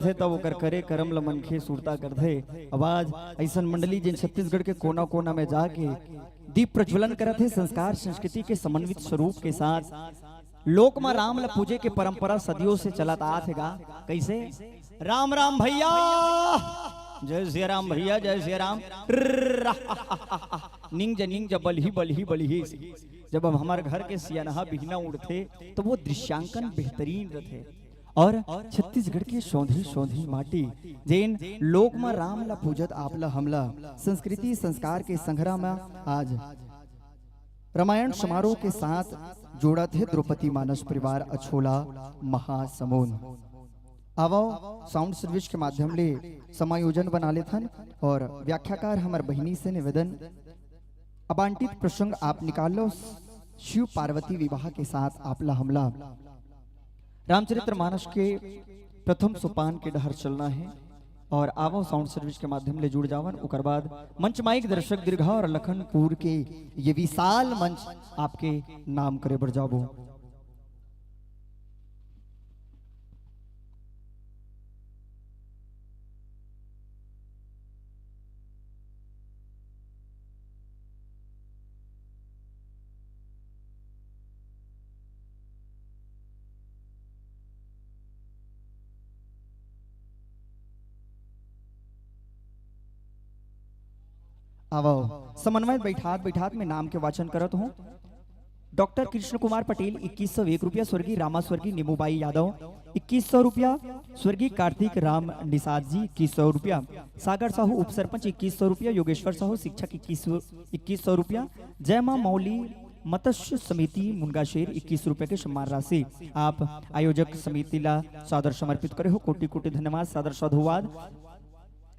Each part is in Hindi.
थे तब ओकर करे करम ल मनखे सुरता कर थे। आवाज ऐसन मंडली जिन छत्तीसगढ़ के कोना कोना में जाके दीप प्रज्वलन करत है संस्कार संस्कृति के समन्वित स्वरूप के साथ। लोक में राम ल पूजे के परंपरा सदियों से चलत आत है गा। कैसे? राम राम भैया, जय श्री राम भैया, जय श्री राम। निंग बलही बलही बलही। जब हम हमारे घर के सियानहा बिहना उड़ते तो वो दृश्यांकन बेहतरीन रहते। और छत्तीसगढ़ के सौंधी सौंधी माटी जैन लोक में राम ला पूजत आपला हमला संस्कृति संस्कार के संग्रह में आज रामायण समारोह के साथ जोड़ा थे द्रौपदी मानस परिवार अछोला महासमुंद। आवो साउंड सर्विस के माध्यम ले समायोजन बना ले थन और व्याख्याकार हमार बहिनी से निवेदन अबांटित प्रसंग आप निकाल लो। शिव पार्वती विवाह के साथ आपला हमला रामचरित्र मानस के प्रथम सोपान के डहर चलना है और आवो साउंड सर्विस के माध्यम ले जुड़ जावन। उकर बाद मंच माइक दर्शक दीर्घा और लखनपुर के ये विशाल मंच आपके नाम करे बढ़ जाबो। आवो समन्वय बैठात में नाम के वाचन करत हूँ। डॉक्टर कृष्ण कुमार पटेल 2101 रुपया, स्वर्गीय रामा स्वर्गीय नीमूबाई यादव 2100 रुपया, स्वर्गीय कार्तिक राम निषाद जी 2100 रुपया, सागर साहू उप सरपंच 2100 रुपया, योगेश्वर साहू शिक्षक 2100 रुपया, जय मां मौली मत्स्य समिति मुनगाशेर 21 रुपए के सम्मान राशि आप आयोजक समिति ला सादर समर्पित करे हो। कोटि कोटि धन्यवाद, सादर साधुवाद।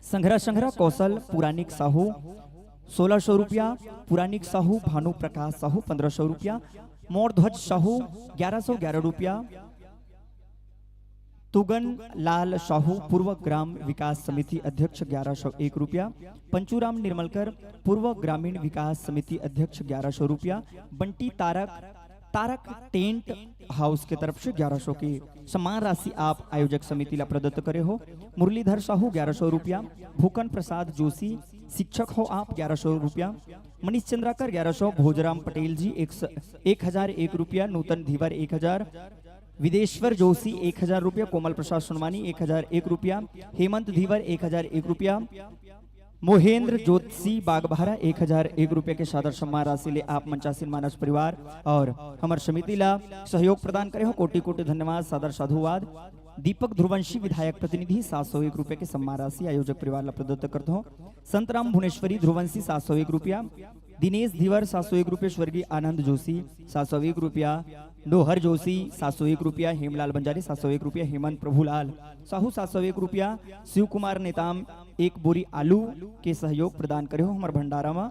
संग्रह कौशल पुरानिक साहू 1600 रुपया, पुरानिक साहू भानु प्रकाश साहू 1500 रुपया, मोरध्वज साहू 1111 रुपया, तुगन लाल साहू पूर्व ग्राम विकास समिति अध्यक्ष 1101 रुपया, पंचूराम निर्मलकर पूर्व ग्रामीण विकास समिति अध्यक्ष 1100 रुपया, बंटी तारक टेंट हाउस के तरफ से 1100 की सम्मान राशि आप आयोजक समिति ला प्रदत्त करे हो। मुरलीधर साहू 1100 रुपया, भूकन प्रसाद जोशी शिक्षक हो आप 1100 रुपया, मनीष चंद्राकर 1100, भोजराम पटेल जी 1001 रुपया, नूतन धीवर 1000, विदेश्वर जोशी 1000 रुपया, कोमल प्रसाद सुनवानी 1001 रुपया, हेमंत धीवर 1001 रुपया, मोहेंद्र ज्योतिषी बागबहरा 1001 रुपये के सादर सम्मान राशि ले आप मंचासीन मानस परिवार और हमार समिति ला सहयोग प्रदान करे हो। कोटि कोटि धन्यवाद, सादर साधुवाद। दीपक ध्रुवंशी विधायक प्रतिनिधि 701 रुपये के सम्मान राशि आयोजक परिवार ला प्रदत्त करते हो। संतराम भुवनेश्वरी ध्रुवंशी 701 रुपया, दिनेश धीवर 701 रुपये, स्वर्गीय आनंद जोशी 701 रुपया, नोहर जोशी 701 रुपया, हेमलाल बंजारी 701 रुपया, हेमंत प्रभुलाल साहू 701 रुपया, शिव कुमार नेताम एक बोरी आलू के सहयोग प्रदान करे हो। हमार भंडारा में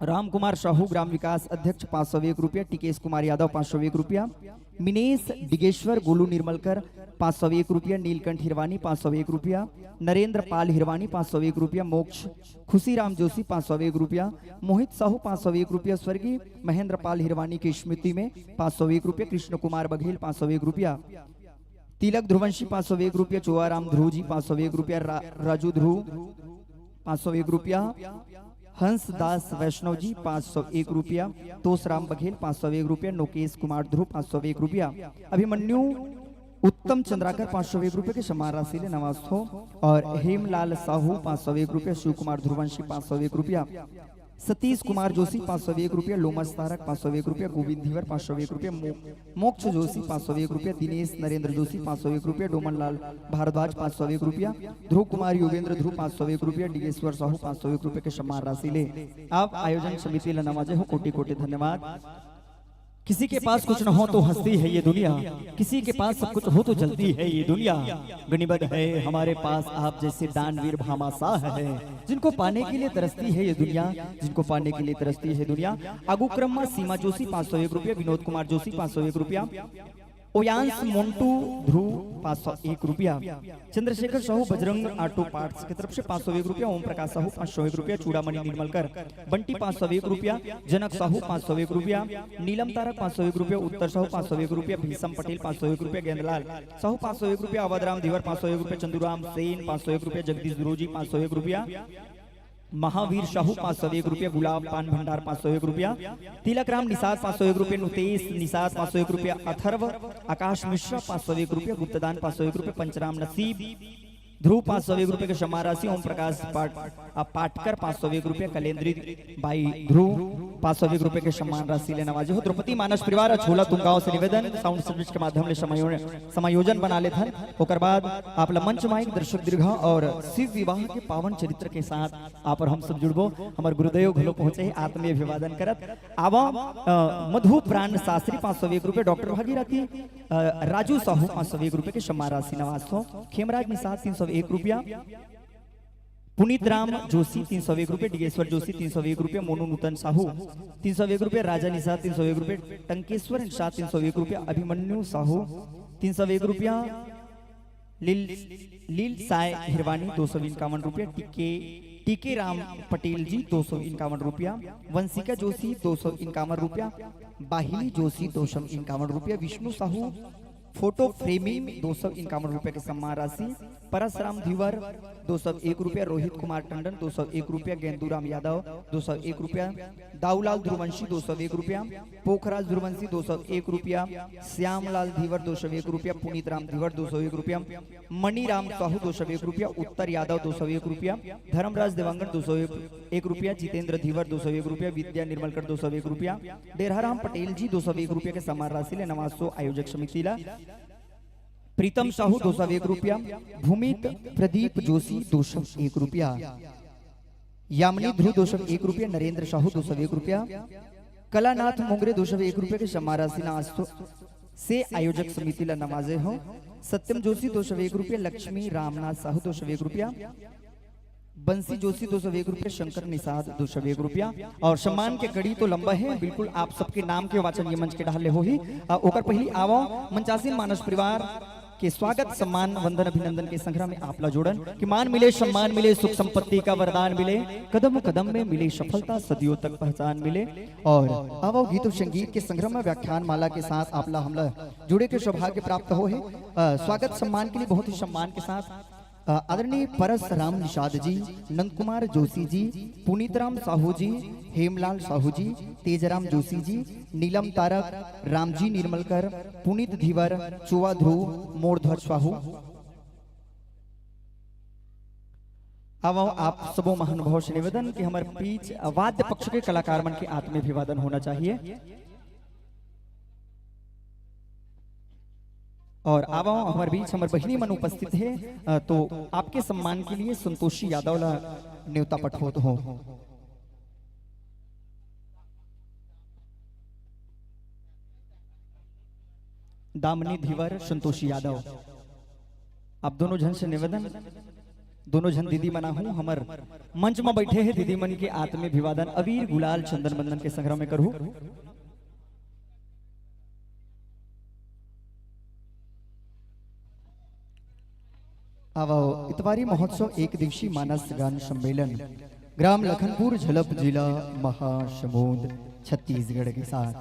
राम कुमार साहू ग्राम विकास अध्यक्ष 501 रुपया, टिकेश कुमार यादव 501 रुपया, मिनेश डिगेश्वर गोलू निर्मलकर 501 रुपया, नीलकंठ हिरवानी 501 रुपया, नरेंद्र पाल हिरवानी 501 रुपया, मोक्ष खुशीराम जोशी 501 रुपया, मोहित साहू 501 रुपया, स्वर्गीय महेंद्र पाल हिरवानी की स्मृति में 501 रुपया, कृष्ण कुमार बघेल 501 रुपया, तिलक ध्रुवंशी 501 रुपया, चोआराम ध्रुव जी 501 रुपया, राजू ध्रुव 501 रुपया, हंस दास वैष्णव जी 501 रुपया, तोसराम बघेल 501 रुपया, नोकेश कुमार ध्रुव 501 रुपया, अभिमन्यु उत्तम चंद्राकर 501 रुपये के सम्मान राशि ले नवाज हो और हेमलाल साहू 501 रुपया, शिव कुमार ध्रुवंशी 501 रुपया, सतीश कुमार जोशी 501 रुपया, लोमस तारक 501 रुपया, गोविंद धीवर 501 रुपया, मोक्ष जोशी 501 रुपया, दिनेश नरेंद्र जोशी 501 रुपया, डोमन लाल भारद्वाज 501 रुपया, ध्रुव कुमार योगेंद्र ध्रुव 501 रुपया, डिगेश्वर साहू 501 रुपये के सम्मान राशि ले आप आयोजन समिति ला नवाजे हो। कोटि कोटि धन्यवाद। किसी के पास कुछ न हो तो हंसती है ये दुनिया, किसी के पास सब कुछ हो तो जलती है ये दुनिया। गनीबद्ध है हमारे पास आप जैसे दानवीर भामाशाह है, जिनको पाने के लिए तरसती है ये दुनिया, जिनको पाने के लिए तरसती है दुनिया। आगु क्रम में सीमा जोशी 501 रुपया, विनोद कुमार जोशी 501 रुपया, ओयांश मोन्टू ध्रुव 501 रुपया, चंद्रशेखर साहू बजरंग ऑटो पार्ट्स की तरफ से 501 रुपया, ओम प्रकाश साहू 501 रुपया, चूड़ामणि निर्मलकर बंटी 501 रुपया, जनक साहू 501 रुपया, नीलम तारक 501 रुपया, उत्तर साहू 501 रुपया, भीषम पटेल 501 रुपया, गेंदलाल साहू 501 रुपया, अवधराम धीवर 501 रुपया, चंदूराम सेन 501 रुपया, जगदीश गुरुजी 501 रुपया, महावीर शाहू 501 रुपया, गुलाब पान भंडार 501 रुपया, तिलक राम निषाद 501 रुपया, नुतेश निषाद 501 रुपया, अथर्व आकाश मिश्रा 501 रुपया, गुप्तदान 501 रुपया, पंचराम नसीब ध्रुव 501 रुपये के क्षमा राशि, ओम प्रकाश पाटकर 501 रुपया, कलेंद्री बाई ध्रुव 501 रुपये के सम्मान राशि ले नवाजे हो। द्रौपदी मानस परिवार छोला तुमगांव से निवेदन साउंड सर्विस के माध्यम से समायोजन बना ले था। ओकर बाद आप मंच माइक दर्शक दीर्घा और शिव विवाह के पावन चरित्र के साथ आप और हम सब जुड़बो। हमारे गुरुदेव घलो पहुंचे है आत्मीय अभिवादन करत आवा मधु प्राण शास्त्री 501 रुपये, डॉक्टर भागीरथी राजू साहू 501 रुपये के सम्मान राशि नवाज हो। खेमराज निषाद 301 रुपया, पुनीत राम जोशी 301 रुपये, डिगेश्वर जोशी 301 रुपये, मोनू नूतन साहू 301 रुपये, राजा निषाद 301 रुपये, टंकेश्वर निषाद 301 रुपया, अभिमन्यु साहू 301 रुपया, लील साय हिरवानी 251 रुपये, टीके राम पटेल जी 251 रुपया, वंशिका जोशी 251 रुपया, बाहिनी जोशी 251 रुपया, विष्णु साहू फोटो फ्रेमिंग 251 रुपये के सम्मान राशि, परसराम धीवर 201 रुपया, रोहित कुमार टंडन 201 रुपया, गेंदूराम यादव 201 रुपया, दाऊलाल ध्रुवंशी 201 रुपया, पोखराज ध्रुवंशी 201 रुपया, श्यामलाल धीवर 201 रुपया, पुनीत राम धीवर 201 रुपया, मणिराम साहू 201 रुपया, उत्तर यादव 201 रुपया, धर्मराज देवांगन 201 रुपया, जितेंद्र धीवर 201 रुपया, विद्या निर्मलकर 201 रुपया, डेरहाराम पटेल जी 201 रुपया के सम्मान राशि ले नवासो आयोजक समिति ला, प्रीतम साहू 201 रुपया, भूमित प्रदीप जोशी 201 रुपया, यामिनी ध्रुव 201 रुपया, नरेंद्र साहू 201 रुपया, कलानाथ मोंगरे 201 रुपये के सम्मान राशि से आयोजक समिति ला नवाजे हो। सत्यम जोशी 201 रुपया, लक्ष्मी रामनाथ साहू 201 रुपया, बंसी जोशी 201 रुपये, शंकर निषाद 201 रुपया। और सम्मान के कड़ी तो लंबा है, बिल्कुल आप सबके नाम के वाचन ये मंच के डाले हो ही ओकर पहली आवो मंचासीन मानस परिवार के स्वागत सम्मान वंदन अभिनंदन के संग्रह में आपला जोड़न कि मान मिले, सम्मान मिले, सुख संपत्ति का वरदान मिले, कदम कदम में मिले सफलता, सदियों तक पहचान मिले। और आवो गीत और संगीत के संग्रह में व्याख्यान माला के साथ आपला हमला जुड़े के सौभाग्य प्राप्त हो है। स्वागत सम्मान के लिए बहुत ही सम्मान के साथ आदरणीय परसराम निषाद जी, नंद कुमार जोशी जी, पुनीतराम साहू जी, हेमलाल साहू जी, तेजराम जोशी जी, नीलम तारक, रामजी निर्मलकर, पुनीत धीवर, चुवा ध्रुव, मोरध्वज साहू। अब आप सबों महानुभाव से निवेदन कि हमारे बीच वाद्य पक्ष के कलाकार मन के आत्मीय अभिवादन होना चाहिए। और अब हमारे बीच हमारे बहिनी मन उपस्थित है, तो आपके सम्मान के लिए संतोषी यादव ला न्योता पठोत हो। दामनी धीवर, संतोषी यादव, आप दोनों जन से निवेदन, दोनों जन दीदी मना हूं हमर मंच में बैठे हैं दीदी मन के आत्मीय अभिवादन अबीर गुलाल चंदन बंदन के संग्रह में करूं। अब इतवारी महोत्सव एक दिवसीय मानस गान सम्मेलन ग्राम लखनपुर झलप जिला महासमुंद छत्तीसगढ़ के साथ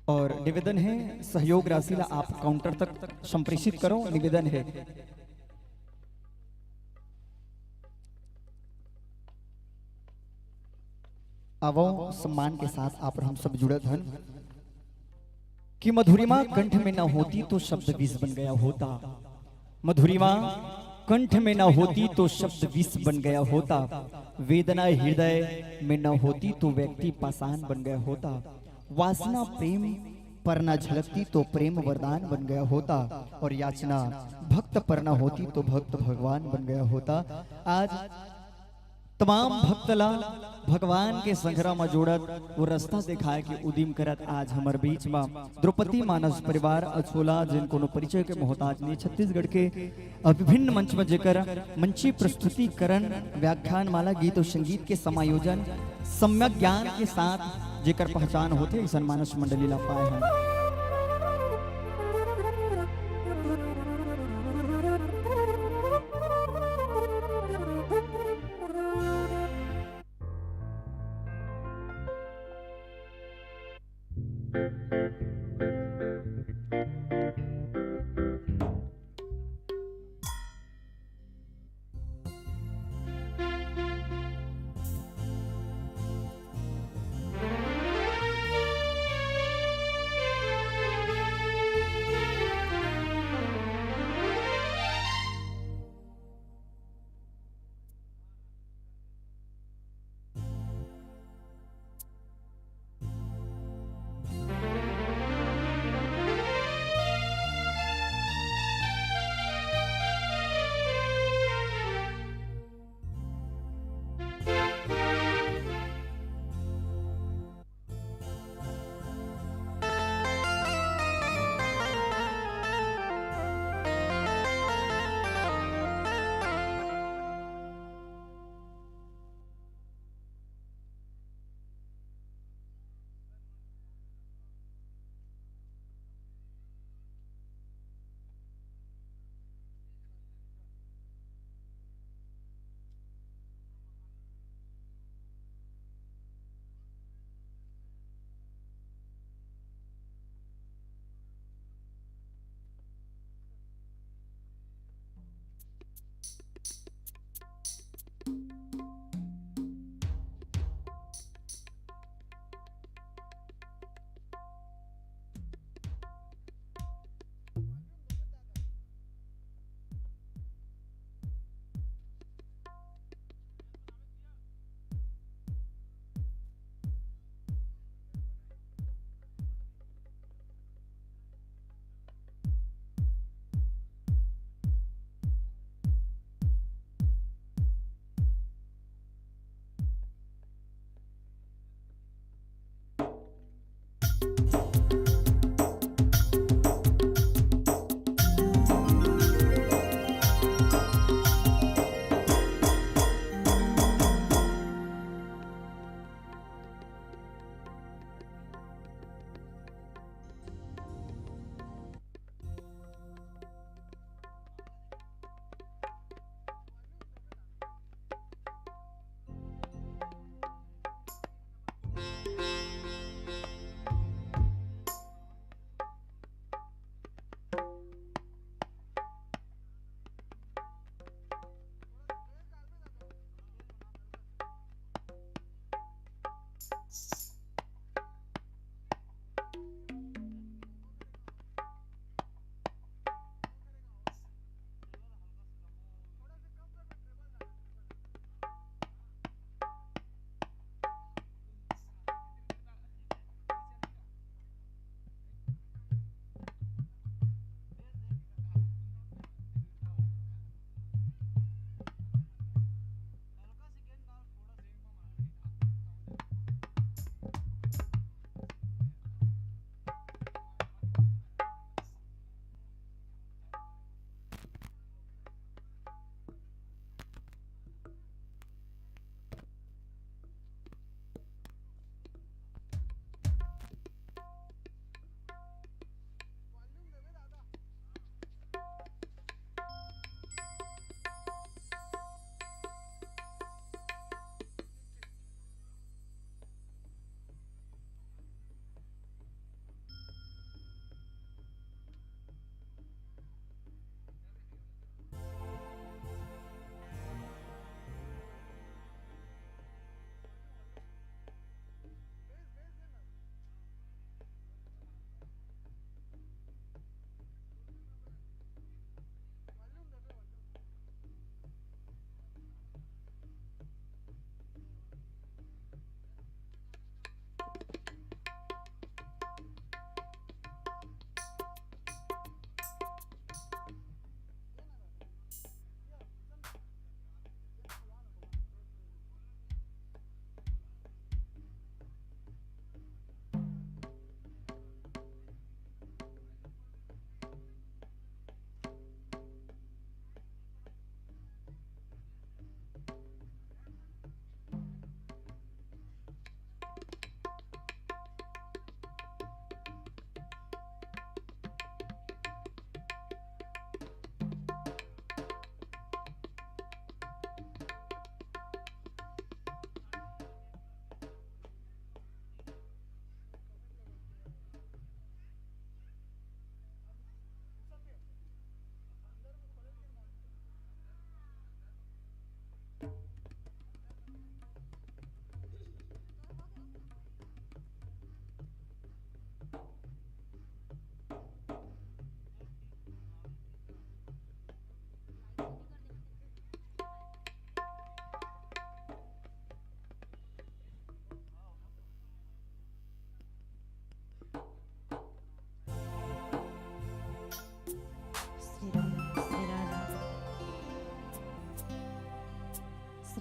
और निवेदन है सहयोग राशि ला आप काउंटर तक संप्रेषित करो। निवेदन है आवो सम्मान के साथ आप और हम सब जुड़े धन कि मधुरिमा कंठ में न होती तो शब्द विष बन गया होता, मधुरिमा कंठ में न होती तो शब्द विष बन गया होता, वेदना हृदय में न होती तो व्यक्ति पाषाण बन गया होता, वासना प्रेम पर न झलकती तो प्रेम वरदान बन गया होता, और याचना भक्त पर न होती तो भक्त भगवान बन गया होता। आज तमाम भक्तला भगवान के संघरा में जोड़त वो रास्ता दिखाए के उदिम करत आज हमार बीच में द्रौपदी मानस परिवार अछोला जिन कोनो परिचय के मोहताज ने छत्तीसगढ़ के विभिन्न मंच में जेकर मंची प्रस्तुतिकरण व्याख्यान माला गीत और संगीत के समायोजन सम्यक ज्ञान के साथ जेकर पहचान होते ऐसा मानस मंडली ला पाए हैं।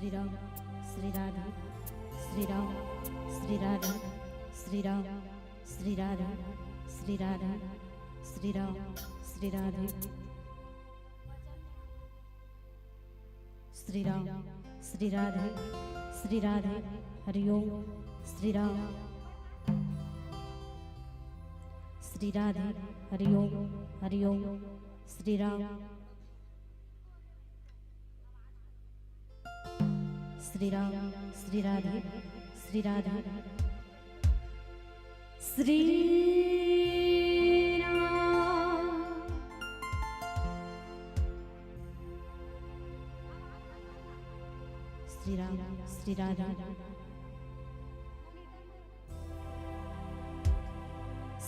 श्री राम श्री राधे श्री राम श्री राधे श्री राम श्री राधे श्री राधे श्री राम श्री राधे श्री राम श्री राधे श्री राधे हरि ओम श्री राम श्री राधे हरि ओम श्री राम श्री राम श्री राधे श्री राधे श्री राम श्री राम श्री राधे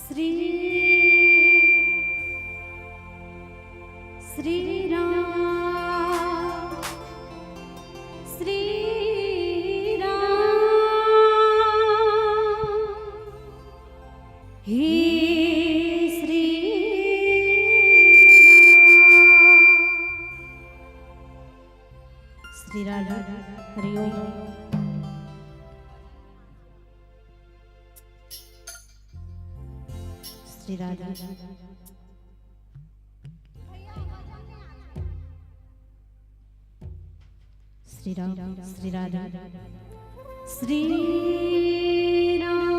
श्री श्री राम श्री राम हे श्री राम श्री राधा हरि ओम श्री राधा श्री राम श्री राधा श्री राम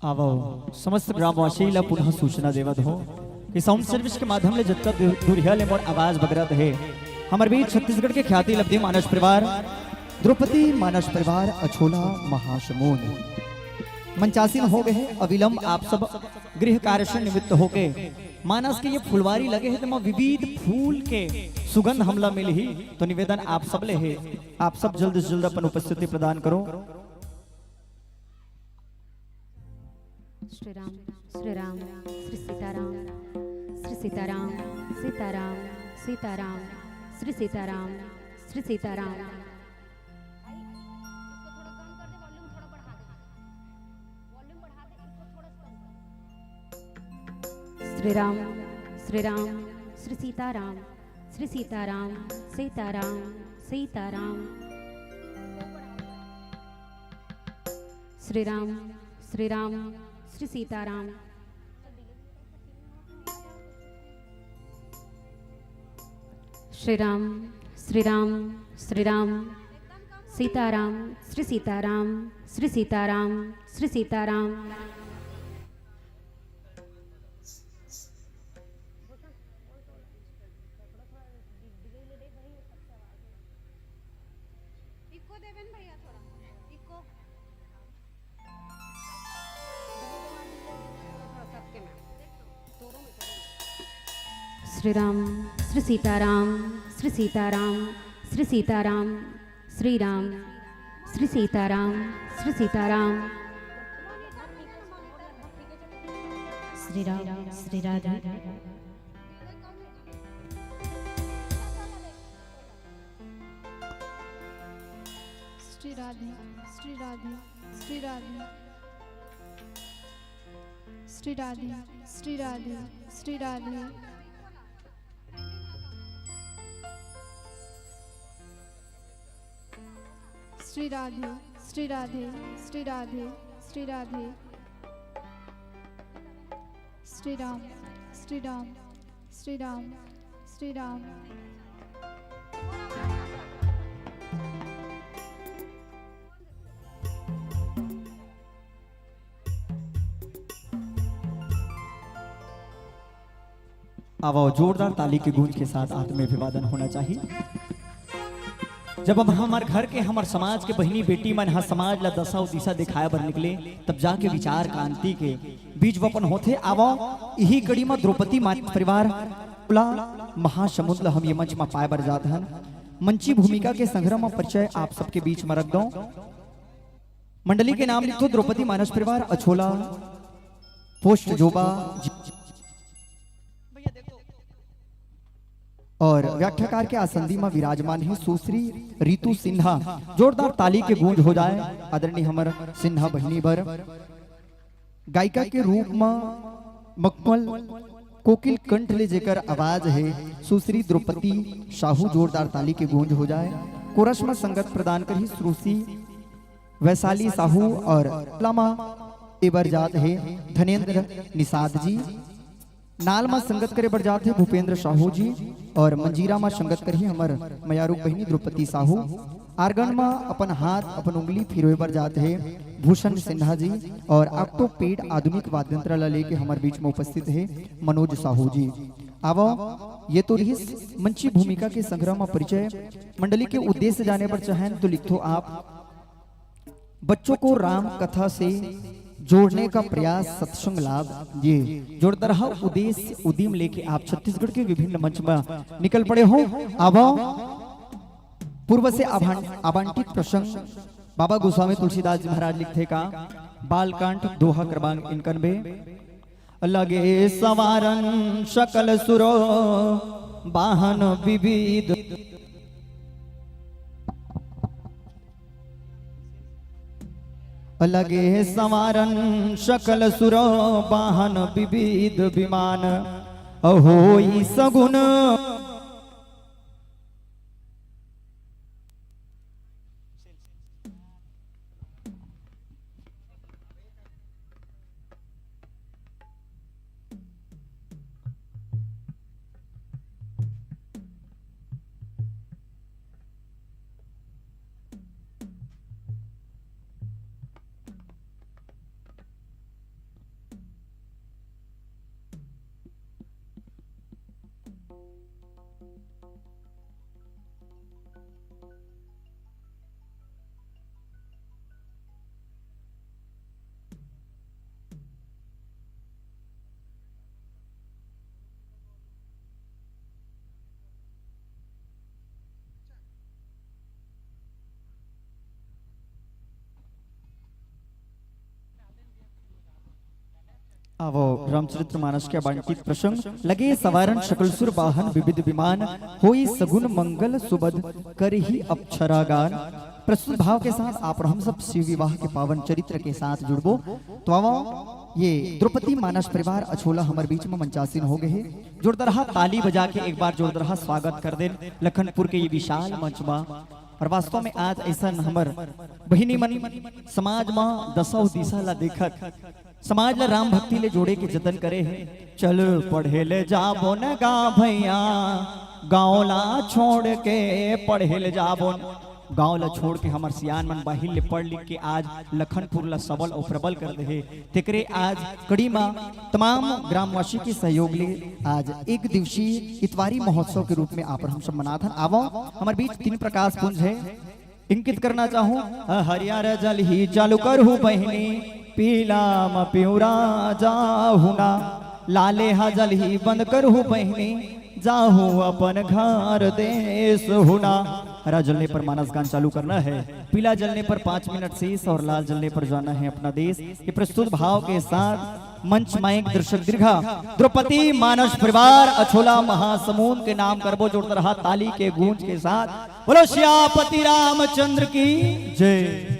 आवो समस्त ग्रामवासीला पुनः सूचना देवत हो कि साउंड सर्विस के माध्यम ले जत्ता दुरिहल मोर आवाज बगरत है हमर बीच छत्तीसगढ़ के ख्याति लब्धि मानस परिवार द्रौपदी मानस परिवार अछोला महासमुंद मंचासीन हो गए हैं। अविलंब आप सब गृह कार्य से निमित्त होके मानस के ये फुलवारी लगे हैं तो विविध फूल के सुगंध हमला मिली ही तो निवेदन आप सब ले है आप सब जल्द से जल्द अपन उपस्थिति प्रदान करो। श्री राम श्री राम श्री सीताराम श्री सीताराम सीताराम सीताराम श्री सीताराम श्री सीताराम श्री राम श्री राम श्री सीताराम श्री सीताराम सीताराम सीताराम श्री राम श्री राम श्री सीताराम श्री राम श्री राम श्री राम सीताराम श्री सीताराम श्री सीताराम श्री सीताराम श्री राम श्री सीताराम श्री सीताराम श्री सीताराम श्री राम श्री सीताराम श्री सीताराम श्री राम श्री राधा श्री राधे श्री राधे श्री राधे श्री राधे श्री राधे श्री राधे श्री राधे श्री राधे श्री राधे श्री राधे श्री राम श्री राम श्री राम श्री राम अब जोरदार ताली की गूंज के साथ आत्म अभिवादन होना चाहिए। जब हम हमार घर के हमार समाज के बहनी बेटी मन हा समाज ला दशा दिशा दिखाए बर निकले तब जाके विचार क्रांति के बीज वपन होते। आवो यही कड़ी में द्रौपदी माता परिवार महासमुद्र हम ये मंच में पाए बर जात हन। मंची भूमिका के संग्रह में परिचय आप सबके बीच में रख दो। मंडली के नाम लिखो द्रौपदी मानस परिवार अछोला पोस्ट जोबा और व्याख्याकार के आसंदी में विराजमान है सुश्री रितु सिन्हा। जोरदार ताली के गूंज हो जाए आदरणीय हमर सिन्हा बहनी बर। गायिका के रूप में मखमल कोकिल कंठ ले जेकर आवाज है सुश्री द्रौपदी साहू। जोरदार ताली के गूंज हो जाए। कोरस में संगत प्रदान कर ही सुश्री वैशाली साहू और लामा एबर जात है धनेन्द्र निषाद जी। नाल में संगत करे बर जात है भूपेंद्र साहू जी और मंजीरा में संगत कर ही हमर मयारू बहनी द्रौपदी साहू। आर्गन में अपन हाथ अपन उंगली फिरोए बर जाते हैं भूषण सिन्हा जी और ऑक्टोपेड आधुनिक वाद्य यंत्र ला लेके हमारे बीच में उपस्थित है मनोज साहू जी। आवो ये तो रही मंची भूमिका के संग्रह में परिचय। मंडली के उद्देश्य जाने पर चाहें तो लिखो आप। बच्चों को राम कथा से जोड़ने का प्रयास सत्संग लाभ ये जोड़ता रहा उद्देश्य उद्यम लेके आप छत्तीसगढ़ के विभिन्न मंच में निकल पड़े हो। अब पूर्व से आवंटित प्रसंग बाबा गोस्वामी तुलसीदास जी महाराज लिखते का बालकांड दोहा क्रमांक 91। लगे सवारन सकल सुरो वाहन विविध लगे सवारन सकल सुरो वाहन विविध विमान अहोई सगुन आवो रामचरित्र मानस के आवंटित प्रसंग। लगे सवारन शकलसुर वाहन विविध विमान होई सगुन मंगल सुबद कर ही अप्सरा गान। प्रस्तुत भाव के साथ आप हम सब शिव विवाह के पावन चरित्र के साथ जुड़बो। तो आवो ये द्रौपदी मानस परिवार अछोला हमारे बीच में मंचासीन हो गए। जोरदार ताली बजा के एक बार जोरदार स्वागत कर दे लखनपुर के ये विशाल मंच में। और वास्तव में आज ऐसा हमर बहिनी मन समाज में दसौ दिशा ला देखत समाज ला राम भक्ति ले जोड़े के जतन करे है। चल पढ़े ले जाबो न गा भैया गाँव ला छोड़ के पढ़े ले जाबो। गाँव ला छोड़ के हमार सियान मन बाहिर ले पढ़ लिख के आज लखनपुर ला सबल और प्रबल कर दे। तेकरे आज कड़ी में तमाम ग्रामवासी के सहयोग ले आज एक दिवसीय इतवारी महोत्सव के रूप में आप हम सब मनात हन। आवो हमारे बीच 3 प्रकाश पुंज है। इंकित करना चाहूँ हरियर जल ही चालू कर हूँ बहनी पीला म प्यूरा जाहुना लाले हा जल ही बंद कर हूँ बहनी जाहू अपन घर देश हुना। हरा जलने पर मानस गान चालू करना है। पीला जलने पर 5 मिनट शेष और लाल जलने पर जाना है अपना देश। ये प्रस्तुत भाव के साथ मंच माइक दर्शक दीर्घा द्रौपदी मानस परिवार अछोला महासमुंद के नाम करबो जोड़ता रहा ताली के गूंज के साथ। बोलो श्यापति रामचंद्र की जय।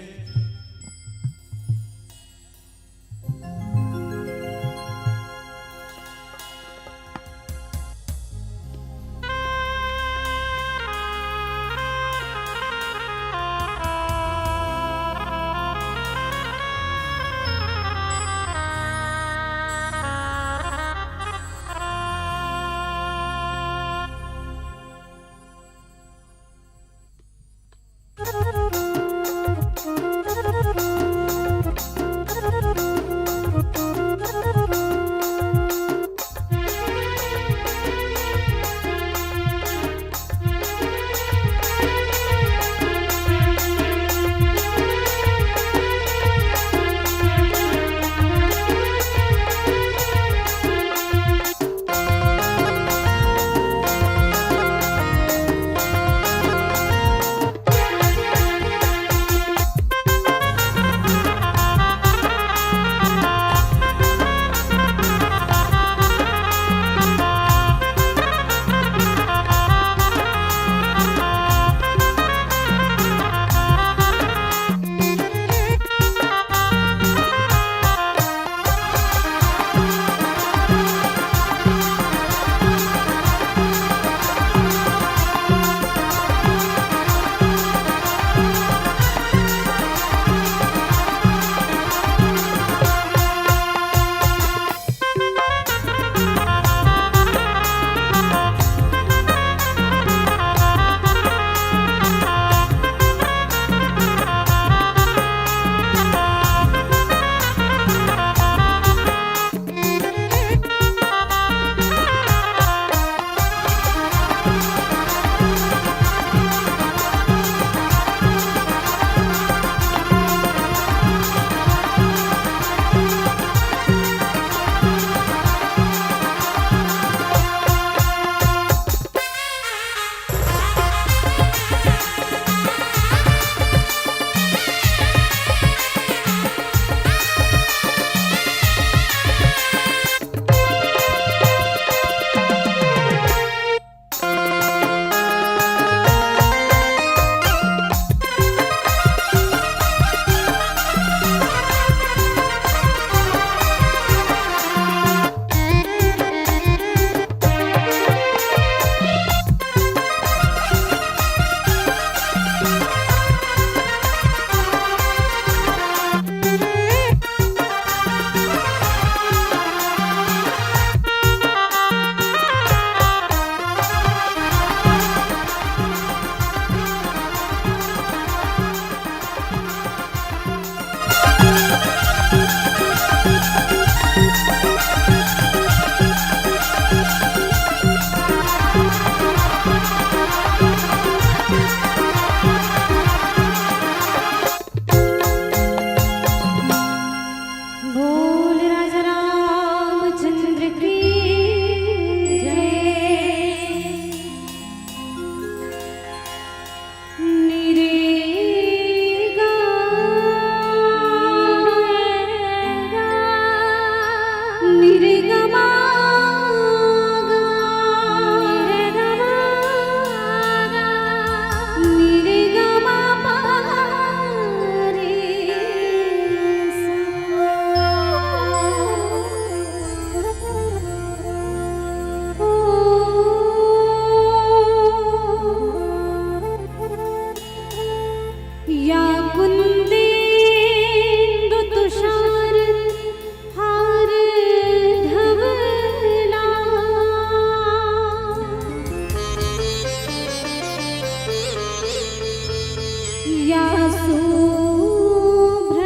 या शुभ्र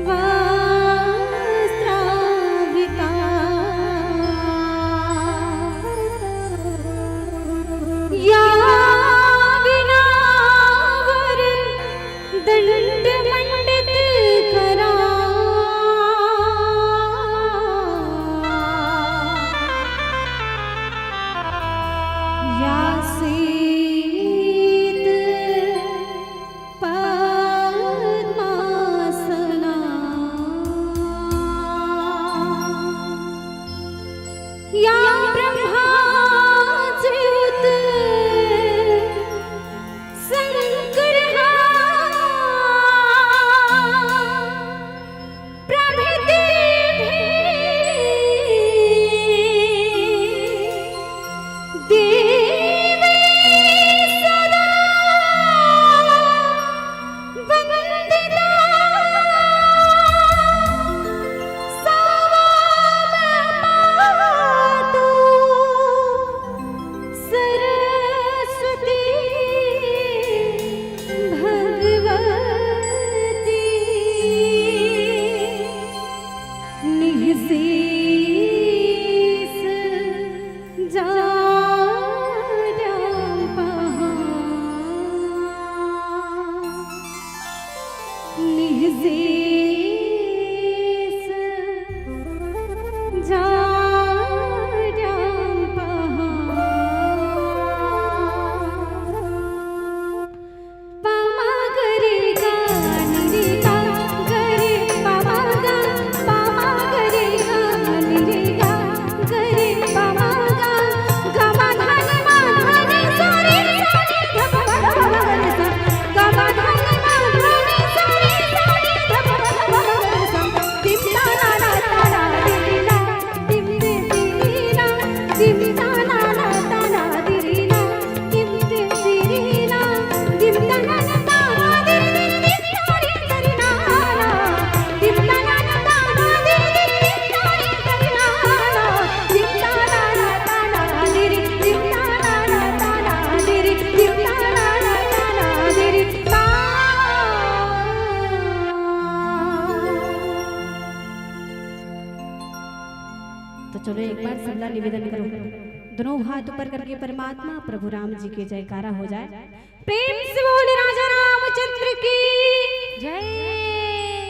वस्त्रावृता या विनावर दंडमंडित करा या सीत पद्मासना या ब्रह्माच्युत शंकरहा देवी सदा वंदिता सावमातु सरस्वती भगवती निःशेष तो चलो एक बार सबला निवेदन करो, दोनों हाथ ऊपर करके परमात्मा प्रभु राम जी के जयकारा हो जाए। प्रेम से बोले राजा रामचंद्र की जय,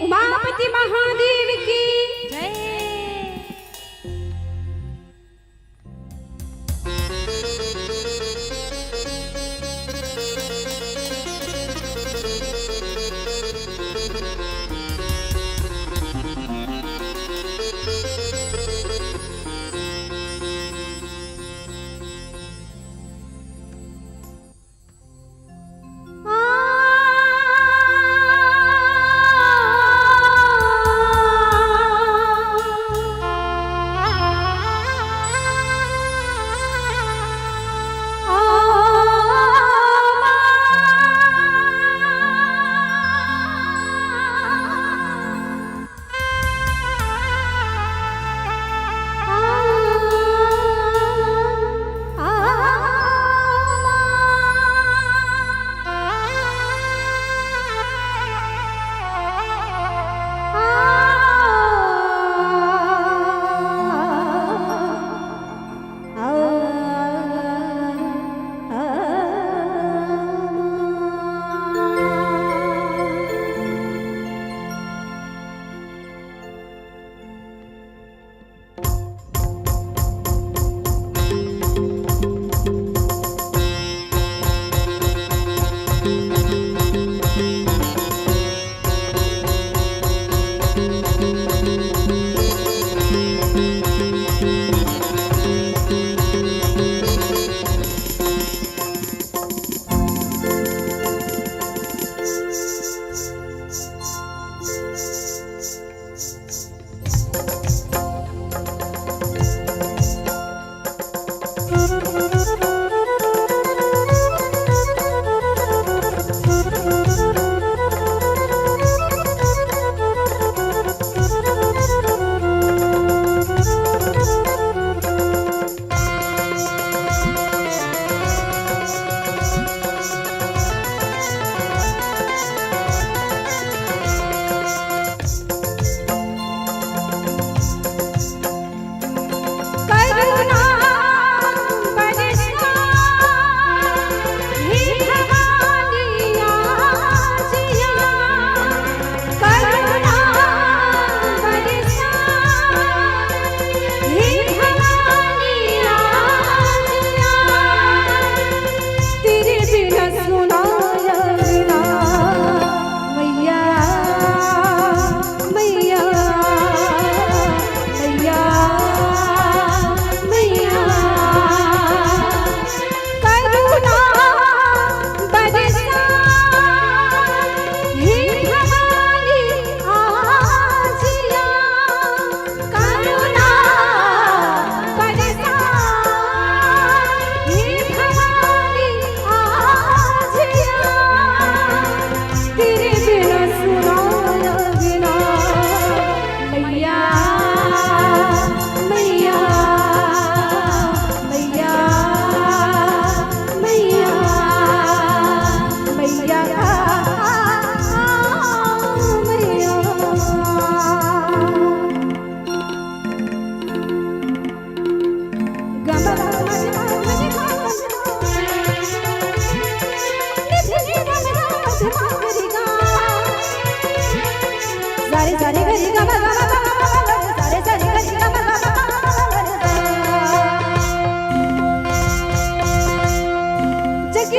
उमापति महादेव की जय।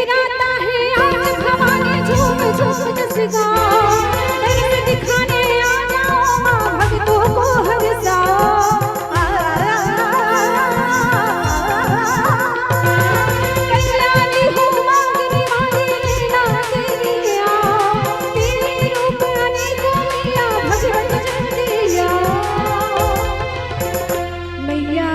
जगराता है आज भवानी झूम झूम जस गाओ दर्द दिखाने आ जाओ माँ भक्तों को हरसाओ कल्याणी हो मांगने वाली लेना तेरी आओ तेरे रूप अनेकों मैया भगवत जल्दी आओ मैया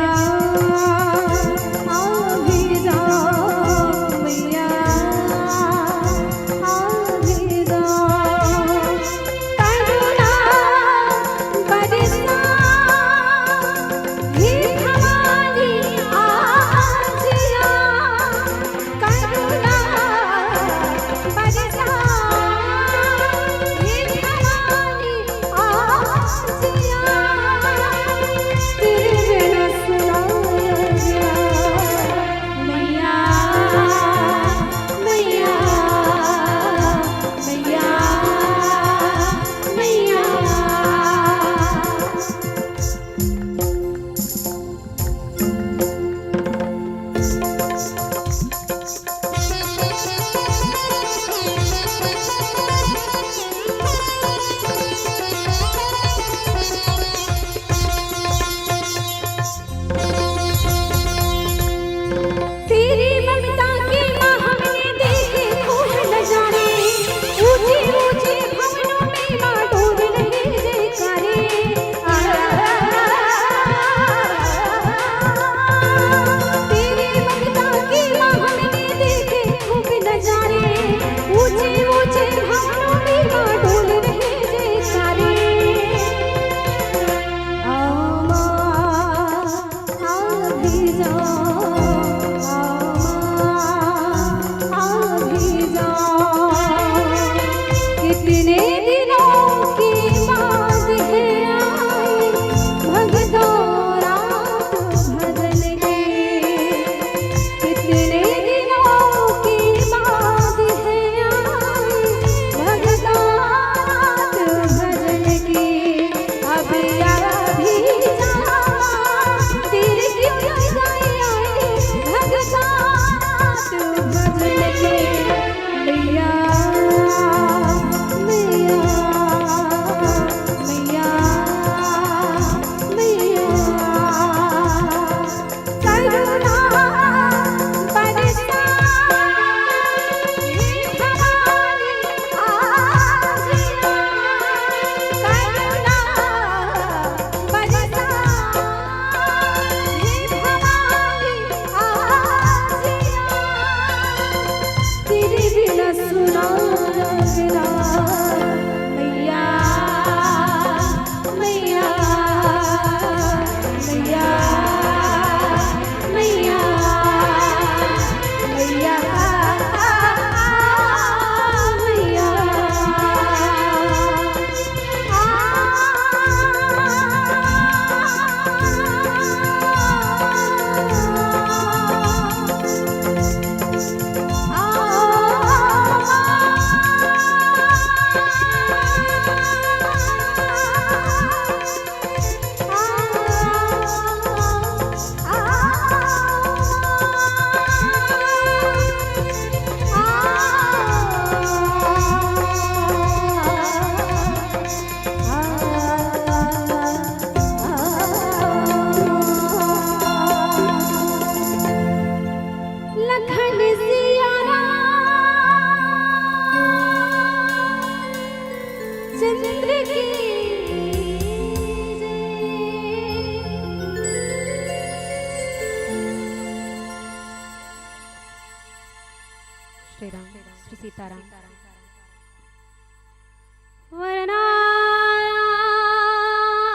श्री राम श्री सीताराम।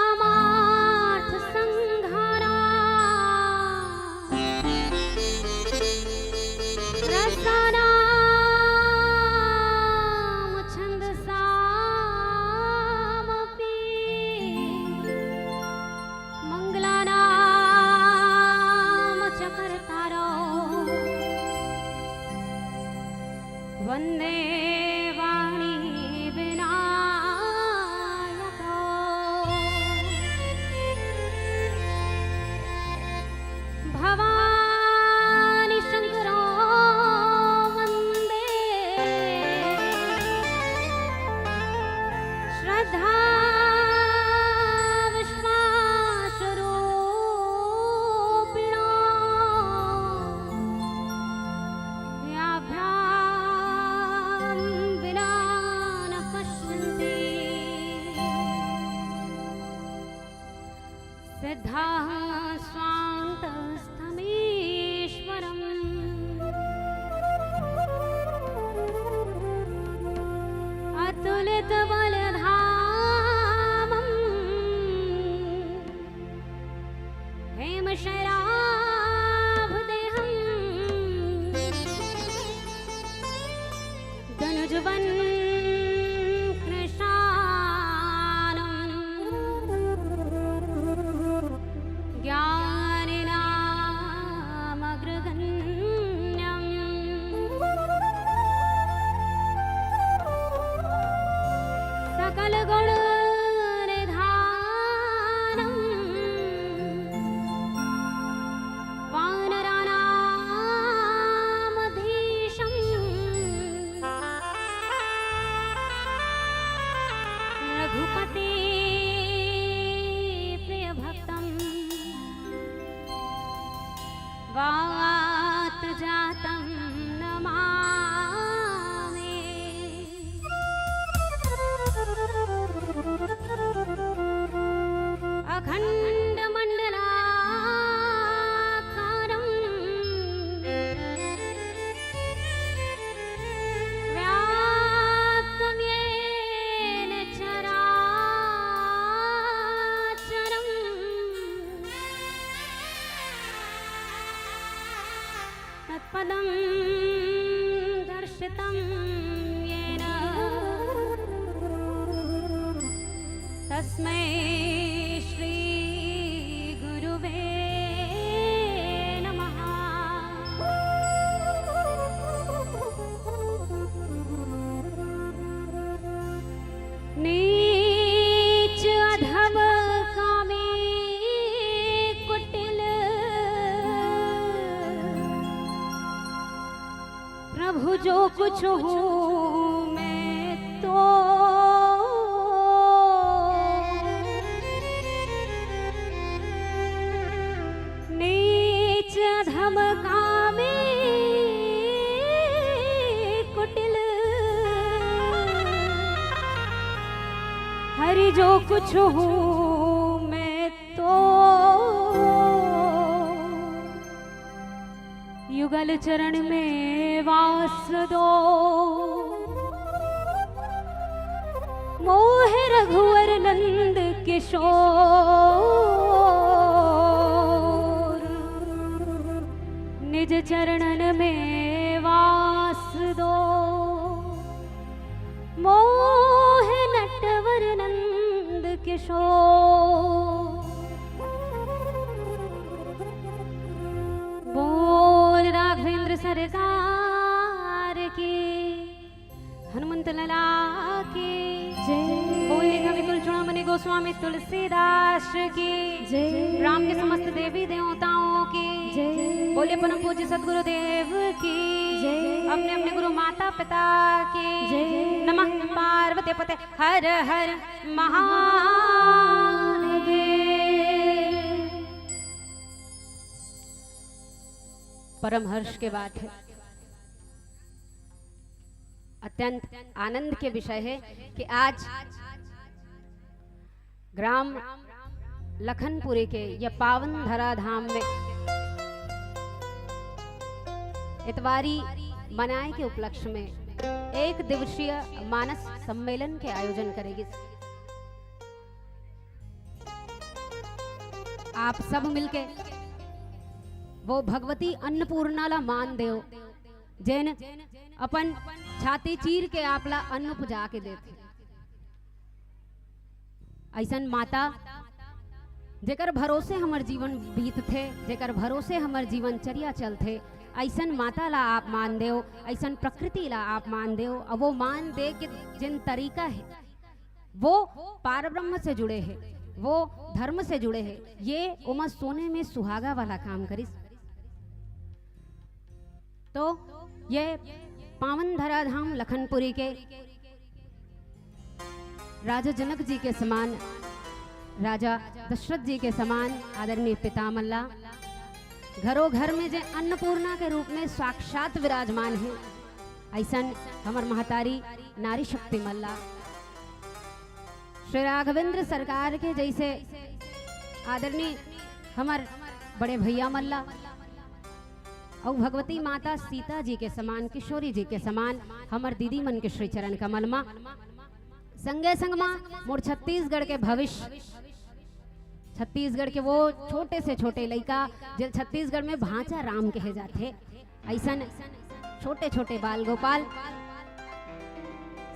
वर्णामार्थ संघारा रसनाम छंदसामपि मंगलानाम चकर्तारो वन्दे वाणी विनायको भवानी शंकरो वन्दे श्रद्धा स्वान्तस्थमीश्वरम् अतुलित बलधामम् हेमशराभदेहम् धनुजवन सकल गुण निधानम् वानराणामधीशम् रघुपति प्रिय भक्तम् वात जातं नमामि। अखंड मंडलाकारं व्याप्तं येन चराचरं तत्पदं दर्शितं येन तस्मै श्री गुरुवे नमः। नीच अधम कामी कुटिल प्रभु जो कुछ हूँ मैं तो धमकावे कुटिल हरि जो कुछ हूँ मैं तो युगल चरण में वास दो मोह रघुवर नंद किशोर निज चरणन में वास दो मोह नटवर नंद किशोर। बोल राघवेंद्र सरकार की हनुमंत लला की जय। बोले कवि कुलचूड़ामणि गोस्वामी तुलसीदास की जय। राम के समस्त देवी देवताओं की जय। बोले परम पूज्य सदगुरु देव की जय। अपने अपने गुरु माता पिता की जय। नमः पार्वती पते हर हर महादेव। परम हर्ष के बात है, अत्यंत आनंद के विषय है कि आज ग्राम लखनपुरी के यह पावन धरा धाम में इतवारी मनाए के उपलक्ष्य में एक दिवसीय मानस सम्मेलन के आयोजन करेगी। आप सब मिलके वो भगवती अन्नपूर्णाला मान देव जैन अपन छाती चीर के आपला अन्न पुजा के देते। ऐसन माता जेकर भरोसे हमर जीवन बीत थे, जेकर भरोसे हमर जीवन चर्या चलते, ऐसन माता ला आप मान देव, ऐसन प्रकृति ला आप मान देव। और वो मान दे कि जिन तरीका है वो पारब्रह्म से जुड़े हैं, वो धर्म से जुड़े हैं, ये उमा सोने में सुहागा वाला काम करिस। तो ये पावन धराधाम लखनपुरी के राजा जनक जी के समान, राजा दशरथ जी के समान आदरणीय पिता मल्ला घरों घर में जे अन्नपूर्णा के रूप में साक्षात विराजमान है, ऐसन हमर महतारी नारी शक्ति मल्ला श्री राघवेंद्र सरकार के जैसे आदरणीय हमार बड़े भैया मल्ला और भगवती माता सीता जी के समान, किशोरी जी के समान हमार दीदी मन के श्री चरण कमल माँ संगे संग माँ मोर छत्तीसगढ़ के भविष्य, छत्तीसगढ़ के वो छोटे से छोटे लड़का जो छत्तीसगढ़ में भांचा राम कहे जाते, ऐसा छोटे छोटे बाल गोपाल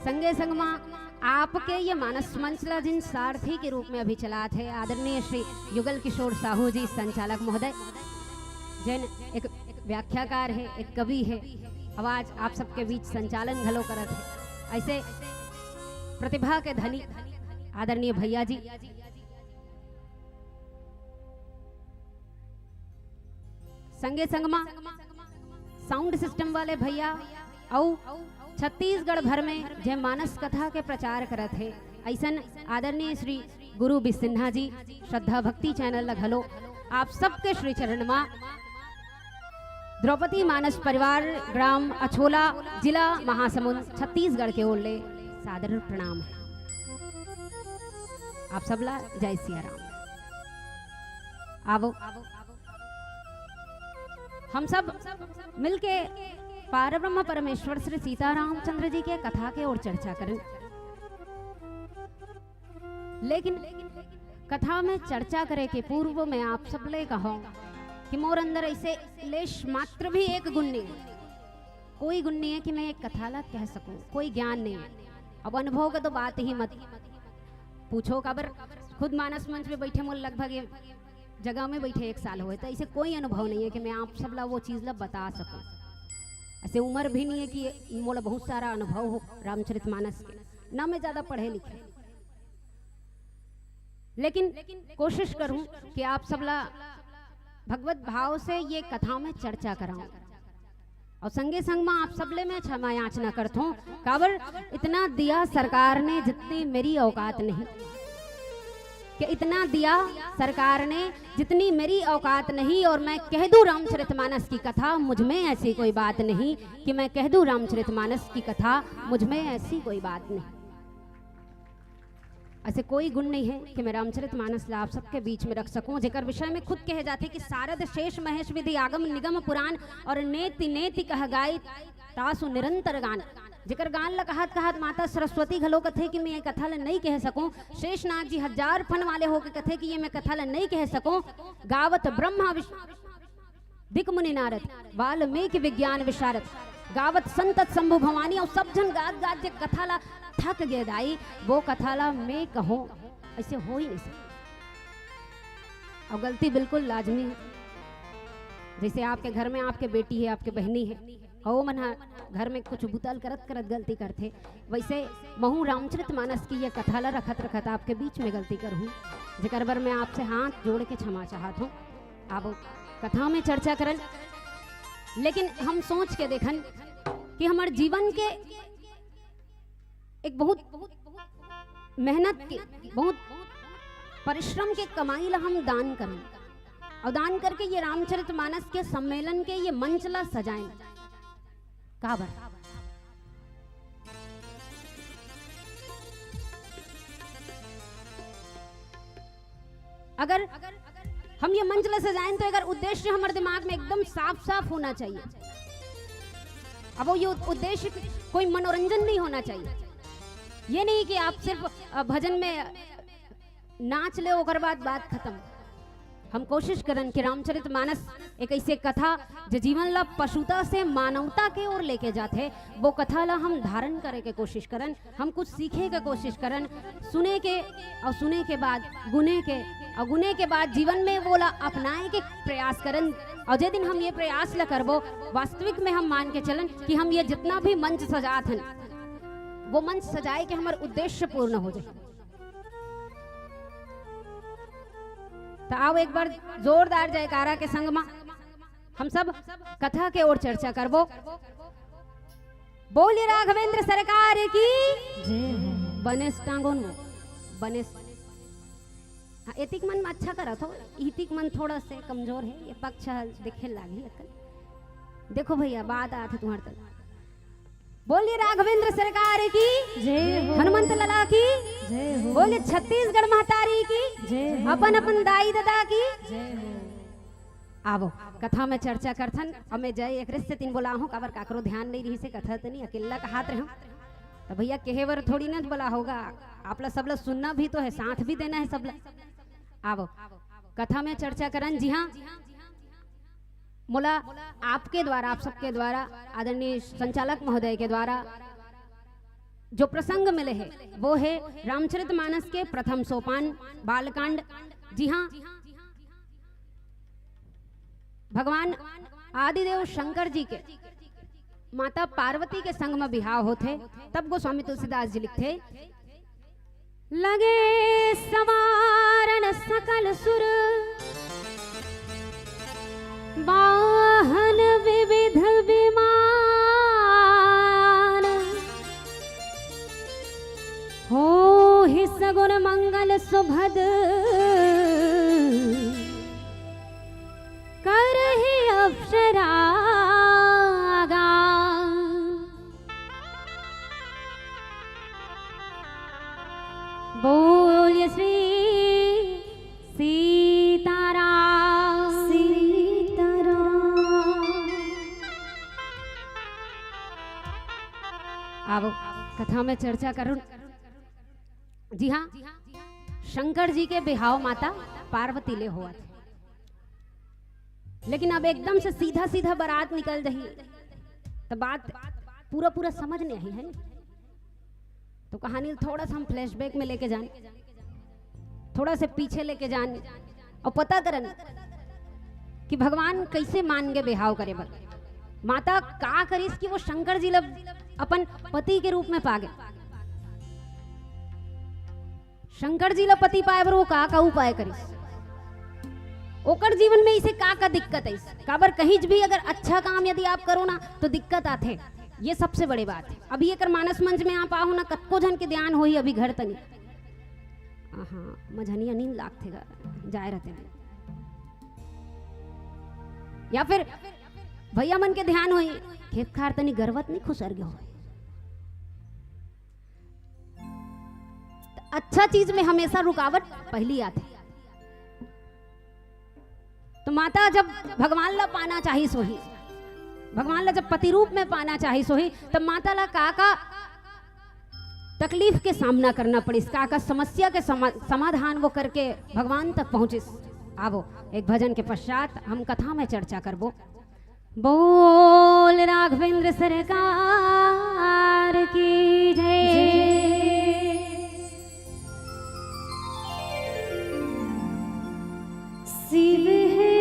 संगे संग माँ आपके ये मानस मंचला जिन सारथी के रूप में अभी चला थे आदरणीय श्री युगल किशोर साहू जी संचालक महोदय, जिन एक व्याख्याकार है, एक कवि है, आवाज आप सबके बीच संचालन घलो करत है, ऐसे प्रतिभा के धनी आदरणीय भैया जी संगे संगमा साउंड सिस्टम वाले भैया और छत्तीसगढ़ भर में जे मानस कथा के प्रचार करत है, ऐसन आदरणीय श्री गुरु बी सिन्हा जी श्रद्धा भक्ति चैनल लगलो आप सबके श्री चरण मां द्रौपदी मानस परिवार ग्राम अछोला जिला महासमुंद छत्तीसगढ़ के ओर ले सादर प्रणाम है। आप सबला जय सिया राम। आवो हम सब मिलके पारब्रह्म परमेश्वर श्री सीतारामचंद्र जी के कथा के और चर्चा करें, लेकिन कथा में चर्चा करे के पूर्व में आप सबले कहो कि मोर अंदर ऐसे लेश मात्र भी एक गुण नहीं, कोई गुण नहीं है कि मैं एक कथा ला कह सकूं, कोई ज्ञान नहीं है। अब अनुभव का तो बात ही मत पूछो, काबर खुद मानस मंच में बैठे मोल लगभग ये जगह में बैठे 1 साल हुए, तो ऐसे कोई अनुभव नहीं है कि मैं आप सब ला वो चीज ला बता सकूं। ऐसे उम्र भी नहीं है कि मोला बहुत सारा अनुभव हो रामचरितमानस के, ना मैं ज्यादा पढ़े लिखे, लेकिन कोशिश करूं कि आप सबला भगवत भाव से ये कथा में चर्चा कराऊं और संगे संग में आप सबले में क्षमा याचना करता हूं, काबर इतना दिया सरकार ने जितनी मेरी औकात नहीं, कि इतना दिया सरकार ने जितनी मेरी औकात नहीं, और मैं कह दूं रामचरितमानस की कथा मुझ में ऐसी कोई बात नहीं कि मैं कह दूं रामचरितमानस की कथा मुझ में ऐसी कोई बात नहीं। ऐसे कोई गुण नहीं है कि मैं रामचरितमानस ला आप सबके बीच में रख सकूं, जेकर विषय में खुद कहे जाते कि सारद शेष महेश विधि आगम निगम पुराण और नेति नेति कह गाय तासु निरंतर गान, जेकर गान ला कहत कहत माता सरस्वती घलो कथे कि मैं ये कथा ला नहीं कह सकूं, शेषनाग जी 1000 फन वाले होके कथे कि ये मैं कथा ला नहीं कह सकूं, गावत ब्रह्मा दिक मुनि नारद वाल्मीकि विज्ञान विशारद गावत संतत शंभु भवानी, और सब जन गात गात जे कथा ला थक गए दाई, वो कथा ला मैं कहूं ऐसे हो ही नहीं सकता। और गलती बिल्कुल लाजमी है, जैसे आपके घर में आपके बेटी है, आपके बहनी है, और मन घर में कुछ बुतल करत करत गलती करते, वैसे महू रामचरितमानस की ये कथा ला रखत रखत आपके बीच में गलती करूं, जेकर बर मैं आपसे हाथ जोड़ के क्षमा चाहत हूं। आप कथा में चर्चा करन, लेकिन हम सोच के देखन कि हमारे जीवन के एक बहुत मेहनत के, बहुत परिश्रम के कमाई ला हम दान करें, और दान करके ये रामचरितमानस के सम्मेलन के ये मंच ला सजाएं, काबर अगर हम ये मंच ला सजाएं तो अगर उद्देश्य हमारे दिमाग में एकदम साफ साफ होना चाहिए। अब वो ये उद्देश्य कोई मनोरंजन नहीं होना चाहिए, ये नहीं कि आप सिर्फ भजन में नाच ले और बाद बात खत्म। हम कोशिश करन कि रामचरितमानस एक ऐसे कथा जो जीवन ला पशुता से मानवता के ओर लेके जाते, वो कथा ला हम धारण करे के कोशिश करन, हम कुछ सीखे के कोशिश करन, सुने के और सुने के बाद गुने के और गुने के बाद जीवन में वो ला अपनाए के प्रयास करन। और जे दिन हम ये प्रयास ला करबो, वास्तविक में हम मान के चलन कि हम ये जितना भी मंच सजात हन, वो मंच सजाए के हमारे उद्देश्य पूर्ण हो जाए। तो आओ एक बार जोरदार जयकारा के संग में हम सब कथा के ओर चर्चा करबो। बोलिए राघवेंद्र सरकार की जय। बनेस टांगोन बनेस एतिक मन में अच्छा करा थो, इतिक मन थोड़ा से कमजोर है, ये पक्ष दिखे लागी अकल। देखो भैया बात आते तुम्हारे तक बोलिए राघवेंद्र सरकार की जय हो। हनुमंत लला की जय हो। बोलिए छत्तीसगढ़ महतारी की जय हो। अपन अपन दाई दादा की जय हो। आवो कथा में चर्चा करथन हमें जय एक से तीन बोला हूँ काबर काकरो ध्यान नहीं रही से कथा तो नहीं अकेला का हाथ रहो तो भैया कहे बर थोड़ी ना बोला होगा आप लोग सब लोग सुनना भी तो है साथ भी देना है सब लोग। आवो कथा में चर्चा करन जी हाँ मोला आपके द्वारा आप सबके द्वारा आदरणीय संचालक महोदय के द्वारा जो प्रसंग मिले हैं वो है रामचरितमानस के प्रथम सोपान बालकांड। जी हाँ भगवान आदिदेव शंकर जी के माता पार्वती के संग में बिहाव होते तब गोस्वामी तुलसीदास जी लिखते लगे समारन सकल सुर वाहन विविध विमान हो ही सगुन मंगल सुभद कर ही अप्सरा बोलिए श्री सीताराम सीताराम। आओ कथा में चर्चा करूं। जी हाँ शंकर जी के बिहाव माता पार्वती ले हुआ थे लेकिन अब एकदम से सीधा सीधा बारात निकल रही तो बात पूरा पूरा समझ नहीं आई है तो कहानी थोड़ा सा हम फ्लैशबैक में लेके जाने थोड़ा से पीछे लेके जाने और पता करन कि भगवान कैसे मान के बिहाव करे बर माता का करिस कि वो शंकर जी लब अपन पति के रूप में पागे शंकर जी ला पति पाए बर वो का उपाय करिस ओकर जीवन में इसे का दिक्कत है काबर कहीं भी अगर अच्छा काम यदि आप करो ना तो दिक्कत आते ये सबसे बड़ी बात है। अभी एक मानस मंच में आप आओ ना कत्को जन के ध्यान हो ही अभी घर तनी हाँ मझनिया नींद लागते जाए रहते या फिर भैया मन के ध्यान हो खेत खार तनी गर्वत नहीं खुसर गयो अच्छा चीज में हमेशा रुकावट पहली आती तो माता जब भगवान ला पाना चाहिए सोही भगवान ला जब पति रूप में पाना चाहिए सोही तब माता ला का तकलीफ के सामना करना पड़ी का समस्या के समाधान वो करके भगवान तक पहुंचे। आवो एक भजन के पश्चात हम कथा में चर्चा करबो। बोल राघवेंद्र सरकार की जय। शिव है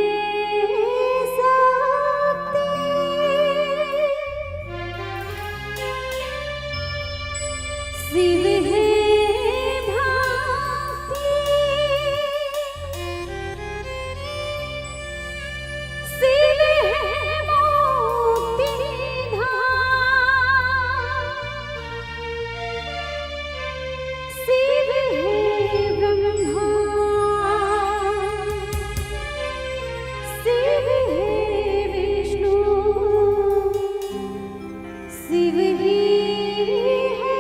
शिव है भांति शिव है मोक्ति धाम शिव है ब्रह्मा शिव है विष्णु शिव ही है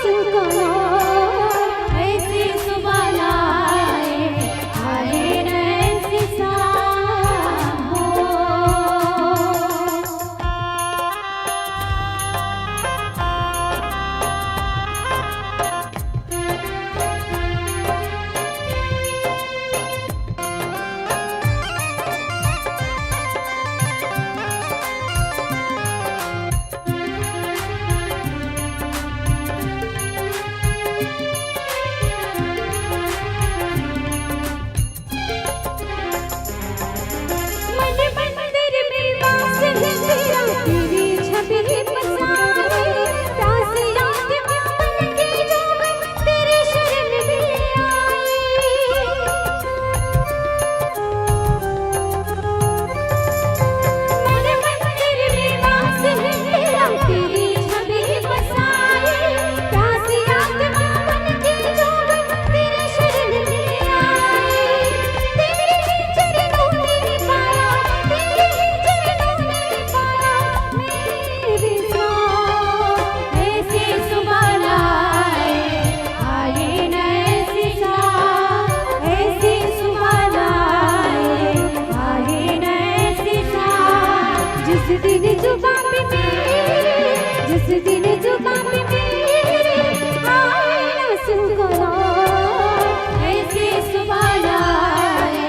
सुखना ऐसी सुबह लाए आए न ऐसी शाम हो। मन मंदिर में वास है तेरा, तेरी छवि बसाए प्यास याद में मन की जो तेरे शरण में आए। मन मंदिर में वास है तेरा, तेरी छवि बसाए प्यास याद में मन की जो तेरे शरण में आए। तेरे चरणों ने पाया, तेरे चरणों ने पाया मेरे साथ ऐसी सुबह लाए आए न ऐसी शाम, ऐसी सुबह लाए आए न ऐसी शाम। जिस दिन जुबां पे मेरे, जिस दिन जुबां पे मेरे आए न सुखना ऐसी सुबह लाए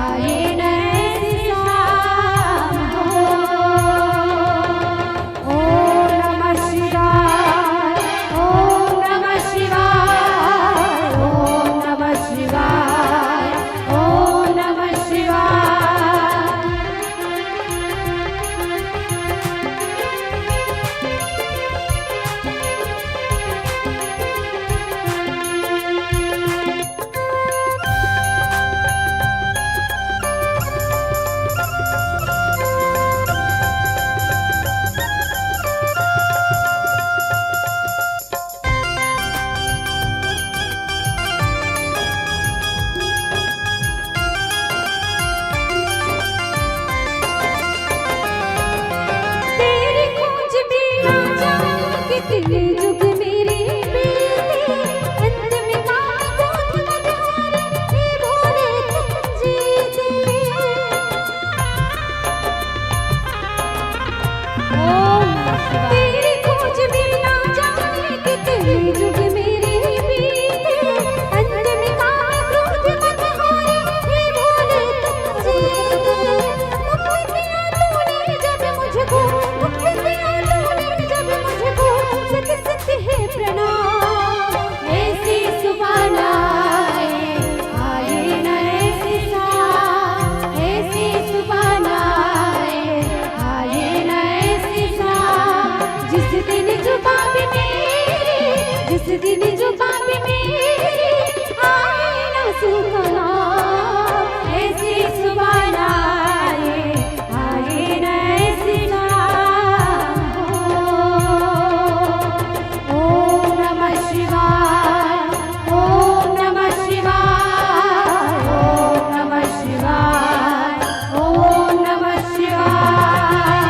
आए न ऐसी शाम हो। ओम नमः शिवाय, ओम नमः शिवाय, ओम नमः शिवाय, ओम नमः शिवाय। तेरी खोज बिना जाने कितने युग मेरे बीते, अंत में काल गोद मझधारे हे भोले तुम जीते। तेरी खोज बिना जाने कितने युग मेरे बीते, अंत में काल क्रोध मझधारे हे भोले तुम जीते। मुक्ति दिया तूने जब मुझको, मुक्ति दिया तूने जब मुझको, सत्य सत्य है प्रणाम। ऐसी सुबह लाए आए न ऐसी शाम, ऐसी सुबह लाए आए न ऐसी शाम। जिस दिन जुबां पे मेरे, जिस दिन जुबां पे मेरे आए न सुखना ऐसी सुबह लाए आए न ऐसी शाम हो। ओम नमः शिवाय, ओम नमः शिवाय, ओम नमः शिवाय, ओम नमः शिवाय।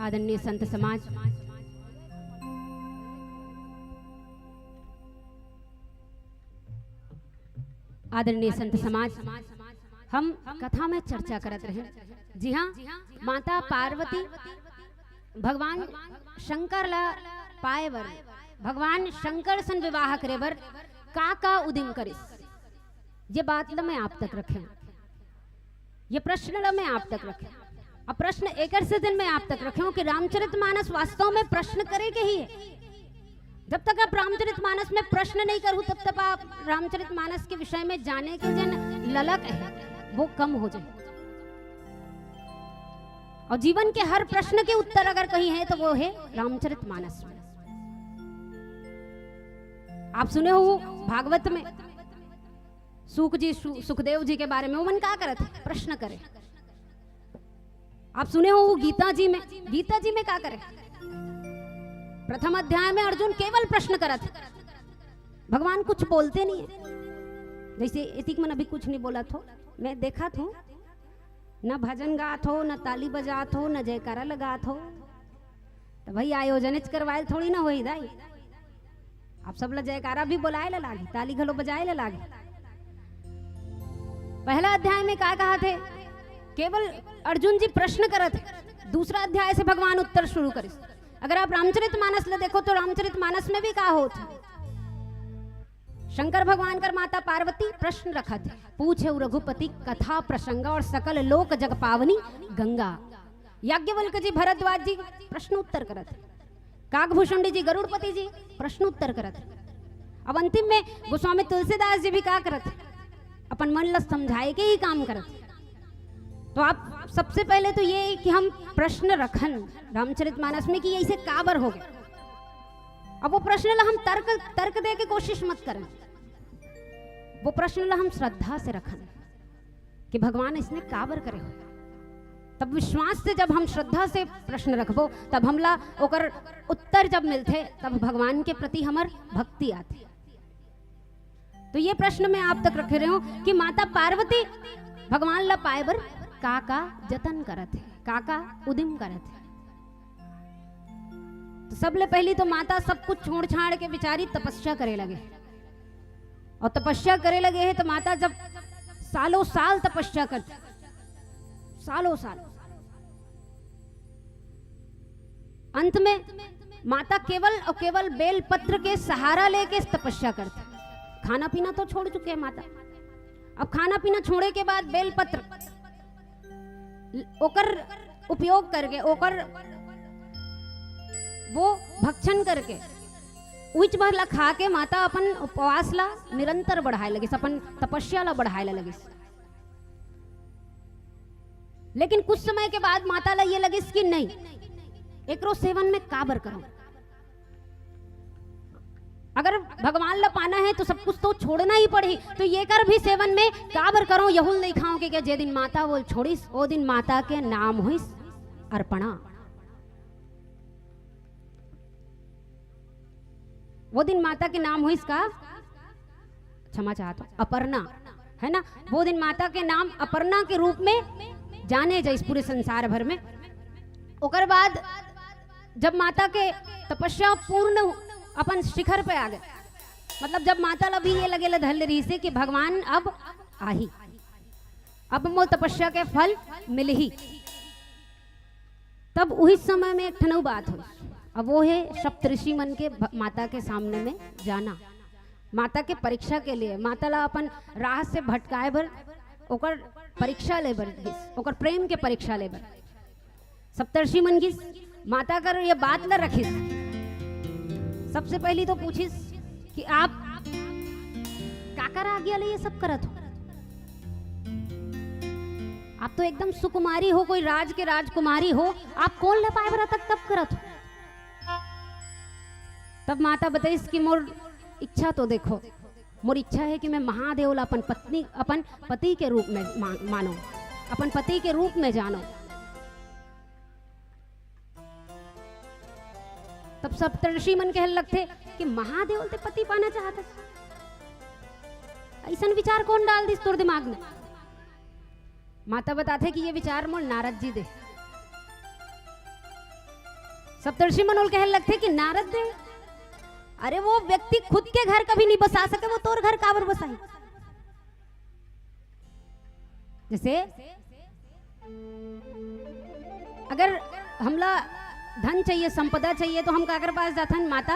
आदरणीय संत समाज, आदरणीय संत समाज, हम कथा में चर्चा करते रहे। जी हाँ, माता पार्वती भगवान शंकर ला पाए बर, भगवान शंकर सन विवाह करे बर का उदिम करिस, ये बात ला मैं आप तक रखे, ये प्रश्न ला मैं आप तक रखे। अब प्रश्न एक से दिन मैं आप तक रखे कि रामचरितमानस वास्तव में प्रश्न करे के ही है। जब तक आप रामचरितमानस में प्रश्न नहीं करूं तब तक आप रामचरितमानस के विषय में जाने के जन ललक है वो कम हो जाए। और जीवन के हर प्रश्न के उत्तर अगर कहीं है तो वो है रामचरितमानस में। आप सुने हो भागवत में सूक जी सुखदेव जी के बारे में, वो मन क्या करत प्रश्न करे। आप सुने हो गीता जी में क्या करे, प्रथम अध्याय में अर्जुन केवल प्रश्न करत, भगवान कुछ बोलते नहीं है। जैसे इतिक मन अभी कुछ नहीं बोला थो, मैं देखा थो न भजन गात हो, न ताली बजात हो, न जयकारा लगात हो, तो भाई आयोजन करवाए थोड़ी ना होई दाई। आप सब ला जयकारा भी बुलाए ला लागे, ताली घलो बजाए ला लागे। पहला अध्याय में क्या कहा थे, केवल अर्जुन जी प्रश्न करत, दूसरा अध्याय से भगवान उत्तर शुरू करे। अगर आप रामचरितमानस ले देखो तो रामचरितमानस में भी क्या होता, शंकर भगवान कर माता पार्वती प्रश्न रखा थे, पूछे रघुपति कथा प्रसंग और सकल लोक जग पावनी गंगा। याज्ञवल्क्य जी भरद्वाज जी प्रश्न उत्तर करत, काकभूषुंडी जी गरुड़पति जी प्रश्न उत्तर करत। अब अंतिम में गोस्वामी तुलसीदास जी भी क्या करत, अपन मन ला समझाए के ही काम करत। तो आप सबसे पहले तो ये कि हम प्रश्न रखन रामचरितमानस में कि ऐसे काबर हो गए। अब वो प्रश्न ला हम तर्क दे के कोशिश मत करें, वो प्रश्न ला हम श्रद्धा से रखन कि भगवान इसने काबर करे हो। तब विश्वास से जब हम श्रद्धा से प्रश्न रखबो तब हमला ओकर उत्तर जब मिलते तब भगवान के प्रति हमर भक्ति आती। तो ये प्रश्न मैं आप तक रखे रहे हूं कि माता पार्वती भगवान ला पाए बर का जतन करत है, का उदिम करत है। तो सबले पहली तो माता सब कुछ छोड़ छाड़ के बिचारी तपस्या करे लगे, और तपस्या करे लगे है तो माता जब सालों साल तपस्या करती, सालों साल, अंत में माता केवल और केवल बेल पत्र के सहारा लेके तपस्या करती। खाना पीना तो छोड़ चुके हैं माता, अब खाना पीना छोड़े के बाद बेल पत्र ओकर उपयोग करके, ओकर वो भक्षण करके उच भला खा के माता अपन उपवास ला निरंतर बढ़ाए लगे, अपन तपस्या ला बढ़ाए लगे। लेकिन कुछ समय के बाद माता ला ये लगे कि नहीं, एकरो सेवन में काबर करो, अगर भगवान ला पाना है तो सब कुछ तो छोड़ना ही पड़े, तो ये कर भी सेवन में काबर करो, यहुल नहीं खाओ के जे दिन माता बोल छोड़िस ओ दिन माता के नाम होइस अर्पणा। वो दिन माता के नाम होइस का, क्षमा चाहता हूं, अपर्णा है ना, वो दिन माता के नाम अपर्णा के रूप में जाने जाए पूरे संसार भर में। ओकर बाद जब माता के तपस्या पूर्ण अपन शिखर पे आ गए, मतलब जब माता ला भी ये लगे धल रही से कि भगवान अब आही, अब मो तपस्या के फल मिल ही, तब उस समय में एक ठनऊ बात हुई। अब वो है सप्तऋषि मन के माता के सामने में जाना, माता के परीक्षा के लिए, माता ला अपन राह से भटकाए बर, ओकर परीक्षा ले बर, ओकर प्रेम के परीक्षा ले बर सप्तऋषि मन की माता कर ये बात न रखिस। सबसे पहली तो पूछिस कि आप काकर आ गया ले ये सब करत हो, आप तो एकदम सुकुमारी हो, कोई राज के राजकुमारी हो, आप कौन ले पाए बरा तक तब करत हो। तब माता बताइस कि मोर इच्छा तो देखो, मोर इच्छा है कि मैं महादेव ला अपन पत्नी, अपन पति के रूप में मानो, अपन पति के रूप में जानो। तब सप्तऋषि मन कहने लगते कि महादेव ते पति पाना चाहता, ऐसा विचार कौन डाल दिस तोर दिमाग में। माता बताते कि ये विचार मोर नारद जी दे, सप्तर्षि मनोल कहने लगते कि नारद दे, अरे वो व्यक्ति खुद के घर कभी नहीं बसा सके, वो तोर घर काबर बसाई। जैसे अगर हमला धन चाहिए, संपदा चाहिए, तो हम काकर पास जाथन? माता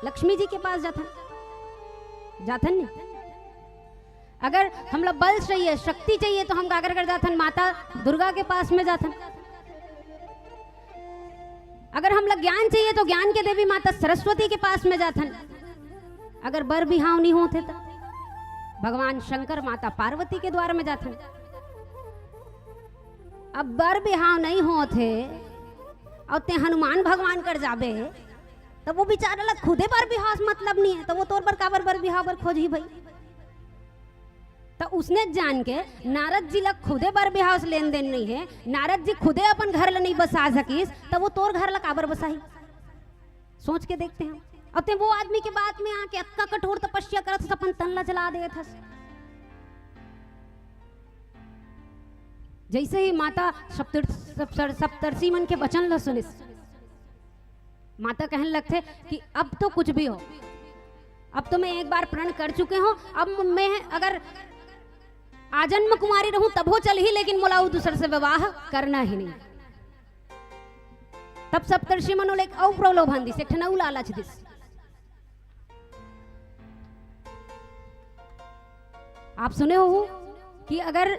लक्ष्मी जी के पास जाथन नहीं। अगर हमला बल चाहिए, शक्ति चाहिए, तो हम काकर कर जाथन? माता दुर्गा के पास में जाथन। अगर हमला ज्ञान चाहिए तो ज्ञान के देवी माता सरस्वती के पास में जाथन। अगर बर बिहाव नहीं होते तो भगवान शंकर माता पार्वती के द्वार में जाथन। अब बर बिहाव नहीं होते और ते हनुमान भगवान कर जाबे, तब वो बेचारा ला खुदे बर बिहाव मतलब नहीं है, तो वो तोर पर काबर बर बिहाव बर खोजी भाई। तो उसने जान के नारद जी ला खुदे बर बिहाव से लेन देन नहीं है, नारद जी खुदे अपन घर ला नहीं बसा सकीस, तब वो तोर घर ला काबर बसाई? सोच के देखते हैं। और ते वो आदमी के बात में आके अक्का कठोर तपस्या करत अपन तन ला जला दे था। जैसे ही माता सप्तर्षि मन के वचन ला सुनिस, माता कहने लगते कि अब तो कुछ भी हो, अब तो मैं एक बार प्रण कर चुके हूं, अब मैं अगर आजन्म कुमारी रहूं तब हो चल ही, लेकिन मोलाऊ दूसर से विवाह करना ही नहीं। तब सप्तर्षि मनोल एक और प्रलोभन दिस, एक ठनऊ लालच दिस। आप सुने हो कि अगर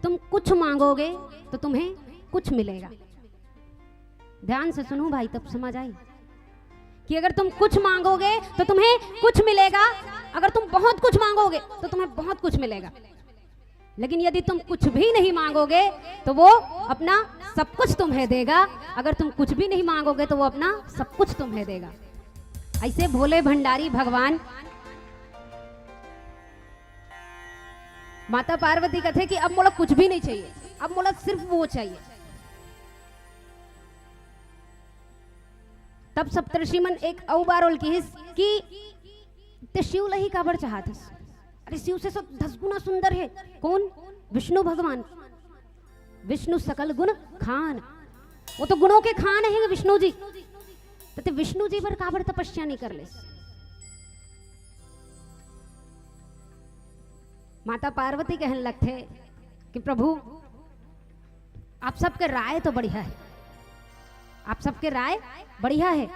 तुम कुछ मांगोगे तो तुम्हें कुछ मिलेगा। ध्यान से सुनो भाई, तब समझ आई कि अगर तुम कुछ मांगोगे तो तुम्हें कुछ मिलेगा, अगर तुम बहुत कुछ मांगोगे तो तुम्हें बहुत कुछ मिलेगा। लेकिन यदि तुम कुछ भी नहीं मांगोगे तो वो अपना सब कुछ तुम्हें देगा, अगर तुम कुछ भी नहीं मांगोगे तो वो अपना सब कुछ तुम्हें देगा। ऐसे भोले भंडारी भगवान माता पार्वती कहते कि अब मोला कुछ भी नहीं चाहिए, अब मोला सिर्फ वो चाहिए। तब सप्तर्षि मन एक और बार बोल कि ते शिव लही काबर चाहत? अरे शिव से सब 10 गुना सुंदर है। कौन? विष्णु भगवान। विष्णु सकल गुण खान, वो तो गुणों के खान है विष्णु जी। तो विष्णु जी पर काबर तपस्या नहीं कर ले? माता पार्वती कहने लगते कि प्रभु आप सबके राय तो बढ़िया है, आप सबके राय बढ़िया है,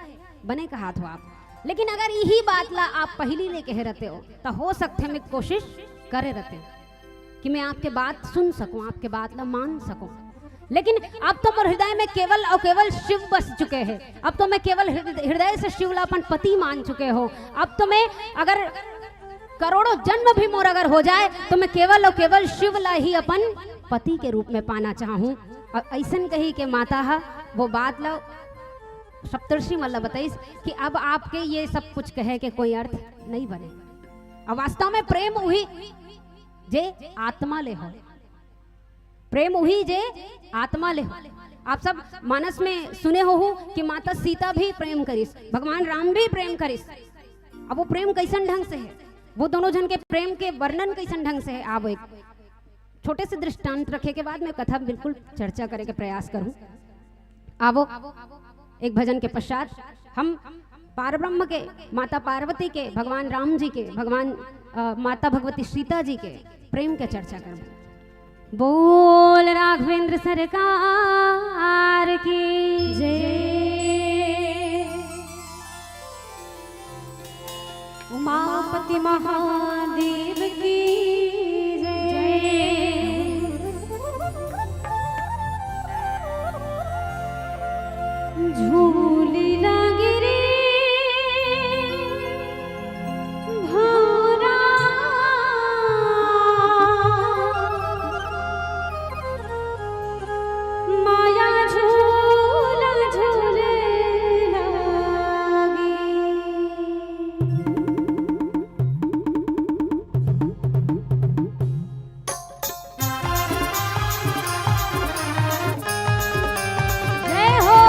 बने कहा तो आप, लेकिन अगर यही बात ला आप पहली ले कह रहते हो तो हो सकते मैं कोशिश करे रहते कि मैं आपके बात सुन सकूं, आपके बात ला मान सकूं। लेकिन अब तो मेरे हृदय में केवल और केवल शिव बस चुके हैं। अब तो मैं केवल हृदय से शिव ला अपन पति मान चुके हो। अब तो मैं अगर करोड़ों जन्म भी मोर अगर हो जाए तो मैं केवल और केवल शिव ला ही अपन पति के रूप में पाना चाहूं। और ऐसन कही के माता हा वो बात ला सप्तर्षि वाला बताइस कि अब आपके ये सब कुछ कहे के कोई अर्थ नहीं बने। अब वास्तव में प्रेम वही जे आत्मा ले हो, प्रेम वही जे आत्मा ले हो। आप सब मानस में सुने हो कि माता सीता भी प्रेम करिस, भगवान राम भी प्रेम करिस। अब वो प्रेम कैसन ढंग से है, वो दोनों जन के प्रेम के वर्णन कैसन ढंग से है, आप एक छोटे से दृष्टांत रखे के बाद मैं कथा बिल्कुल चर्चा करे के प्रयास करूं। आवो एक भजन के पश्चात हम पारब्रह्म के, माता पार्वती के, भगवान राम जी के, भगवान माता भगवती सीता जी के प्रेम के चर्चा करें। बोल राघवेंद्र सरकार की जय, उमापति महादेव की जय। झूली लगी रे भौरा, माया झूला झूले लगी। जय हो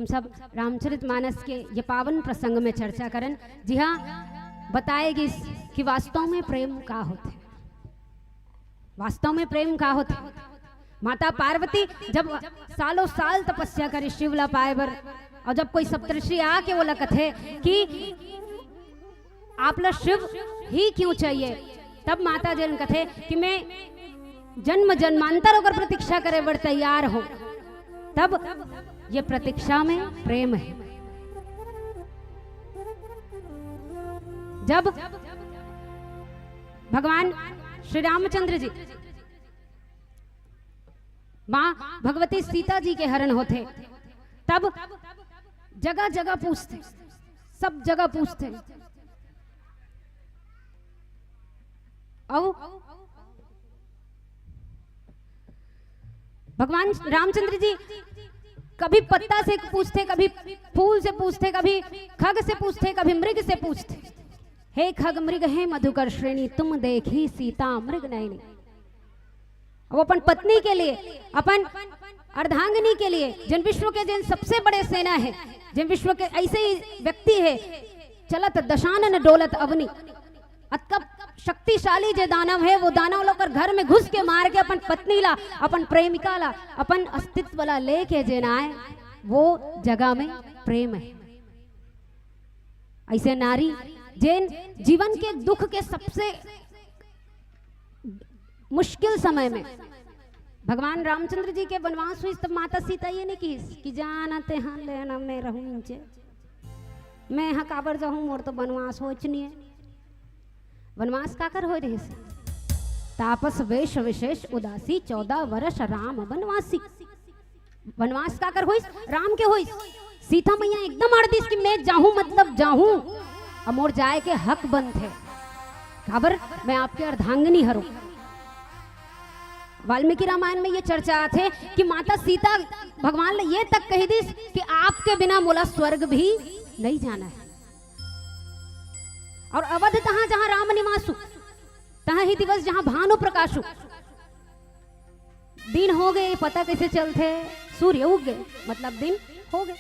हम सब रामचरितमानस के ये पावन प्रसंग में चर्चा करन। जी हाँ, बताएगी कि वास्तव में प्रेम का होते, वास्तव में प्रेम का होते। माता पार्वती जब सालों साल तपस्या करे शिवला पाए बर, और जब कोई सप्तऋषि आके बोला कथे कि आप ला शिव ही क्यों चाहिए, तब माता जी कथे कि मैं जन्म जन्मांतर होकर प्रतीक्षा करे बर तैयार हो। तब ये प्रतीक्षा में प्रेम है। जब भगवान श्री रामचंद्र जी मां भगवती सीता जी के हरण होते, तब जगह जगह पूछते, सब जगह पूछते, और भगवान रामचंद्र जी कभी पत्ता से पूछते, कभी फूल से पूछते, कभी खग से पूछते, कभी मृग से पूछते। हे खग मृग हे मधुकर श्रेणी, तुम देखी सीता मृग नयनी। वो अपन पत्नी के लिए, अपन अर्धांगिनी के लिए, जिन विश्व के जिन सबसे बड़े सेना है, जिन विश्व के ऐसे ही व्यक्ति है, चलत दशानन डोलत अवनी, अतकब शक्तिशाली जो दानव है, वो दानव लोग घर में घुस के मार के अपन पत्नी ला, अपन प्रेमिका ला, अपन अस्तित्व ला लेके जेनाए, वो जगह में प्रेम है। ऐसे नारी जिन जीवन के दुख के सबसे मुश्किल समय में भगवान रामचंद्र जी के वनवास हुई, तब माता सीता ये नहीं कि जानते हाँ लेना मैं रहूं नीचे, मैं यहाँ काबर जाऊं, मोर तो वनवास हो है। वनवास का कर हो रहे से तापस वेश विशेष उदासी, 14 वर्ष राम वनवासी। वनवास का कर होइस, राम के होइस। सीता मैया एकदम अड़दिस कि मैं जाऊं मतलब जाऊं, अब मोर जाए के हक बंद है, खबर मैं आपके अर्धांगिनी हरू। वाल्मीकि रामायण में ये चर्चा थे कि माता सीता भगवान ने ये तक कही दी कि आपके बिना मोला स्वर्ग भी नहीं जाना है। और अवध तहां जहां राम निवासु, तहां ही दिवस जहां भानु प्रकाशु। दिन हो गए पता कैसे चलते, सूर्य उग गए मतलब दिन हो गए।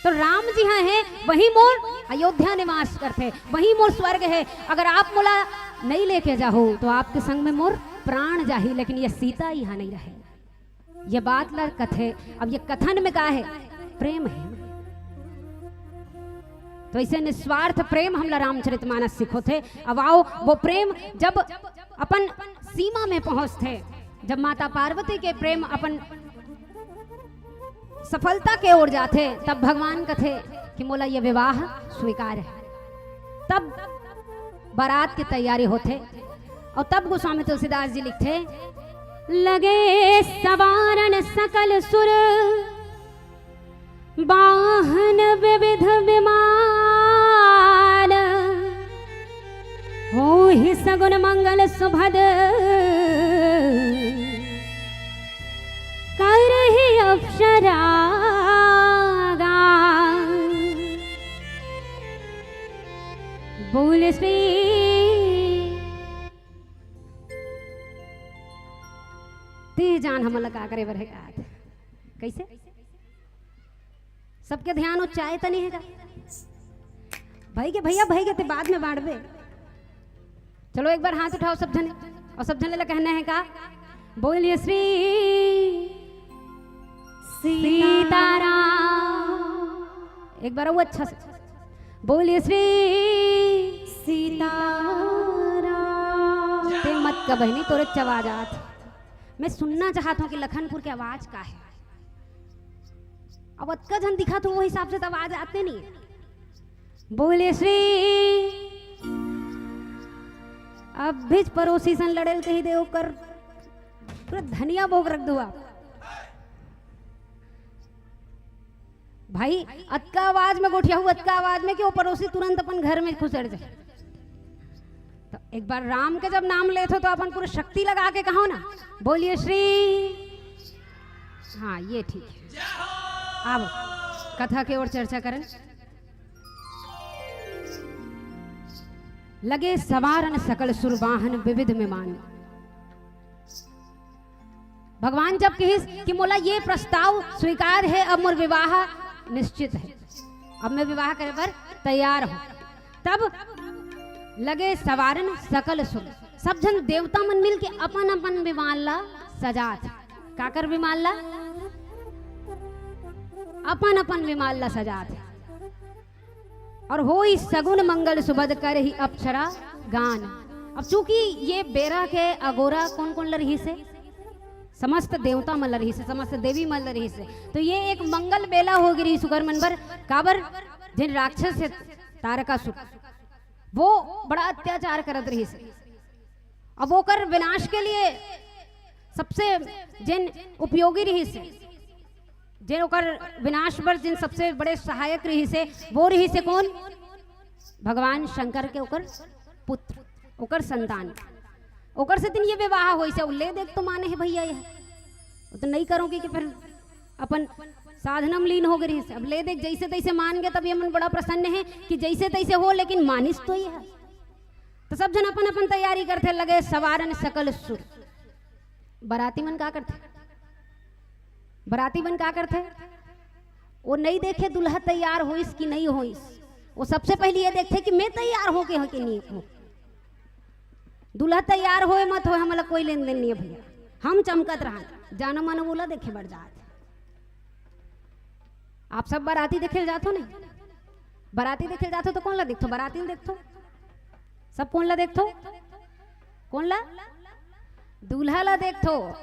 तो राम जी हाँ है, वही मोर अयोध्या निवास करते, वही मोर स्वर्ग है। अगर आप मोला नहीं लेके जाओ तो आपके संग में मोर प्राण जाही, लेकिन ये सीता यहाँ नहीं रहे। ये बात ला कथे, अब ये कथन में क्या है, प्रेम है। तो ऐसे निस्वार्थ प्रेम हमला रामचरितमानस सिखो थे। अब आओ वो प्रेम जब अपन सीमा में पहुंचते, जब माता पार्वती के प्रेम अपन सफलता के ओर जाते, तब भगवान कथे कि मोला ये विवाह स्वीकार है। तब बारात की तैयारी होते, और तब गोस्वामी तुलसीदास जी लिखते, लगे सवारन सकल सुर, वाहन विविध विमान, हो ही सगुन मंगल सुभद, कर ही अप्सरा बोल श्री। ते जान हम लगा करे बर कैसे सबके ध्यान हो चाहे तो नहीं है भाई के भैया भाई के ते बाद में बांटबे। चलो एक बार हाथ उठाओ सब जने, और सब जने कहना है का, बोलिए श्री सीताराम। एक बार वो अच्छा से बोलिए श्री सीताराम। ते मत का बहनी तोरे चवाजात, मैं सुनना चाहता हूँ कि लखनपुर की आवाज का है। अब अतका जन दिखा तो वो हिसाब से तो आवाज आते नहीं है। बोले श्री। अब बीच पड़ोसी सन लड़ेल कही दे कर पूरा धनिया बोग रख दो आप भाई। अतका आवाज में गोठिया हूँ, अतका आवाज में कि वो पड़ोसी तुरंत अपन घर में घुसड़ जाए। तो एक बार राम के जब नाम लेते हो तो अपन पूरी शक्ति लगा के कहो ना, बोलिए श्री। हाँ ये ठीक है। अब कथा के ओर चर्चा करें। लगे सवारन सकल सुरवाहन विविध विमान, भगवान जब कहिस कि मोला ये प्रस्ताव स्वीकार है, अब मोर विवाह निश्चित है, अब मैं विवाह करे पर तैयार हूँ, तब लगे सवारन सकल सुर। सब जन देवता मन मिल के अपन अपन विमान ला सजात। काकर विमान ला? अपन अपन विमान ला सजात। और हो इस सगुन मंगल सुबद कर ही अप्सरा गान। अब चूंकि ये बेरा के अगोरा कौन कौन लरही से, समस्त देवता मन लरही से, समस्त देवी मन लरही से, तो ये एक मंगल बेला हो गिरी सुगर मनबर। काबर जिन राक्षस से तारकासुर वो बड़ा अत्याचार करत रही से। अब वो कर विनाश के लिए सबसे जिन उपयोगी रही से, जिन ओकर विनाश पर जिन सबसे बड़े सहायक रही से, वो रही से कौन? भगवान शंकर के ओकर पुत्र, ओकर संतान, ओकर से दिन ये विवाह हो से। ले देख तो माने है भैया, ये तो नहीं करोगे कि फिर अपन साधनम लीन हो गई से। अब ले देख जैसे तैसे मान गए, तब ये मन बड़ा प्रसन्न है कि जैसे तैसे हो, लेकिन मानिस तो ये है। तो सब जन अपन अपन तैयारी करते लगे, सवारन सकल सुर। बराती मन का करते? बराती मन का करते? वो नहीं देखे दुल्हा तैयार होइस कि नहीं होइस, वो सबसे पहले ये देखते कि मैं तैयार हो के हो कि नहीं हो। दुल्हा तैयार होए मत हो, हमारा कोई लेन देन नहीं है भैया, हम चमकत रहा, जाना मानो बोला देखे बढ़ जात। आप सब बराती देखे जाते हो? नहीं बराती देखे जाते हो तो कौन ला देखो? बराती देखो सब कौन ला देखो? कौन ला? दूल्हा ला देखो।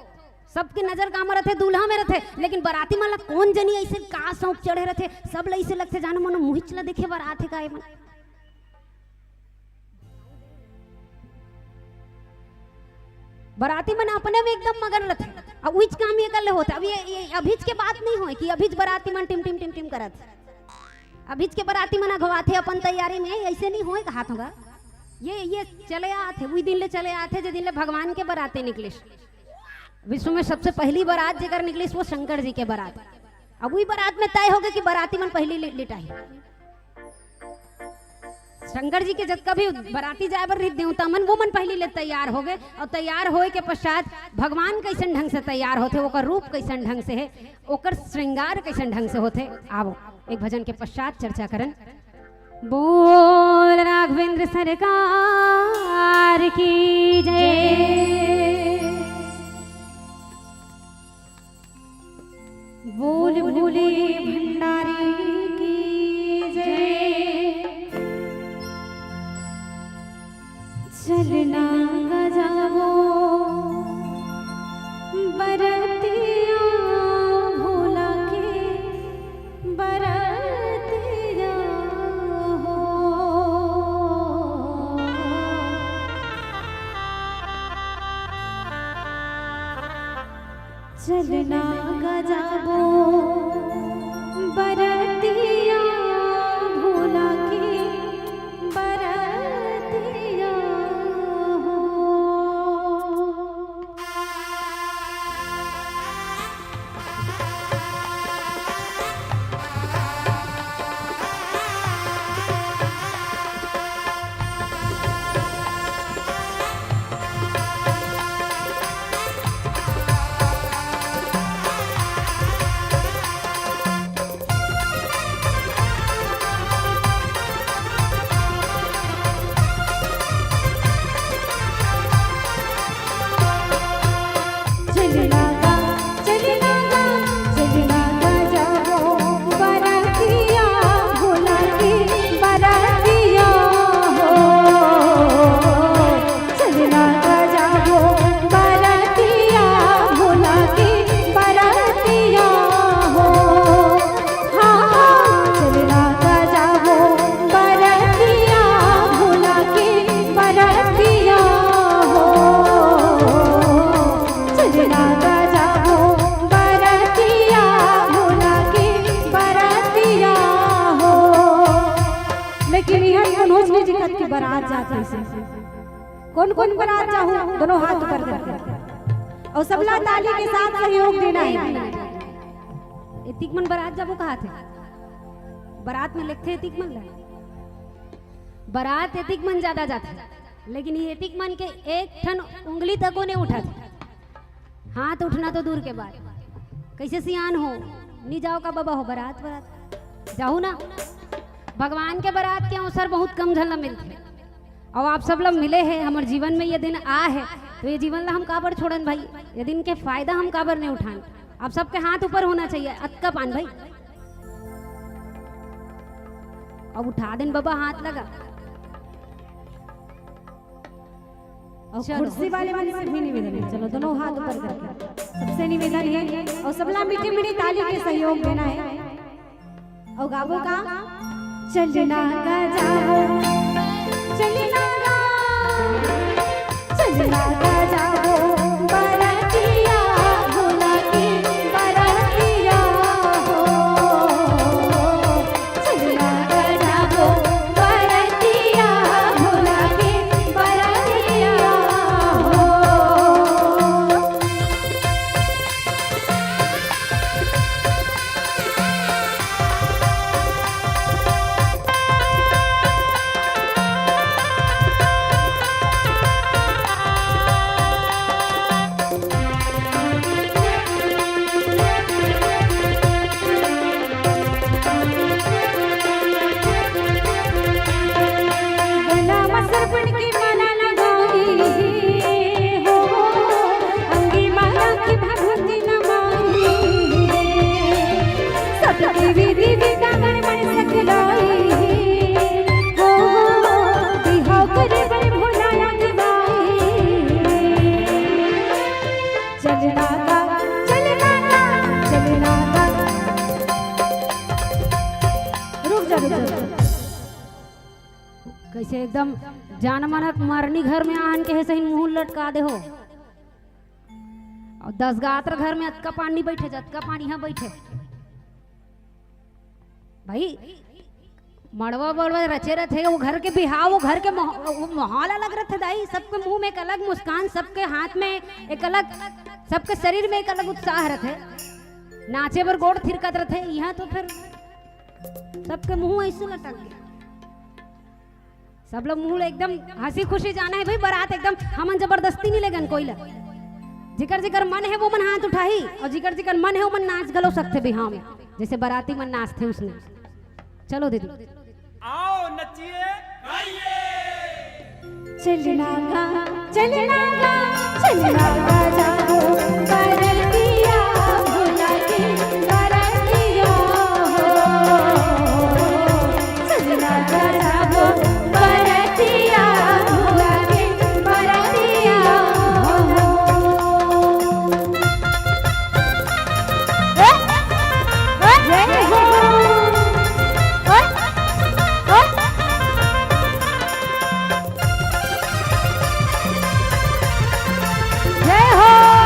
सबकी नजर काम रहते दूल्हा में रहते, लेकिन बराती मन ला कौन जनी ऐसे का सौंप चढ़े रहते, सब ला ऐसे लगते जानो मनो मुहिच ला देखे बराती का मन। बराती मन अपने में एकदम मगन रहते। अब उच काम ये कर ले होता। अब ये अभिज के बात नहीं हो कि अभिज बराती मन टिम टिम टिम टिम करत। अभिज के बराती मन अगवाथे अपन तैयारी में, ऐसे नहीं होए कहा होगा। ये चले आते, वही दिन ले चले आते जो दिन ले भगवान के बराते निकले। विश्व में सबसे पहली बारात जेकर निकली वो शंकर जी के बारात। अब वही बारात में तय हो गए कि बाराती मन पहली लिटाई। शंकर जी के जब कभी बाराती जाए बर रही देवता मन, वो मन पहली ले तैयार हो गए। और तैयार होए के पश्चात भगवान कैसन ढंग से तैयार होते, ओकर रूप कैसन ढंग से है, ओकर श्रृंगार कैसन ढंग से होते, आओ एक भजन के पश्चात चर्चा करन। बोल राघवेंद्र सरकार की जय। बोल भोले भंडारी की जय। चलना गजावो बरतिया भोला के बरतिया हो। चलना गजावो बरतिया भोला के बरतिया हो। कौन कौन बारात चाहूं, दोनों हाथ ऊपर करके और सबला ताली के साथ सहयोग देना है। एतिक मन बारात जाबो कहा थे? बारात में लिखते एतिक मन ला, बारात एतिक मन ज्यादा जाते, लेकिन ये एतिक मन के एक ठन उंगली तक नहीं उठा थे। हाथ उठना तो दूर के बात, कैसे सियान हो, नहीं जाओ का बाबा हो बारात बारात जाओ ना। भगवान के बारात के अवसर बहुत कम झल मिलते और आप सब लोग मिले हैं, हमारे जीवन में ये दिन आ है तो ये जीवन ला हम काबर छोड़न भाई, ये दिन के फायदा हम काबर नहीं उठान। आप सबके हाथ ऊपर होना चाहिए, अतका पान भाई। अब उठा देन बाबा हाथ लगा। और कुर्सी वाले से भी निवेदन है, चलो दोनों हाथ ऊपर करके सबसे निवेदन है और सबला मीठी मीठी ताली के सहयोग देना है। और गावो का चलना का जाओ, चलना चलना का जाओ बरातिया भोला की बरातिया हो, चलना का जाओ बरातिया भोला की बरातिया हो। कैसे एकदम जान मानक मरनी घर में आन के सही मुंह लटका दे हो और 10 गात्र घर में अतका पानी बैठे, जतका पानी यहाँ बैठे भाई। मड़वा बड़वा रचे रहते वो घर के बिहाव, वो घर के माहौल अलग रहते दाई। सबके मुंह में एक अलग मुस्कान, सबके हाथ में एक अलग, सबके शरीर में एक अलग उत्साह रहते, नाचे पर गोड़ थिरकत रहते। यहाँ तो फिर सबके मुंह ऐसे लटक गए, सब लोग मुंह एकदम हंसी खुशी जाना है भाई बारात एकदम। हमन जबरदस्ती नहीं लेगन कोई ला, जिकर जिकर मन है वो मन हाथ उठाई और जिकर जिकर मन है वो मन नाच गलो सकते बिहाव में, जैसे बाराती मन नाचते उसने। चलो दीदी आओ नचिए चलना गा चलना गा चलना गा जाओ बरातिया भोला की बरातिया हो, चलना गा जाओ बरातिया भोला की बरातिया हो। जय हो जय हो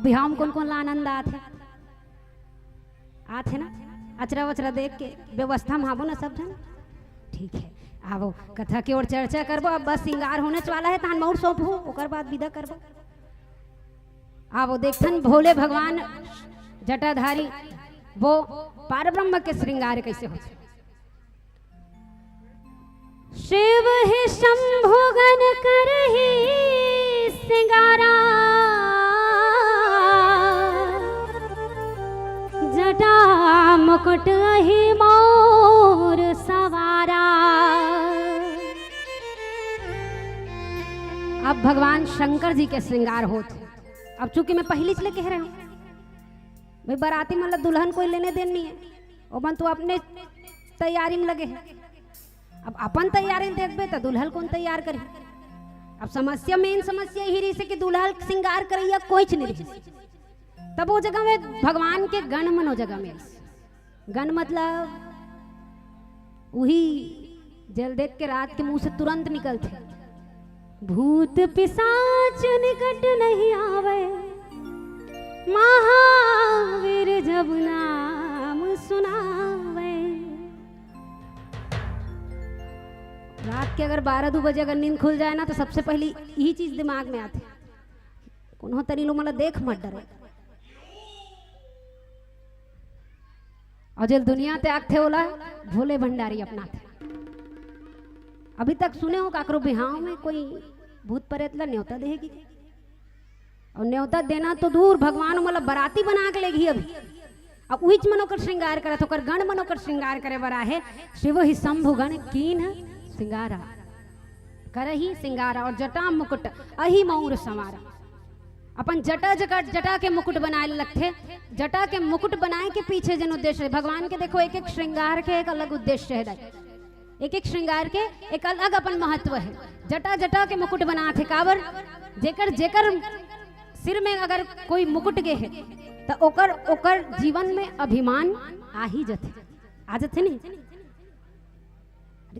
बिहाव में कौन कौन ला आनंद आते ना अचरा वचरा देख के व्यवस्था में हाबो ना सब जन ठीक है। आवो कथा की ओर चर्चा करबो। अब बस श्रृंगार होने वाला है तहन मौर सौंप हो ओकर बाद विदा करबो। आवो देखथन भोले भगवान जटाधारी वो पारब्रह्म के श्रृंगार कैसे होते। शिव ही शंभु गण करहि श्रृंगारा जटा मुकुट ही मोर सवारा। अब भगवान शंकर जी के श्रृंगार होते। अब चूंकि मैं पहली चले कह रहा हूं भाई बाराती मतलब दुल्हन कोई लेने देन नहीं है और मन तो अपने तैयारी में लगे हैं। अब अपन तैयारी देखबे तो दुल्हन कौन तैयार करे। अब समस्या मेन समस्या यही रही से कि दुल्हन श्रृंगार करैया कोई नहीं रही। तब वो जगह में भगवान के गण मनो जगह में गण मतलब वही जल देख के रात के मुंह से तुरंत निकलते भूत पिशाच निकट नहीं आवे महावीर जब नाम सुनावे। रात के अगर 12-2 बजे अगर नींद खुल जाए ना तो सबसे पहली यही चीज दिमाग में आती कोनो तरी लो मतलब देख मत डरो। और जल दुनिया ते आग थे बोला भोले भंडारी अपना थे। अभी तक सुने हो काकरो बिहाव में कोई भूत प्रेत ला न्योता देगी और न्योता देना तो दूर भगवान मतलब बराती बना के लेगी। अभी अब उहिच मनोकर श्रृंगार करे तो कर गण मनोकर श्रृंगार करे बरा है शिव ही शंभु गण कीन श्रृंगारा करही श्रृंगारा और जटा मुकुट अहि मौर संवारा। अपन जटा के मुकुट बनाए लगते। जटा के मुकुट बनाए के पीछे जन उद्देश्य भगवान के देखो एक एक श्रृंगार के एक अलग उद्देश्य है। एक एक श्रृंगार के एक अलग अपन महत्व है। जटा के मुकुट बना थे काबर जेकर सिर में अगर कोई मुकुट के है तो ओकर जीवन में अभिमान आ ही जथे आ जथे नहीं।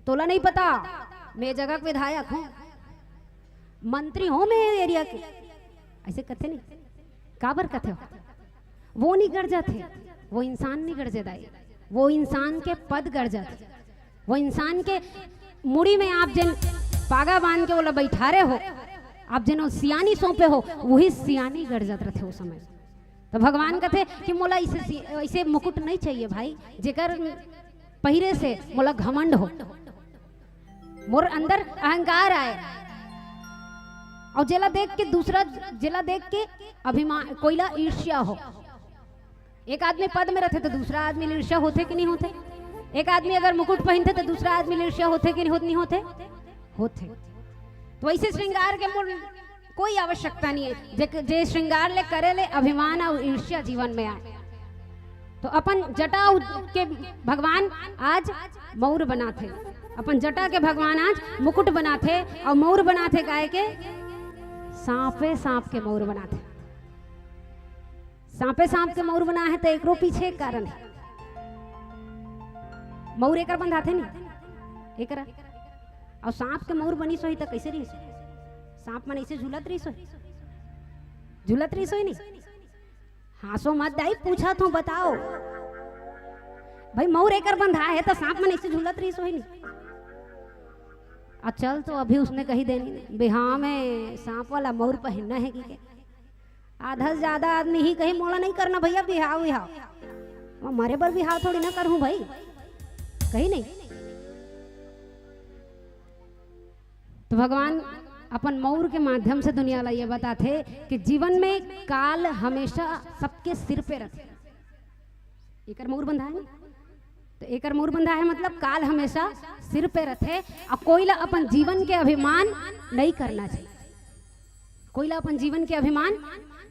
तोला नहीं पता मैं जगह के विधायक हूँ मंत्री हूँ मैं एरिया के ऐसे कथे नहीं काबर कथे हो वो नहीं गड़ जाते वो इंसान नहीं गड़ जाए वो इंसान के पद गड़ जाते वो इंसान के मुड़ी में आप जिन पागा बांध के बोला बैठा रहे हो आप जिन सियानी सौंपे हो वही सियानी गड़ जाते रहते उस समय। तो भगवान कहते कि मोला ऐसे मुकुट नहीं चाहिए भाई जेकर पहिरे से मोला घमंड हो मोर अंदर अहंकार आए और जेला देख के दूसरा जेला देख के अभिमान कोईला ईर्ष्या हो। एक आदमी पद में रहते तो दूसरा आदमी ईर्ष्या होते कि नहीं होते। एक आदमी अगर मुकुट पहनते तो दूसरा आदमी ईर्ष्या होते कि नहीं होते होते। तो ऐसे श्रृंगार के कोई आवश्यकता नहीं है जे श्रृंगार ले करे ले अभिमान और ईर्ष्या जीवन में आए। तो अपन जटा के भगवान आज मौर बनाते अपन जटा के भगवान आज मुकुट बनाते और मौर बनाते गाय के सांप के मौर बनाते। सांप के मौर बना है तो एक पीछे एक कारण है। मौर एक बंधाते नहीं एक और सांप के मौर बनी सोई तो कैसे रही सांप मन ऐसे झूलत रही सोई नहीं। हासो मत दाई पूछा तो बताओ भाई मौर एक बंधा है तो सांप मन ऐसे झूलत रही सोई नहीं। चल तो अभी उसने कही देनी बिहाव में सांप वाला मौर पहनना है कि आधा से ज्यादा आदमी ही कही मोला नहीं करना भैया बिहाव हमारे पर बिहाव थोड़ी ना करूं भाई कही नहीं। तो भगवान अपन मौर के माध्यम से दुनिया ला ये बताते कि जीवन में काल हमेशा सबके सिर पे रखे। एकर मौर बंधा है तो एकर मौर बंधा है मतलब काल हमेशा सिर पे रखे और कोईला अपन जीवन के अभिमान नहीं करना चाहिए। कोईला अपन जीवन के अभिमान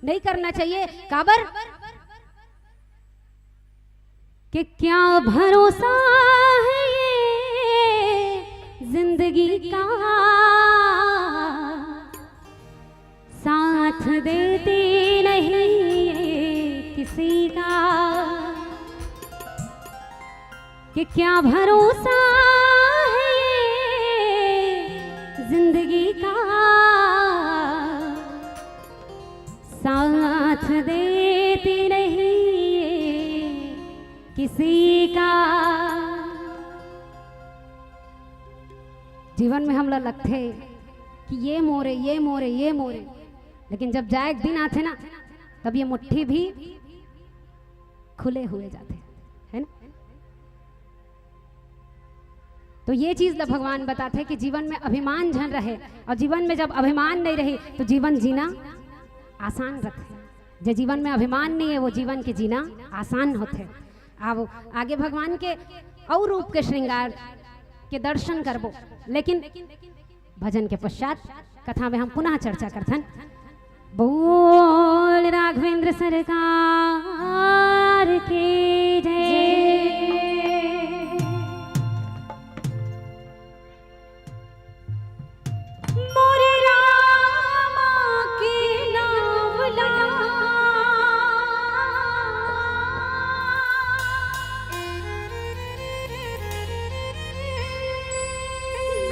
नहीं करना चाहिए। काबर कि क्या भरोसा है ये जिंदगी का साथ देती नहीं किसी का कि क्या भरोसा है ये जिंदगी का साथ किसी का। जीवन में हम लोग लगते कि ये मोरे ये मोरे ये मोरे, लेकिन जब जाए दिन आते ना तब ये मुट्ठी भी खुले हुए जाते है ना। तो ये चीज भगवान बताते हैं कि जीवन में अभिमान झन रहे, और जीवन में जब अभिमान नहीं रही तो जीवन जीना आसान रहते। जो जीवन में अभिमान नहीं है वो जीवन के जीना आसान होते। अब आगे भगवान के और रूप के श्रृंगार के दर्शन करबो, लेकिन भजन के पश्चात कथा में हम पुनः चर्चा करथन। बोल राघवेंद्र सरकार की जय। मोरे रामा के नाम ला,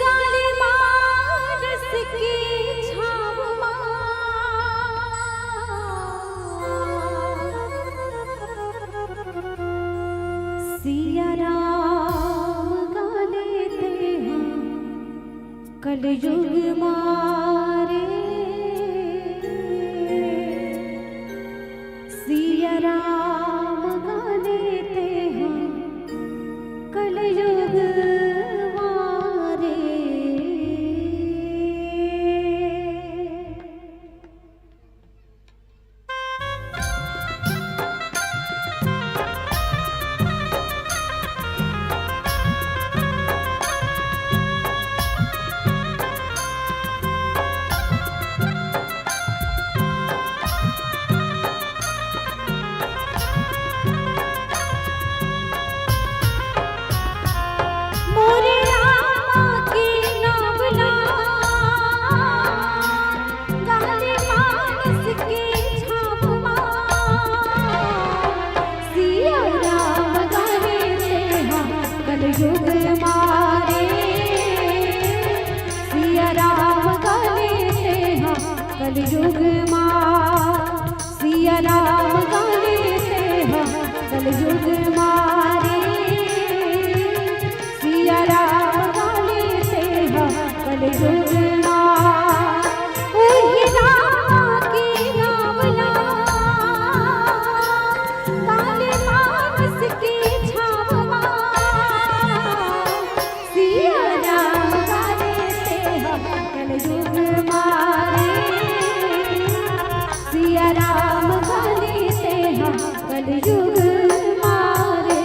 गाली मानस की छाव सिया राम गाले ते हैं कलयुग मारे। सिया राम गाले ते हैं कलयुग मारे। मोरे रामा के नाम ला, गाली मानस के छाप सिया राम गाले ते हैं कलयुग मारे। सिया राम गाले ते हैं कलयुग मार। सिया राम गाले ते हैं कलयुग मारे। सिया राम गाले ते हैं कलयुग मार। ओहि रामा के नाम ला, गाले मानस के छाव सिया राम गाले ते हैं कलयुग मारे। सिया राम गाले ते हैं कलयुग मारे।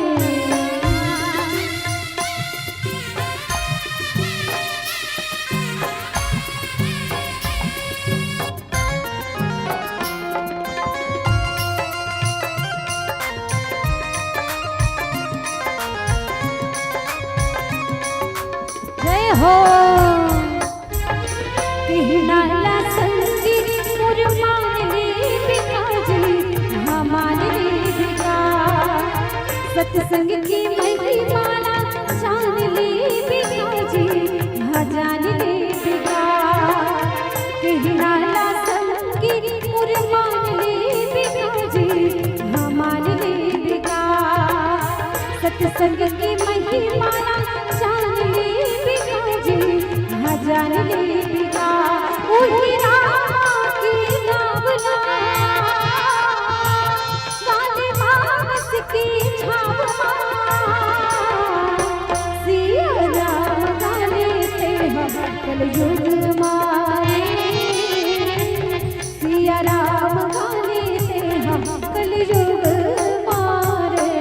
जय हो कहनाला संगी मोर मान ले बिकाजी, हाँ मान ले बिका। सत्संग की महिमाला जान ले बिकाजी, हाँ जान ले बिका। कहनाला संगी मोर मान ले बिकाजी, हाँ मान ले बिका। सत्संग की महिमाला जान ले बिकाजी, हाँ जान ले बिका। ओहि रामा के नाम ला, गाले मानस की छाव सिया राम गाले ते हैं कलयुग मारे। सिया राम गाले ते हैं कलयुग मारे।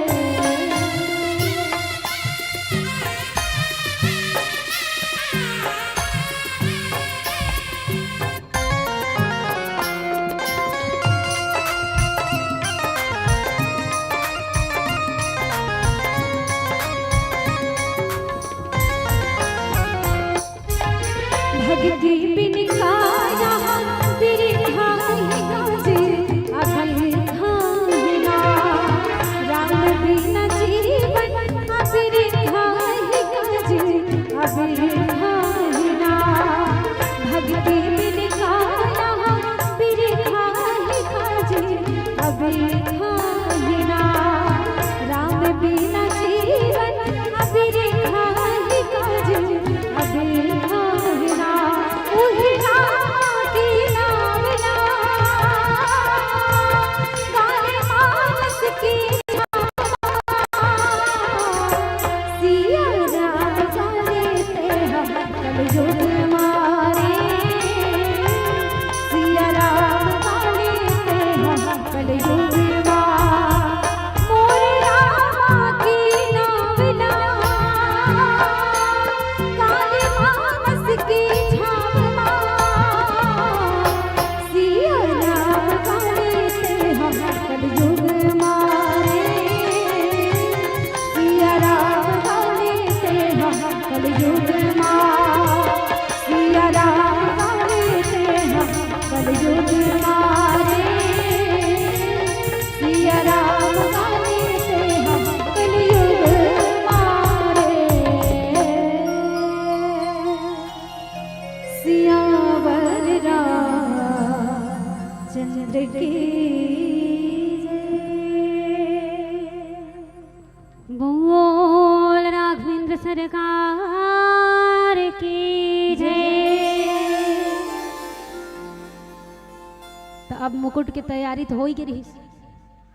तो अब मुकुट की तैयारी तो हो ही रही,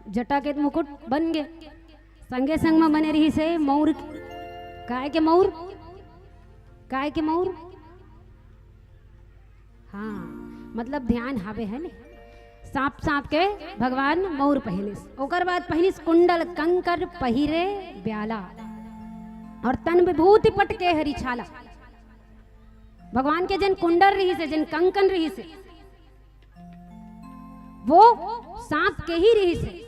जटा के मुकुट बन गए, संगे संग में बने रही से मौर, काय के मौर, काय के मौर, हाँ मतलब ध्यान हावे है ने, सांप सांप के भगवान मौर पहिनिस, ओकर बाद पहिनिस कुंडल कंकर पहिरे ब्याला और तन विभूति पटके हरी छाला। भगवान के जन कुंडल रही से, जन कंकन रही से, वो सांप के ही रही से।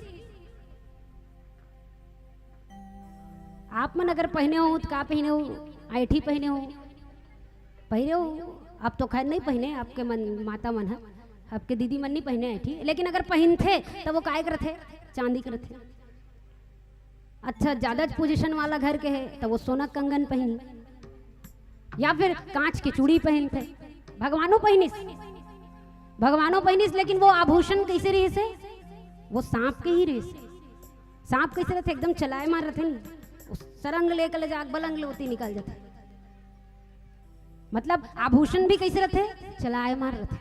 आप मन अगर पहने हो तो का पहने हो, ऐठी पहने हो, पहने हो, अब तो खैर नहीं पहने, आपके मन माता मन है, आपके दीदी मन नहीं पहने ऐठी, लेकिन अगर पहन थे तो वो काय करते, चांदी करते। अच्छा ज्यादा पोजीशन वाला घर के है तो वो सोना कंगन पहनी, या फिर कांच की चूड़ी पहनते। भगवानों पहनिस, भगवानों पहनिस, लेकिन वो आभूषण कैसे रही से, वो सांप के ही रही से। सांप कैसे रहते, एकदम चलाए मार रहते नहीं, सरंग लेकर ले जाग बलंग लोती निकल जाते। मतलब आभूषण भी कैसे रहते, चलाए मार रहते।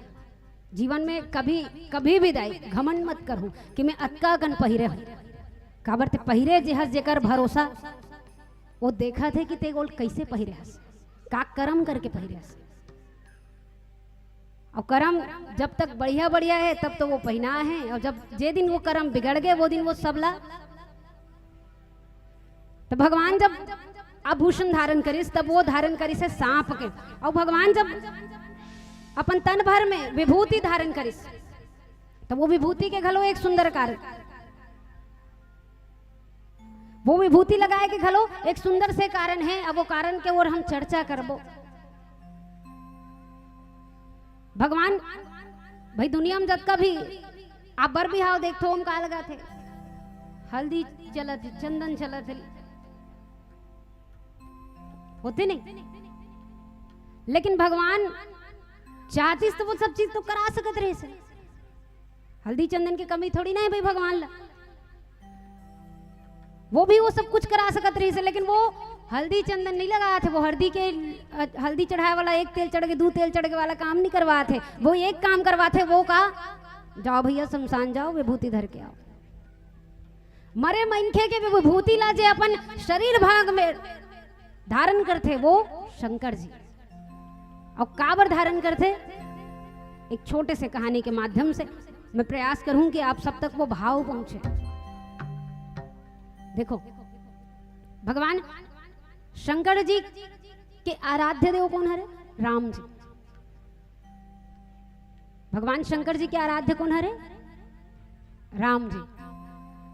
जीवन में कभी कभी भी दाई घमंड मत करूं कि मैं अतका कन पहिरे हूं, काबर ते पहिरे जेहस जेकर भरोसा, वो देखा थे कि ते गोल कैसे पहिरे हस, का कर्म करके पहिरे हस। और कर्म जब तक बढ़िया बढ़िया है तब तो वो पहना है, और जब जे दिन वो कर्म बिगड़ गए वो दिन वो सबला। तो भगवान जब आभूषण धारण करिस तब वो धारण करिस है सांप के, और भगवान जब अपन तन भर में विभूति धारण करिस तो वो विभूति के घलो एक सुंदर कारण, वो विभूति लगाए के घलो एक सुंदर से कारण है। अब वो कारण के और हम चर्चा करबो। भगवान भाई दुनिया में जब कभी आप बर बिहाव देखो हम का लगा थे, हल्दी चलत, चंदन चलत होते नहीं, लेकिन भगवान चाहतीस तो वो सब चीज तो करा सकत रहे से। हल्दी चंदन की कमी थोड़ी ना है भाई भगवान ला, वो भी वो सब कुछ करा सकत रही से, लेकिन वो हल्दी चंदन नहीं लगाया थे। वो हल्दी चढ़ाए वाला एक तेल चढ़ के दो तेल चढ़ के वाला काम नहीं करवा थे, वो एक काम करवाते, वो का जाओ भैया शमशान जाओ विभूति धर के आओ। मरे मनखे के विभूति ला जे अपन शरीर भाग में धारण करते वो शंकर जी, और काबर धारण करते, एक छोटे से कहानी के माध्यम से मैं प्रयास करूं कि आप सब तक वो भाव पहुंचे। देखो भगवान शंकर जी के आराध्य देव कौन है? राम जी। भगवान शंकर जी के आराध्य कौन है? राम जी।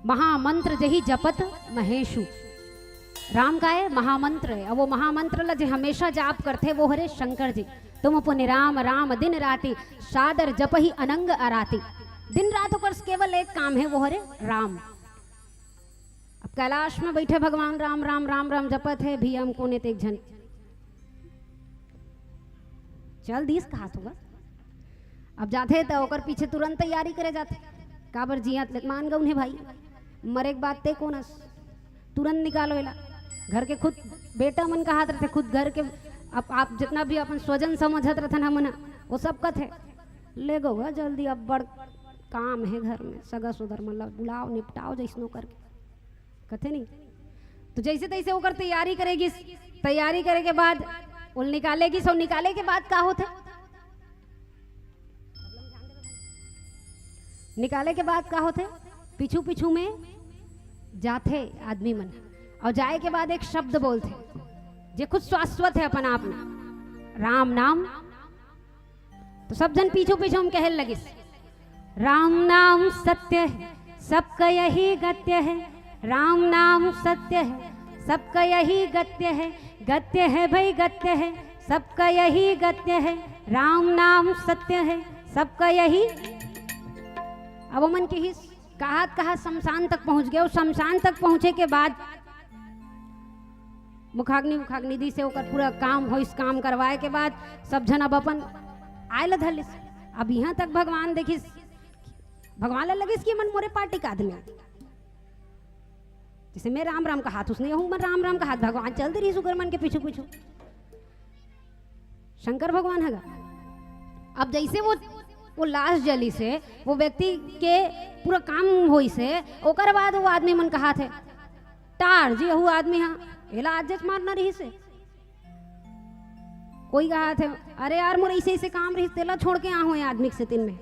महामंत्र जही जपत महेशु, राम का है महामंत्र है, और वो महामंत्र ला जो हमेशा जाप करते वो हरे शंकर जी। तुम पुण्य राम राम दिन राति, सादर जप ही अनंग अराती। दिन रात होकर केवल एक काम है, वो हरे राम। अब कैलाश में बैठे भगवान राम राम राम राम जपत है, भी हमको ने एक जन चल दिस कहा होगा। अब जाते तो ओकर पीछे तुरंत तैयारी करे जाते, काबर जियात मान गऊ भाई, मरे के बात ते कोनस तुरंत निकालो इला। घर के खुद बेटा मन का हाथ रहते, खुद घर के आप जितना भी अपन स्वजन समझत रहते हमन वो सब कथे ले गो जल्दी, अब बड़ काम है घर में, सगा सुधर मतलब बुलाओ निपटाओ जैसनो करके कथे नहीं। तो जैसे तैसे होकर तैयारी करेगी, तैयारी करे के बाद उल निकालेगी, सो निकाले के बाद का होते, निकाले के बाद का होते, पीछू पीछू में जाते आदमी मन, और जाए के बाद एक शब्द बोलते जे खुद शाश्वत है अपन आप में, राम नाम। तो सब जन पीछू पीछू हम कहने लगे, राम नाम सत्य है सबका यही गत्य है, राम नाम सत्य है सबका यही गत्य है, गत्य है भाई गत्य है सबका यही गत्य है, राम नाम सत्य है सबका यही। अब मन की ही कहा शमशान तक पहुंच गए, और शमशान तक पहुंचे के बाद मुखाग्नि दी से होकर पूरा काम हो, इस काम करवाए के बाद सब जन अब अपन आयल धलिस। अब यहाँ तक भगवान देखिस, भगवान लगिस कि मन मोरे पार्टी का आदमी, जैसे मैं राम राम का हाथ उसने हूं, मैं राम राम का हाथ, भगवान चलती रही सुगर मन के पीछू पीछू, शंकर भगवान है। अब जैसे वो वो लाश जली से वो व्यक्ति के पूरा काम होई से ओकर बाद वो आदमी मन कहा थे टार जी हु आदमी हाँ एला आज मारना रही से कोई कहा थे अरे यार मोर ऐसे ऐसे काम रही तेला छोड़ के आहो आदमी से दिन में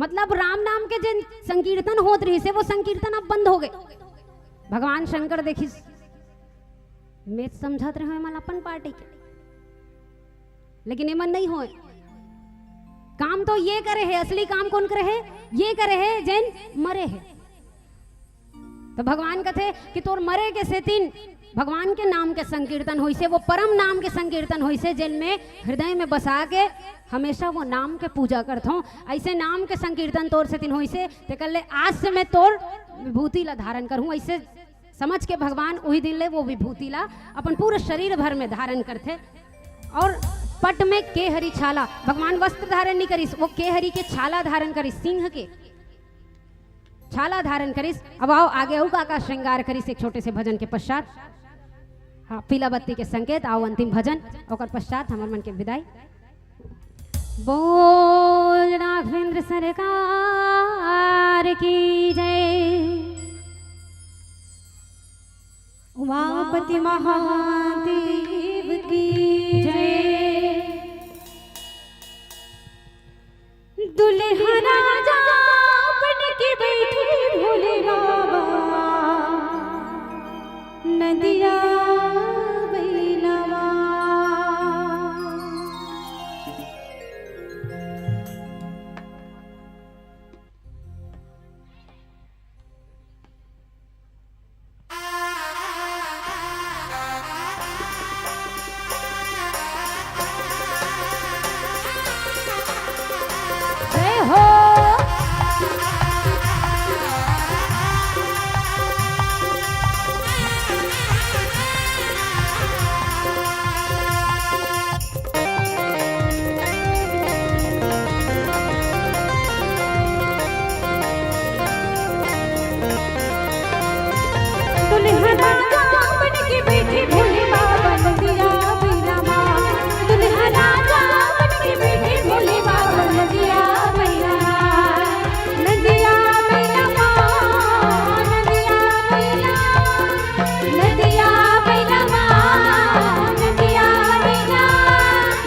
मतलब राम नाम के जिन संकीर्तन होत रही से वो संकीर्तन अब बंद हो गए। भगवान शंकर देखी मैं समझत रहे मन अपन पार्टी के लेकिन एमन नहीं होए काम तो ये करे है असली काम कौन करे है ये करे है जैन मरे है तो भगवान कहते कि तोर मरे के से तीन भगवान के नाम के संकीर्तन होई से वो परम नाम के संकीर्तन होई से जिनमें हृदय में बसा के हमेशा वो नाम के पूजा करता हूँ ऐसे नाम के संकीर्तन तोर से तीन होई से ते कल ले आज से मैं तोर विभूति ला धारण करूँ ऐसे समझ के भगवान वही दिन ले वो विभूति ला अपन पूरे शरीर भर में धारण करते और पट में केहरी छाला भगवान वस्त्र धारण नहीं करिस वो केहरी के छाला धारण करिस सिंह के छाला धारण करिस। अब आओ आगे आओ का श्रृंगार करिस एक छोटे से भजन के पश्चात हाँ पीला बत्ती के संकेत आओ अंतिम भजन और पश्चात हमारे मन के विदाई। बोल राघवेंद्र सरकार की जय उमापति महादेव की जय दुल्हा राजा बन के बैठे भोले बाबा नदिया बैलवा जय हो दुल्हा राजा बन के बैठे भोले बाबा नदिया बैलवा दुल्हा राजा बन के बैठे भोले बाबा नदिया बैलवा नदिया बैलवा नदिया बैलवा नदिया बैलवा नदिया बैलवा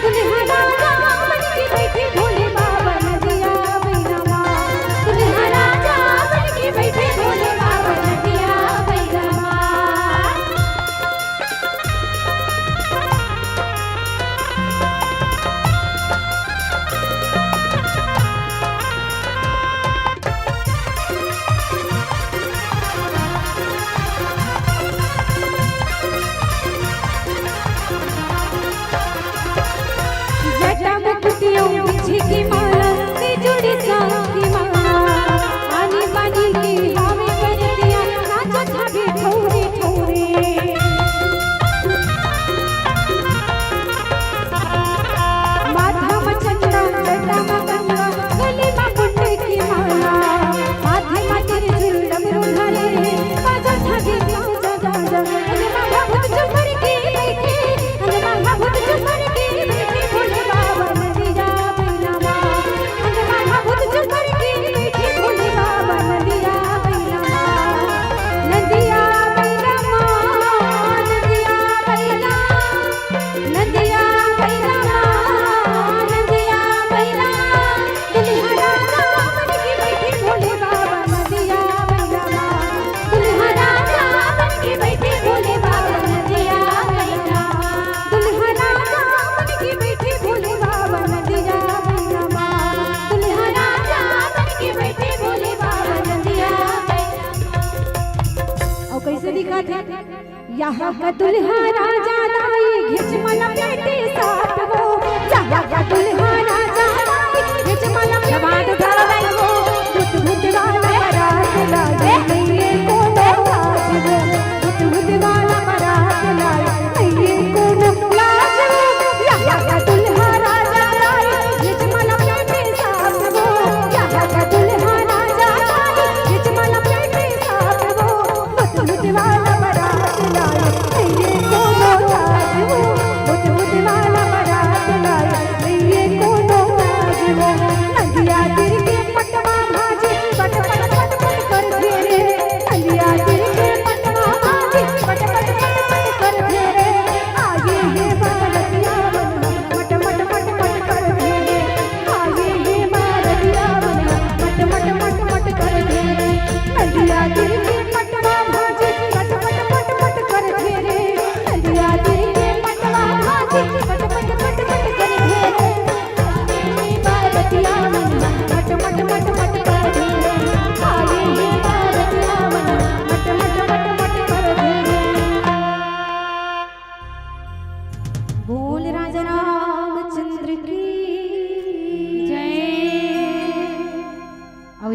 दुल्हा राजा बन के बैठे भोले बाबा नदिया बैलवा दुल्हा राजा बन के बैठे भोले बाबा नदिया बैलवा जटा मुकुटियों बिछी की माला से जुड़ी साथी माला आनी बानी की भावे कर दिया नाचा छाबे ठोरे ठोरे माथा मचंदा जटा मगंगा गले में बुंडे की माला माथे में तेरे झुलम रुधारे बाजा छाबे जा जा जा अरे बाबा भूत चुपर के बैठे अरे बाबा भूत चुपर के बैठे भोले बाबा नदिया बैलवा अरे बाबा भूत चुपर के बैठे भोले बाबा नदिया बैलवा नदिया बैलवा नदिया बैलवा नदिया बैलवा नदिया बैलवा दुल्हा राजा बन के बैठे भोले बाबा नदिया बैलवा दुल्हा राजा बन के बैठे भोले बाबा नदिया बैलवा दुल्हा राजा बन के बैठे भोले बाबा नदिया बैलवा दुल्हा राजा बन के बैठे भोले बाबा नदिया बैलवा और कैसे दिखा था यहाँ का दुल्हा राजा लाई घिच मन पेटे साथ हो यहाँ का दुल्हा राजा लाई घिच मन पेटे साथ हो भूत भूत वाला बारात लाए ये कोनो लाज हो भूत भूत वाला बारात लाए ये कोनो लाज हो यहाँ का दुल्हा राजा लाई घिच मन पेटे साथ हो यहाँ का दुल्हा राजा लाई घिच मन पेटे साथ हो भूत भूत वाला बारात लाए ये कोनो लाज हो भूत भूत वाला बारात लाए ये कोनो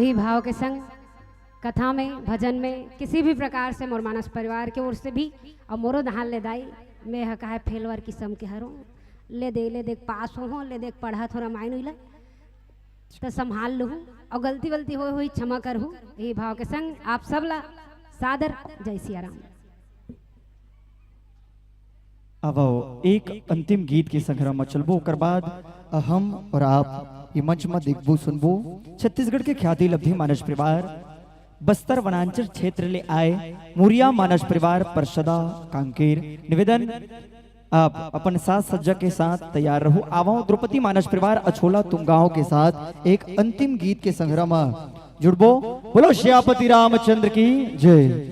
वही भाव के संग कथा में भजन में किसी भी प्रकार से मोर मानस परिवार के ओर से भी और मोरो दहाल ले दाई मैं हका है फेलवर किस्म के हरो ले देख पास हो ले देख पढ़ा थोड़ा मायन हुई तो संभाल लूँ और गलती वलती हो हुई क्षमा कर हूँ। यही भाव के संग आप सब ला सादर जय सिया राम। अब एक अंतिम गीत के संग्रह में चलबो ओकर बाद हम और आप ये मंच में देखबो सुनबो छत्तीसगढ़ के ख्याति लब्धि मानस परिवार बस्तर वनांचल क्षेत्र ले आए मुरिया मानस परिवार परसदा कांकेर निवेदन आप अपन साथ सज्जा के साथ तैयार रहो। आवो द्रौपदी मानस परिवार अछोला तुम गांव के साथ एक अंतिम गीत के संग्रह में जुड़बो। बोलो श्यापति रामचंद्र की जय।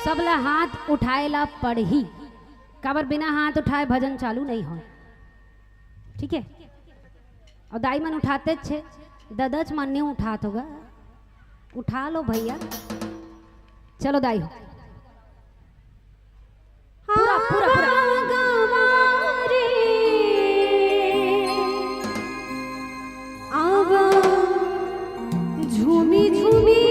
सबला हाथ उठाएला पढ़ी काबर बिना हाथ उठाए भजन चालू नहीं हो। ठीक है और दाई मन उठाते छे ददच मन नहीं उठात होगा उठा लो भैया। चलो दाई हो पूरा पूरा पूरा आवा झूमी झूमी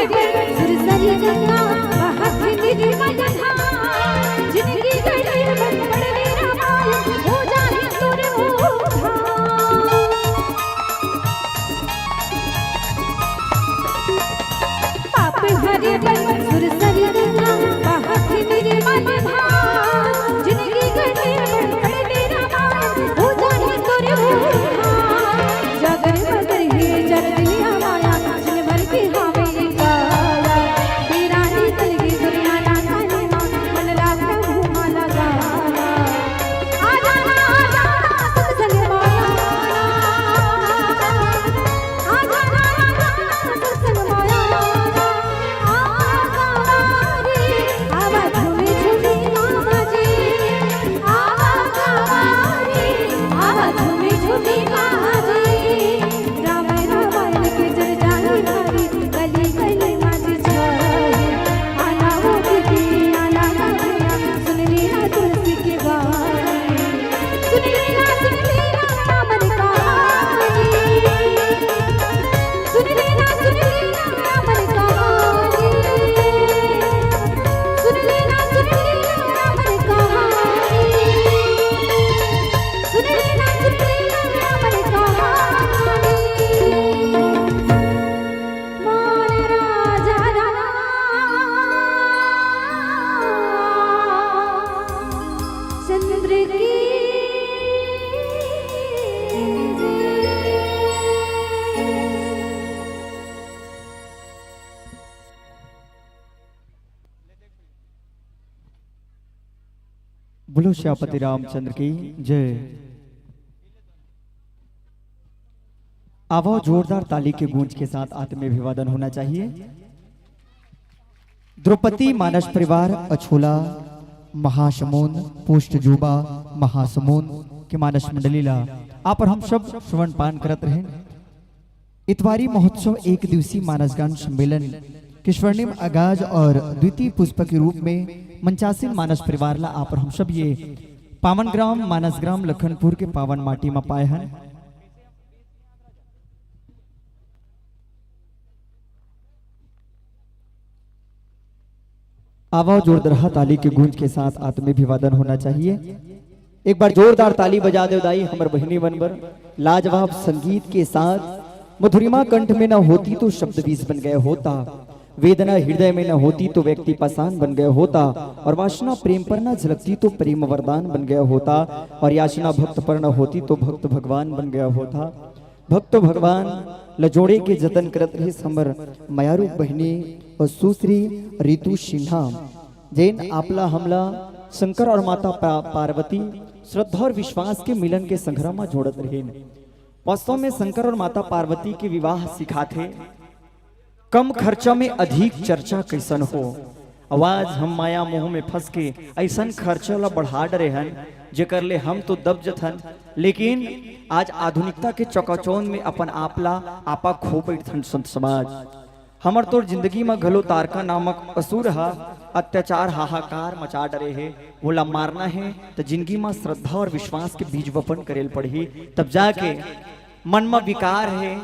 पर सुरसरी गंगा बहत निर्मल धार जिनकी गढ़ी बन पड़े रामायण हो जाए तुर पाप हरे पर सुरसरी गंगा बहत निर्मल धार जिनकी गढ़ी बन पड़े रामायण हो जाए तुर जगन बदर ही जगलिया माया जिन भर की हावे काया तेरा ही तल की दुनिया ना काने मन लागा घूमा लगा आ जाना सत्संग माया आ जाना सत्संग माया आवाज में झूठी मामा जी आवाज में झूठी मामा जी रामायण के जर जानी भारी गली गली माझी छाई आना वो की आना का सुन लेना तुलसी की बानी सुन लेना रामन कहानी सुन लेना रामन कहानी सुन लेना रामन कहानी सुन लेना रामन कहानी मान राजा चंद्र की बोलो श्यापति रामचंद्र की जय। आवाज जोरदार ताली के गूंज के साथ आत्माभिवादन होना चाहिए। द्रौपदी मानस परिवार अछोला महासमुन पुष्टजुबा महासमुन के मानस मंडली ला आप और हम सब श्रवण पान करत रहे। इतवारी महोत्सव एक दिवसीय मानसगान सम्मेलन के स्वर्णिम आगाज और द्वितीय पुष्प के रूप में मंचासीन मानस परिवार ला आप और हम सब ये पावन ग्राम मानस ग्राम लखनपुर के पावन माटी में पाए हैं। आवाज जोरदार ताली के गूंज के साथ आत्माभिवादन होना चाहिए। एक बार जोरदार ताली बजा दे दाई हमर बहिनी बनबर। लाजवाब संगीत के साथ मधुरिमा कंठ में न होती तो शब्द बीज बन गए होता, वेदना हृदय में न होती तो व्यक्ति पाषाण बन गया होता, और वासना प्रेम पर न झलकती तो प्रेम वरदान बन गया होता, और याचना भक्त पर न होती तो भक्त भगवान बन गया होता। भक्त भगवान लजोड़े के जतन करत रहे समर मयारू बहिनी और सुश्री ऋतु सिन्हा जैन आपला हमला शंकर और माता पार्वती श्रद्धा और विश्वास के मिलन के संग्राम में जोड़त रहे। वास्तव में शंकर और माता पार्वती के विवाह सिखाते कम खर्चा में अधिक चर्चा कैसन हो। आवाज हम माया मोह में फंस के ऐसा खर्चा ला बढ़ा डरे हन जेकर ले हम तो दब जथन, लेकिन आज आधुनिकता के चौकाचौंध में अपन आपला आपा खो बैठन संत समाज। हमर तोर जिंदगी में घलो तारका नामक असुर हा अत्याचार हाहाकार मचा डरे है। बोला मारना है तो जिंदगी में श्रद्धा और विश्वास के बीज वपन करेल पड़ी, तब जाके मन में विकार है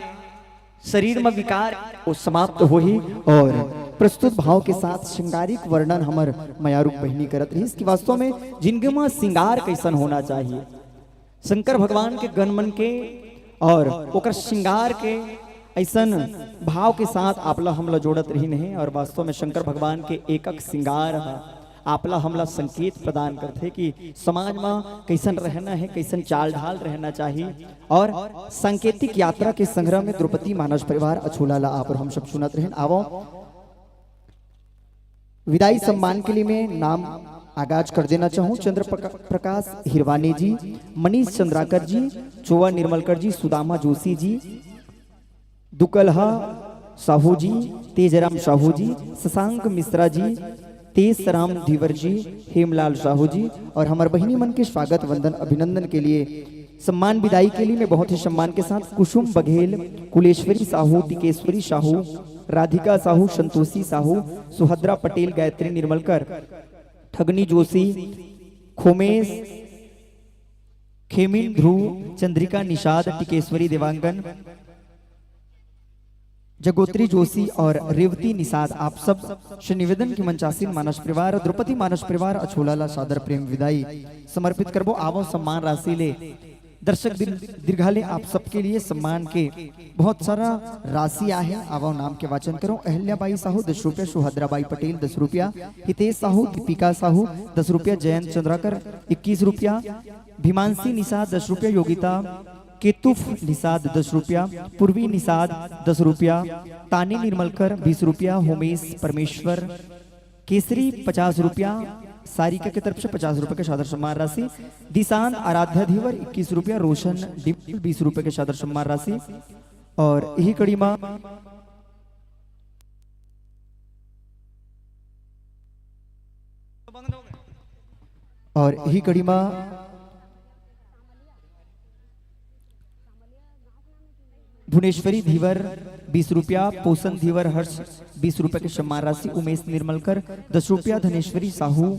शरीर में विकार वो समाप्त हो ही। और प्रस्तुत भाव के साथ श्रृंगारिक वर्णन हमर मयारूप बहिनी करत रही कि वास्तव में जिंदगी में श्रृंगार कैसन होना चाहिए। शंकर भगवान के गणमन के और ओकर श्रृंगार के ऐसन भाव के साथ आपला हमला जोड़त रही नहीं। और वास्तव में शंकर भगवान के एकक श्रृंगार आपला हमला संकेत प्रदान करते कि समाज में कैसन रहना है, कैसन चाल ढाल रहना चाहिए। और सांकेतिक यात्रा के संग्रह में द्रौपदी मानस परिवार अछूला ला आप और हम सब सुनत रहे। आवो विदाई सम्मान के लिए मैं नाम आगाज कर देना चाहूँ। चंद्र प्रकाश हिरवानी जी, मनीष चंद्राकर जी, चोवा निर्मलकर जी, सुदामा जोशी जी, दुकलहा साहू जी, तेजराम साहू जी, शशांक मिश्रा जी, तेज राम धीवर जी, हेमलाल साहू जी, और हमारे बहिनी मन के स्वागत वंदन अभिनंदन के लिए सम्मान विदाई के लिए मैं बहुत ही सम्मान के साथ कुसुम बघेल, कुलेश्वरी साहू, टिकेश्वरी साहू, राधिका साहू, संतोषी साहू, सुभद्रा पटेल, गायत्री निर्मलकर, ठगनी जोशी, खोमेश, खेमिन ध्रुव, चंद्रिका निषाद, टिकेश्वरी देवांगन, जगोत्री जोशी और रेवती निषाद आप सब श्री निवेदन की मंचासीन मानस परिवार द्रौपदी मानस परिवार अछोलाला सादर प्रेम विदाई समर्पित करबो। आवो सम्मान राशि ले दर्शक दीर्घाले आप सबके लिए सम्मान के बहुत सारा राशि आहे। आवो नाम के वाचन करो। अहल्याबाई साहू 10 रुपया, सुभद्राबाई पटेल 10 रुपया, हितेश साहू, दीपिका साहू 10 रुपया, जयंत चंद्राकर 21 रुपया, भीमांशी निषाद 10 रुपया, योगिता केतुफ निषाद 10 रुपया, पूर्वी निषाद 10 रुपया, तानी निर्मलकर 20 रुपया, होमेश परमेश्वर केसरी 50 रुपया, सारिका की तरफ से 50 रुपए के शादर सम्मान राशि, दिशान आराध्या धीवर 21 रुपया, रोशन 20 रुपए के शादर सम्मान राशि। और यही कड़ी मां भुवनेश्वरी धीवर 20 रुपया, पोषण धीवर हर्ष 20 रुपए के सम्मान राशि, उमेश निर्मलकर 10 रुपया, धनेश्वरी साहू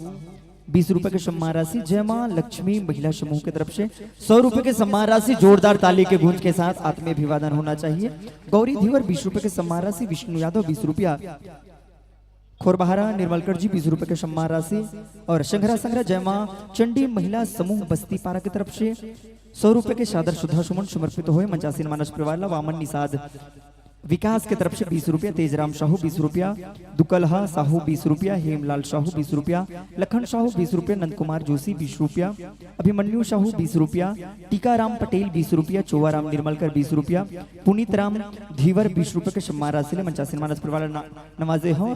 20 रुपए के सम्मान राशि, जय मां लक्ष्मी महिला समूह की तरफ से 100 रुपए के सम्मान राशि। जोरदार ताली के गूंज के साथ आत्मीय अभिवादन होना चाहिए। गौरी धीवर 20 रुपए के सम्मान राशि, विष्णु यादव 20 रुपया, खोरबहारा निर्मलकर जी 20 रुपए के सम्मान राशि। और संघरा जय मां चंडी महिला समूह बस्ती पारा की तरफ से 100 रुपए के शादर सुधा सुमन समर्पित हुए। मंचासीन मानस परिवार वामन निषाद विकास की तरफ से 20 रुपया, तेजराम साहू 20 रुपया, दुकलहा साहू 20 रुपया, हेमलाल साहू 20 रुपया, लखन साहू 20 रुपया, नंद कुमार जोशी 20 रुपया, अभिमन्यु साहू 20 रुपया, टीकाराम पटेल 20 रुपया, चोवाराम निर्मलकर 20 रुपया, पुनीत राम धीवर 20 रुपए के सम्मान राशि ले मंचासीन मानस परिवार नवाजे हो।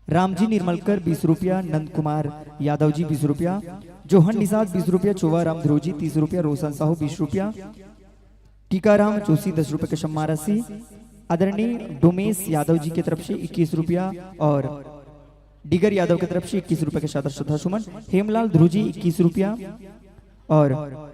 रामजी निर्मलकर 20 रुपया, नंद कुमार यादव जी 20 रुपया, जोहन निषाद 20 रुपया, चोवाराम ध्रुवजी 30 रुपया, रोशन साहू 20 रुपया, टीकाराम जोशी 10 रुपए के सम्मान राशि, आदरणीय डोमेश यादव जी की तरफ से 21 रुपया और डिगर यादव की तरफ से 21 रुपए के शादर श्रद्धा सुमन, हेमलाल ध्रुव जी 21 रुपया और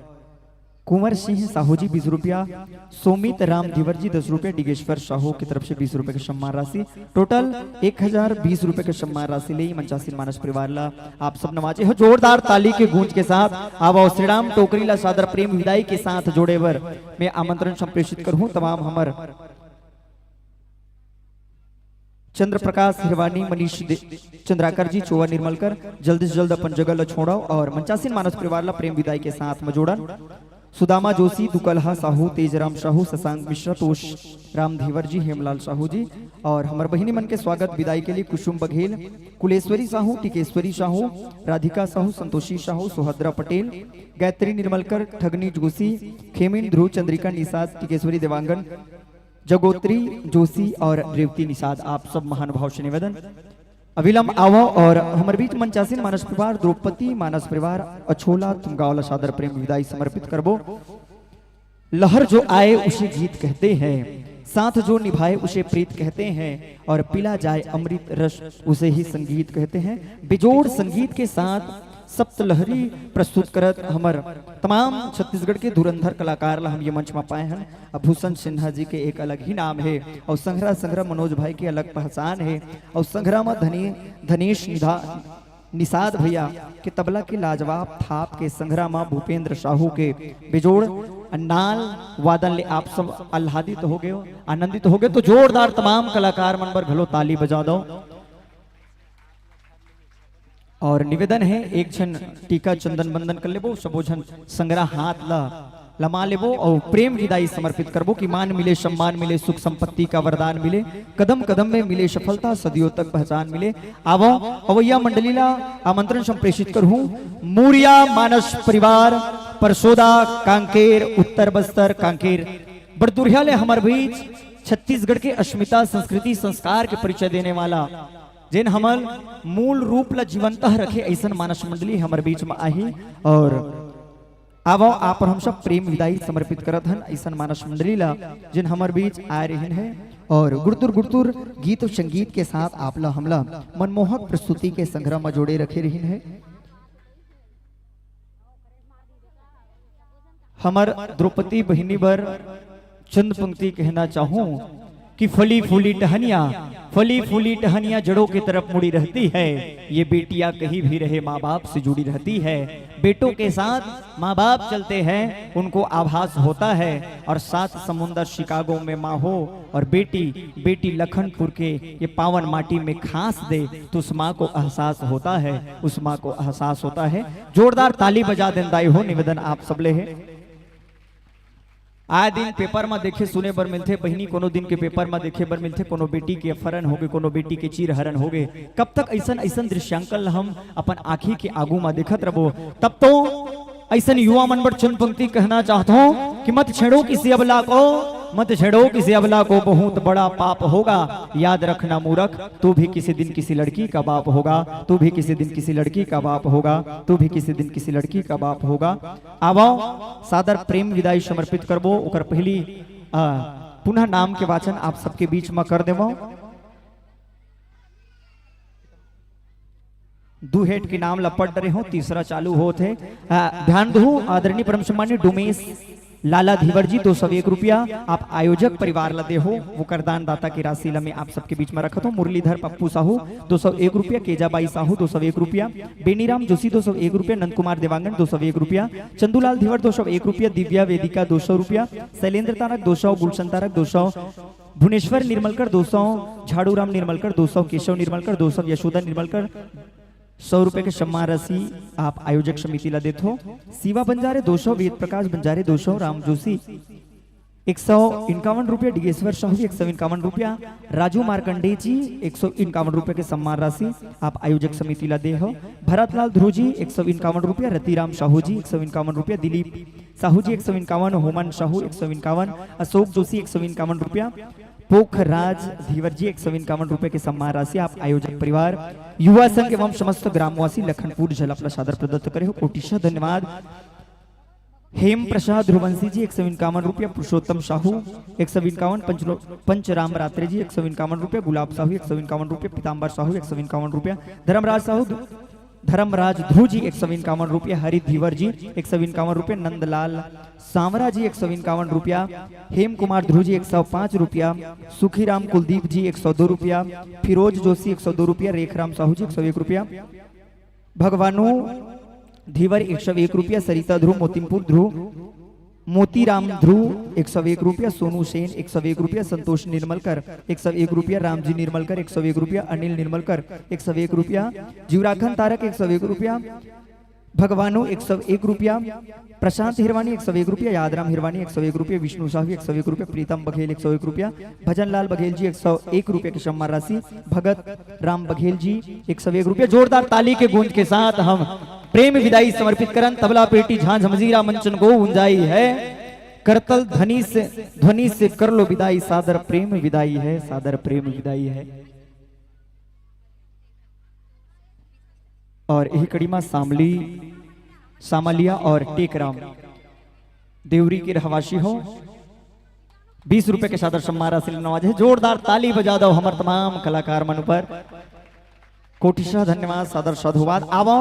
कुंवर सिंह साहू जी 20 रुपया, सोमित राम धीवर जी 10 रुपये, डिगेश्वर साहू की तरफ से 20 रुपए के सम्मान राशि, टोटल 1020 रुपए के सम्मान राशि ले मंचासीन मानस परिवार ला आप सब नवाजे हो। जोरदार ताली के गूंज के साथ आवो श्रीराम टोकरीला सादर प्रेम विदाई के साथ जोड़े वर मैं आमंत्रण संप्रेषित करूं तमाम हमर चंद्र प्रकाश हिरवानी, मनीष चंद्राकर जी, चोवा निर्मलकर जल्द से जल्द अपन जगह ल छोड़ो और मंचासीन मानस परिवार ला प्रेम विदाई के साथ में जोड़न। सुदामा जोशी, दुकलहा साहू, तेजराम साहू, शशांक मिश्रा, तोष राम धीवर जी, हेमलाल साहू जी और हमारे बहिनी मन के स्वागत विदाई के लिए कुसुम बघेल, कुलेश्वरी साहू, टिकेश्वरी साहू, राधिका साहू, संतोषी साहू, सुभद्रा पटेल, गायत्री निर्मलकर, ठगनी जोशी, खेमिन ध्रुव, चंद्रिका निषाद, टिकेश्वरी देवांगन, जगोत्री जोशी और रेवती निषाद आप सब महानुभाव से निवेदन अविलंब आवो और हमारे बीच मंचासीन मानस परिवार द्रौपदी मानस परिवार अछोला तुमगावला सादर प्रेम विदाई समर्पित करबो। लहर जो आए उसे गीत कहते हैं, साथ जो निभाए उसे प्रीत कहते हैं और पिला जाए अमृत रस उसे ही संगीत कहते हैं। बेजोड़ संगीत के साथ सप्तलहरी प्रस्तुत करत हमर तमाम छत्तीसगढ़ के धुरंधर कलाकार ला हम ये मंच में पाए हैं। भूषण सिन्हा जी के एक अलग ही नाम है और संघरा मनोज भाई की अलग पहचान है और संघरा में धनेश निषाद भैया के तबला के लाजवाब थाप के संघरा में भूपेंद्र साहू के बेजोड़ नाल वादन ले आप सब आह्लादित हो गए, आनंदित हो गए। तो जोरदार तमाम कलाकार मन पर घलो ताली बजा दो और निवेदन है एक क्षण टीका चंदन बंदन कर लेबो, सबो झन संग्रह हाथ ला लमा लेबो और प्रेम विदाई समर्पित करबो कि मान मिले, सम्मान मिले, सुख संपत्ति का वरदान मिले, कदम कदम में मिले सफलता, सदियों तक पहचान मिले। आवो अवैया मंडली ला आमंत्रण संप्रेषित करहूं। मूरिया मानस परिवार परसोदा कांकेर उत्तर बस्तर कांकेर बड़दुरिया ले हमारे बीच छत्तीसगढ़ के अस्मिता संस्कृति संस्कार के परिचय देने वाला जिन हमल मूल रूप ला जीवंत रखे ऐसा मानस मंडली हमारे बीच में आई और आवो आप हम सब प्रेम विदाई समर्पित करत हन ऐसा मानस मंडली ला जिन हमारे बीच आ रहे हैं और गुड़तुर गुड़तुर गीत और संगीत के साथ आप ला हमला मनमोहक प्रस्तुति के संग्रह में जोड़े रखे रही हैं। हमार द्रौपदी बहिनी बर चंद पंक्ति कहना चाहूं कि फली फूली टहनिया जड़ों की तरफ मुड़ी रहती है। ये बेटियां कहीं भी रहे माँ बाप से जुड़ी रहती है। बेटों के साथ माँ बाप चलते हैं, उनको आभास होता है। और 7 समुंदर शिकागो में माँ हो और बेटी लखनपुर के ये पावन माटी में खास दे तो उस माँ को एहसास होता है, उस माँ को एहसास होता है। जोरदार ताली बजा देंदाई हो निवेदन आप सबले है। आए दिन पेपर में देखे सुने बर मिलते बहिनी, कोनो दिन के पेपर में देखे बर मिलते कोनो बेटी के अपहरण हो गए, कोनो बेटी के चीर हरण हो गए। कब तक ऐसा दृश्यांकन हम अपन आंखी के आगू में देखत रहो। तब तो ऐसा युवा मन पर चुन पंक्ति कहना चाहता हूँ कि मत छेड़ो किसी अबला को, बहुत बड़ा पाप होगा। याद रखना मूर्ख, तू भी किसी दिन किसी लड़की का बाप होगा, तू भी किसी दिन किसी लड़की का बाप होगा, तू भी किसी दिन किसी लड़की का बाप होगा। आवो सादर प्रेम विदाई समर्पित करबो। ओकर पहली पुनः नाम के वाचन आप सबके बीच में कर देवो। दू हेट के नाम लपट रहे हो, तीसरा चालू होते। ध्यान दो आदरणीय परम सम्मानीय डोमेश लाला धीवर जी 201 रुपया आप आयोजक परिवार लदे हो, वो करदान दाता की राशि में आप सबके बीच में रखा हो। मुरलीधर पप्पू साहू 201 रुपया, केजाबाई साहू 201 रुपया, बेनीराम जोशी 201 रुपया, नंद कुमार देवांगन 201 रुपया, चंदूलाल धीवर 201 रुपया, दिव्या वेदिका 200 रुपया, शैलेंद्र तारक 200, गुलशन तारक 200, भुवनेश्वर निर्मलकर 200, झाड़ूराम निर्मलकर 200, केशव निर्मलकर 200, यशोदा निर्मलकर 100 रुपए के सम्मान राशि आप आयोजक समिति ला देते हो। शिवा बंजारे 200, वेद प्रकाश बंजारे 200, राम जोशी 151 रुपया, डिगेश्वर साहू 151 रुपया, राजू मार्कंडे जी 151 रुपए के सम्मान राशि आप आयोजक समिति ला दे हो। भरतलाल ध्रुव जी 151 रुपया, रतिराम साहू जी 151 रुपया, दिलीप साहू जी 151, होमन साहू 151, अशोक जोशी 151 रुपया, पोखराज धीवर जी 151 रुपए के सम्मान राशि आप आयोजक परिवार युवा संघ एवं समस्त ग्रामवासी लखनपुर जल अपना सादर प्रदत्त करे हो। कोटिशा धन्यवाद। हेम प्रसाद ध्रुवंशी जी 151 रुपया, पुरुषोत्तम साहू 151, पंचराम रात्रे जी 151 रुपया, गुलाब साहू 151 रुपया, पीताम्बर साहू 151 रुपया, धर्मराज ध्रुव जी 151 रुपया, हरि धीवर जी 151 रुपया, नंदलाल सांवरा जी 151 रुपया, हेम कुमार ध्रुव जी 105 रुपया, सुखीराम कुलदीप जी 102 रुपया, फिरोज जोशी 102 रुपया, रेखराम साहू जी 101 रुपया, भगवानो धीवर 101 रुपया, सरिता ध्रुव मोतीपुर ध्रुव, मोतीराम ध्रुव 101 रुपया, सोनू सेन 101 रुपया, संतोष निर्मलकर 101 रुपया, रामजी निर्मलकर 101 रुपया, अनिल निर्मलकर 101 रुपया, जीवराखन तारक 101 रुपया, भगवानो 101 रुपया, प्रशांत हिरवानी 101 रुपया, यादराम हिरवानी 101 रुपया, विष्णु साहू 101 रुपया, प्रीतम बघेल 101 रुपया, भजन लाल बघेल जी 101 रुपये की सम्मान राशि, भगत राम बघेल जी 101 रुपया। जोरदार ताली के गूंज के साथ हम प्रेम विदाई समर्पित करन। तबला पेटी झांझ मजीरा मंचन को गुंजाई है, करतल ध्वनि से कर लो विदाई, सादर प्रेम विदाई है, सादर प्रेम विदाई है। और यही कड़ी में सामलिया और टेकराम देवरी के रहवासी हो 20 रुपए के सादर सम्मान राशि नवाज है। जोरदार ताली बजा दो हमारे तमाम कलाकार मन पर। कोटिशा धन्यवाद, सादर साधुवाद। आवो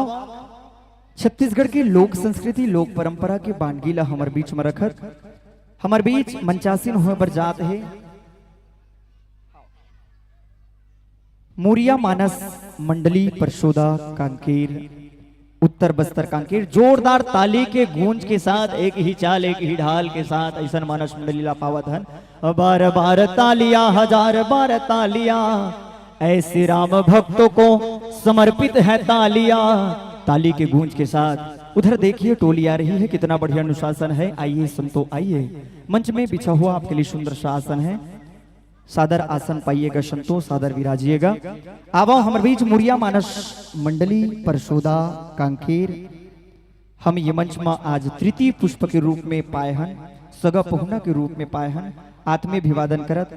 छत्तीसगढ़ की लोक संस्कृति लोक परंपरा के बानगी ला हमारे बीच में रखत, हमारे बीच मंचासीन हुए बर जात है मोरिया मानस मंडली परशोदा कांकेर, उत्तर बस्तर कांकेर। जोरदार ताली के गूंज के साथ एक ही चाल एक ही ढाल के साथ ऐसा मानस मंडली ला पावत हन। बार बार तालियां, हजार बार तालियां, ऐसे राम भक्तों को समर्पित है तालियां। ताली के गूंज के साथ उधर देखिए टोली आ रही है, कितना बढ़िया अनुशासन है। आइए संतो आइए, मंच में बिछा हुआ आपके लिए सुंदर सा आसन है, सादर आसन पाइएगा संतो, सादर विराजिएगा। आवा हमारे बीच मुरिया मानस मंडली परशोदा कांकेर हम ये मंच में आज तृतीय पुष्प के रूप में पाए हन, सगा पहुना के रूप में पाए हन, आत्मीयभिवादन करत।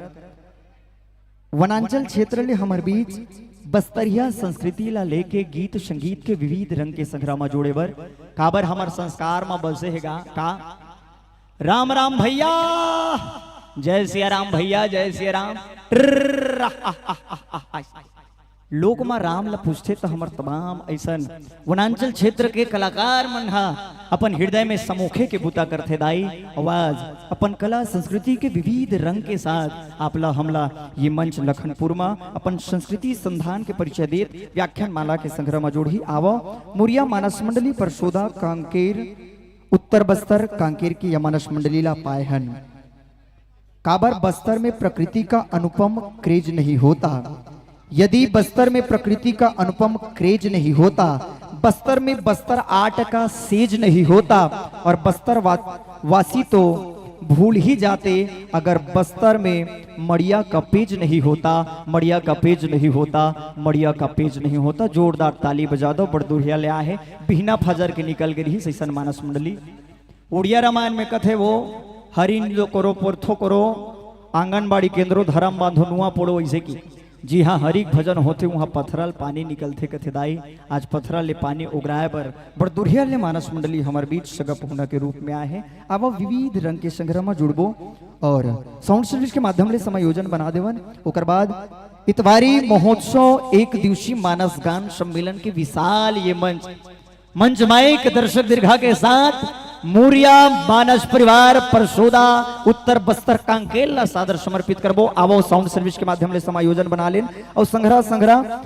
वनांचल क्षेत्र ले हमारे बीच बस्तरिया संस्कृति ला लेके गीत संगीत के विविध रंग के संग्राम जोड़े बर काबर हमार संस्कार में बसे है का राम राम भैया, जय सिया राम भैया, जय सिया राम। लोक में राम ला पूछते तो हमर तमाम ऐसन वनांचल क्षेत्र के कलाकार मन हा अपन हृदय में समोखे के बुता करथे दाई। आवाज अपन कला संस्कृति के विविध रंग के साथ आपला हमला ये मंच लखनपुर में अपन संस्कृति संधान के परिचय देत व्याख्यान माला के संग्रह में जोड़ी आवो मुरिया मानस मंडली परसोदा कांकेर उत्तर बस्तर कांकेर की यमानस मंडली ला पाए हन। काबर बस्तर में प्रकृति का अनुपम क्रेज नहीं होता। यदि बस्तर में प्रकृति का अनुपम क्रेज नहीं होता, बस्तर में बस्तर आर्ट का सेज नहीं होता और बस्तर वासी तो भूल ही जाते अगर बस्तर में मड़िया का पेज नहीं होता, मड़िया का पेज नहीं होता, मड़िया का पेज नहीं होता। जोरदार ताली बजा दो। बड़दुरिया ले आहे बिहना फजर के निकल गई रही सैसन मानस मंडली। उड़िया रामायण में कथे वो हरिन जो करो पोर्थो करो आंगनबाड़ी केंद्रो धर्म बांधो नुआ पोड़ो ऐसे की। जी हाँ, हरिक भजन होते वहाँ पथरल पानी निकलते कथे दाई। आज पथरल ले पानी उगराए पर बड़दुरिया ले मानस मंडली हमार बीच सगा पहुना के रूप में आए हैं। अब विविध रंग के संग्रह में जुड़बो और साउंड सर्विस के माध्यम ले समायोजन बना देवन। ओकर बाद इतवारी महोत्सव एक दिवसीय मानस गान सम्मेलन के विशाल ये मंच माइक दर्शक दीर्घा के साथ मुरिया मानस परिवार परसोदा उत्तर बस्तर कांकेल सादर समर्पित करबो। आवो साउंड सर्विस के माध्यम से समायोजन बना लेन और संग्रह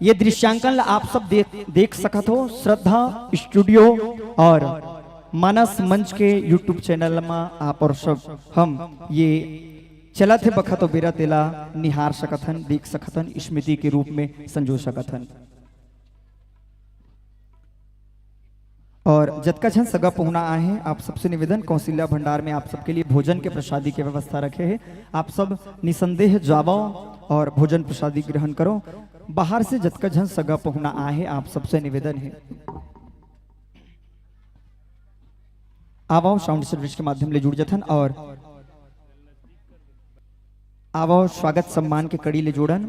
ये दृश्यांकन आप सब देख सकत हो श्रद्धा स्टूडियो और मानस मंच के यूट्यूब चैनल में आप और सब हम ये चला थे बखत बेरा तेला निहार सकथन, देख सकथन, स्मृति के रूप में संजो सकथन। और जतका झन सगा पहुना आए हैं आप सबसे निवेदन कौशल्या भंडार में आप सबके लिए भोजन के प्रसादी की व्यवस्था रखे हैं। आप सब निसंदेह जाओ और भोजन प्रसादी ग्रहण करो। बाहर से जतका झन सगा पहुना आए हैं आप सबसे निवेदन है आवो साउंड सर्विस के माध्यम ले जुड़ जथन और आवो स्वागत सम्मान के कड़ी ले जोड़न।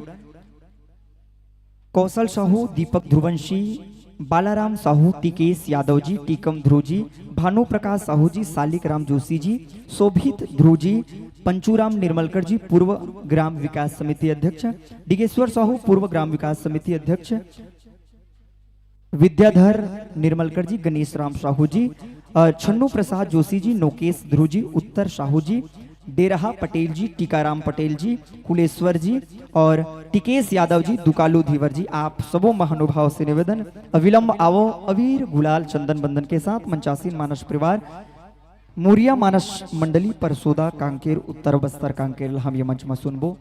कौशल साहू, दीपक ध्रुवंशी, बालाराम साहू, टिकेश यादव जी, टीकम ध्रुव जी, भानु प्रकाश साहू जी, सालिक राम जोशी जी, शोभित ध्रुव जी, पंचूराम निर्मलकर जी पूर्व ग्राम विकास समिति अध्यक्ष, डिगेश्वर साहू पूर्व ग्राम विकास समिति अध्यक्ष, विद्याधर निर्मलकर जी, गणेश राम साहू जी, छन्नू प्रसाद जोशी जी, नोकेश ध्रुव जी, उत्तर साहू जी, डेरहा पटेल जी, टीकाराम पटेल जी, कुलेश्वर जी और टिकेश यादव जी, दुकालू धीवर जी, आप सबों महानुभाव से निवेदन अविलंब आवो अवीर गुलाल चंदन बंदन के साथ मंचासीन मानस परिवार मुरिया मानस मंडली परसोदा कांकेर उत्तर बस्तर कांकेर हम ये मंच में सुनबो।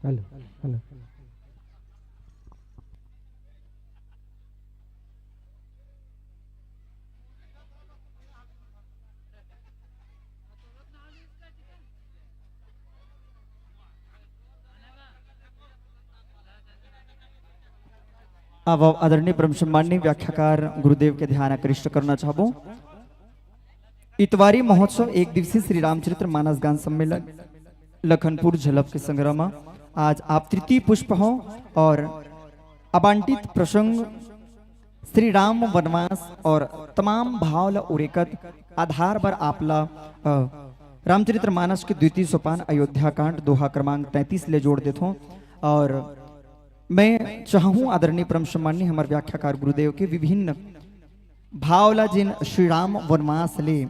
हेलो हेलो अब आदरणीय ब्रह्म सम्माननीय व्याख्याकार गुरुदेव के ध्यान आकृष्ट करना चाहूँ। इतवारी महोत्सव एक दिवसीय श्री रामचरित्र मानस गान सम्मेलन लखनपुर झलप के संग्रह में आज आप तृतीय पुष्प हो और अबांटित प्रसंग श्री राम वनवास और तमाम भाव उरेकत आधार पर आपला रामचरित्र मानस के द्वितीय सोपान अयोध्या कांड दोहा क्रमांक 33 ले जोड़ देता हूँ। और मैं चाहूँ आदरणीय परम सम्माननीय हमारे व्याख्याकार गुरुदेव के विभिन्न भावला जिन श्री राम वनवास ले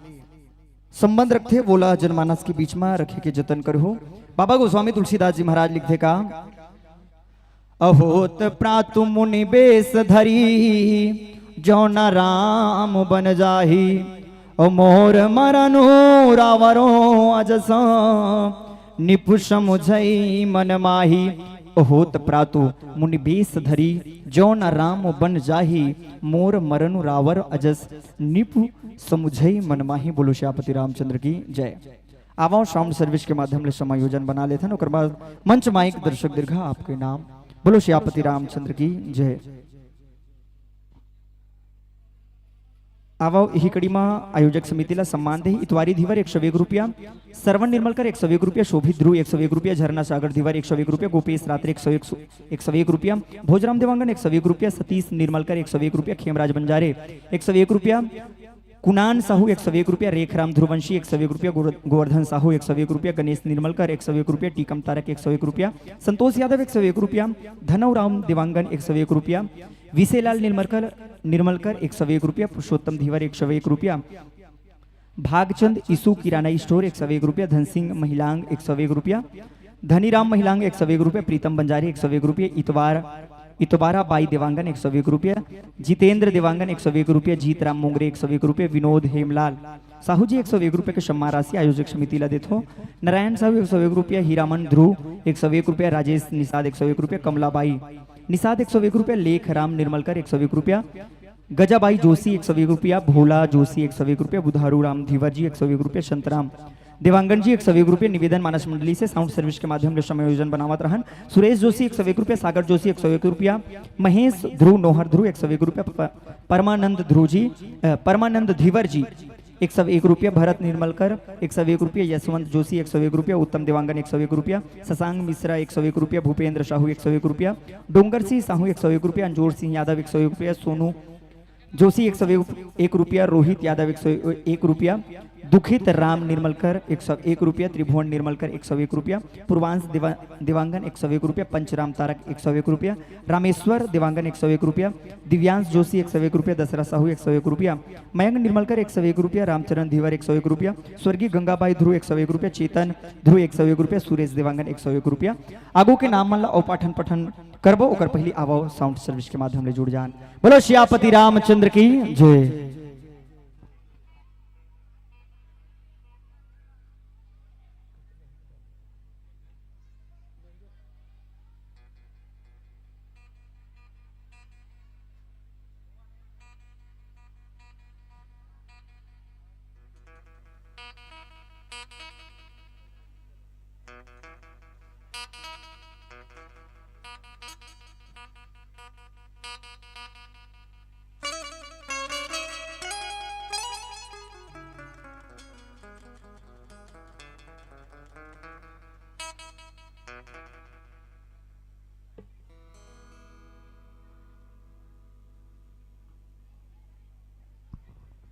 संबंध रखते बोला जनमानस के बीच में रखे के जतन करो। बाबा गोस्वामी तुलसीदास जी महाराज लिखते का अहोत प्रातु मुनि बेस धरी जौना राम बन जाही ओ मोर मरनु रावरो अजसा निपु समुझई मन माही। होत प्रातु मुनि बेस धरी जौन राम बन जाही मोर मरनु रावर अजस निपु समुझई मन माही। बोलो श्यापति रामचंद्र की जय। आवाओ साउंड सर्विस के माध्यम से समायोजन बना लेते हैं। बाद मंच माइक दर्शक दीर्घा आपके नाम बोलो श्यापति रामचंद्र की जय। आवाव ही कड़ीમાં आयोजक समितीला सन्मान दे इतवारी धीवर 101 रुपया, श्रवण निर्मलकर 101 रुपया, शोभित ध्रुव 101 रुपया, झरना सागर धीवर 101 रुपया, गोपेश रात्रि 101 रुपया, भोजराम देवांगन 101 रुपया, सतीश निर्मलकर 101 रुपया, खेमराज बंजारे 101 रुपया, कुनान साहू 101 रुपया, रेखराम ध्रुवंशी 101 रुपया, गोवर्धन साहू 101 रुपया, गणेश निर्मलकर 101 रुपया, टीकम तारक 101 रुपया, संतोष यादव 101 रुपया, धनव राम देवांगन 101 रुपया, विसेलाल निर्मलकर 101 रुपया, पुरुषोत्तम धीवर 101 रुपया, भागचंद ईसु किराना स्टोर 101 रुपया, धनसिंह महिलांग 101 रुपया, धनीराम महिलांग 101 रुपया, प्रीतम बंजारी 101 रुपया, इतबारा बाई देवांगन 101 रुपया, जितेंद्र देवांगन 101 रुपया, जीतराम मोंगरे 101 रुपया, विनोद हेमलाल साहू जी 101 रुपये के सम्मान राशि आयोजक समितीला देतो। नारायण साहू 101 रुपया, हीरामन ध्रुव 101 रुपया, राजेश निषाद 101 रुपया, कमलाबाई निषाद 101 रुपया, लेख राम निर्मलकर 101 रुपया, गजाबाई जोशी 101 रुपया, भोला जोशी 101 रुपया, बुधारू राम धीवर जी 101 रुपया, शंतराम देवांगन जी 101 रुपये, निवेदन मानस मंडली से साउंड सर्विस के माध्यम से समायोजन बनावत रहन। सुरेश जोशी 101 रुपया, सागर जोशी 101 रुपया, महेश ध्रुव नोहर ध्रुव 101 रुपया, परमानंद धीवर जी 101 रुपया, भरत निर्मलकर 101 रुपया, यशवंत जोशी 101 रुपया, उत्तम देवांगन 101 रुपया, शशांक मिश्रा 101 रुपया, भूपेंद्र साहू 101 रुपया, डोंगर सिंह साहू 101 रुपया, अंजोर सिंह यादव 101 रुपया, सोनू जोशी 101 रुपया, रोहित यादव 101 रुपया, दुखित राम निर्मलकर 101 रुपया, त्रिभुवन निर्मलकर 101 रुपया, पूर्वांश देवांगन 101 रुपया, पंचराम तारक 101 रुपया, रामेश्वर देवांगन 101 रुपया, दिव्यांश जोशी 101 रुपया, दशरथ साहू 101 रुपया, मयंक निर्मलकर 101 रुपया, रामचरण धीवर 101 रुपया, स्वर्गीय गंगाबाई ध्रुव 101 रुपया, चेतन ध्रुव 101 रुपया, सुरेश देवांगन 101 रुपया। आगो के नाम मन औपाठन पठन करबो ओकर पहली आवो साउंड सर्विस के माध्यम ले जुड़ जान। बोलो श्यापति रामचंद्र की जय।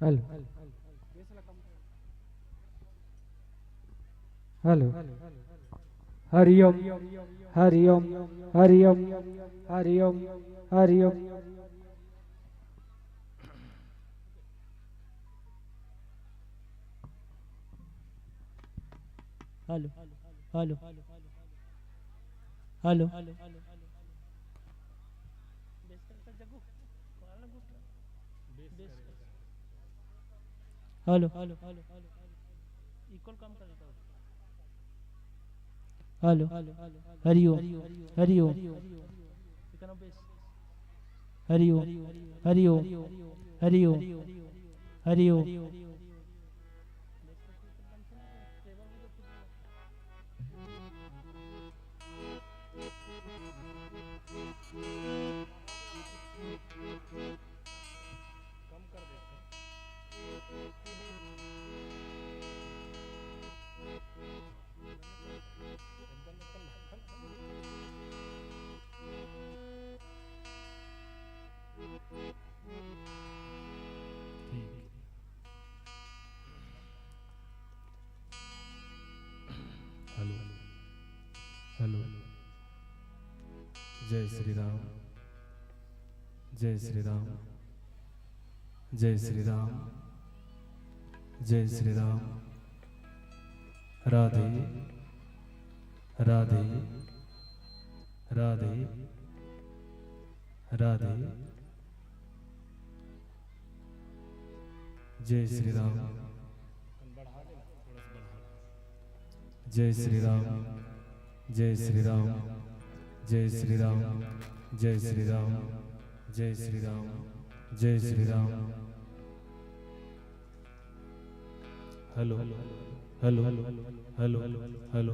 Hello hello Hariom Hariom Hariom Hariom Hariom. Hello hello hello hello equal काम कर देता हूं। Hello Hariom Hariom Hariom Hariom Hariom Hariom. Hello hello जय श्री राम जय श्री राम जय श्री राम जय श्री राम। राधे राधे राधे राधे जय श्री राम जय श्री राम जय श्री राम जय श्री राम जय श्री राम जय श्री राम जय Shri Ram. Hello hello hello hello hello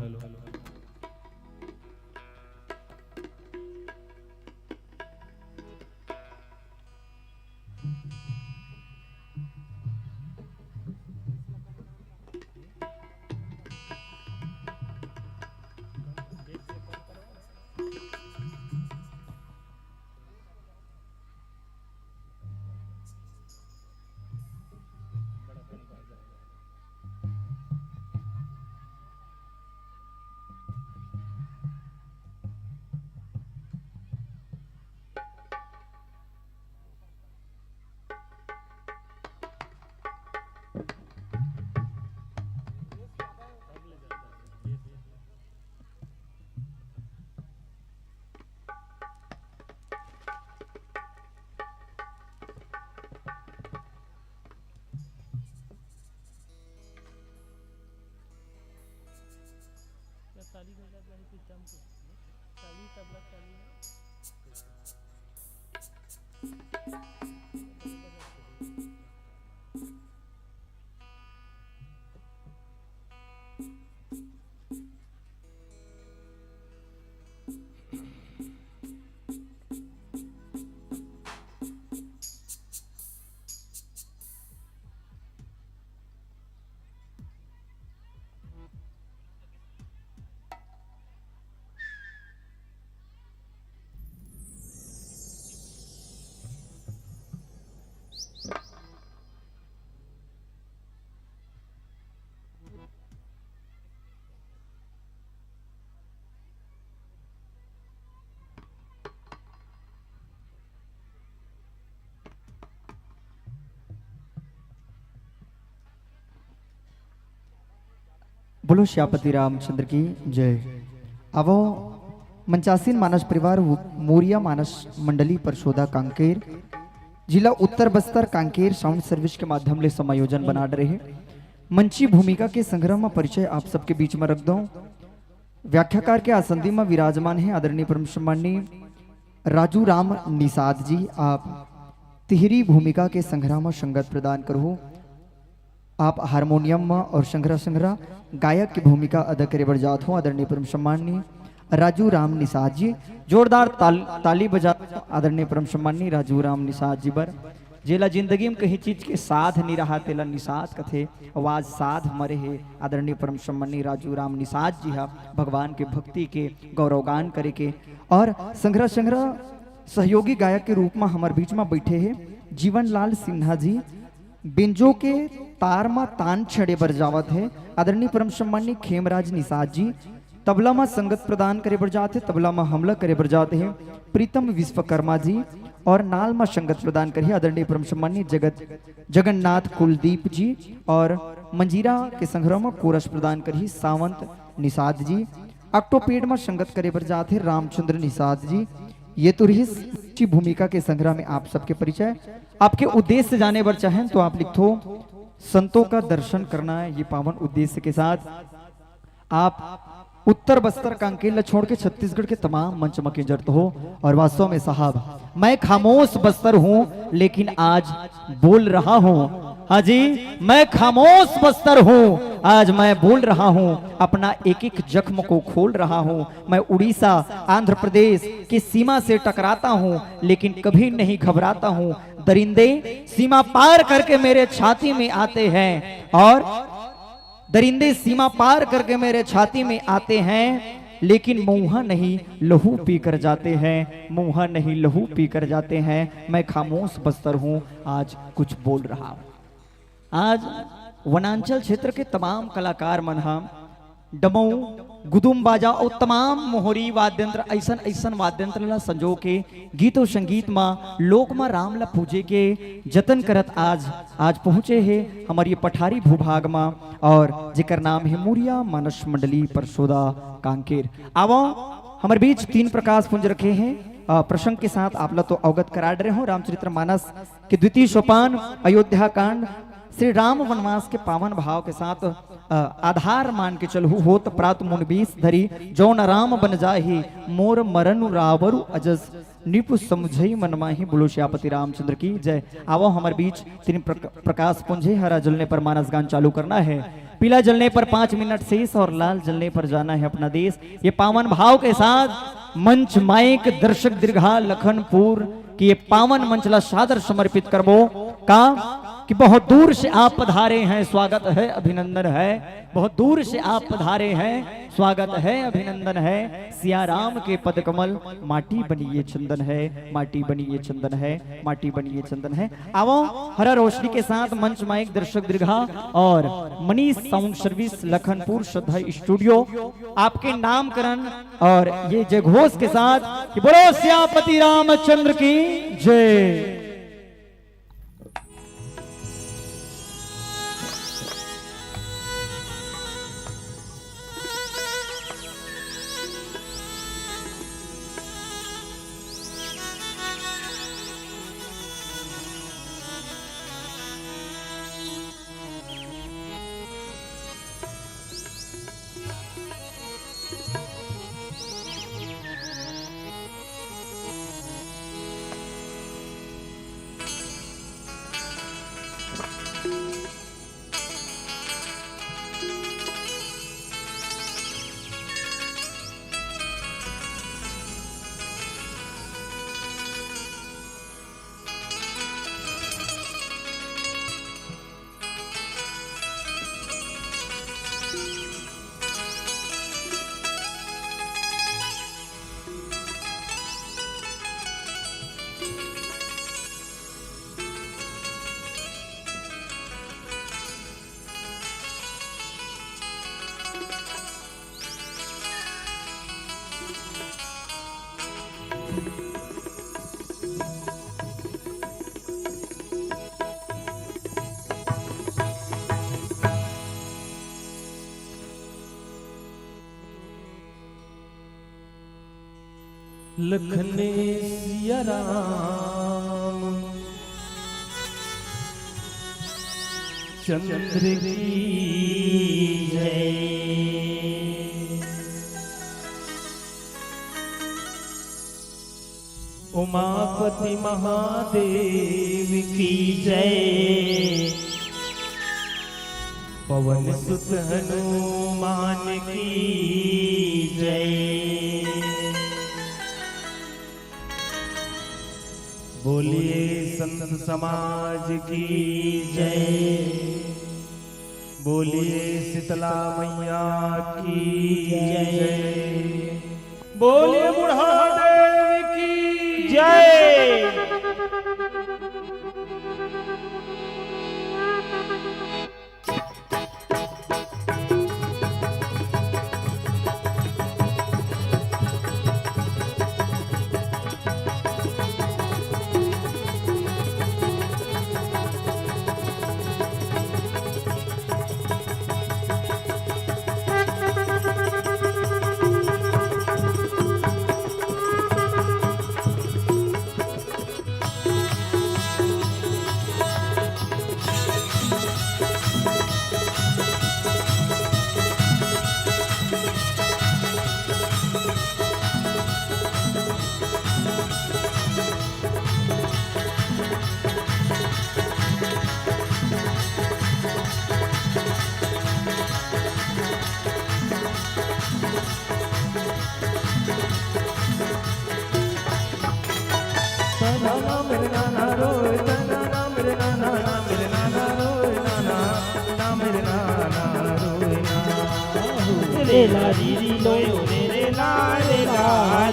बोलो श्यापति रामचंद्र की जय। अब मंचासीन मानस परिवार मोरिया मानस मंडली परशोदा कांकेर जिला उत्तर बस्तर कांकेर साउंड सर्विस के माध्यम से समायोजन बना रहे मंची भूमिका के संग्रह में परिचय आप सबके बीच में रख दो। व्याख्याकार के आसंदी में विराजमान है आदरणीय परम सम्माननीय राजू राम निषाद जी। आप तिहरी भूमिका के संग्रह में संगत प्रदान करो। आप हारमोनियम में और संग्रह गायक की भूमिका अदा करे बरजात हो आदरणीय परम सम्माननीय राजू राम निषाद जी। जोरदार ताली बजा आदरणीय परम सम्माननीय राजू राम निषाद जी बर। जेला जिंदगी में कहीं चीज के साध नहीं रहा तेला निषाद कथे आवाज साध मरे है आदरणीय परम सम्माननीय राजू राम निषाद जी हा भगवान के भक्ति के गौरवगान करे के और संग्रह सहयोगी गायक के रूप में हमारे बीच में बैठे हैं जीवन लाल सिन्हा जी। बिंजो के तार में तान छड़े बरजावत है आदरणीय परम सम्माननीय खेमराज निषाद जी। तबला में संगत प्रदान करे बरजाते तबला में हमला करे बरजाते हैं प्रीतम विश्वकर्मा जी। और नाल में संगत प्रदान करिए आदरणीय परम सम्माननीय जगन्नाथ कुलदीप जी। और मंजीरा के संग्रह में कोरस प्रदान करिए सावंत निषाद जी। ऑक्टोपेड में संगत करे बरजाते रामचंद्र निषाद जी। ये तो रही भूमिका के संग्रह में आप सबके परिचय। आपके उद्देश्य जाने पर चाहें तो आप लिखो संतों का दर्शन करना है। ये पावन उद्देश्य के साथ आप उत्तर बस्तर कांकेर छोड़ के छत्तीसगढ़ के तमाम मंच में जरत हो। और वास्तव में साहब मैं खामोश बस्तर हूं लेकिन आज बोल रहा हूं। हाँ जी मैं खामोश बस्तर हूं आज मैं बोल रहा हूं। अपना एक एक जख्म को खोल रहा हूं। मैं उड़ीसा आंध्र प्रदेश की सीमा से टकराता हूं लेकिन कभी नहीं घबराता हूं। दरिंदे सीमा पार करके मेरे छाती में आते हैं और दरिंदे सीमा पार करके मेरे छाती में आते हैं लेकिन मुंहा नहीं लहू पी कर जाते हैं। मुंहा नहीं लहू पी कर जाते हैं। मैं खामोश बस्तर हूं आज कुछ बोल रहा हूं। आज वनांचल क्षेत्र के तमाम कलाकार मन हम डमऊ गुदुम बाजा और तमाम मोहरी वाद्यंत्र ऐसन ऐसन वाद्यंत्र ला संजो के गीत और संगीत में लोक में राम ला पूजे के जतन करत आज पहुंचे है हमारी पठारी भूभाग में और जिकर नाम है मोरिया मानस मंडली परशोदा कांकेर। आवो हमारे बीच 3 प्रकाश पुंज रखे हैं प्रसंग के साथ आप लोग तो अवगत करा रहे हो। रामचरित्र मानस के द्वितीय सोपान अयोध्या कांड श्री राम वनवास के पावन भाव के साथ आधार मान के चलहु होत प्रात मुन 20 धरी जौन राम बन जाहि मोर मरनु रावरु अजस निपु समझई मनमाही। बोलो श्यापति रामचंद्र की जय। आवो हमारे बीच 3 प्रकाश पुंज। हरा जलने पर मानस गान चालू करना है। पीला जलने पर 5 मिनट शेष और लाल जलने पर जाना है अपना देश। ये पावन भाव के साथ मंच माइक दर्शक दीर्घा लखनपुर की ये पावन मंचला सादर समर्पित करबो का कि बहुत दूर से आप पधारे हैं स्वागत है अभिनंदन है। बहुत दूर से आप पधारे हैं स्वागत है अभिनंदन है। सिया राम के पद कमल माटी बनी ये चंदन है। माटी बनी ये चंदन है। माटी बनी ये चंदन है। आवो हरा रोशनी के साथ मंच माइक दर्शक दीर्घा और मनीष साउंड सर्विस लखनपुर श्रद्धा स्टूडियो आपके नामकरण और ये जय घोष के साथ कि बोलो श्यापति रामचंद्र की जय। लखने सिया राम चंद्र की जय। उमापति महादेव की जय। पवन सुत हनुमान की जय। बोलिए संत समाज की जय। बोलिए शीतला मैया की जय। बोलिए बुढ़ा देव की जय। रे ला री री लोयो रे रे ला रे ला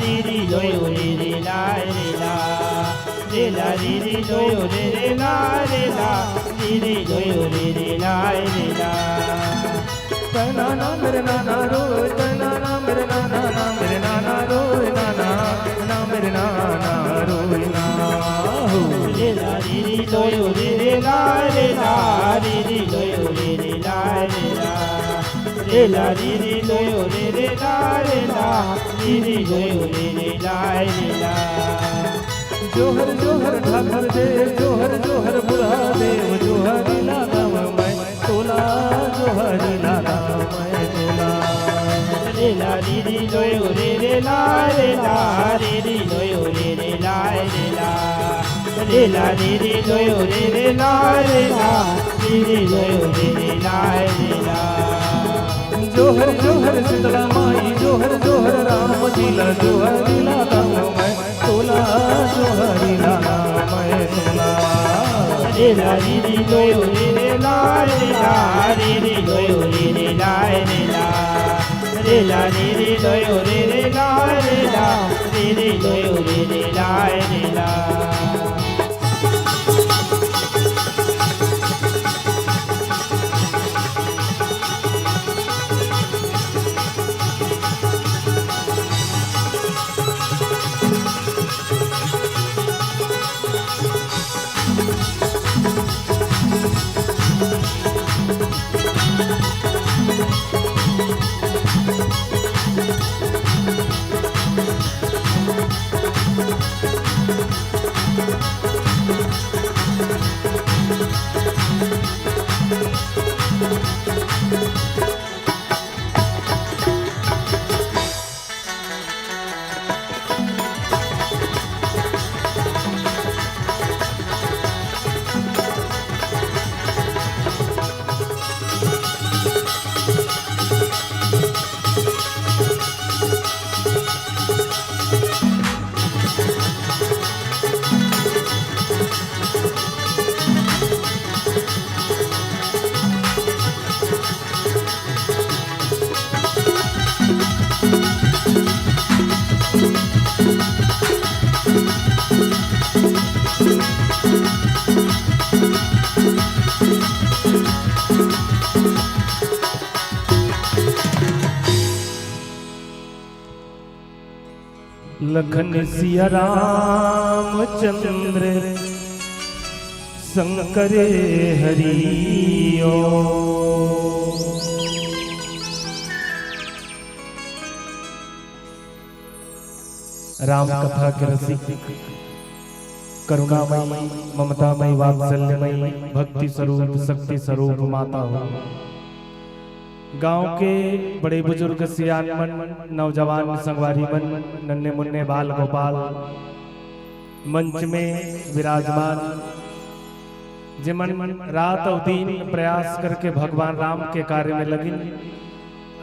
री री लोयो रे रे ला रे ला रे ला री री लोयो रे रे ला रे ला री री लोयो रे रे ला रे ला। तना ना मेरे नाना रोए, तना ना मेरे नाना ना मेरे नाना रोए, नाना ना मेरे नाना रोए ना। रे ला री री लोयो रे रे ला रे ला री री लोयो रे रे ला रे ला रे ला री री लोयो रे रे ला रे ला री री लोयो रे रे ला रे ला। जोहर जोहर ठाकुर देव, जोहर जोहर बुढ़ा देव, जोहर लागा मैं तोला, जोहर लागा मैं तोला। रे ला री री लोयो रे रे ला रे ला री री लोयो रे रे ला रे ला रे ला री री लोयो रे रे ला रे ला री री लोयो रे रे ला रे ला। जोहर जोहर शीतला माई, जोहर जोहर राम लीला, जोहर लागा मैं तोला, जोहर लागा मैं तोला। रे ला री री लोयो रे रे ला रे ला री री लोयो रे रे ला रे ला रे ला री री लोयो रे रे ला रे ला री री लोयो रे रे ला रे ला। लखन सिया रामचंद्र शंकर हरिओ। राम कथा के रसिक करुणामयी ममतामयी वात्सल्यमयी भक्ति स्वरूप शक्ति स्वरूप माता हो। गांव के बड़े बुजुर्ग सियान मन नौजवान संगवारी मन नन्हे मुन्ने बाल गोपाल मंच में विराजमान जिमन रात और दिन प्रयास करके भगवान राम के कार्य में लगिन।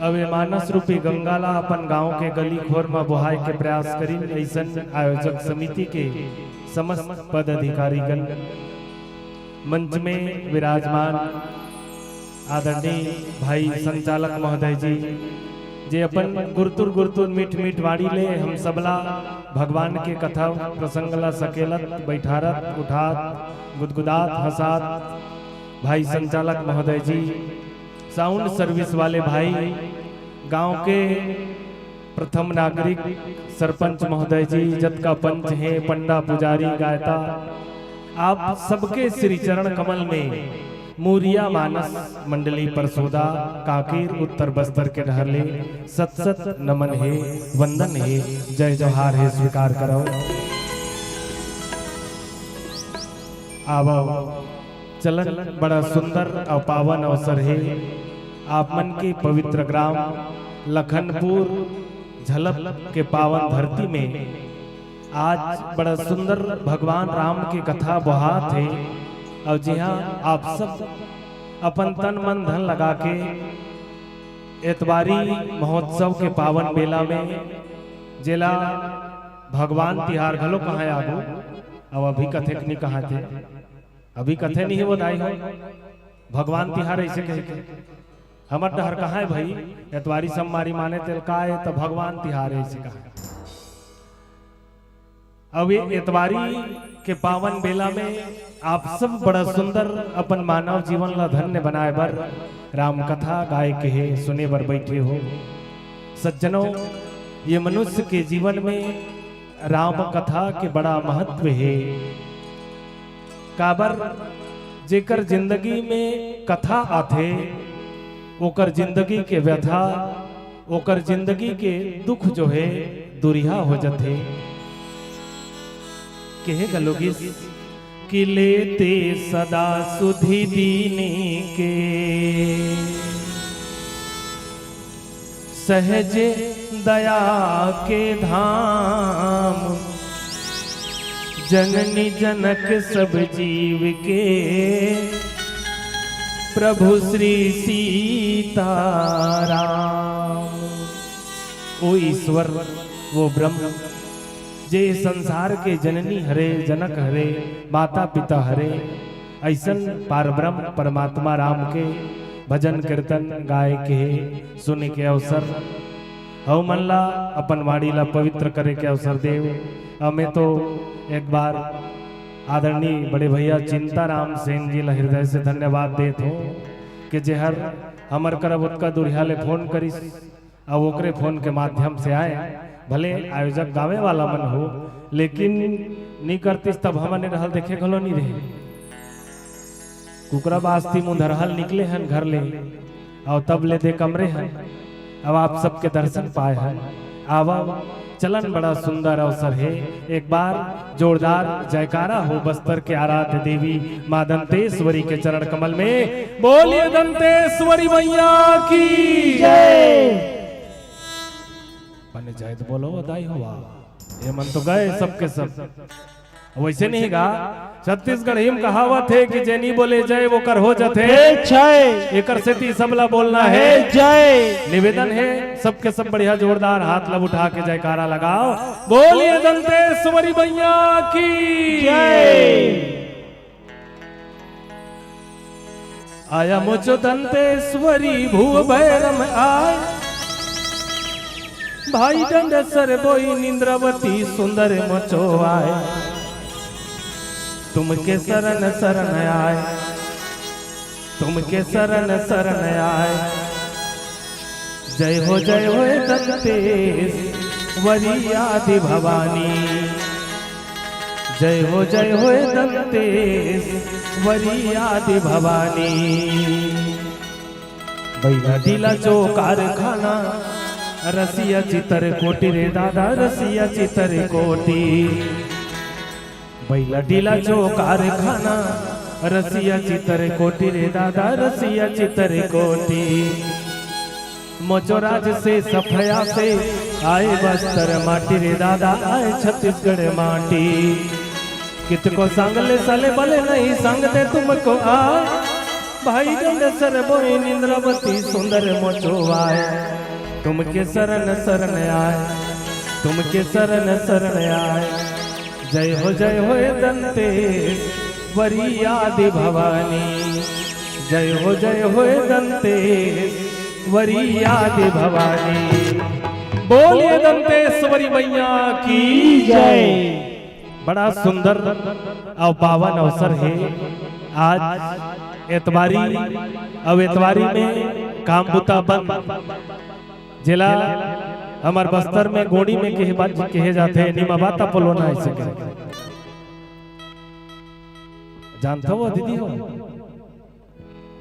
अब मानस रूपी गंगाला अपन गांव के गली खोर में बुहाय के प्रयास करिन। ऐसन आयोजक समिति के समस्त पदाधिकारीगण मंच में विराजमान आदरणीय भाई संचालक महोदय जी जे अपन गुरतुर गुरतुर मीठ मीठ वाणी ले हम सबला भगवान के कथा प्रसंगला सकेलत बैठारत उठात गुदगुदात हंसात। भाई संचालक महोदय जी, साउंड सर्विस वाले भाई, गांव के प्रथम नागरिक सरपंच महोदय जी, जतका पंच है पंडा पुजारी गायता, आप सबके श्री चरण कमल में मूरिया मानस मंडली परसोदा काकीर उत्तर बस्तर के ढहरले सत सत नमन है वंदन है जय जोहार है स्वीकार करो। आवो चलन बड़ा सुंदर और पावन अवसर है। आप मन के पवित्र ग्राम लखनपुर झलक के पावन धरती में आज बड़ा सुंदर भगवान राम की कथा बहात है। और जी हाँ, आप सब अपन तन मन धन लगा के एतवारी महोत्सव के पावन बेला में जिला भगवान तिहार घलो कहाँ आगो। अब अभी कथे नहीं कहा थे, अभी कथे नहीं बताई हो भगवान तिहार ऐसे कहे के हमर डहर कहाँ है भाई, एतवारी सम्मारी माने तेल का है तो भगवान तिहार ऐसे कहा। अब ये एतवारी के पावन बेला में आप सब बड़ा सुंदर अपन मानव जीवन ला धन्य बनाए बर राम कथा गाय के है सुने बर बैठे हो। सज्जनों, ये मनुष्य के जीवन में राम कथा के बड़ा महत्व है। काबर जेकर जिंदगी में कथा आथे ओकर जिंदगी के व्यथा ओकर जिंदगी के दुख जो है दुरिहा हो जाते। कहे गलोगिस कि लेते सदा सुधि दीने के सहज दया के धाम जननी जनक सब जीव के प्रभु श्री सीताराम। ओ ईश्वर, वो ब्रह्म जे संसार के जननी हरे जनक हरे माता पिता हरे, ऐसन पारब्रह्म परमात्मा राम के भजन कीर्तन गाय के सुने के अवसर हव मन ला अपन वाणी ला पवित्र करे के अवसर देव। हमें तो एक बार आदरणीय बड़े भैया चिंताराम सेन जी ला हृदय से धन्यवाद देत हो कि जेहर हमर करब उतका दुरिया ले फोन करिस और ओकरे फोन के माध्यम से आए। भले आयोजक गावे वाला मन हो लेकिन नहीं करतीस तब हमने रहल देखे घलो नहीं रहे। कुकरा बास्ती मुंधरहल निकले हैं घर ले और तब ले दे कमरे हैं। अब आप सबके दर्शन पाए हैं। आवा चलन बड़ा सुंदर अवसर है। एक बार जोरदार जयकारा हो बस्तर के आराध्य देवी मां दंतेश्वरी के चरण कमल में। बोलिए दंतेश्वरी मैया की जय। बने जाए तो बोलो बधाई हो। ये मन तो गए सबके सब, वैसे नहीं गा। छत्तीसगढ़ हिम कहावत है कि जेनी बोले जय वो कर हो जाते जय। एकर सेती सबला बोलना है जय। निवेदन है सबके सब बढ़िया जोरदार हाथ लब उठा के जयकारा लगाओ। बोलिए दंतेश्वरी मैया की जय। आया मुझो दंतेश्वरी भूव भैरम आय, भाई दंडेसर बोई निंद्रावती सुंदर मचो आए। तुमके शरण शरण आए, तुमके शरण शरण आए। जय हो दंतेश वरियादि भवानी। जय हो दंतेश वरियादि भवानी। बैला दिला जो कारखाना रसिया चितर कोटि रे दादा रसिया चितर कोटि। बैला दिला जो कारखाना रसिया चितर कोटि रे दादा रसिया चितर कोटि। मोचोराज से सफया से आए बस्तर माटी रे दादा आए छत्तीसगढ़ माटी। कितको संगले सले बले नहीं संगते तुमको आए। भाई सर बोई इंद्रावती सुंदर मोचोवाए। तुमके शरण शरण आए तुमके शरण शरण आए। जय हो दंतेश वरियादि भवानी। जय हो दंतेश वरियादि भवानी। बोलिए दंतेश्वरी मैया की जय। बड़ा सुंदर और पावन अवसर है आज एतवारी। अब एतवारी में काम बुता बंद। जिला हमार बस्तर में गोड़ी में कहे जाते हैं निमा बाता पलोना ऐसे जानता हो दीदी हो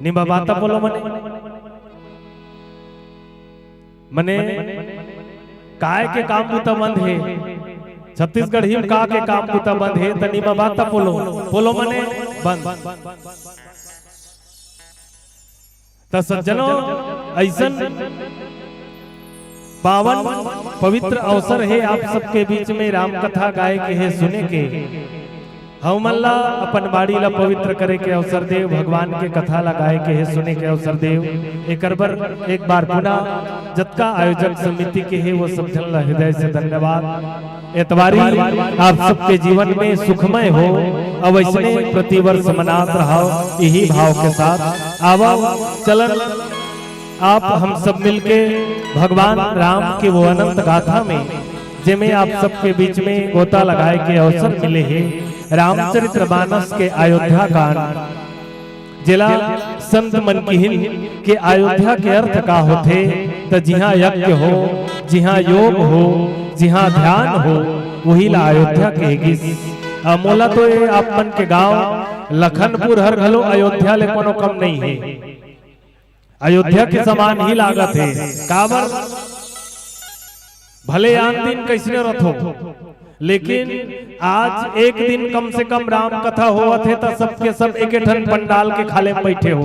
निमा बाता पोलो मने काय के काम बुता बंद है। छत्तीसगढ़ हिम का के काम बुता बंद है त निमा बाता पोलो मने बंद। त सज्जनों ऐसन पावन पवित्र अवसर है आप सबके बीच में राम कथा गाय के है सुने के। हम अल्लाह अपन बाड़ी ला पवित्र करे के अवसर देव। भगवान के कथा लगाए के है सुने के अवसर देव। एक बार पुनः जतका आयोजक समिति के है वो सब जन हृदय से धन्यवाद। एतवारी आप सबके जीवन में सुखमय हो अब ऐसे प्रतिवर्ष मनात रहो यही भाव के साथ। आवा चलन आप हम सब मिलके भगवान राम के वो अनंत गाथा में जिसमें आप सबके बीच में गोता लगाए के अवसर मिले हैं। रामचरित्र मानस के अयोध्या कांड जिला संत मनकीहिन के अयोध्या के अर्थ का होते तो जिहाँ यज्ञ हो जिहाँ योग हो जिहाँ ध्यान हो वही ला अयोध्या कहेगी। मोला तो ये आप मन के गांव लखनपुर हर घलो अयोध्या ले कोनो कम नहीं है। अयोध्या के समान ही लागत है। काबर भले आन दिन कैसने रथ हो लेकिन आज एक दिन कम से कम राम कथा हुआ थे तो सबके सब एक ठन पंडाल के खाले में बैठे हो।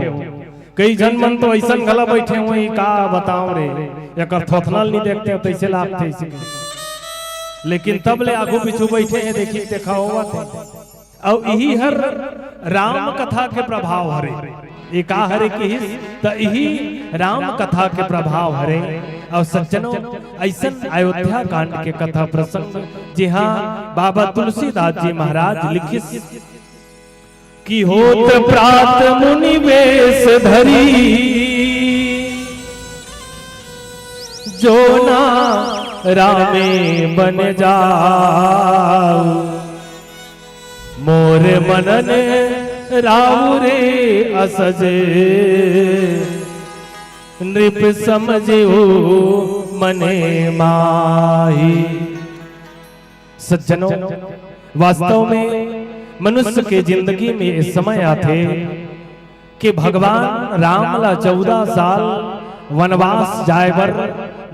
कई जन मन तो ऐसा गला बैठे हुए का बताओ रे एक थोथनल नहीं देखते हो तैसे लाभ थे इसी। लेकिन तब ले आगू पीछू बैठे हैं देखिए देखा हुआ थे। और यही हर राम कथा के प्रभाव हरे एक हरे की यही राम कथा के प्रभाव हरे। और सज्जनों ऐसा अयोध्या कांड के कथा प्रसंग जी हाँ बाबा तुलसीदास जी महाराज लिखित कि होत प्रात मुनि वेश धरी जो ना रामे बन जाऊ मोर मनन राव रे असजे नृप समझो मने माही। सज्जनों वास्तव में मनुष्य के जिंदगी में इस समय आते कि भगवान राम ला 14 साल वनवास जाए बर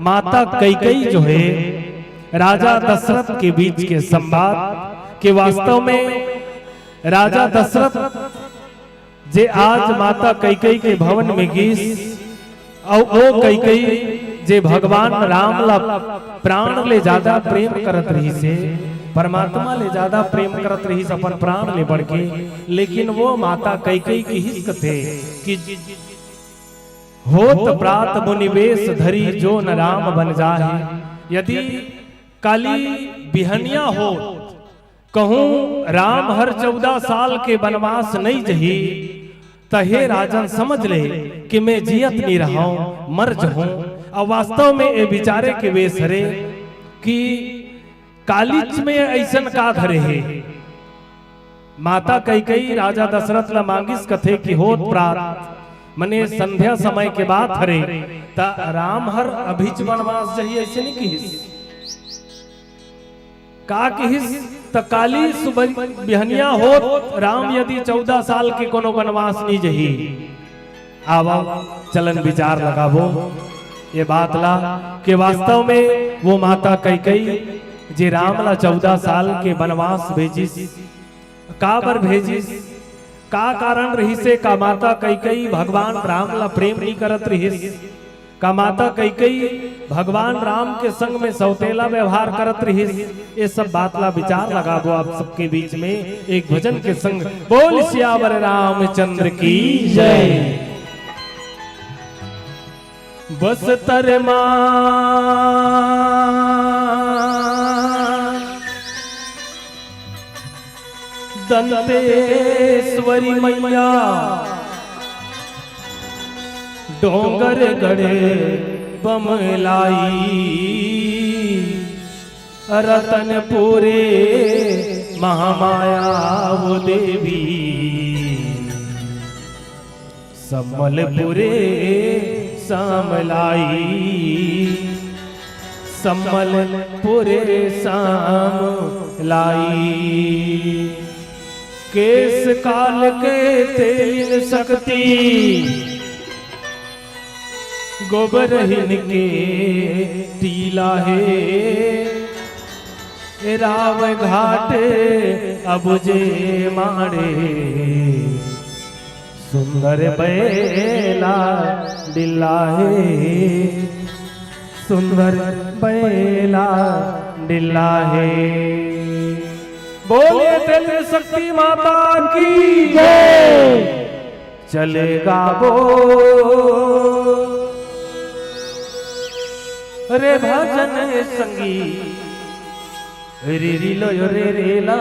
माता कैकेयी जो है राजा दशरथ के बीच के संवाद के वास्तव में राजा दशरथ जे आज माता कैकेयी के भवन में गीस और वो कैकेयी जे भगवान राम ला प्राण ले ज्यादा प्रेम करत रही से परमात्मा ले ज्यादा प्रेम करत रही से अपन प्राण ले बढ़ के। लेकिन वो माता कैकेयी की हिस्क थे कि होत प्रात मुनिवेश धरी जो न राम बन जाए। यदि काली बिहनिया हो कहूं राम हर 14 साल के वनवास नहीं जही तहे राजन समझ ले कि मैं जियत नहीं रहा हूं मर जाऊं। और वास्तव में ये विचारे के वे सरे कि कालीच में ऐसन का धरे है। माता कैकेयी राजा दशरथ ला मांगिस कथे कि होत प्रात मने संध्या समय के बाद हरे ता राम हर अभिच वनवास जही ऐसे नहीं की का किहिस त काली सुबह बिहनिया होत राम यदि 14 साल के कोनो वनवास नहीं जही आवा चलन विचार लगाबो ये बात ला कि वास्तव में वो माता कैकई जे राम ला 14 साल के वनवास भेजिस का बर भेजिस का कारण रही से का माता कैकई भगवान राम ला प्रेम नहीं करत रहिस का माता कैकई भगवान राम के संग में सौतेला व्यवहार करत रहिस ये सब बात ला विचार लगाबो आप सबके बीच में एक भजन के संग बोल सियावर रामचंद्र की जय। बस तरमा दंतेश्वरी मैया डोंगर गड़े बमलाई रतनपुरे महामाया वो देवी सम्मलपुरे समलाई सम्मलपुरे समलाई केस काल के तेलिन शक्ति गोबरहीन के टीला है राव घाट अबुजे मारे सुंदर बैला डिल्ला है सुंदर बैला डिल्ला है। बोले तेल शक्ति माता की जय। चलेगा वो रे भजन संगी रे री लो रे रे ला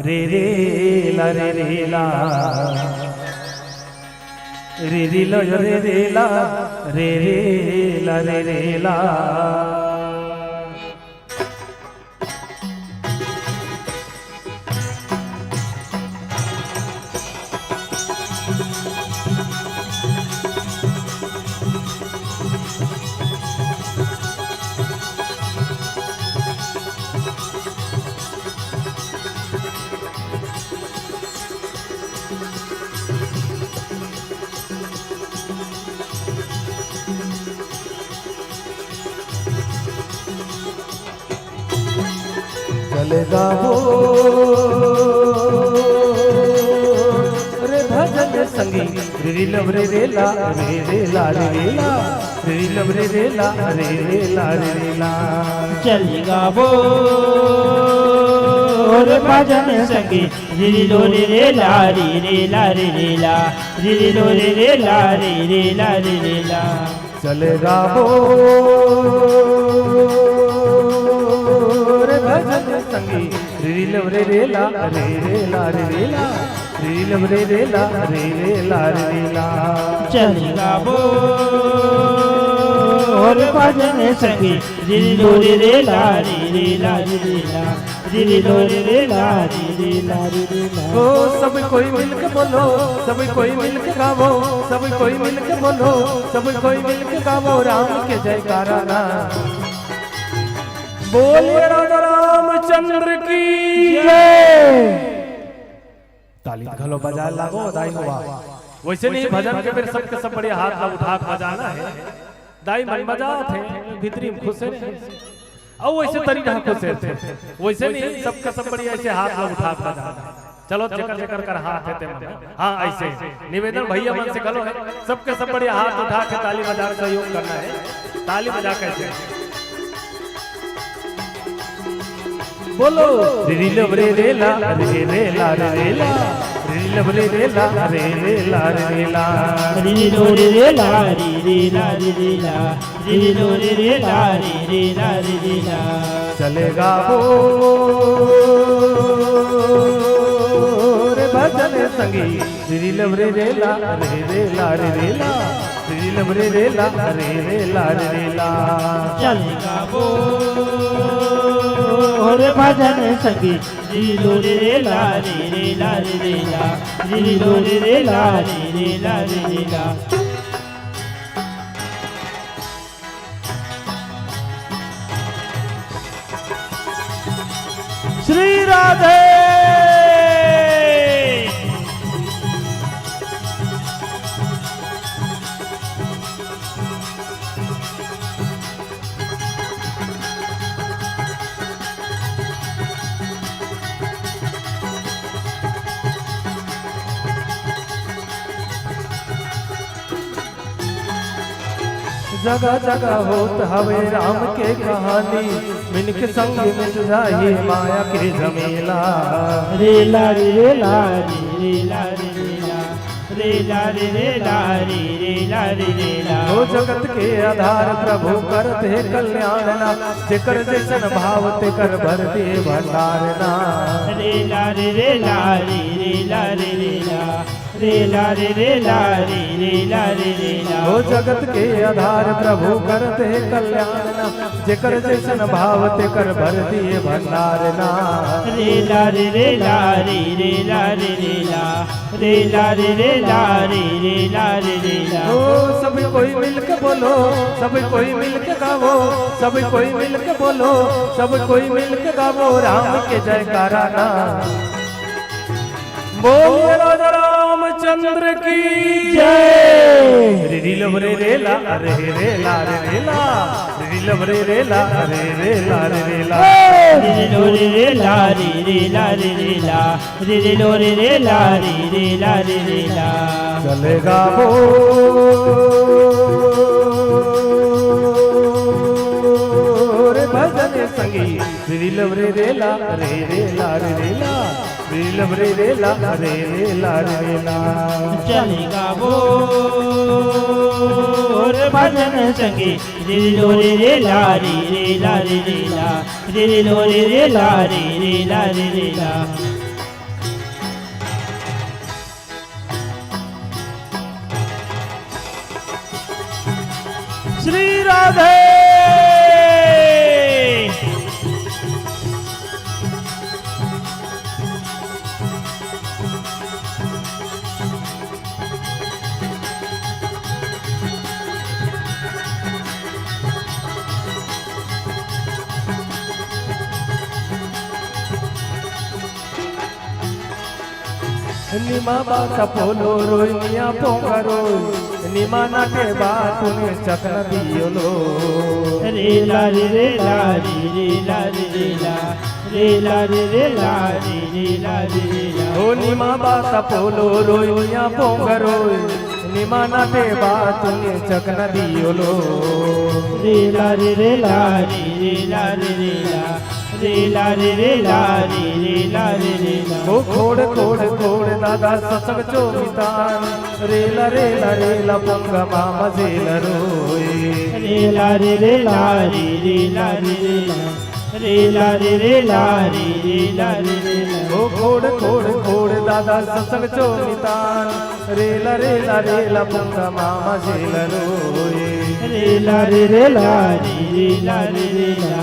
रे रे ला रे रे ला रे री लो रे रे ला रे रे ला रे रे ला। चलेगा वो रे भजन संगी रे लव रे रे ला रे रे ला रे रे ला रे लव रे रे ला रे रे ला रे रे ला। चलेगा वो रे भजन संगी रे लो रे रे ला रे रे ला रे रे ला रे लो रे रे ला रे रे ला रे रे ला। चलेगा वो भजन संगी रे लव रे रे ला रे रे ला रे रे ला रे लव रे रे ला रे रे ला रे रे ला। चलेगा वो रे भजन संगी रे लो रे रे ला रे रे ला रे रे ला रे लो रे रे ला रे रे ला रे रे ला। ओ सब कोई मिलके बोलो सब कोई मिलके गावो सब कोई मिलके बोलो सब कोई मिलके गावो राम के जयकारा ना। बोलिए राजा रामचंद्र की जय। ताली घलो बजा लागो दाई हुआ वैसे नहीं भजन के फिर सबके सब बड़े हाथ ला उठा के बजाना है दाई मन बजा थे भीतरी में खुश है और वैसे तरीका खुश थे वैसे नहीं सबके सब बड़ी ऐसे हाथ ला उठा के बजाना। चलो चकर चकर कर हाथ है हाँ ऐसे निवेदन भैया मन से करो है सबके सब बड़े हाथ उठा के ताली बजा कर सहयोग करना है। ताली बजा कैसे बोलो रे लो रे रे ला रे रे ला रे ला रे लो रे रे ला रे रे ला रे ला रे लो रे रे ला रे रे ला रे रे ला रे लो रे रे ला रे रे ला रे रे ला। चलेगा वो रे भजन संगी रे लो रे रे ला रे रे ला रे रे ला रे लो रे रे ला रे रे ला रे रे ला। चलेगा वो रे भजन संगी रे लो रे रे ला रे रे ला रे रे ला रे लो रे रे ला रे रे ला रे रे ला। श्री राधे। जगह जगह होत हवे राम के कहानी, मिनके संग मिट जाए माया के झमेला। रेला रे रेला रे रेला रे रेला रेला रे रेला रे रेला रे रेला। हो जगत के आधार प्रभु करत है कल्याण ना, जेकर जैसन भाव ते कर भर दे भंडार ना। रेला रे रेला रे रेला रे रेला रेला रे रेला रे रेला रे रेला। हो जगत के आधार प्रभु करत है कल्याण ना, जेकर जैसन भाव ते कर भर दिए भंडार ना। रेला रे रेला रे रेला रे रेला रेला रे रेला रे रेला रे रेला। ओ सब कोई मिलके बोलो, सब कोई मिलके गावो, सब कोई मिलके बोलो, सब कोई मिलके गावो राम के जयकारा ना। बोल राजा रामचंद्र की जय। रे लब रे रेला रे रेला रे रेला रे लब रे रेला रे रेला रे रेला रे लो रे रेला रे रेला रे रेला रे लो रे रेला रे रेला रे रेला। चलेगा वो रे भजन संगी, रे लब रे रेला रे रेला रे रेला रे लब रे रेला रे रेला रे रेला। चलेगा वो रे भजन संगी, रे लो रे रेला रे रेला रे रेला रे लो रे रेला रे रेला रे रेला। श्री राधे। निमा बाका पोलो रोइनिया पोंगरो, निमा नाटे बातुने चकन दियोलो। रेला रे रेला रे रेला रे रेला रेला रे रेला रे रेला रे रेला। ओ निमा बाका पोलो रोइनिया पोंगरो, निमा नाटे बातुने चकन दियोलो। रेला रे रेला रे रेला रे रेला रेला रे रेला रे रेला रे रेला। ओ खोड़ खोड़ खोड़ दादा ससग चोमितान, रेला रेला रेला पंगा मामा जेल रोए। रेला रे रेला रे रेला रे रेला रेला रे रेला रे रेला रे रेला। ओ खोड़ खोड़ खोड़ दादा ससग चोमितान, रेला रेला रेला पंगा मामा जेल रोए। रेला रे रेला रे रेला रे रेला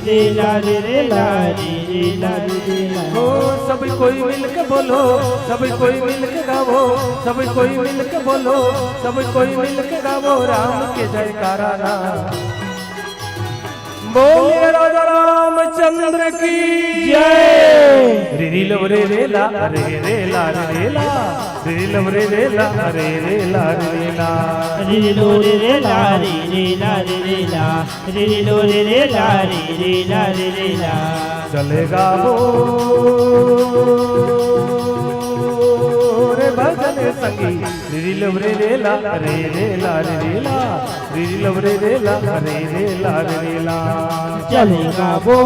रेला रे रेला रे रेला रे रेला। ओ सब कोई मिलके बोलो, सब कोई मिलके गावो, सब कोई मिलके बोलो, सब कोई मिलके गावो राम के जयकारा ना। बोले राजा रामचंद्र की जय। रे लब रे रेला रे रेला रे रेला रे लब रे रेला रे रेला रे रेला रे लो रे रेला रे रेला रे रेला रे लो रे रेला रे रेला रे रेला। चलेगा वो रे भजन संगी, रे लब रे रेला रे रेला रे रेला रे लब रे रेला रे रेला रे रेला। चलेगा वो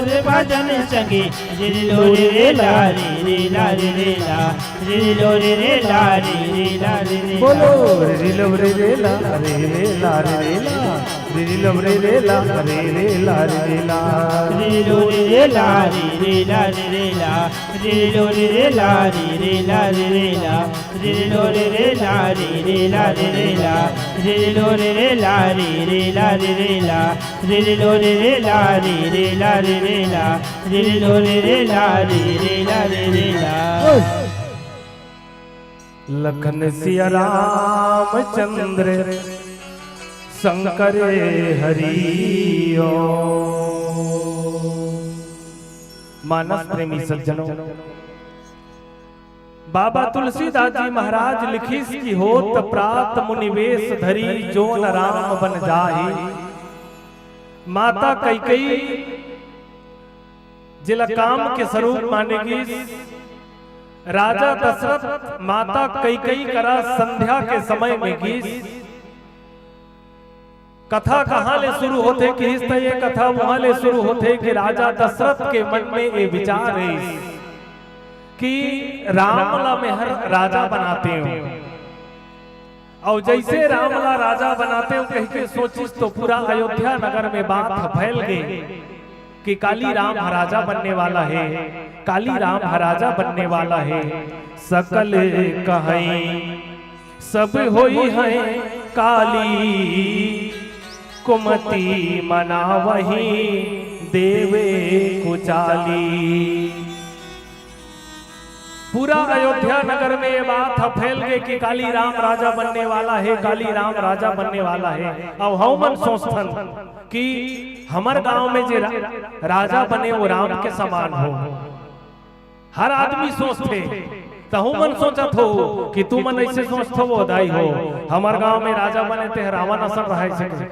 रे भजन संगी, रे लो रे रेला रे रेला रे रेला रे लो रे रेला रे रेला रे रेला। बोलो रे लब रे रेला रे रेला रे रेला रे लब रे रेला रे रेला रे रेला रे लो रे रेला रे रेला रे रेला रे लो रे रेला रे रेला रे रेला रे लो रे रेला रे रेला रे रेला रे लो रे रेला रे रेला रे रेला रे लो रे रेला रे रेला रे रेला रे लो रे रेला रे रेला रे रेला। लखन सिया रामचंद्र शंकर हरि ओम। मानस प्रेमी सज्जनों, बाबा तुलसीदास जी महाराज लिखिस की होत प्रात मुनिवेश धरी जो न राम बन जाहि। माता कैकेयी जिला काम के स्वरूप मानेगी। राजा दशरथ माता कैकेयी करा संध्या के समय में गीस। कथा कहाँ ले शुरू होते कि इस ये कथा वहां ले शुरू होते कि राजा दशरथ के मन में ये विचार है कि रामला में हर राजा बनाते हो, और जैसे रामला राजा बनाते हो कह के सोचिस तो पूरा अयोध्या नगर में बात फैल गई कि काली राम राजा बनने वाला है, काली राम राजा बनने वाला है। सकल कहीं सब होई है काली, कुमति मना वही देवे कुचाली। पूरा अयोध्या नगर में ये बात फैल गई कि काली राम राजा बनने वाला है, काली राम राजा बनने वाला है। और हम मन सोचथन कि हमार गांव में जे राजा बने वो राम के समान हो। हर आदमी सोचते तो हम मन सोचत हो कि तू मन ऐसे सोचत हो वो दाई हो, हमार गांव में राजा बने ते रावण असर रह सके।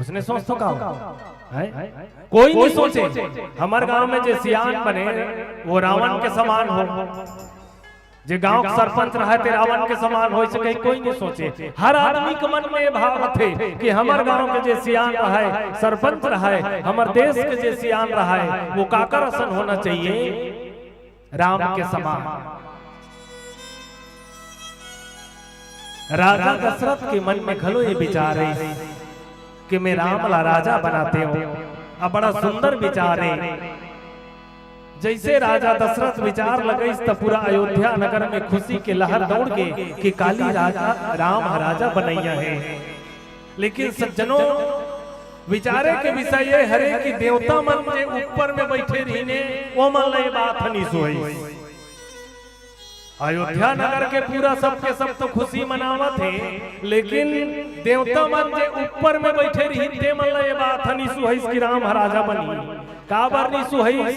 उसने सोच तो है? कोई नहीं सोचे हमारे गांव में जे सियान बने वो रावण के समान हो, जे गांव का सरपंच रहे ते रावण के समान हो सके, कोई नहीं सोचे। हर आदमी के मन में ये भाव थे कि हमारे गांव के जे सियान रहे, सरपंच रहे, हमारे देश के जे सियान रहे वो काकर असन होना चाहिए राम के समान। राजा दशरथ के मन में घलो ये विचार है कि मैं रामला राजा बनाते हूं। अब बड़ा सुंदर विचार है। जैसे राजा दशरथ विचार लगे तो पूरा अयोध्या नगर में खुशी के लहर दौड़ के कि काली राजा राम राजा बनैया है। लेकिन सज्जनों विचारे के विषय ये हरे कि देवता मन जे ऊपर में बैठे रहने वो मन ले बात नहीं सोई। अयोध्या नगर के पूरा सबके सब तो खुशी मनावत है, लेकिन देवता मन जे ऊपर में बैठे रही ते मन ये बात नहीं सुहैस कि राम राजा बनी। काबर नहीं सुहैस,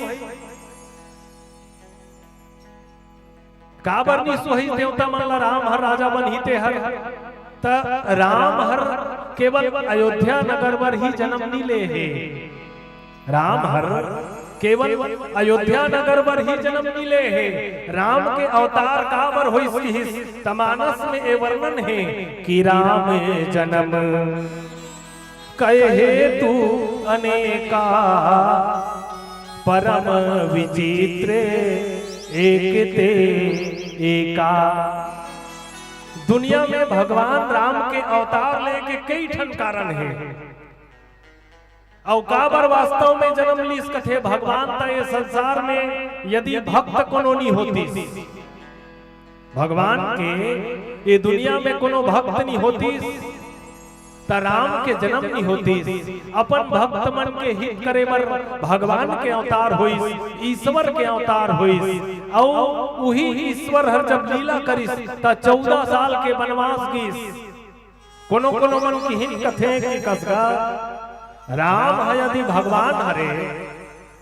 काबर नहीं सुहैस देवता मन ला राम हर राजा बनी ते हर त राम हर केवल अयोध्या नगर पर ही जन्म नहीं ले है। राम हर केवल अयोध्या नगर पर ही जन्म मिले हैं। राम के अवतार काबर होइस तमानस में ए वर्णन है कि राम जन्म कहे तू अनेका, परम विचित्र एक ते एका। दुनिया में भगवान राम के अवतार लेके कई ठन कारण है। और काबर वास्तव में जन्म लीस कथे भगवान ता ये संसार में यदि भक्त कोनो नहीं होती, भगवान के ये दुनिया में कोनो भक्त नहीं होती ता राम के जन्म नहीं होती। अपन भक्त मन के हित करे बर भगवान के अवतार होइस, ईश्वर के अवतार होइस। और वही ईश्वर हर जब लीला करिस ता 14 साल के वनवास गीस। कोनो कोनो मन की हित कथे की कसगा राम है यदि भगवान हरे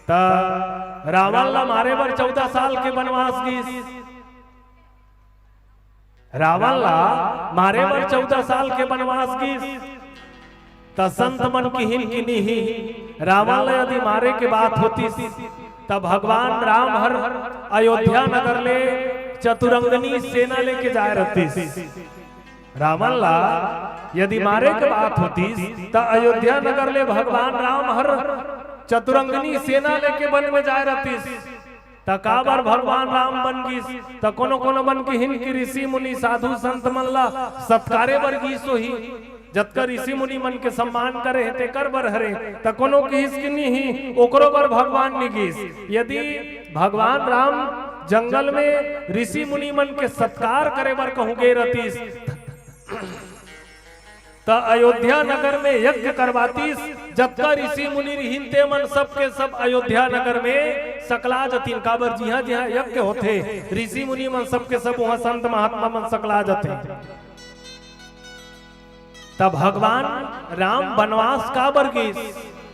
ता रावण ला मारे बर 14 साल के वनवास गीस। रावण ला मारे बर 14 साल के वनवास गीस। ता संत मन की हिन की नहीं रावण ला यदि मारे के बात होती तब भगवान राम हर अयोध्या नगर ले चतुरंगनी सेना लेके जाए रहती। रावण ला यदि मारे के बात होती तो अयोध्या नगर ले भगवान राम हर चतुरंगनी सेना लेके वन में जाए रहती। तकाबर भगवान राम बन गीस त कोनो कोनो बन की हिन की ऋषि मुनि साधु संत मन ला सत्कारे बर गीस ही। जतकर ऋषि मुनि मन के सम्मान करे ते कर बर हरे त कोनो की हिस्किनी ही ओकरो बर भगवान नि गीस। यदि भगवान राम जंगल में ऋषि मुनि मन के सत्कार करे बर कहूं गे रतीस त अयोध्या नगर में यज्ञ करवातीस। जबका ऋषि मुनि हिंते मन सबके सब अयोध्या नगर में सकला जतीन। काबर जी हाँ यज्ञ होते ऋषि मुनि मन सबके सब वहां संत महात्मा मन सकला जते। तब भगवान राम वनवास काबर गीस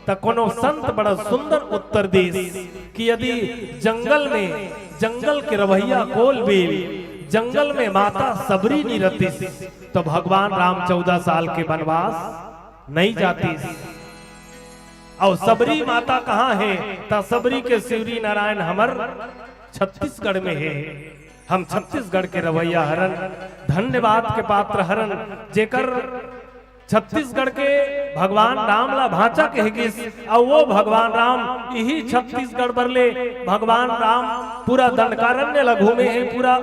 तो कोनो संत बड़ा सुंदर उत्तर देस कि यदि जंगल के रवैया कोल बेल जंगल में माता सबरी नहीं रहती तो भगवान राम 14 साल के वनवास नहीं जाती। और सबरी माता कहाँ है? तो सबरी के शिवरी नारायण हमर छत्तीसगढ़ में है। हम छत्तीसगढ़ के रवैया हरन धन्यवाद के पात्र हरन जेकर छत्तीसगढ़ के भगवान राम ला भांचा कहेगिस और वो भगवान राम यही छत्तीसगढ़ बरले भगवान राम पूरा दंडकारण्य ला घूमे हैं, पूरा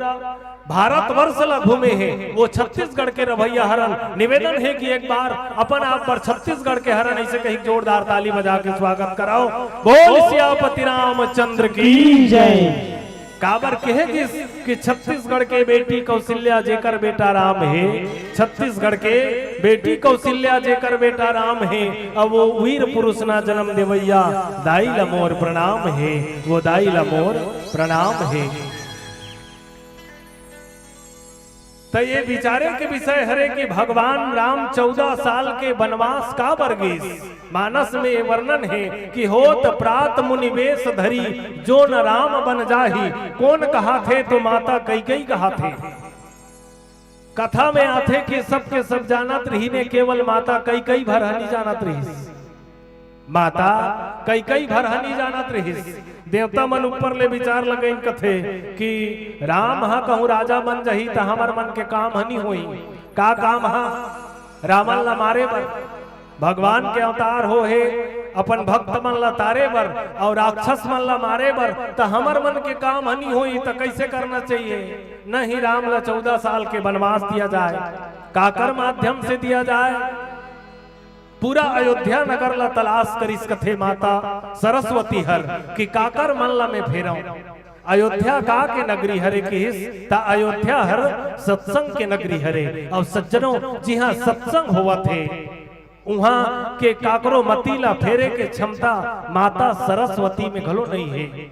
भारतवर्ष ला घूमे हैं। वो छत्तीसगढ़ के रवैया हरन निवेदन है कि एक बार अपन आप पर छत्तीसगढ़ के हरन ऐसे कहीं जोरदार ताली बजा के स्वागत कराओ। बोल सियापति रामचंद्र की जय। काबर कहे कि छत्तीसगढ़ के बेटी कौशल्या जेकर बेटा राम है, छत्तीसगढ़ के बेटी कौशल्या जेकर बेटा राम है, अब वो वीर पुरुष ना जन्म देवैया दाई ला मोर प्रणाम है, वो दाई ला मोर प्रणाम है। तो ये विचारे के विषय हरे कि भगवान राम 14 साल के वनवास का बरगीस मानस में वर्णन है कि होत प्रात मुनिवेश धरी जो न राम बन जाही, कौन कहा थे तो माता कई कहा थे। कथा में आथे कि सबके सब जानत रही ने केवल माता कई भरहनी जानत रही, माता कई भरहनी जानत रही। देवता मन ऊपर ले विचार लगे कथे कि राम हा कहूँ राजा बन जही तो हमार मन के काम हनी होई। का काम हा? रामन ला मारे बर भगवान के अवतार हो है, अपन भक्त मन ला तारे बर और राक्षस मन ला मारे बर, तो हमार मन के काम हनी होई तो कैसे करना चाहिए? नहीं, राम ला 14 साल के वनवास दिया जाए, काकर माध्यम से दिया जाए। पूरा अयोध्या नगर ला तलाश करिस कथे माता सरस्वती हर कि काकर मन ला में फेराऊं। अयोध्या का के नगरी हरे किस ता अयोध्या हर सत्संग के नगरी हरे। और सज्जनों जी हाँ सत्संग हुआ थे वहां के काकरो मतीला फेरे के क्षमता माता सरस्वती में घलो नहीं है,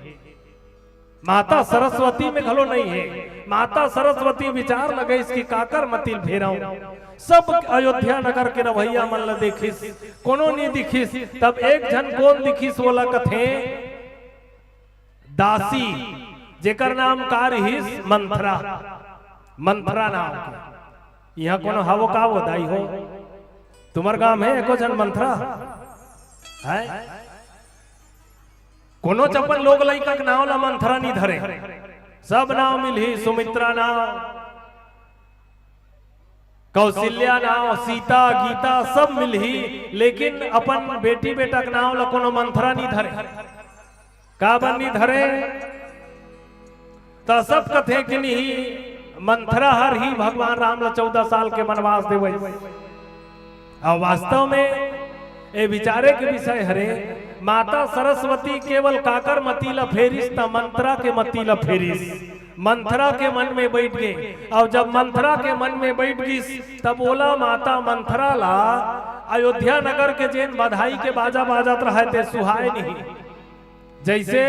माता सरस्वती में घलो नहीं है। माता सरस्वती विचार लगे इसकी काकर मतील फेराऊं। सब अयोध्या नगर के रवैया मन ला देखिस, कोनो नहीं दिखिस। तब एक जन कौन दिखिस बोला कथे दासी जेकर नाम का रहिस मंथरा, मंथरा नाम के। यहाँ कोनो हवो का वो दाई हो तुम्हार गांव है एको जन मंथरा है? कोनो चपन लोग लइका के नाव ला मंथरा नहीं धरे, सब नाव मिली, सुमित्रा नाव, कौशल्या नाव, सीता गीता सब मिली, लेकिन अपन बेटी बेटा के नाव ला कोनो मंथरा नहीं धरे। का बन नहीं धरे? तो सब कथे कि नहीं मंथरा हर ही भगवान राम ला 14 साल के वनवास देवे। और वास्तव में ए विचारे के विषय हरे माता सरस्वती केवल काकर मतीला फेरिस ता मंथरा के मतीला फेरिस, मंथरा के मन में बैठ गए। और जब मंथरा के मन में बैठ गई तब बोला माता मंथरा ला अयोध्या नगर के जेन बधाई के बाजा बाजत रहे थे सुहाय नहीं। जैसे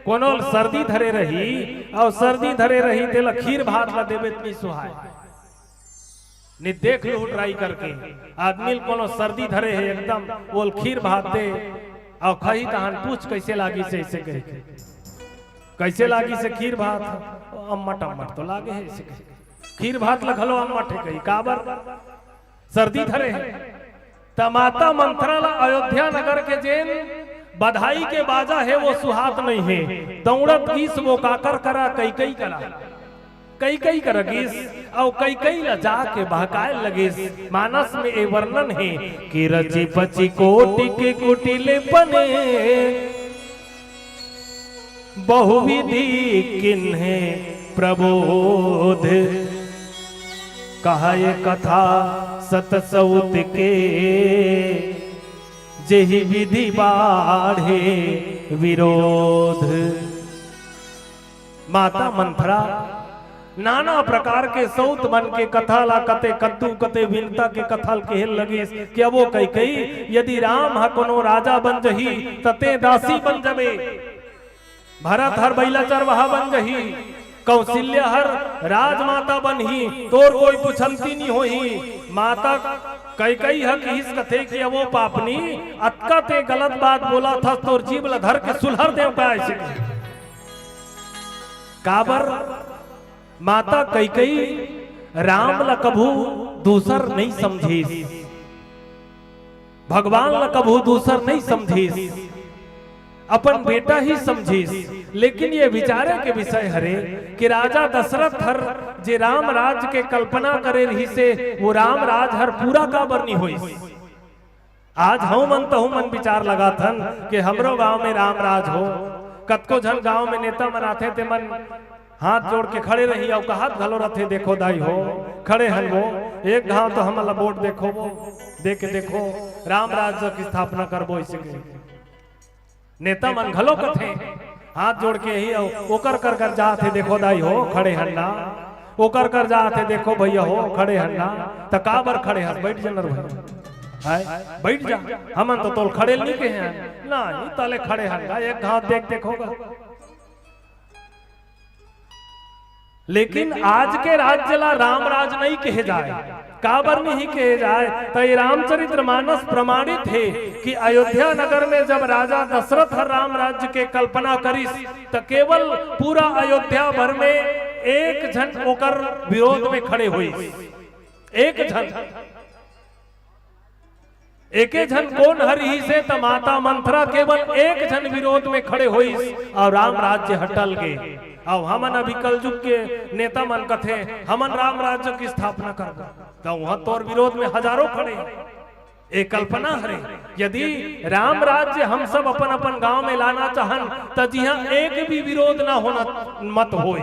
कोनो सर्दी धरे रही और सर्दी धरे रही तेला खीर भात ला देवे इतनी सुहाय नहीं। देख लो ट्राई करके आदमी कोनो सर्दी धरे है एकदम वो खीर भात दे और खही तहन पूछ कैसे लागी से ऐसे कहे कैसे लागी से खीर भात अम्मट अम्मट तो लागे है ऐसे खीर भात लखलो अम्मट है कही काबर सर्दी धरे है। तमाता मंथरा ला अयोध्या नगर के जेन बधाई के बाजा है वो सुहात नहीं है। दौड़त गीस वो काकर करा कई करा कई करगिस और कई ला जाके बहकाए लगिस। मानस में ए वर्णन है कि रची पची कोटि के कुटिले बने बहुविधि किन्हे प्रबोध कहा ये कथा सतसौत के जेहि विधि बाढ़े विरोध। माता मंथरा नाना प्रकार के सौत मन के कथा ला कते कद्दू कते विनता के कथा कहे लगी कि अब वो कई यदि राम हा कोनो राजा बन जही तते दासी बन जबे, भरत हर बैला चरवाहा बन जही, कौशल्या हर राजमाता बनही तोर कोई पुछंती नहीं होही। माता कई हक हिस कथे कि वो पापनी अतका ते गलत बात बोला था तोर जीव ल धर के सुलहर देव का ऐसे काबर माता कई राम ल कभू दूसर नहीं समझीस, भगवान ल कभू दूसर नहीं समझीस, अपन बेटा ही समझीस। लेकिन ये विचारे के विषय हरे कि राजा दशरथ हर जे राम राज के कल्पना करे रही से वो राम राज हर पूरा काबर नहीं हुई। आज हूं मन तो मन विचार लगा थन कि हमरो गांव में राम राज हो। कतको जन गांव में नेता मन आते ते मन हाथ जोड़ के खड़े रही और हाथ घलो रथे देखो दाई हो खड़े हन वो एक गांव तो हम वोट देखो वो दे के देखो राम राज की स्थापना करबो इसे नेता मन घलो कथे हाथ जोड़ के ही ओकर कर जाते देखो दाई हो खड़े हन्ना ओकर कर जाते देखो भैया हो खड़े हन्ना त काबर खड़े हस बैठ जनर भाई बैठ जा हमन तो तोल खड़े नहीं के हैं ना ही तले खड़े हन्ना एक हाथ देख देखोगा। लेकिन आज के राज्य ला राम राज नहीं कहे जाए, काबर नहीं कहे जाए तो ये रामचरित्र मानस प्रमाणित है कि अयोध्या नगर में जब राजा दशरथ राम राज्य के कल्पना करिस तो केवल पूरा अयोध्या भर में एक जन ओकर विरोध में खड़े हुई। एक जन कौन हरि से तो माता मंथरा केवल एक जन विरोध में खड़े हुई और राम राज्य हटल गए। और हमन अभी कलयुग के नेता मन कथे हमन राम राज्य की स्थापना कर तो वहां तोर विरोध में हजारों खड़े। एक कल्पना हरे यदि राम राज्य हम सब अपन अपन गांव में लाना चाहन तो जिहा एक भी विरोध ना होना मत होए,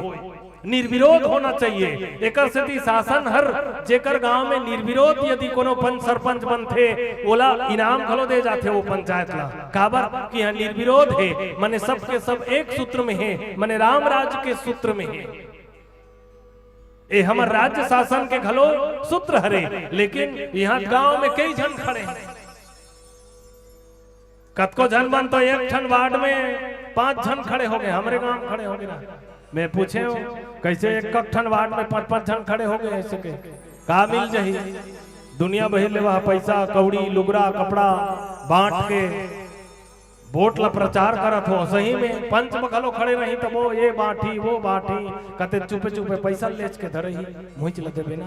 निर्विरोध होना चाहिए। एक स्थिति शासन हर जेकर गांव में निर्विरोध यदि कोनो पंच सरपंच बनथे ओला इनाम खलो दे जाते वो पंचायत ला काबर कि यहाँ निर्विरोध है माने सब के सब एक सूत्र में है माने राम राज्य के सूत्र में है। ए हमार राज्य शासन के घलो सूत्र हरे लेकिन यहाँ गांव में कई जन खड़े हैं। कतको जन बन तो एक ठन वार्ड में 5 जन खड़े हो गए, हमारे गांव खड़े हो गए। मैं पूछे कैसे एक ठन वार्ड में 5-5 जन खड़े हो गए ऐसे के का मिल जाही दुनिया बहिर ले वह पैसा कौड़ी लुगरा कपड़ा बांट के वोट ला प्रचार करत हो। सही में पंच बखलो खड़े रही तो वो ये बांटी वो बांटी कते चुपे चुपे पैसा लेच के धरही मुझ लगे बिना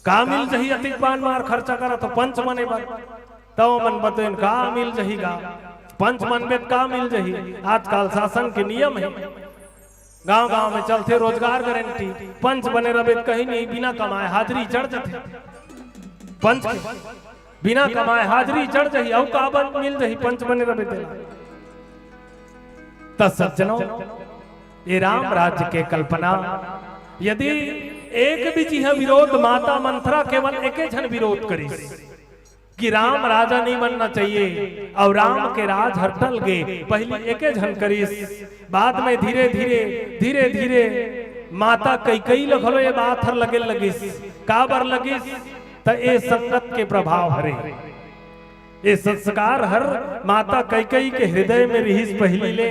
का मिल जाही अतिक बान मार खर्चा करत हो पंच मने बन तो मन बतेन का मिल जाहीगा पंच मन में का मिल जाही। आजकल शासन के नियम है गांव गांव में चलते रोजगार गारंटी पंच बने रहे कहीं नहीं बिना कमाए हाजिरी चढ़ जाते पंच बिना कमाए हाजिरी चढ़ जाही और काबन मिल जाही पंच बने रहे त सज्जनों ये राम राज्य के कल्पना यदि एक भी जी विरोध माता मंथरा केवल एक जन विरोध करी कि राम राजा नहीं बनना चाहिए और राम के राज हटल गए पहले एक जन करीस बाद में धीरे धीरे माता कई लगलो ये बात हर लगे लगिस काबर लगिस तो ये संगत के प्रभाव हरे ये संस्कार हर माता कई के हृदय में रहीस पहली ले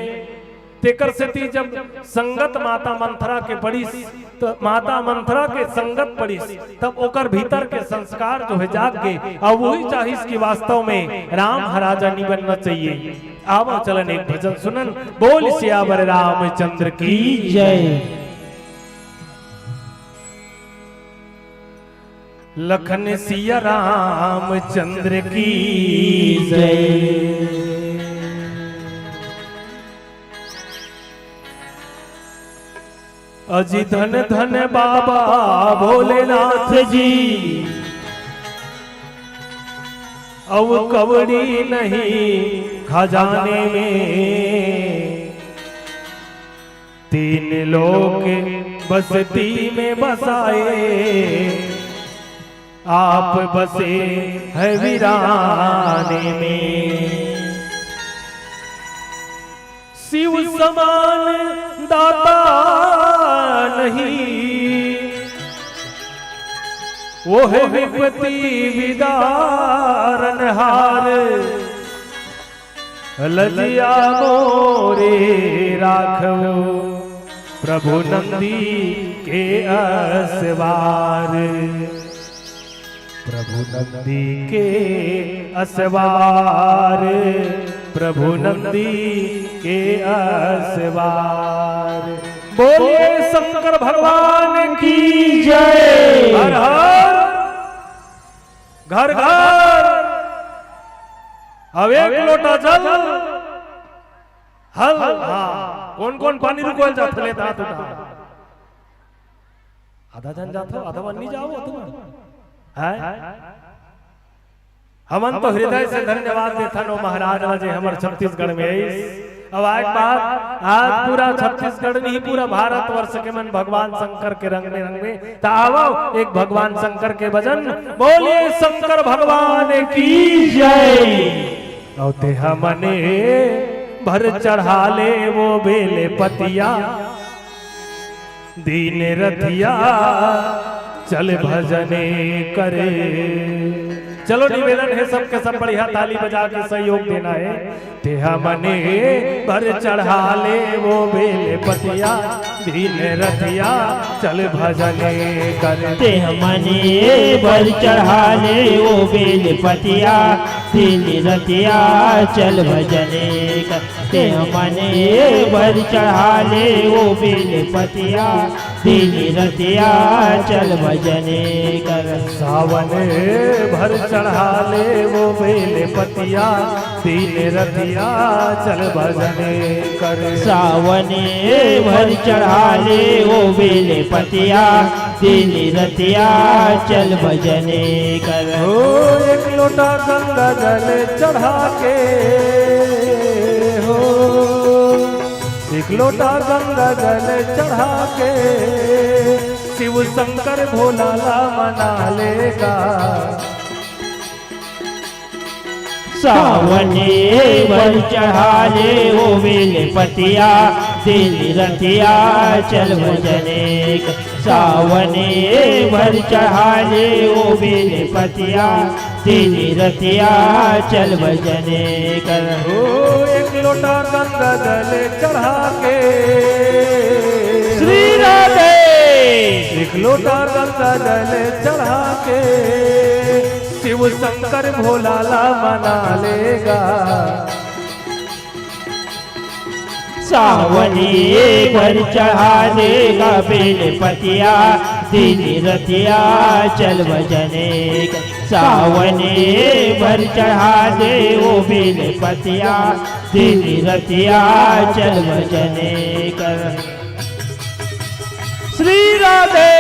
तेकर से जब संगत माता मंथरा के पड़ीस तो माता मंथरा के संगत पड़ीस तब ओकर भीतर के संस्कार जो है जाग गए और वही चाहिए कि वास्तव में राम राजा नहीं बनना चाहिए। आओ चलन एक भजन सुनन बोल सियावर रामचंद्र की जय। लखन सिया रामचंद्र की जय। अजी धन धन बाबा भोलेनाथ जी अब कवड़ी नहीं खजाने में 3 लोक बसती में बसाए आप बसे है वीराने में। शिव समान दाता नहीं वो है विपत्ति विदारन हार लजिया मोरे राखो प्रभु नंदी के असवार, प्रभु नंदी के असवार, प्रभु नंदी के असवार। बोलिए शंकर भगवान की जय। हर हर घर घर अब एक लोटा जल हल। कौन कौन पानी रुकोल जात ले तात आधा जन जात आधा मन नहीं जाओ तुम है। हमन तो हृदय से धन्यवाद देथन महाराज जे हमर छत्तीसगढ़ में आई। अब एक बात, आज पूरा छत्तीसगढ़ नहीं पूरा भारत वर्ष के मन भगवान शंकर के रंग में तावो एक भगवान शंकर के भजन। बोलिए शंकर भगवान की जय। और ते हमने भर चढ़ा ले वो बेले पतिया, दीन रथिया चल भजने करे। चलो निवेदन है सबके सब बढ़िया ताली बजा के सहयोग देना है। ते हमने भर चढ़ा ले वो बेले पतिया, दीन रथिया चल भजने करे। ते हमने भर चढ़ा ले वो बेले पतिया, दीन रथिया चल भजने कर। ते हमने भर चढ़ा ले वो बेले पतिया, दीन रथिया चल भजने कर। सावन भर चढ़ा ले वो बेले पतिया, दीन रथिया चल भजने कर। सावने भर चढ़ा ले वो बेले पतिया, दीन रथिया चल भजने कर। ओ एक लोटा गंगा जल चढ़ा के हो, एक लोटा गंगा जल चढ़ा के शिव शंकर भोला ला मना लेगा। सावने भर चढ़ा ले वो बेले पतिया, दीन रथिया चल भजने कर। सावने भर चढ़ा ले वो बेले पतिया, दीन रथिया चल भजने कर। ओ एक लोटा गंगा जल चढ़ा के श्री राधे। एक लोटा गंगा जल चढ़ा के शिव शंकर भोला ला मना लेगा। सावने भर चढ़ा लेगा बेले पतिया, दीन रथिया चल भजने कर। सावने भर चढ़ा दे वो बेले पतिया, दीन रथिया चल भजने कर। श्री राधे।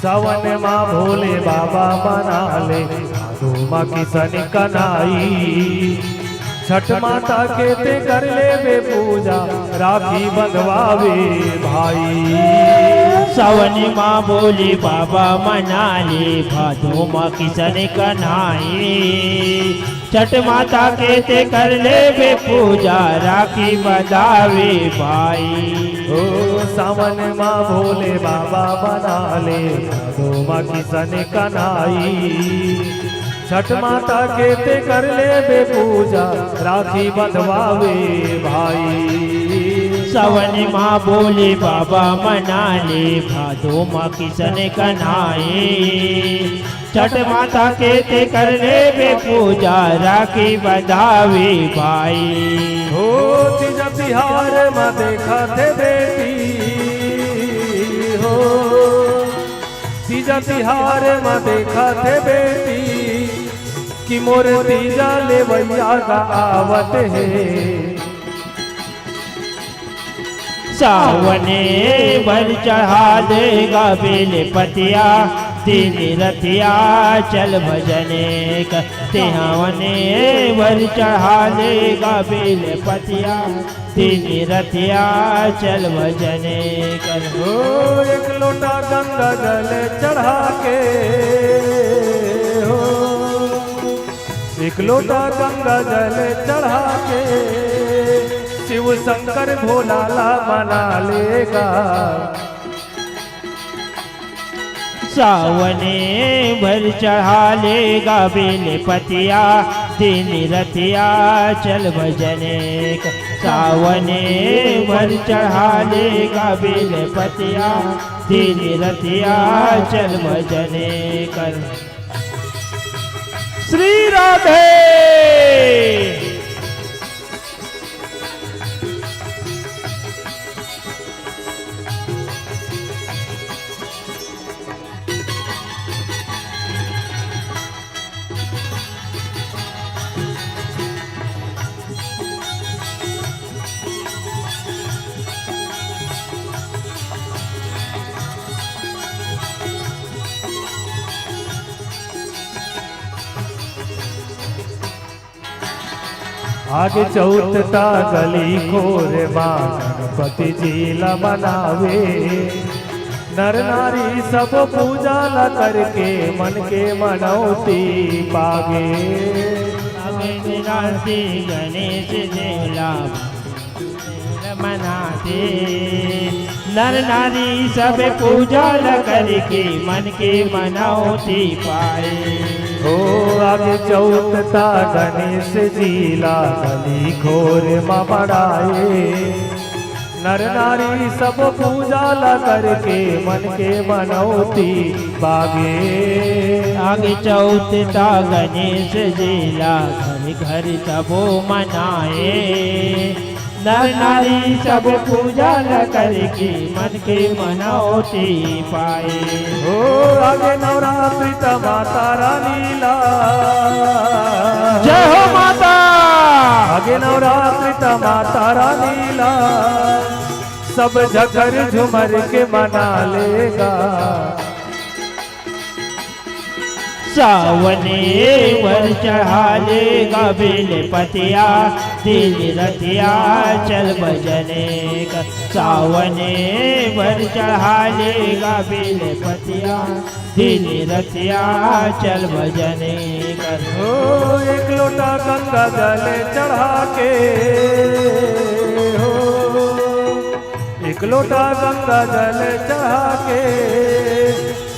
सावन माँ भोले बाबा मना ले साधु माँ किसन कनाई। छठ माता के ते कर ले वे पूजा, राखी बंधवावे भाई। सावन माँ बोले बाबा मना ले भादो माँ किसन कन्हाई। छठ माता के ते कर ले वे पूजा, राखी बंधावे भाई। ओ सावन माँ भोले बाबा बना ले साधु माँ किसन कनाई। छठ माता के ते कर ले बे पूजा, राखी बंधवावे भाई। सावन माँ बोले बाबा मना ले भादो माँ किसन कन्हाई। छठ माता के ते कर ले बे पूजा, राखी बंधावे भाई। हो तीजा तिहार माँ देखा थे बेटी हो, तीजा तिहार माँ देखा थे बेटी कि मोर तीजा ले भैया का आवत है। सावने भर चढ़ा देगा बेले पतिया, दिन रतिया चल भजने करते हवने भर चढ़ा लेगा बेल पतिया दिन रतिया चल भजने कर। ओ एक लोटा गंगा जल चढ़ा के हो, एक लोटा गंगा जल चढ़ा के शिव शंकर भोलाला मना लेगा। सावने भर चढ़ा लेगा बेल पतिया दिन रतिया चल भजने कर। सावने भर चढ़ा लेगा बेल पतिया दिन रतिया चल भजने कर। श्री राधे। आगे चौथता गली खोर माँ गणपति जी ला बनावे। नर नारी सब पूजा ला करके मन के मनौती पागे। विनाशी गणेश देवला मनाते नर नारी सब पूजा ल करके मन के मनौती पाए। हो आगे चौथता गणेश जी ला गली खोर माँ बढ़ाए। नर नारी सब पूजा ला करके मन के मनौती बागे। आगे चौथता गणेश जी ला घर घर सबो मनाए। नर नारी सब पूजा ल करके मन के मनौती पाए। हो आगे नवरात्रि त माता रानी ला जय हो माता। आगे नवरात्रि त माता रानी ला सब झकर झुमर के मना लेगा। सावने वर चढ़ा लेगा बेल पतिया दिन रतिया चल भजने कर। सावने वर चढ़ा लेगा बेल पतिया दिन रतिया चल भजने कर। हो एक लोटा गंगा जल चढ़ा के हो, एक लोटा गंगा जल चढ़ा के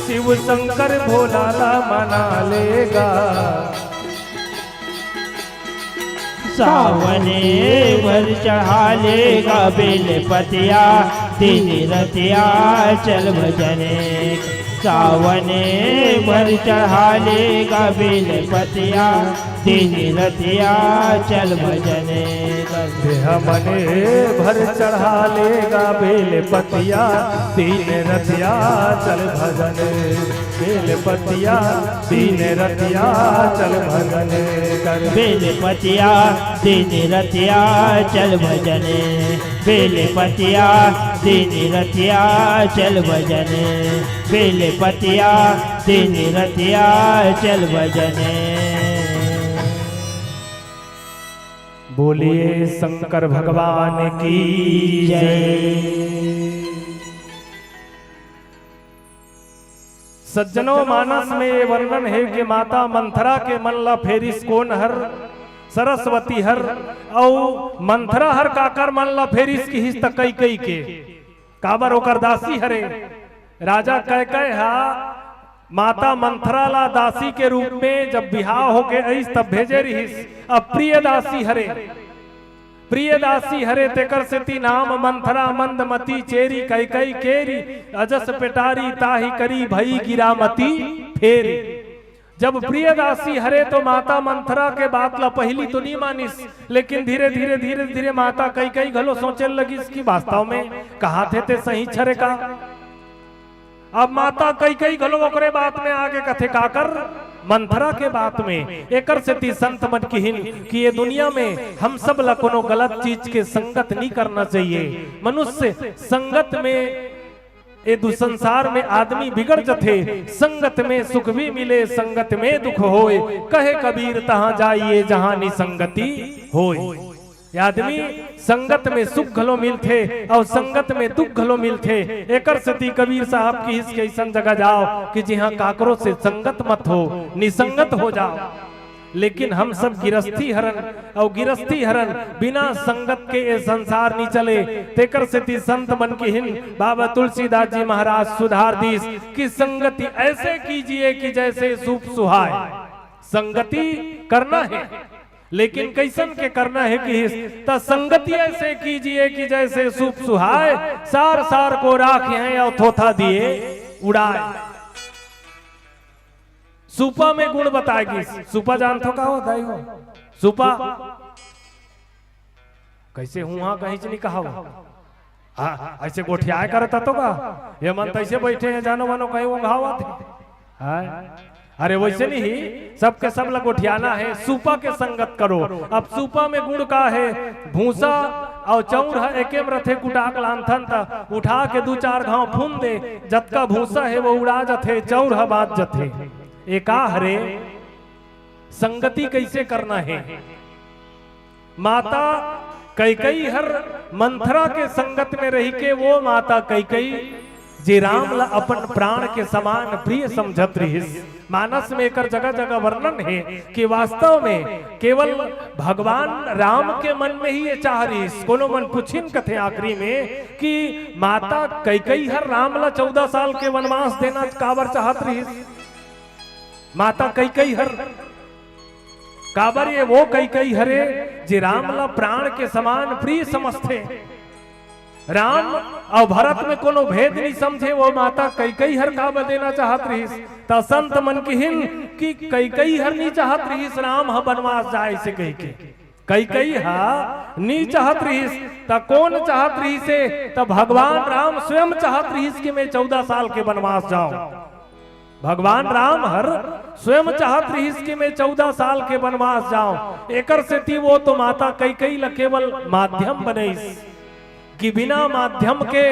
शिव शंकर भोलाला मना लेगा। सावने वर चढ़ा लेगा बेल पतिया दिन रतिया चल भजने। सावने वर चढ़ा लेगा बेल पतिया दिन रतिया चल भजने कर। मने भर चढ़ा लेगा बेल पतिया दिन रतिया चल भजने। बेल पतिया दिन रतिया चल भजने कर। बेल पतिया दिन रतिया चल भजने। बेल पतिया दिन रतिया चल भजने। बेल पतिया दिन रतिया चल भजने। बोलिए शंकर भगवान की जय। सज्जनों मानस में ये वर्णन है कि माता मंथरा के मन ला फेरिस कौन हर सरस्वती हर और मंथरा हर काकर मन ला फेरिस की हिस कई कई के काबर ओकर दासी हरे। राजा कह हा माता मंथरा ला दासी के रूप में जब बिहाव होके आईस तब भेजे रहीस। अब प्रिय दासी हरे, प्रिय दासी हरे तेकर से ती नाम मंथरा मंदमती चेरी कई कई केरी अजस पेटारी ताही करी भई गिरामती फेरी। जब प्रिय दासी हरे तो माता मंथरा के बात ला पहली तो नहीं मानिस, लेकिन धीरे धीरे धीरे धीरे माता कई कई घलो सोचे लगी इसकी वास्तव में कहा थे सही छरे का। अब माता कई कई घलो ओकरे बात में आगे कथे काकर मंथरा के बात में एकर से ती संत मन किहिन कि ये दुनिया में हम सब ला कोनो गलत चीज के संगत नहीं करना चाहिए। मनुष्य संगत में ए दु संसार में आदमी बिगड़ जथे, संगत में सुख भी मिले संगत में दुख होए, कहे कबीर तहां जाइए जहां निसंगति होए। आदमी संगत में सुख घलो मिलथे और संगत में दुख घलो मिलथे। एकर सती कबीर साहब की हिस के ऐसन जगह जाओ कि जहां काकरो से संगत मत हो, निसंगत हो जाओ। लेकिन हम सब गिरस्थी हरन और गिरस्थी हरन बिना संगत के ये संसार नहीं चले। तेकर से संत मन की हिन बाबा तुलसीदास जी महाराज सुधार दीस की संगति ऐसे कीजिए कि जैसे सूप सुहाए। संगति करना है लेकिन कैसन के करना है कि त संगति ऐसे कीजिए कि जैसे सूप सुहाए, सार सार को राखे हैं और थोथा दिए उड़ाए। सुपा में गुण बताएगी। सुपा जानते का होता है? सुपा कैसे हुआ कहीं से नहीं कहा हाँ ऐसे गोठिया करता तो का ये मन तैसे बैठे हैं जानो मानो कहीं उंघावा थे। अरे वैसे नहीं, सबके सब लग गोठियाना है। सुपा के संगत करो। अब सुपा में गुण का है? भूसा और चौर है एके में रथे कुटाक लांथन ता उठा के दो चार घाव फून दे, जतका भूसा है वो उड़ा जथे, चौर है बात जथे। एका हरे संगति कैसे करना है? माता कैकई हर मंथरा के संगत में रही के वो माता कैकई जे राम ला अपन प्राण के समान प्रिय समझत रहिस। मानस में एक जगह जगह वर्णन है कि वास्तव में केवल भगवान राम के मन में ही ये चाह रहिस। कोनो मन पूछिन कथे आखिरी में कि माता कैकई हर राम ला 14 साल के वनवास देना काबर चाहत रहिस। माता कैकई हर काबर ये वो कैकई हरे जे राम ला प्राण के समान प्रिय समझते। राम और भरत में कोनो भेद नहीं समझे, वो माता कैकई हर काबर देना चाहत रहिस। त संत मन की हिन कि कैकई हर नहीं चाहत रहिस राम ह बनवास जाए से कह के। कैकई हा नहीं चाहत रहिस त कौन चाहत रहिस से? त भगवान राम स्वयं चाहत रहिस कि मैं 14 साल के वनवास जाऊं। भगवान राम हर स्वयं चाहत रहिस कि मैं 14 साल के वनवास जाऊं। एकर से थी वो तो माता कैकई ल केवल माध्यम बनईस कि बिना माध्यम के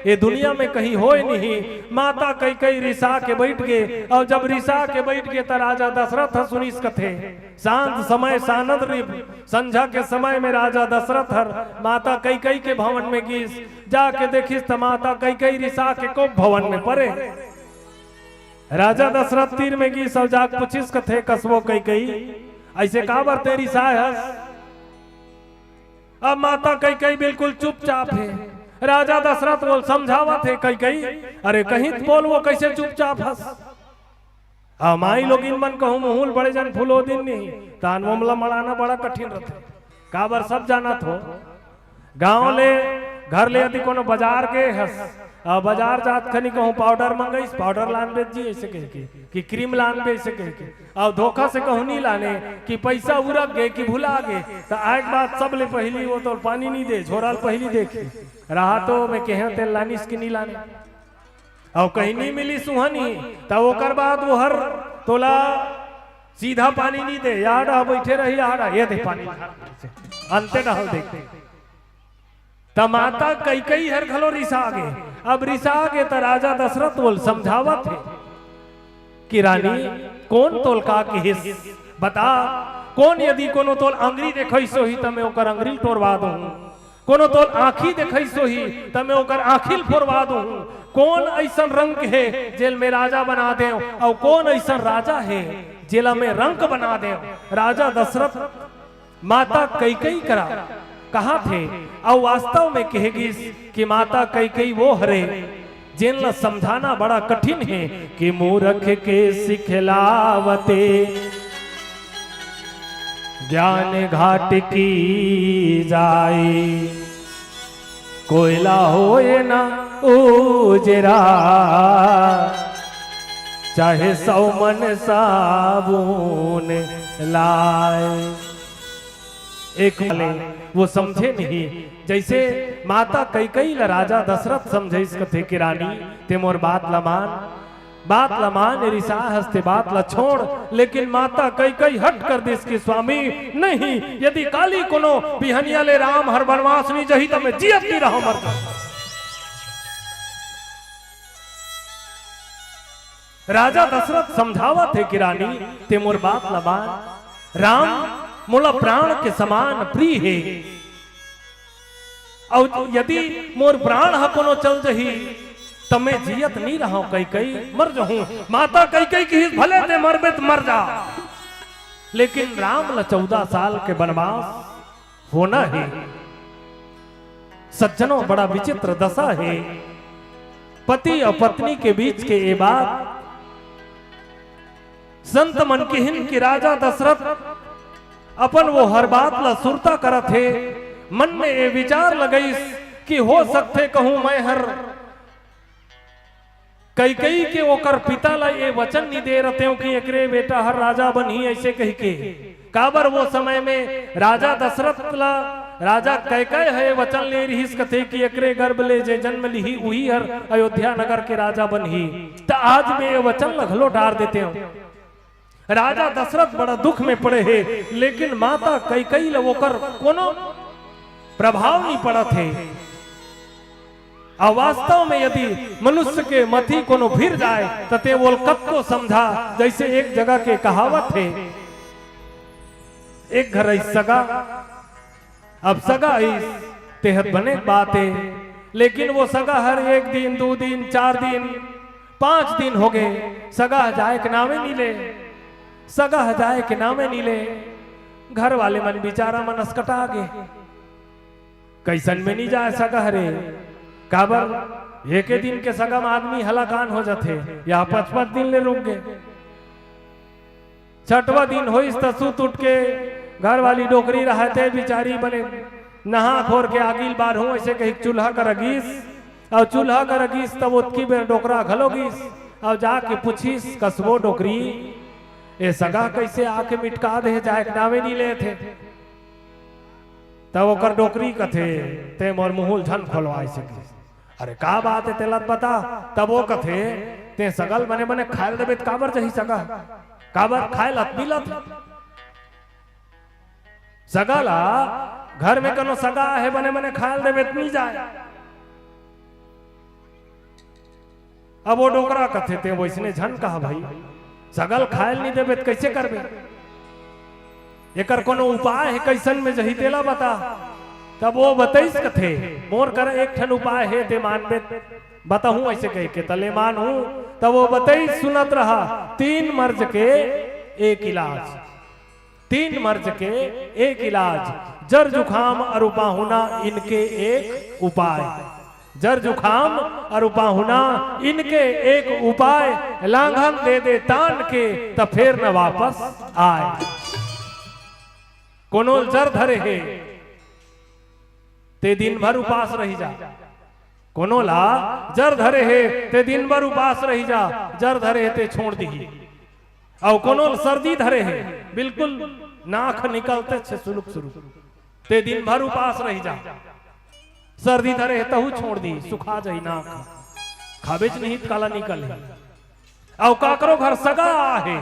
ये दुनिया में कहीं होए नहीं। माता कैकई रिसा के बैठ गए और जब रिसा के बैठ गए तो राजा दशरथ सुनीस कथे। शांत समय सानंद रिप संध्या के समय में राजा दशरथ हर माता कैकई के भवन में गीस जाके देखिस तो माता कैकई रिसा के को भवन में पड़े। राजा दशरथ तीर में गीस और जाके पूछिस कथे कसबो कैकई ऐसे काबर तेरी साय हस। अब माता कैकई बिल्कुल चुपचाप है। राजा दशरथ बोल समझावत है कैकई अरे कहीं बोल वो कैसे चुपचाप हस। माई लोग इन मन कहूँ मुहुल बड़े जन फूलो दिन नहीं तान मामला मड़ाना बड़ा कठिन रहता। काबर सब जाना थो गांव ले घर ले यदि कोनो बाजार के हस बाजार जात खनी कहूँ पाउडर मंगाइस पाउडर लान बेच जी ऐसे कह के कि क्रीम लान बे ऐसे कह के और धोखा से कहूँ नहीं लाने कि पैसा उड़क गए कि भुला गए तो एक बात सब ले पहली वो तो पानी नहीं दे झोराल पहली देखे रहा तो मैं कह तेल लानी इसकी नहीं लाने और कहीं नहीं मिली सुहानी तो ओकर बाद वो हर तोला सीधा पानी नहीं दे यार बैठे रही यार ये दे पानी अंते न देखते त माता कैकई हर घलो रिसा गए। अब रिसा गए तो राजा दशरथ बोल समझावत है कि रानी कौन तोल का के हिस बता कौन यदि कोनो तोल अंगरी देखई सो ही तमे ओकर अंगरी तोड़वा दूं कोनो तोल आंखी देखई सो ही तमे ओकर आंखिल फोड़वा दूं कौन ऐसा रंग है जेल में राजा बना दे और कौन ऐसा राजा है जेला में रंग बना दे। राजा दशरथ माता कैकई करा कहा थे और वास्तव में कहेगी कि माता कैकई वो हरे जिन ला समझाना बड़ा कठिन है कि मूर्ख के सिखलावते ज्ञान घाट की जाए कोयला होए ना उजरा चाहे 100 मन साबुन लाए। एक वो समझे नहीं जैसे माता कैकई ला राजा दशरथ समझे इस कथे की रानी ते मोर बात लमान रिसा हस्ते बात ला छोड़। लेकिन माता कैकई हट कर देश के स्वामी नहीं यदि काली कोनो बिहनिया ले राम हर वनवास नहीं जही तो मैं जियत नहीं रहा मर राजा दशरथ समझावा थे कि रानी ते मोर बात लबान, राम मोला प्राण के समान प्रिय है, और यदि मोर प्राण ह कोनो चल जही तो मैं जियत नहीं रहा कई कई मर जाऊं। माता कई कई की भले ते मरबे तो मर जा, लेकिन राम ला 14 साल के वनवास होना है। सज्जनों बड़ा विचित्र दशा है, पति और पत्नी के बीच के ये बात संत मनकिहिन की राजा दशरथ अपन वो हर बात ला सुरता करत है। मन में ये विचार लगई कि हो सकते कहूं मैं हर कई कई के ओकर पिता ला ये वचन नहीं दे रहते हो कि एकरे बेटा हर राजा बनी, ऐसे कह के काबर वो समय में राजा दशरथ ला राजा कह है वचन ले रही कथे कि एकरे गर्भ ले जे जन्म ली वही हर अयोध्या नगर के राजा बनी। तो आज में ये वचन लगलो डार देते हो। राजा दशरथ बड़ा दुख में पड़े है, लेकिन माता कई कई लोकर कोनो प्रभाव नहीं पड़ा थे। वास्तव में यदि मनुष्य के मथी कोनो फिर जाए तते वो कब को समझा। जैसे एक जगह के कहावत है, एक घर सगा, अब सगा इस तेहत बने बात है, लेकिन वो सगा हर 1 दिन 2 दिन 4 दिन 5 दिन हो गए, सगा जाए के नामे नहीं ले, सगा जाए के नामे नहीं ले। घर वाले मन बेचारा मनस कटा गे, कैसन में नहीं जाए सगा हरे, काबर एक दिन के सगम आदमी हलाकान हो जाते, यहाँ 5-5 दिन ले रुक गए। 6वां दिन हो सूत उठ के घर वाली डोकरी रहते बिचारी बने नहा खोर के आगिल बार हूं, ऐसे कहीं चूल्हा का रगीस, और चूल्हा का रगीस तब उत्की बेर डोकरा घलोगीस, और जाके पूछीस कसबो डोकरी ए सगा कैसे आके मिटका दे जाए नावे नहीं ले थे। तब ओकर डोकरी कथे ते मोर मुहुल झन खोलवाए सके। अरे का बात है तेलत बता। तब वो कथे ते सगल बने बने खायल देबे काबर जही सगा, काबर खायल मिलत सगला घर में कनो सगा है बने बने खायल देबे नहीं जाए। अब वो डोकरा कथे ते वैसने झन कहा भाई सगल खायल नहीं देबे कैसे करबे, एकर कोनो उपाय है कैसन में जही तेला बता। तब वो बताइस कथे मोर कर एक ठन उपाय है ते मानबे बताहूं ऐसे कह के तले मान हूं। तब वो बताइस सुनत रहा 3 मर्ज के एक इलाज, 3 मर्ज के एक इलाज, जर जुखाम और उपाहुना इनके एक उपाय, जर जुखाम और उपाहुना इनके एक उपाय, लांघन दे दे तान के तब फिर न वापस आए। कोनो जर धरे है ते दिन भर उपास रही जा, कोनो ला जर धरे है ते दिन भर उपास रही जा, जर धरे है ते छोड़ दी। और कोनो सर्दी धरे है बिल्कुल नाक निकलते छे सुलुक शुरू ते दिन भर उपास रही जा, सर्दी धरे है तहु छोड़ दी, सुखा जाई नाक खाबेच नहीं काला निकल है। और काकरो घर सगा है,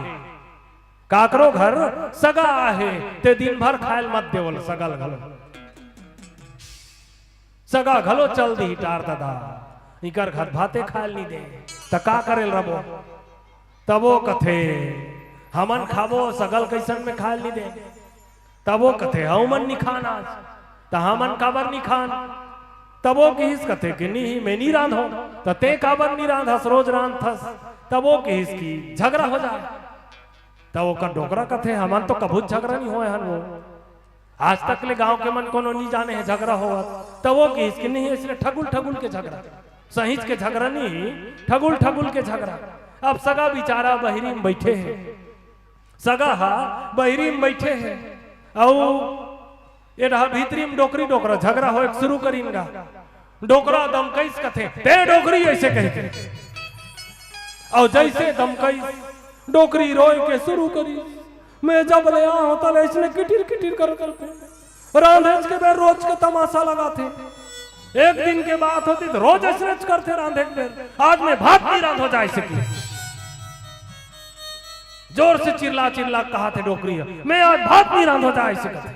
काकरो घर सगा है ते दिन भर खायल मत देवल, सगल घलो सगा घलो चल दी टार दादा इकर घर भाते खायल नहीं दे त का करेल रबो। तबो कथे हमन खाबो सगल कैसन में खायल नहीं दे, तबो कथे हमन नहीं खान आज त हमन काबर नहीं खान। तबो किस कथे कि नहीं मैं नहीं रांधो त ते काबर नहीं रांधस रोज रांधस। तबो किस की झगड़ा हो जाए, तब वो कर डोकरा कथे हमन तो कभू झगड़ा नहीं होए हन, वो आज तक ले गांव के मन कोनो नहीं जाने है झगड़ा होगा। तब वो किस की नहीं इसलिए ठगुल ठगुल के झगड़ा, सहीज के झगड़ा नहीं ठगुल ठगुल के झगड़ा। अब सगा बिचारा बहिरी में बैठे हैं, सगा हा बहिरी में बैठे हैं, और ये रहा भीतरी में डोकरी डोकरा झगड़ा हो शुरू करीनगा। डोकरा दमकईस कथे ते डोकरी ऐसे कहे, और जैसे दमकईस डोकरी रोए के शुरू करी, मैं जब ले आऊं तले इसने किटिर किटिर कर करते रांधेज के बेर रोज के तमाशा लगाते। एक दिन के बात होती तो रोज इसने करते रांधे के बेर, आज मैं भात नहीं रांध हो जाए सकी। जोर से चिल्ला चिल्ला कहा थे डोकरी मैं आज भात नहीं रांध हो जाए सकी।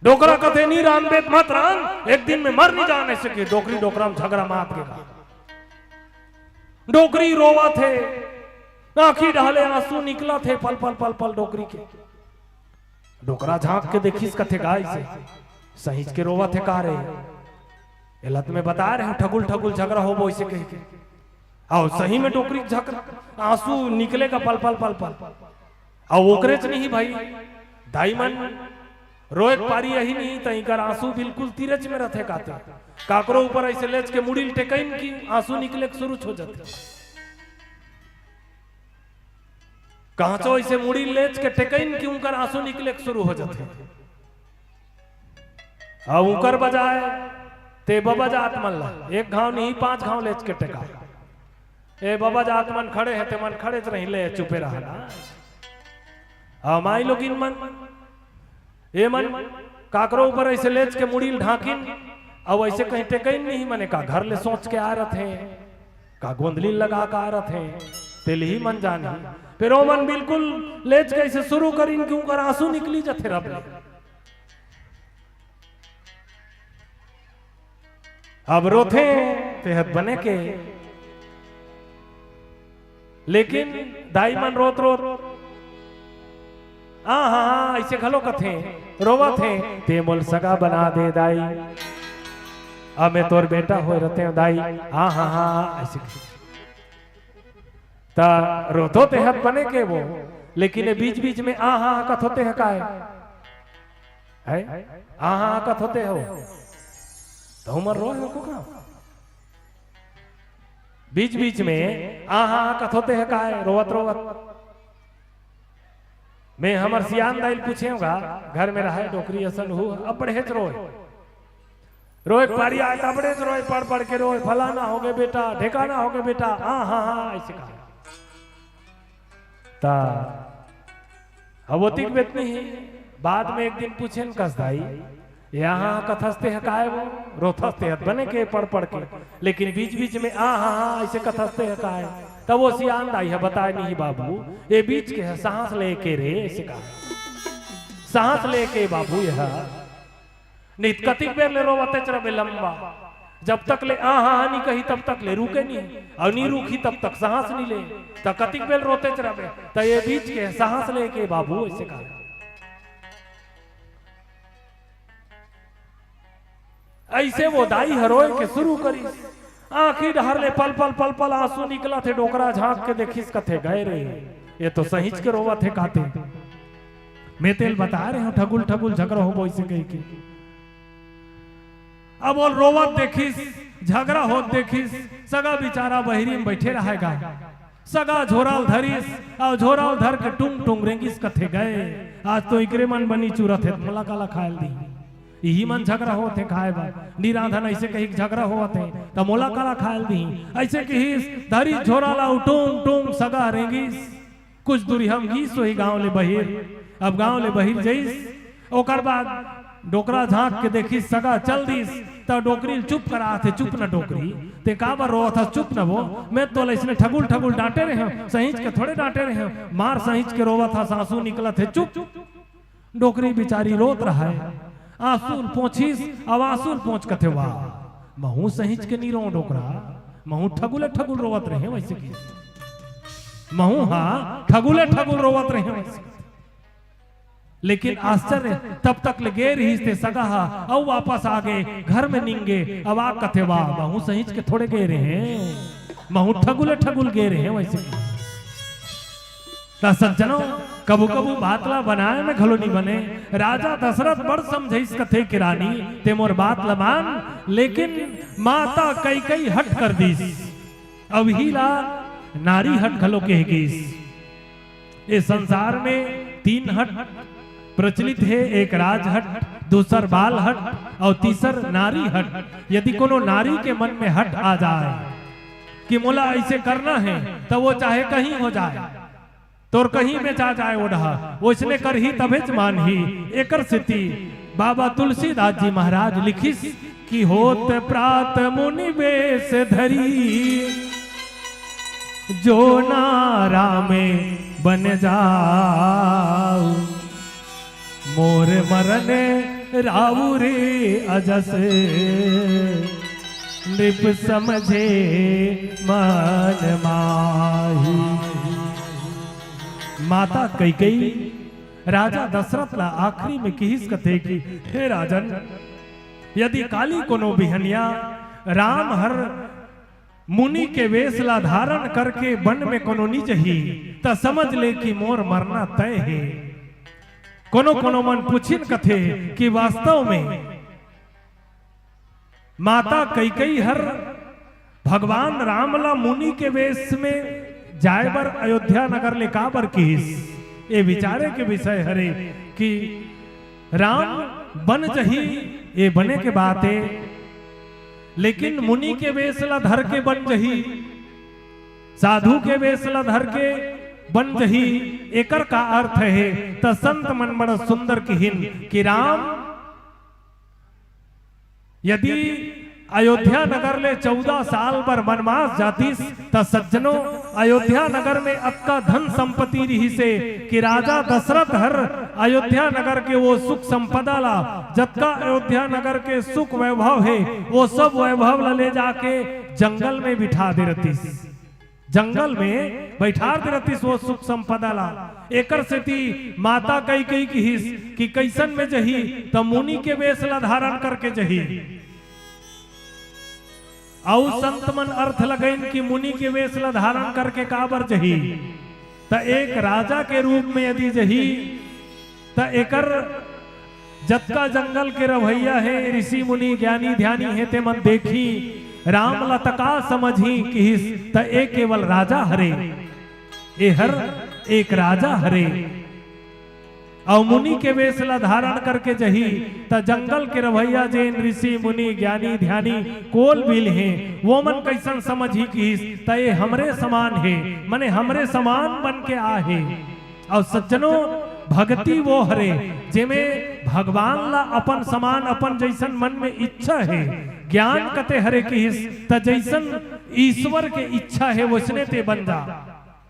डोकरा कथे नहीं रांधे मत रांध, एक दिन में मर नहीं जाने सके। डोकरी डोकरा में झगड़ा मात के डोकरी रोवा थे, आंखी ढाले आंसू निकला थे पल पल पल पल डोकरी के। डोकरा झांक के देखिस कथे गाय से सहीज के रोवा थे का रे। एलत में बता रहे ठगुल ठगुल झगड़ा हो वो इसे कह के और सही में डोकरी झगड़ा आंसू निकले का पल पल पल पल और ओकरे च नहीं भाई दाईमन रोए पारी यही नहीं तई कर आंसू बिल्कुल तीरज में रथे काते काकरो ऊपर ऐसे लेच के मुड़ील टेकइन की आंसू निकले शुरू हो जाते। कांचो ऐसे मुड़ी लेच के टेकइन की उनकर आंसू निकले शुरू हो जाते। अब उनकर बजाय ते बाबा जात मन ला एक घाव नहीं 5 घाव लेच के टेका। ए बाबा जात मन खड़े है ते मन खड़े च रही ले चुपे रहा ना। माई लोग इन मन ए मन काकरो ऊपर ऐसे लेच के मुड़ील ढाकिन अब ऐसे कहीं टेकइन नहीं मने का घर ले सोच के आ रहे थे का गोंदली लगा के आ रहे थे तेल ही मन जानी। फिर वो मन बिल्कुल लेच के ऐसे शुरू करीन क्यों कर आंसू निकली जाते रब ले। अब रोथे तेहत बने के लेकिन दाई मन रोत रोत हाँ ऐसे खलो कथे रोवा थे ते मोल सगा बना दे दाई अब मैं तोर बेटा हो रहते दाई हाँ ऐसे ता रोतो ते हत बने के वो लेकिन बीच बीच में हाँ कथ होते है काय है हाँ कथ होते हो तो उमर रो है को बीच बीच में हाँ कथ होते है काय रोवत रोवत मैं हमर सियान दाइल पूछेगा घर में रहा डोकरी असन हु अब बड़े रोए पारी आए ता बड़े रोए पढ़ पढ़ के रोए फलाना हो गए बेटा ढेकाना हो गए बेटा हाँ ऐसे कहा ता अवोतिक बेत नहीं बाद में एक दिन पूछे न कस दाई यहाँ कथस्ते है काय वो रोथस्ते है बने के पढ़ पढ़ के लेकिन बीच बीच में हाँ ऐसे कथस्ते है काय तब वो सियान दाई है बताए नहीं बाबू ये बीच के है सांस लेके रे ऐसे कहा सांस लेके बाबू यह नित कतिक बेर ले रोवते चरबे लंबा जब तक ले हाँ नहीं कही तब तक ले रुके नहीं और नहीं रुकी तब तक सांस नहीं ले तब कतिक बेर रोते चरबे तो ये बीच के सांस लेके बाबू ऐसे कहा। ऐसे वो दाई हरोए के शुरू करी आखिर डहर ले पल पल पल पल आंसू निकला थे डोकरा झांक के देखिस कथे गए रे ये तो सहीज के रोवा थे काते मैं तेल बता रहे हूं ठगुल ठगुल झगड़ा हो वैसे कही की अब वो रोवत देखिस झगड़ा हो देखिस सगा बेचारा बहरी में बैठे रहेगा सगा झोराल धरिस और झोराल धर के टुंग टुंग रेंगिस कथे गए आज तो इकरे मन बनी चूरत है मला काला खायल दी यही मन झगड़ा होते खाए बा निराधन ऐसे कहीं झगड़ा होते तो मोला काला खायल दी ऐसे कहिस धरी झोराला टुंग टुंग सगा रेंगिस कुछ दूरी हम गीस वही गांव ले बहिर अब गांव ले बहिर जईस ओकर बाद डोकरा झांक के देखी सगा चल दीस तो डोकरी चुप करा थे चुप न डोकरी ते का बार रो था चुप न वो मैं तो इसने ठगुल ठगुल डांटे रहे सहीज के थोड़े डांटे रहे मार सहीज के रोवा था सासू निकला थे चुप डोकरी बिचारी रोत रहा है आंसू पोछीस अब आंसू पोछ कथे वाह महू सहीज के नहीं रो डोकरा महू ठगुले ठगुल रोवत रहे वैसे की महू हाँ ठगुले ठगुल रोवत रहे वैसे लेकिन आश्चर्य तब तक लगे रही थे सगा और वापस आ गए घर में निंगे अब आ कथे वाह महू सहीज के थोड़े गए रहे महू ठगुले ठगुल गए रहे वैसे सज्जनों कबू कबू बातला बनाए में घलो नहीं बने राजा दशरथ बड़ समझे इस कथे की रानी ते मोर बात लमान लेकिन माता कई कई हट कर दीस अब हीला नारी हट घलो कह गईस। इस संसार में 3 हट प्रचलित है एक राज हट दूसर बाल हट और तीसर नारी हट। यदि कोनो नारी के मन में हट आ जाए कि मोला ऐसे करना है तो वो चाहे कहीं हो जाए तोर कहीं में जा जाए ओढ़ा वो इसने कर ही तभे मान ही एकर स्थिति बाबा तुलसीदास जी महाराज लिखिस कि होत प्रात मुनि वेश धरी जो नारा में बन जाऊ मोर मरने राऊ रे अजस नृप समझे मन माही। माता कैकेयी राजा दशरथ ला आखिरी में किहिस कथे कि हे राजन, यदि काली कोनो बिहनिया राम हर मुनि के वेश ला धारण करके वन में कोनो निजही त समझ ले कि मोर मरना तय है। कोनो कोनो मन पूछिन कथे कि वास्तव में माता कैकेयी हर भगवान राम ला मुनि के वेश में जाए बर अयोध्या नगर ले का बर किहिस। ये विचारे के विषय हरे कि राम बन जही ये बने के बात है, लेकिन मुनि के वेश ला धर के बन जही, साधु के वेश ला धर के बन जही। एकर का अर्थ है त संत मन बड़ा सुंदर किहिन कि राम यदि अयोध्या नगर ले 14 साल पर वनवास जातिस त सज्जनों अयोध्या नगर में अक्का धन संपत्ति रही से कि राजा दशरथ हर अयोध्या नगर के वो सुख संपदा ला जतका अयोध्या नगर के सुख वैभव है वो सब वैभव ला ले जाके जंगल में बिठा दे रतीस, जंगल में बैठा दे रतीस वो सुख संपदा ला। एकर से ती माता कैकेयी किहिस कि कैसन में जही त मुनि के वेश ला धारण करके जही। और संत मन अर्थ लगेन कि मुनि के वेश ला धारण करके काबर जही त एक राजा के रूप में यदि जही त एकर जतका जंगल के रवैया है ऋषि मुनि ज्ञानी ध्यानी है ते मन देखी राम ला तका समझी किहिस त एक केवल राजा हरे, ए हर एक राजा हरे। और मुनि के वेश ला धारण करके जही त जंगल के रवैया जैन ऋषि मुनि ज्ञानी ध्यानी कोल बिल है वो मन कैसन समझी किहिस त ये हमरे समान है, मने हमरे समान बन के आ है। और सज्जनों भक्ति वो हरे जेमे भगवान ला अपन समान अपन जैसन मन में इच्छा है। ज्ञान कते हरे किहिस त जैसन ईश्वर के इच्छा है वैसने ते बन जा।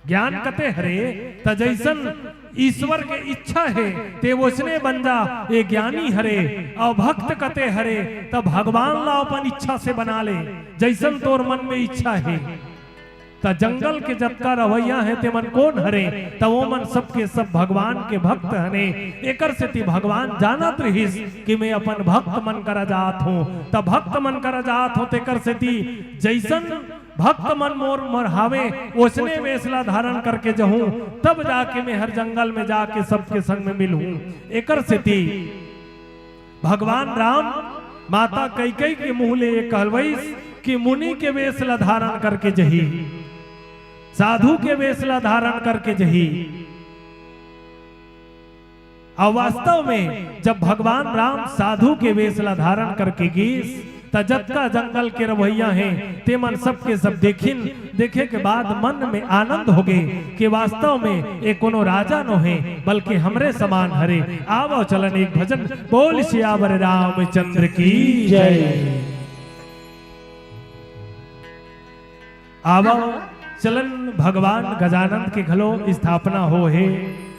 ज्ञान कते हरे त जैसन ईश्वर के इच्छा है ते वैसने बन जा, ये ज्ञानी हरे। और भक्त कते हरे त भगवान ला अपन इच्छा से बना ले जैसन तोर मन में इच्छा है। त जंगल के जतका रवैया है ते मन कौन हरे त वो मन सबके सब भगवान के भक्त हने। एकर से ती भगवान जानत रहिस कि मैं अपन भक्त मन करा जात हूँ त भक्त मन करा जात हूँ। तेकर से ती जैसन भक्त मन मोर मरहावे उसने वेशला धारण करके जहूं तब जाके मैं हर जंगल में जाके सबके संग में मिलूं। एकर से ती भगवान राम माता कैकेयी के मुँह ले कहलवैस कि मुनि के वेशला धारण करके जही, साधु के वेशला धारण करके जही। और वास्तव में जब भगवान राम साधु के वेशला धारण करके गीस तजत्का जंगल के रवैया हैं ते मन सबके सब देखिन। देखे के बाद मन में आनंद हो गए कि वास्तव में एक कोनो राजा नो है बल्कि हमरे समान हरे। आवो चलन एक भजन बोल सियावर रामचंद्र की जय। आवो चलन भगवान गजानन के घलो स्थापना हो है।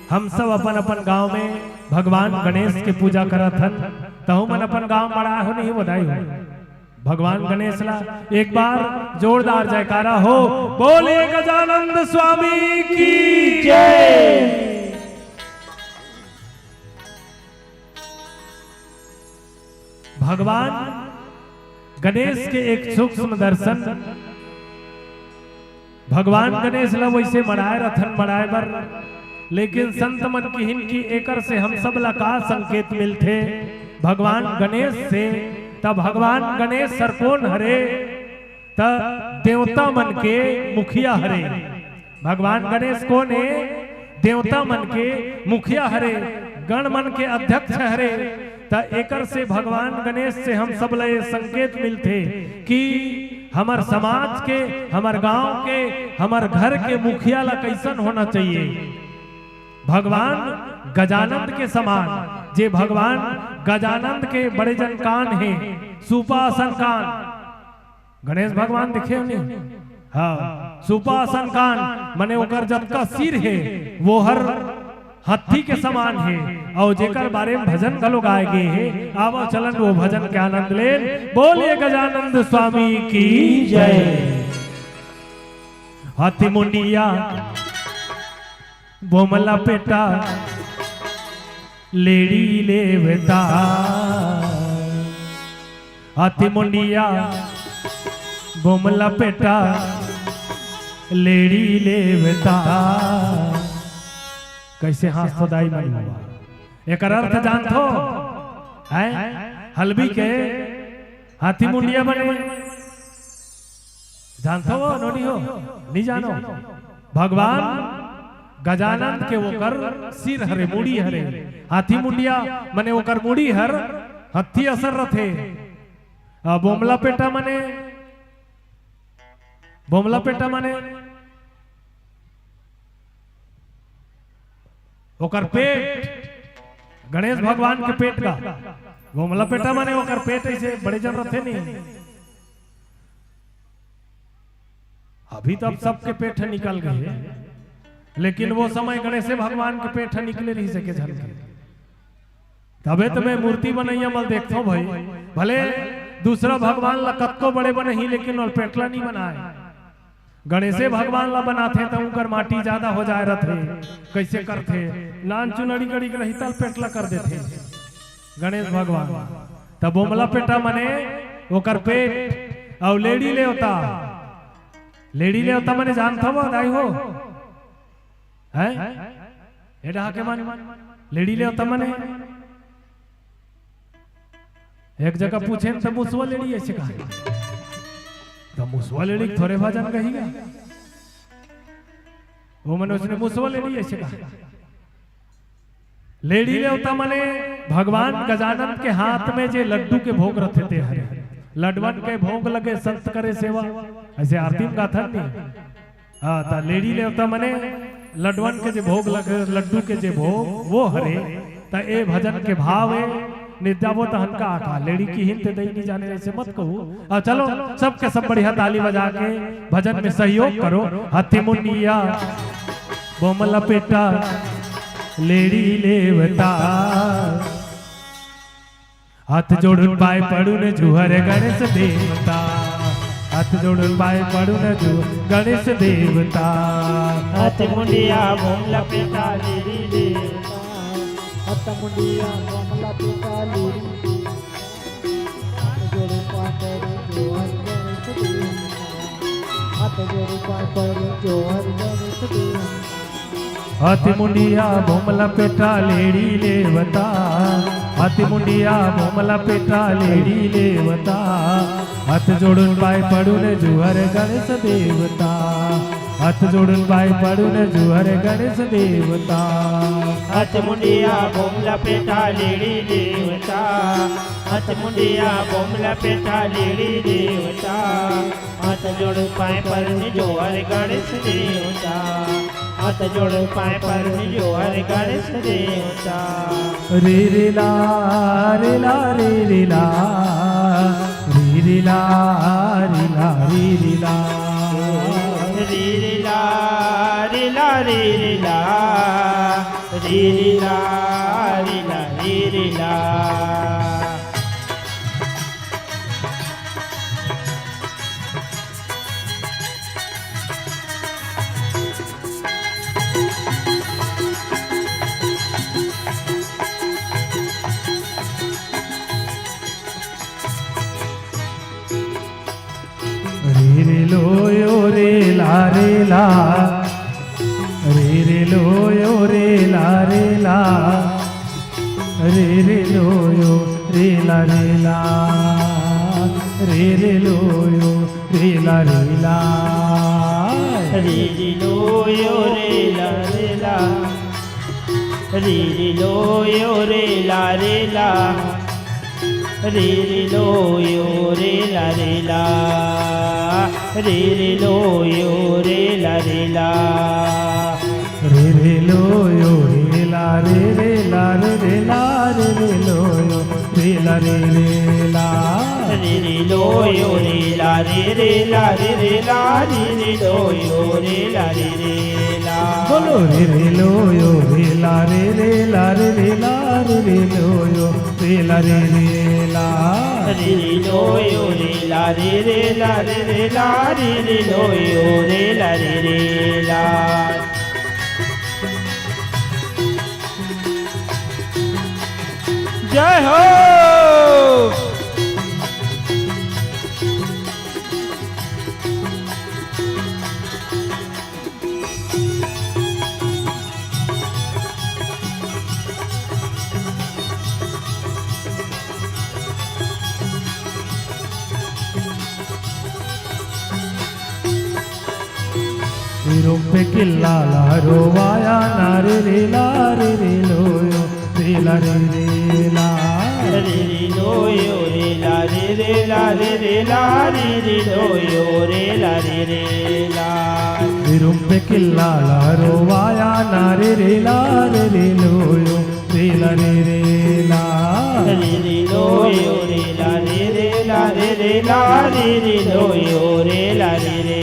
हम सब अपन अपन गांव में भगवान गणेश के पूजा करत हन तहु मन अपन गांव बड़ा हो नहीं बधाई हो भगवान गणेश ला एक बार जोरदार जयकारा हो। बोले गजानंद स्वामी की जय। भगवान गणेश के एक सूक्ष्म दर्शन भगवान गणेश ला वैसे मनाए रथन मनाए बर, लेकिन संत मन की हिन की एकर से हम सब ला का संकेत मिलते भगवान गणेश से। तब भगवान गणेश सर कौन हरे त देवता मन के मुखिया हरे। भगवान गणेश कौन है? देवता मन के मुखिया हरे, गण मन के अध्यक्ष हरे। त एकर से भगवान गणेश से हम सब ला संकेत मिलते कि हमार समाज के, हमार गांव के, हमार घर के मुखिया ला कैसन होना चाहिए। भगवान गजानंद के समान, जे भगवान गजानंद के बड़े जन कान है, सुपासन कान। गणेश भगवान दिखे नहीं? हाँ, सुपासन कान मने ओकर जब का सिर है वो हर हत्थी के समान है और जेकर बारे में भजन गलो गाए गए हैं। आवो चलन वो भजन के आनंद ले। बोलिए गजानंद स्वामी की जय। हाथी मुंडिया बोमला पेटा लेडी लेवता। हाथी मुंडिया बोमला पेटा लेडी लेवता। कैसे हाथ खुदाई मन हुआ एक अर्थ जानतो है हलबी के हाथी मुंडिया बने जानतो हो नोनी हो नहीं जानो। भगवान गजानंद के वो कर सिर हरे मुड़ी हरे हाथी मुंडिया मने वो कर मुड़ी हर हत्थी असर रथे। बोमला पेटा मने ओकर पेट गणेश भगवान के पेट का बोमला पेटा माने ओकर पेट ऐसे बड़े जन रथे नहीं। अभी तो अब सबके पेट निकल गए लेकिन वो समय गणेश भगवान के पेट निकले नहीं सके झन के। तबे तो मैं मूर्ति बनैया मल देखता भाई भले दूसरा भगवान ला कत्को बड़े बने ही लेकिन और पेटला नहीं बनाए। गणेशे भगवान ला बनाते तो उनकर माटी ज्यादा हो जाए रथे कैसे करते लान चुनड़ी गड़ी रहितल पेटला कर देते गणेश भगवान। तब बोमला पेटा मने ओकर पेट और लेडी ले होता मने जानता हो दाई हो है एडा के मन लेडी ले होता मने एक जगह पूछे तो मुसवा लेडी ऐसे कहा तो मुसवा लेडी थोड़े भजन कहेगा वो मने उसने मुसवा लेडी ऐसे कहा। लेडी ले होता मने भगवान गजानंद के हाथ में जे लड्डू के भोग रखे थे हरे लड्डवन के भोग लगे संत करे सेवा ऐसे आरती में गाथा नहीं। हाँ तो लेडी ले होता मने लड्डवन के जे भोग लगे लड्डू के जे भोग वो हरे तो ए भजन के भाव है निद्यावो तो हनका आका लेडी की हिंद दई नहीं जाने ऐसे मत कहो। अब चलो सबके सब बढ़िया ताली बजा के भजन में सहयोग करो। हाथी मुंडिया बोमला पेटा लेडी लेवता हाथ जोड़ुन पाए पड़ुन जुहर गणेश देवता। हाथ जोड़ुन पाए पड़ुन जुहर गणेश देवता। हाथ मुंडिया बोमला पेटा लेडी देवता। हाथ मुंडिया बोमला पेटा लेडी हाथ जोड़े पाए जोहर गणेश देवता। हाथ जोड़े पाए जोहर गणेश देवता। हाथी मुंडिया बोमला पेटा लेडी लेवता। हाथी मुंडिया बोमला पेटा लेडी लेवता। हाथ जोड़ुन पाए पड़ुन जुहर गणेश देवता। हाथ जोड़ुन पाए पड़ुन जुहर गणेश देवता। हाथ मुंडिया बोमला पेटा लेडी देवता। हाथ मुंडिया बोमला पेटा लेडी देवता। हाथ जोड़ पाए पड़ुन जुहर गणेश देवता। हाथ जोड़ पाए पर जोहर गणेश देवता। रे रे ला रे ला रे रे ला रे रे ला रे ला रे रे ला रे रे ला रे ला रे रे ला रे रे ला रे ला रे रे ला। रे लो यो रे ला रे ला रे लो यो रे ला रे ला रे लो यो रे ला रे ला रे लो यो रे ला रे ला रे लो यो रे ला रे ला रे लो यो रे ला रे ला रे लो यो रे ला रे ला रे लो यो रे ला रे ला रे लो यो रे ला रे ला रे ला रे लो यो रे ला रे ला रे रे लो यो रे ला रे रे ला रे रे ला रे रे लो यो रे ला रे रे ला बोलो रे रे लो यो रे ला रे रे ला रे रे ला रे रे लो यो रे ला रे रे ला रे रे लो यो रे ला रे रे ला रे रे ला रे रे लो यो रे ला रे रे ला जय हो सिरों पे किल्ला ला रोवाया नारे रे ला रे रे लो यो रे ला रे रे ला रे रे लो यो रे ला रे रे ला रे रे ला रे रे लो यो रे ला रे रे ला सिरों पे किल्ला ला रोवाया नारे रे ला रे रे लो यो रे ला रे रे ला रे रे लो यो रे ला रे रे ला रे रे ला रे रे लो यो रे ला रे रे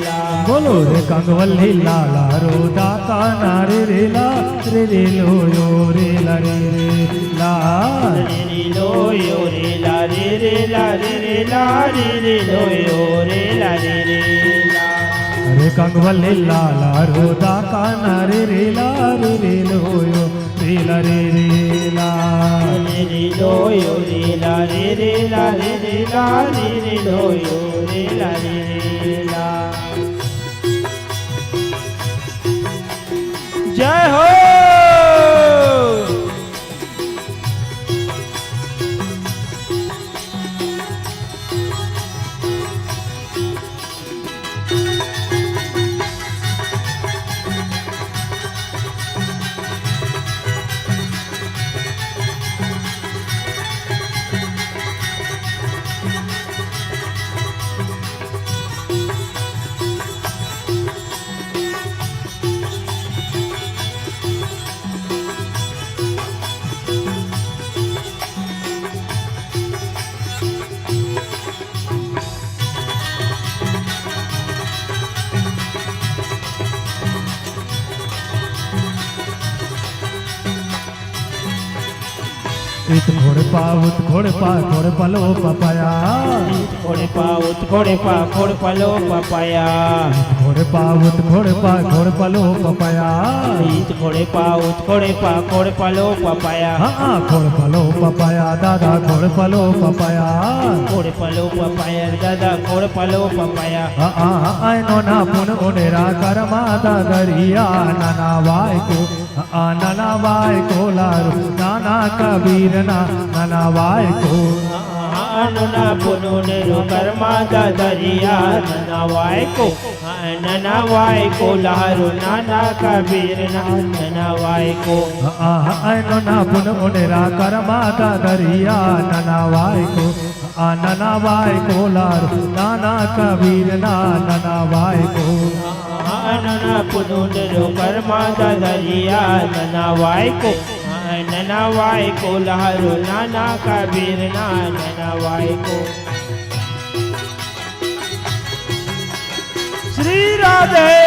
ला बोलो रे कंगवल्ली लाला रो दाता नारे रे ला रे रे लो यो रे ला रे रे ला रे रे लो यो रे ला रे रे ला रे रे ला रे रे लो यो रे ला रे रे ला रे कंगवल्ली लाला रो दाता नारे रे ला रे रे लो यो रे ला रे रे ला रे रे लो यो रे ला रे रे ला रे रे ला रे रे लो यो रे ला रे रे ला जय हो इत घोड़े पा उत घोड़े पलो पपाया घोड़े पा उत घोड़े पलो पपाया घोड़े पा उत घोड़े पलो पपाया इत घोड़े पा उत घोड़े पलो पपाया हाँ घोड़े पलो पपाया दादा घोड़े पलो पपाया घोड़े पलो पपाया दादा घोड़े पलो पपाया हाँ नोना पुन उनेरा करमा दादरिया नाना वाय को नाना वाय को लारू नाना कबीर नाना वाय को नना पुनु नेरो कर्मा दरिया नना वाय को लारू नाना कबीर नना वाय को नोना पुन उनेरा करमा दरिया नाना वाय को नाना वाय को लारू नाना कबीर नाना वाय को नना पुनु नेरो कर्मा दरिया नना वाय को लहरो नाना कबीर नाना वाय को श्री राधे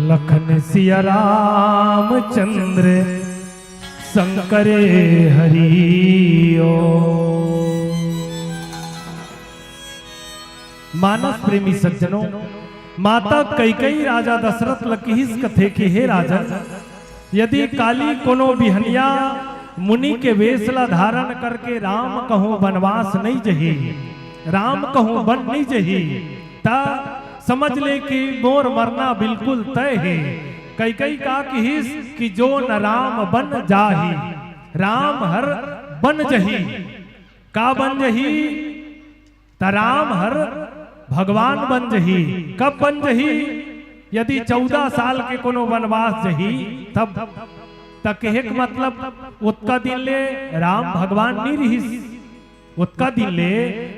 लखन सिया रामचंद्र शंकरे हरिओ। मानस प्रेमी सज्जनों, माता कैकेयी राजा दशरथ लकीस कथे के हे राजन, यदि काली कोनो बिहनिया मुनि के वेशला धारण करके राम कहो वनवास नहीं जही राम कहूं बन नहीं जही ता समझ ले कि मोर मरना बिल्कुल तय है। कई कई का किहिस कि जो न राम बन जाही राम हर बन जही। का बन जही ता राम हर भगवान बन जही। कब बन जही यदि 14 साल के कोनो वनवास जही तब तक एक मतलब उत्का दिन ले राम भगवान नहीं रहिस। उत्का दिन ले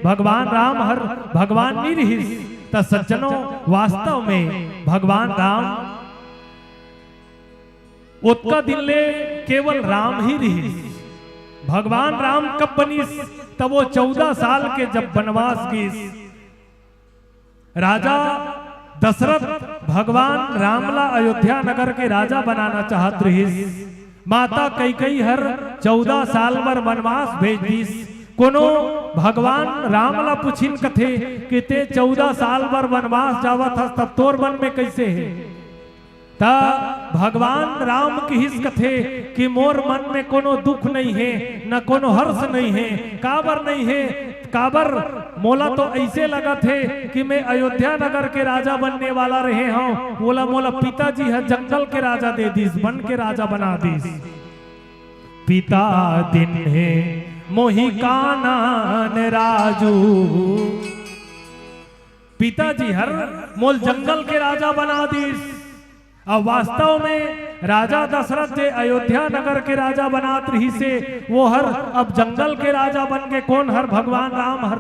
भगवान राम हर भगवान नहीं रहिस। त सज्जनों वास्तव में भगवान राम उत्का दिन ले केवल राम ही रहिस। भगवान राम कब बनिस तब वो 14 साल के जब वनवास गिस। राजा दशरथ भगवान रामला अयोध्या नगर के राजा बनाना चाहत रहिस। माता कैकेयी हर 14 साल बर वनवास भेज दिस। कोनो भगवान रामला पूछिन कथे कि ते 14 साल बर वनवास जावत हस तब तोर मन में कैसे है। ता भगवान राम की हिस कथे कि मोर मन में कोनो दुख नहीं है न कोनो हर्ष नहीं है। काबर नहीं है काबर मोला तो ऐसे लगा थे कि मैं अयोध्या नगर के राजा बनने वाला रहे हूँ। बोला मोला पिताजी है जंगल के राजा दे दिस बन के राजा बना दिस। पिता दिन है मोहि कानन राजू। पिताजी हर मोल जंगल के राजा बना दिस। अब वास्तव में राजा दशरथ जे अयोध्या नगर के राजा बनात रही से वो हर अब जंगल के राजा बन के कौन हर भगवान राम हर।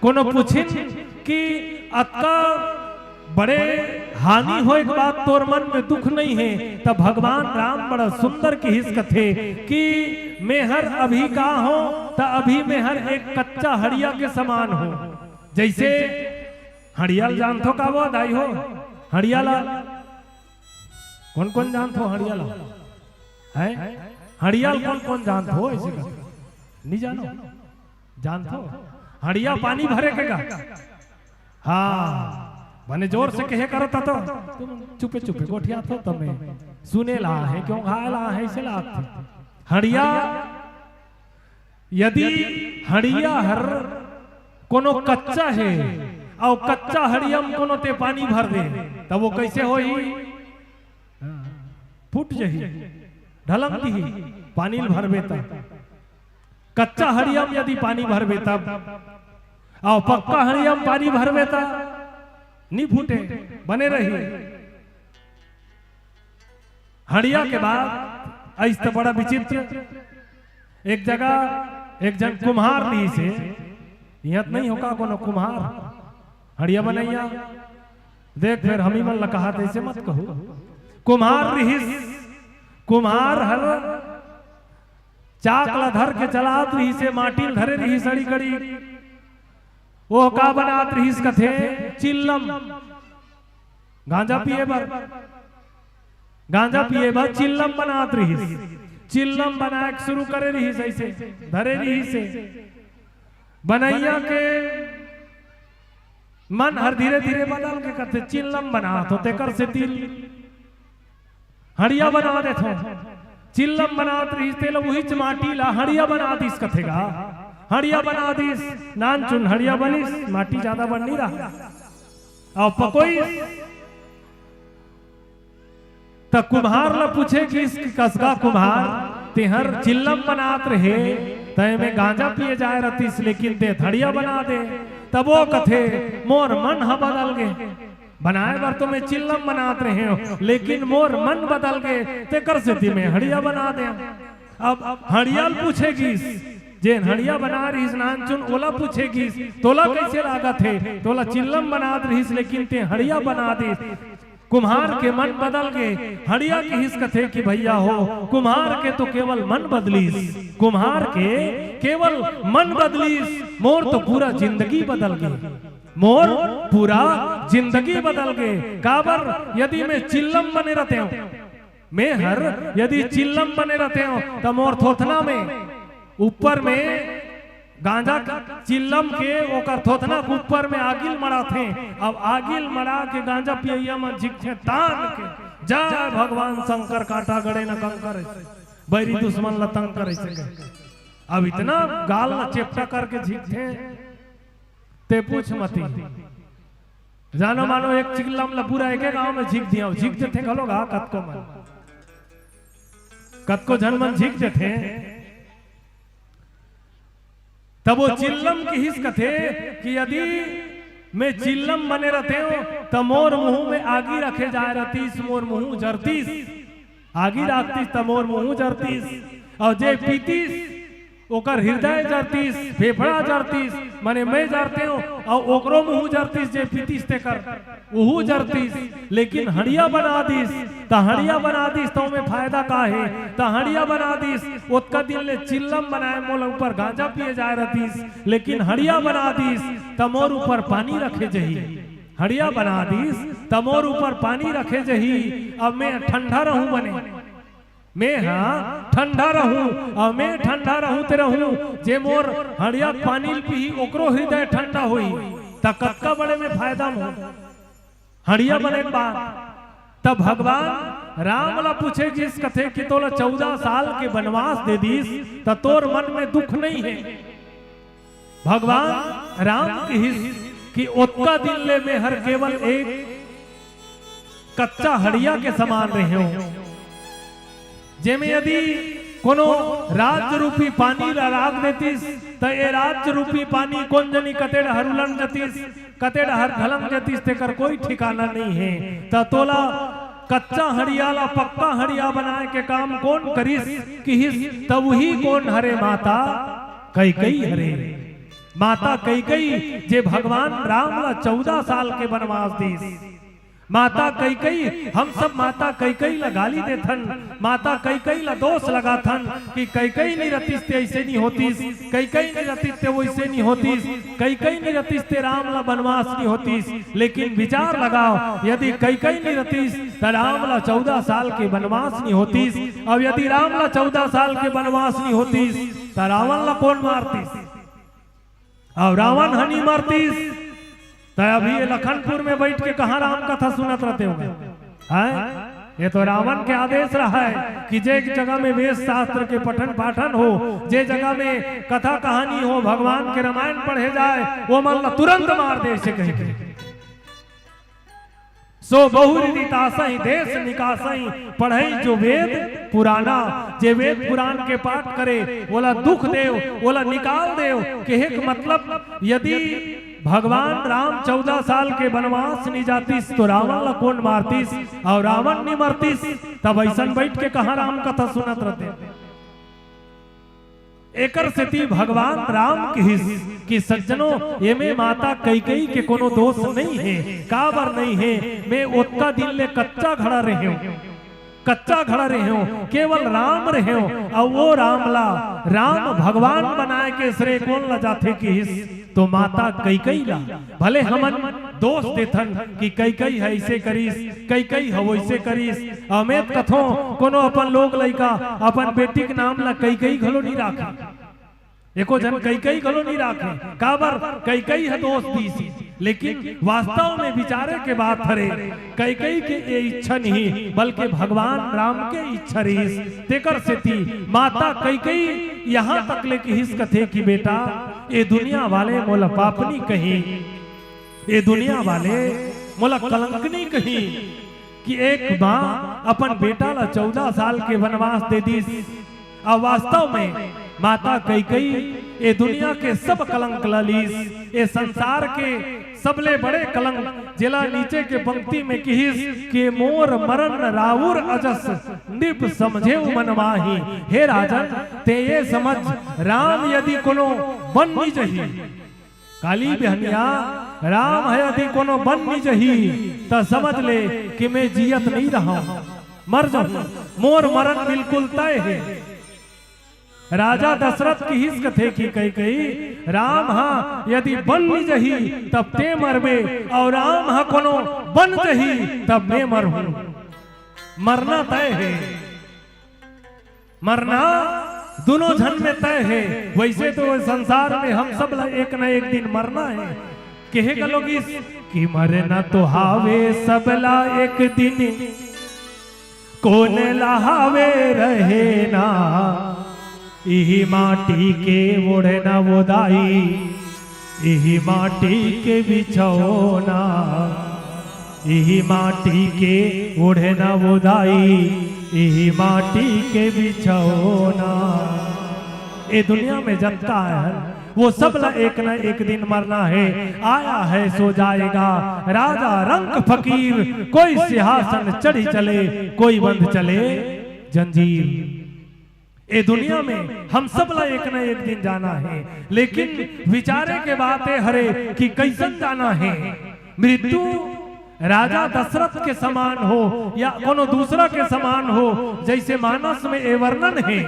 कोनो पूछिन कि अक्का बड़े हानि हो एक बात तोर मन में दुख नहीं है तब भगवान राम बड़ा सुंदर की हिस्क थे कि मैं हर अभी का हूं तो अभी मैं हर एक कच्चा हड़िया के समान हूं। जैसे हड़ियाल जानथो का वो दाई हो हड़ियाला कौन कौन जानथो हड़ियाला है। हड़ियाल कौन कौन जानथो ऐसे का नहीं जानो जानथो। हड़िया पानी भरे के का हाँ बने जोर से कहे करता तो तुम चुपे चुपे गोठिया थो तमें सुने ला है क्यों खाए ला है इसे ला हड़िया। यदि हड़िया हर कोनो कच्चा है और कच्चा हड़ियम कोनो ते पानी भर दे तब वो कैसे होई फूट जही ढलक दी पानी भरबे तब। कच्चा हड़ियम यदि पानी भरबे तब और पक्का हड़ियम पानी भरबे तब नहीं फूटे बने रही। हड़िया के बाद ऐसा बड़ा विचित्र एक जगह एक जन कुम्हार ली से यह नहीं होगा कोनो कुम्हार हड़िया बनैया देख फिर हम ही मन लगा ऐसे मत कहो। कुम्हार रहीस कुम्हार हर चाकला धर के चलात रही से माटी धरे रही सड़ी कड़ी वो का बनात रहीस कथे चिल्लम गांजा पिए बर चिल्लम बनात रहीस। चिल्लम बना के शुरू करे रहीस ऐसे धरे रही से बनैया के मन हर धीरे धीरे बदल के कथे चिल्लम बना तो तेकर से तिल हड़िया बना दे थो। चिल्लम बनात रहीस तेल वही माटी ला हड़िया बना दिस कथेगा हड़िया बना दिस नान चुन हड़िया बनिस माटी ज्यादा बन नहीं रहा और पकोई तो कुम्हार ला पूछे कि इस कसगा कुम्हार ते हर चिल्लम बनात रहे तय में गांजा पिए जाए रतीस लेकिन ते हड़िया बना दे तब वो कथे मोर मन हा बदल गे। बनाए बार तो मैं चिल्लम बनात रहे हो लेकिन मोर मन बदल गए ते कर से मैं हड़िया बना दे। अब हड़ियाल पूछेगी जे हड़िया बना रही स्नान चुन ओला पूछेगी तोला कैसे लागत है तोला चिल्लम बनात रही लेकिन ते हड़िया बना दी। कुम्हार के मन बदल गए। हड़िया की हिस कथे कि भैया हो कुम्हार के तो केवल मन बदलीस कुम्हार के केवल मन बदलीस मोर तो पूरा जिंदगी बदल गई मोर पूरा जिंदगी बदल गए। काबर यदि मैं चिल्लम बने रहते हूँ मैं हर यदि चिल्लम बने रहते हूँ तो मोर थोथना में ऊपर में गांजा चिल्लम के ओकर थोथना के ऊपर में आगिल मरा थे। अब आगिल मरा के गांजा पिया में झिकछे तान के जय भगवान शंकर काटा गड़े न कंकर बैरी दुश्मन ल तंग करे। अब इतना गाल न चेपटा करके झिकछे ते पूछ मती जानो मानो एक चिल्लम ला पूरा एक गांव में झीक दिया झीक जथे खलो गा कतको जनमन झीक जथे तब वो चिल्लम की हिस कथे कि यदि मैं चिल्लम बने रहते हो तो मोर मुंह में आगी रखे जाए रहतीस मोर मुंह जरतीस आगी रखतीस तो मोर मुंह जरतीस और जे पीतीस ओकर हृदय जरतीस फेफड़ा जरतीस माने मैं जरते हो और ओकरो मुंह जरतीस जे पीतीस ते कर उहू जरतीस लेकिन हड़िया बना दीस तो हड़िया बना दीस तो में फायदा का है तो हड़िया बना दीस ओतका दिन ले चिल्लम बनाए मोल ऊपर गांजा पिए जाए रहतीस लेकिन हड़िया बना दीस तो मोर ऊपर पानी रखे जही हड़िया बना दीस तो मोर ऊपर पानी रखे जही अब मैं ठंडा रहूं बने मैं हाँ ठंडा रहूं और मैं ठंडा रहूं ते रहूं जे मोर हड़िया पानी पी ओकरो हृदय ठंडा हुई त कतका बड़े में फायदा हो हड़िया बने बात तब भगवान राम ला पूछे जिस कथे कि तोला 14 साल के वनवास दे दीस त तोर मन में दुख नहीं है भगवान राम की हिस कि ओतका दिन ले में हर केवल एक कच्चा हड़िया के समान रहे हो जेमे यदि कोनो राज्य रूपी पानी राग देतीस तो ये राज्य रूपी पानी कौन जनी कतेड़ हरुलन जतीस कतेड़ हर ढलंग जतीस तेकर कोई ठिकाना नहीं है तो तोला कच्चा हड़ियाला पक्का हड़िया बनाए के काम कौन करिस कि हिस तब ही कौन हरे माता कैकई हरे माता कैकई जे भगवान राम ला 14 साल के वनवास दीस माता कैकई हम सब माता कैकई ला गाली देथन माता कैकई ला दोष लगाथन कि कैकई नहीं रतीस ते ऐसे नहीं होतीस कैकई नहीं रतीस ते वैसे नहीं होतीस कैकई नहीं रतीस ते राम ला वनवास नहीं होतीस लेकिन विचार लगाओ यदि कैकई नहीं रतीस तो राम ला 14 साल के वनवास नहीं होतीस अब यदि राम ला 14 साल के वनवास नहीं होतीस तो रावण ला कौन मारतीस अब रावण हनी मारतीस तो अभी ये लखनपुर में बैठ के कहा राम कथा सुनत रहते होंगे ये तो रावण के आदेश रहा है कि जे जगह में वेद शास्त्र के पठन पाठन हो जे जगह में कथा कहानी हो भगवान के रामायण पढ़े जाए वो मन तुरंत मार दे से कहे सो बहुरीतासई देश निकासई पढ़ई जो वेद पुराना जे वेद पुराण के पाठ करे बोला दुख देव बोला निकाल देव के मतलब यदि भगवान राम 14 साल के वनवास नहीं जातीस तो रावण ला कौन मारतीस और रावण नहीं मरतीस तब ऐसा बैठ के कहा राम कथा सुनत रहते एकर सेती भगवान राम की सज्जनों ये में माता कैकई के कोनो दोष नहीं है काबर नहीं है मैं ओतका दिन ले कच्चा खड़ा रहे हूं कच्चा खड़ा रहे हो केवल राम रहे हो और वो रामला राम भगवान बनाए के श्रेय कौन ला जाथे कि हिस तो माता कैकई ला भले हमन दोष देथन कि कैकई है ऐसे करीस कैकई है वैसे करीस अमेत कथो कोनो अपन लोग लइका अपन बेटी के नाम ला कैकई घलो नहीं राखे एको जन कैकई घलो नहीं राखे काबर कैकई है दोष दीसी लेकिन वास्तव में विचारे के बात हरे कैकई के ये इच्छा नहीं बल्कि भगवान राम के इच्छा रही तेकर से थी माता कैकई यहाँ तक ले की हिस कथे कि बेटा ये दुनिया वाले मोला पापनी कही ये दुनिया वाले मोला कलंकनी कही कि एक माँ अपन बेटा ला 14 साल के वनवास दे दी और वास्तव में माता कैकई ये दुनिया के सब कलंक ललीस ये संसार के सबले बड़े कलंक जिला नीचे के पंक्ति में किहिस के मोर मरण रावुर अजस निप समझे मनमाही हे राजन ते ये समझ राम यदि कोनो बन नहीं जही काली बहनिया राम है यदि कोनो बन नहीं जही तो समझ ले कि मैं जियत नहीं रहा मर जाऊं मोर मरण बिल्कुल तय है राजा दशरथ की हिस कथे की कही राम हाँ यदि बन जही तब ते मरबे और राम हाँ कोनो बन जही तब मैं मरूं मरना तय है मरना दोनों जन में तय है वैसे तो संसार में हम सब एक न एक दिन मरना है कहे गलोगी कि मरना तो हावे सबला एक दिन कौन लहावे रहे ना इही माटी के ओढ़ना वोदाई यही माटी के बिछौना, यही माटी के ओढ़ना बुदाई, यही माटी के बिछौना। ये दुनिया में जनता है वो सब एक न एक दिन मरना है, आया है सो जाएगा। राजा रंक फकीर, कोई सिंहासन चढ़ी चले, कोई बंद चले जंजीर। ये दुनिया में हम सब ला एक न एक दिन जाना है, लेकिन विचारे के बात है हरे कि कैसन जाना है। मृत्यु राजा दशरथ के समान हो या कोनो दूसरा के समान हो, जैसे मानस में ए वर्णन है।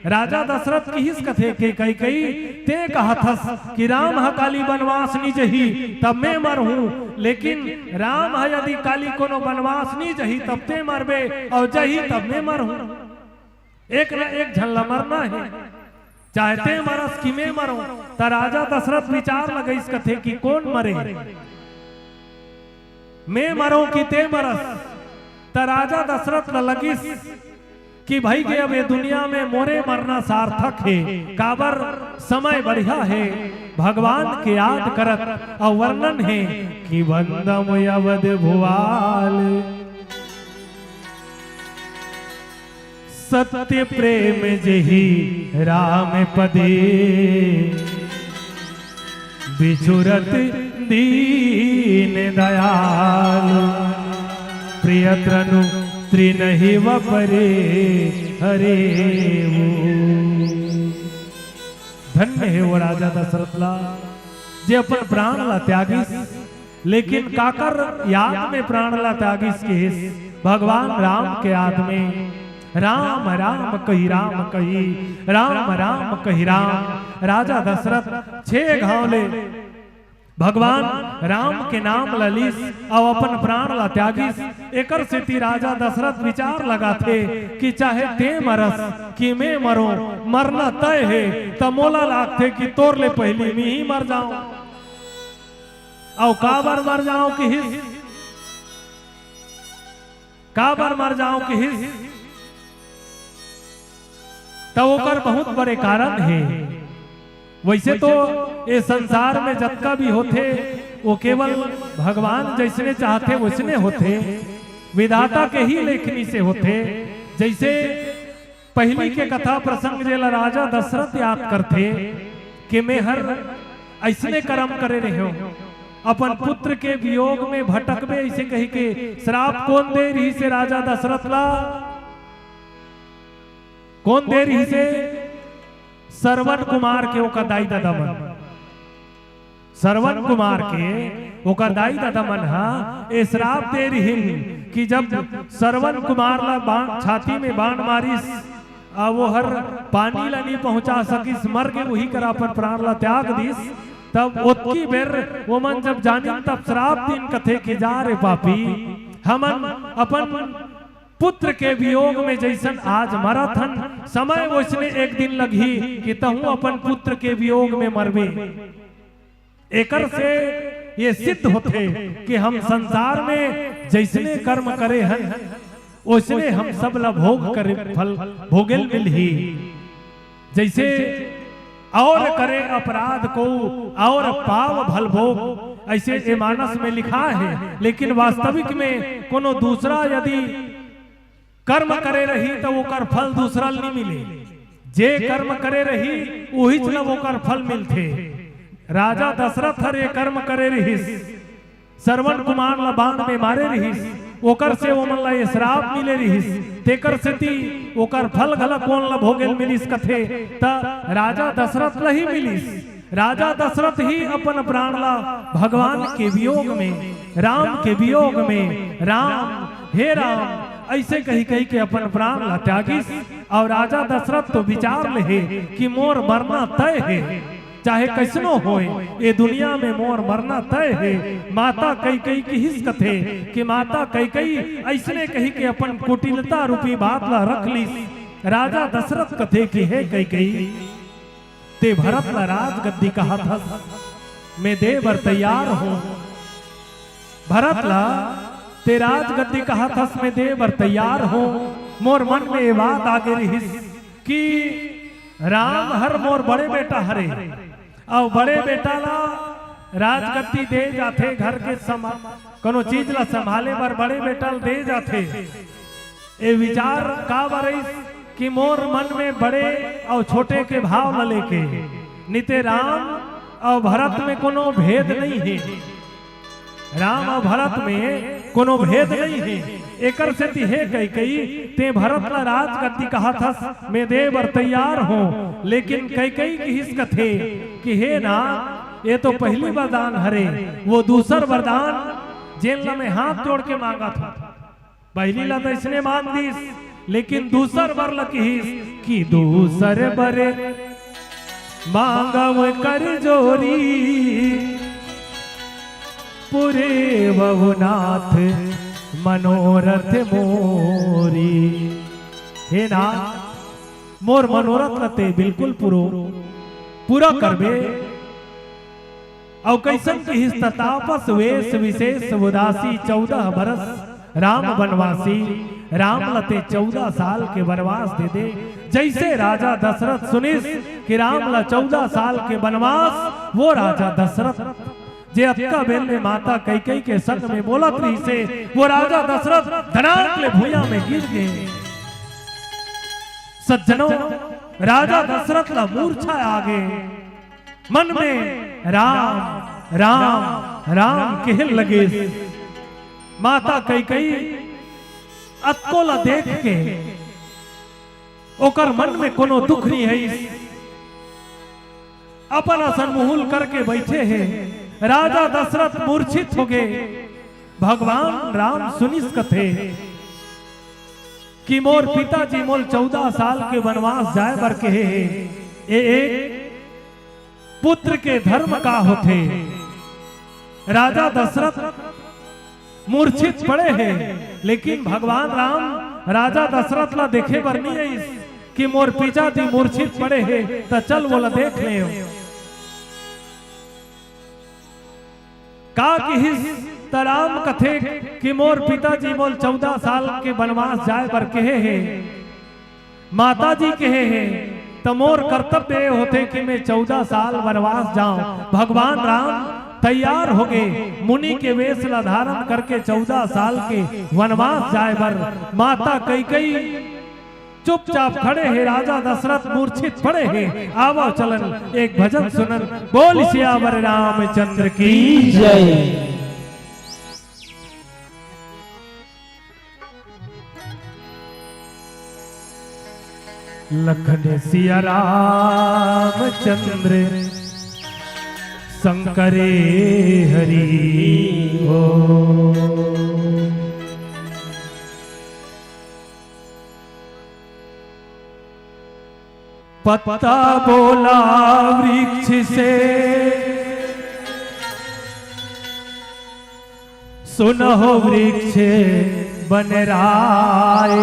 राजा दशरथ की हिस कथे के कई ते कहथस कि राम ह काली बनवास नी जही तब मैं मरहूं, लेकिन राम है यदि काली कोनो बनवास नी जही तब ते मरबे और जही तब मैं मरहूं। एक न एक झल्ला मरना है, चाहते मरस कि मैं मरूं। त राजा दशरथ विचार लगे इस कथे कि कौन मरे, मैं मरूं कि ते मरस। त राजा दशरथ लगिस कि भाई के अब ये दुनिया में मोरे मरना सार्थक है, काबर समय बढ़िया है। भगवान के याद करत और वर्णन है कि वंदम अवध भुवाल, सत्य प्रेम जही राम पदे, बिछुरत दीन दयाल, प्रियत्रनु त्रिनहि वपरे हरे। धन्य है वो राजा दशरथ ला जे अपन प्राण ला त्यागिस, लेकिन काकर याद में प्राण ला त्यागिस के भगवान राम के याद में। राम राम कही राम कही, राम राम कही राम। राजा दशरथ 6 घाव ले भगवान राम के नाम ललिस और अपन प्राण ला त्यागिस। एकर से राजा दशरथ विचार लगा थे कि चाहे ते मरस कि मैं मरो, मरना तय है। तमोला लाग थे कि तोर ले पहली मैं ही मर जाऊं और काबर मर जाऊं कि हिस, काबर मर जाऊं कि हिस। तो ओकर बहुत बड़े कारण है। वैसे तो ये संसार में जतका भी होते वो केवल भगवान जैसने चाहते वैसने होते, विधाता के ही लेखनी से होते। जैसे पहली के कथा प्रसंग जेला राजा दशरथ याद करते कि मैं हर ऐसने कर्म करे रहे हो, अपन पुत्र के वियोग में भटकबे ऐसे कही के श्राप कौन दे रही से राजा दशरथ ला, कौन दे रही से? श्रवण कुमार के ओकर दाई दादा मन, श्रवण कुमार के ओकर दाई दादा मन हा ए श्राप दे रही कि जब श्रवण कुमार ला बाण छाती में बाण मारिस आ वो हर पानी ला नहीं पहुंचा सकिस, मर के वही करा अपन प्राण ला त्याग दिस। तब ओतकी बेर वो मन जब जानी तब श्राप दिन कथे कि जा रे पापी, हमन अपन पुत्र के वियोग में जैसन आज मराथन समय वैसने एक दिन लगी कि तहु अपन पुत्र के वियोग में मरबे। एकर से ये सिद्ध होते कि हम संसार में जैसने कर्म करे हैं वैसने हम सब ला भोग करे फल भोगेल मिल ही। जैसे और करे अपराध को और पाव भल भोग, ऐसे ये मानस में लिखा है। लेकिन वास्तविक में कोनो दूसरा यदि कर्म करे रही तो वो कर फल दूसरा नहीं मिले, जे कर्म करे रही वही चला वो कर फल मिलते। राजा दशरथ हरे कर्म करे रहीस, श्रवण कुमार ला बाण में मारे रहीस, ओकर से वो मन ला ये श्राप मिले रहीस, तेकर से ती ओकर फल गला कौन ला भोगेल मिलिस कथे ता राजा दशरथ ला ही मिलिस। राजा दशरथ ही अपन प्राण ला भगवान के वियोग में, राम के वियोग में, राम हे राम ऐसे कही कही के अपन प्राण ला त्यागिस। और राजा दशरथ तो विचार ले कि मोर मरना तय है, चाहे कैसनो होए ये दुनिया में मोर मरना तय है। माता कैकेयी की हिस कथे कि माता कैकेयी ऐसने कही के अपन कुटिलता रूपी बात ला रख लीस। राजा दशरथ कथे कि हे कैकेयी ते भरत ला राज गद्दी कहा था, मैं दे बर तैयार हूं। भरत ला ते राज गद्दी कहा था मैं दे बर तैयार हूं। मोर मन में ये बात आगे रही कि राम हर मोर बड़े बेटा हरे और बड़े बेटा ला राजगद्दी दे जाते घर के कोनो चीज ला संभाले बर बड़े बेटल दे जाते। ए विचार का बरइस कि मोर मन में बड़े और छोटे के भाव न लेके निते राम और भरत में कोनो भेद नहीं है। राम और भरत में कोनो भेद नहीं है। एकर से तिहे कई ते भरत ला राजगद्दी कहा था मैं दे बर तैयार हूँ, लेकिन कई की हिस्क थे कि हे ना ये तो पहली वरदान हरे, वो दूसर वरदान जेल में हाथ जोड़ के मांगा था। पहली ला तो इसने मान दीस, लेकिन दूसर बर लकीस कि दूसर बरे मांगव कर जोरी पूरे बहुनाथ मनोरथ मोरी। हे ना मोर मनोरथ लते बिल्कुल पूरा करबे। और कैसन की हिस तापस वेश विशेष उदासी 14 बरस राम वनवासी। राम लते 14 साल के वनवास दे दे। जैसे राजा दशरथ सुनिस कि राम ला 14 साल के वनवास, वो राजा दशरथ जे अक्का बेल में माता कैकेयी के संग में बोलत रही से, वो राजा दशरथ धनाक ले भूया में गिर गए। सज्जनों, राजा दशरथ ला मूर्छा आगे, मन में राम राम राम कहल लगे। माता कैकेयी अतको ला देख के ओकर मन में कोनो दुख नहीं है। अपन सन्मुहुल करके बैठे हैं। राजा दशरथ मूर्छित हो गए। भगवान राम सुनिस कथे कि मोर पिताजी मोल 14 साल के वनवास जाए बर कहे एक पुत्र के धर्म का होते। राजा दशरथ मूर्छित पड़े हैं, लेकिन भगवान राम राजा दशरथ ला देखे बर नहीं है कि मोर पिताजी मूर्छित पड़े हैं, तो चल बोला देख ले। का कि हिस तराम कथे कि मोर पिताजी मोल 14 साल के वनवास जाए पर कहे हैं, माता जी कहे हैं, तो मोर कर्तव्य होते कि मैं 14 साल वनवास जाऊं। भगवान राम तैयार हो गए, मुनि के वेश ला धारण करके 14 साल के वनवास जाए बर। माता कैकेयी चुपचाप खड़े हैं, राजा दशरथ मूर्छित पड़े हैं। आवो चलन एक भजन सुनन। बोल सियावर रामचंद्र की जय। लखन सिया रामचंद्र शंकरे हरि ओ। पत्ता बोला वृक्ष से सुनो वृक्ष बन राय,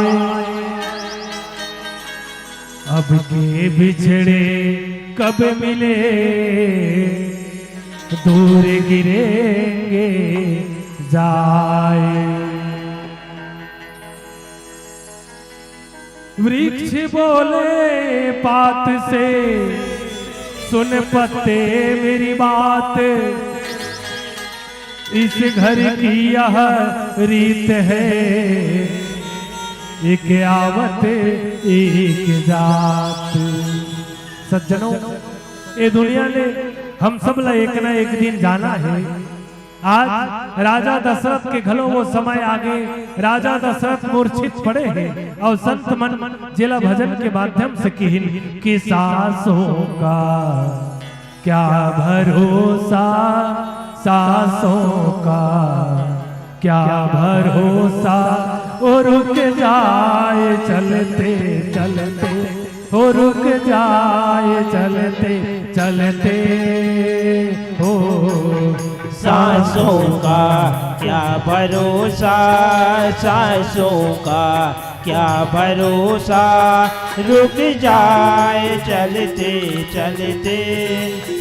अब के बिछड़े कब मिले दूर गिरेंगे जाए। वृक्ष बोले पात से सुन पत्ते मेरी बात, इस घर की यह रीत है, एक आवत एक जात। सज्जनों, ये दुनिया ने हम सब ला एक ना एक दिन जाना है। आज राजा दशरथ के घलों वो समय आगे राजा दशरथ मूर्छित पड़े हैं और संत मन जिला भजन के माध्यम से कहन कि सासों का क्या भरोसा, सासों का क्या भरोसा, ओ रुक जाए चलते चलते, ओ रुक जाए चलते चलते हो। सासों का क्या भरोसा, सासों का क्या भरोसा, रुक जाए चलते चलते,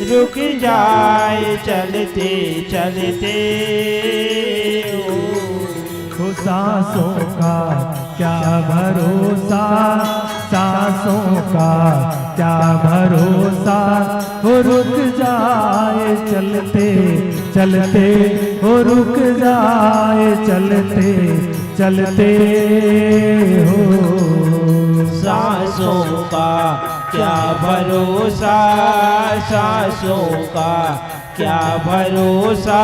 रुक जाए चलते चलते हो। सासों का क्या भरोसा, सास सांसों का क्या भरोसा हो रुक जाए चलते चलते हो रुक जाए चलते चलते हो सांसों का क्या भरोसा सांसों का क्या भरोसा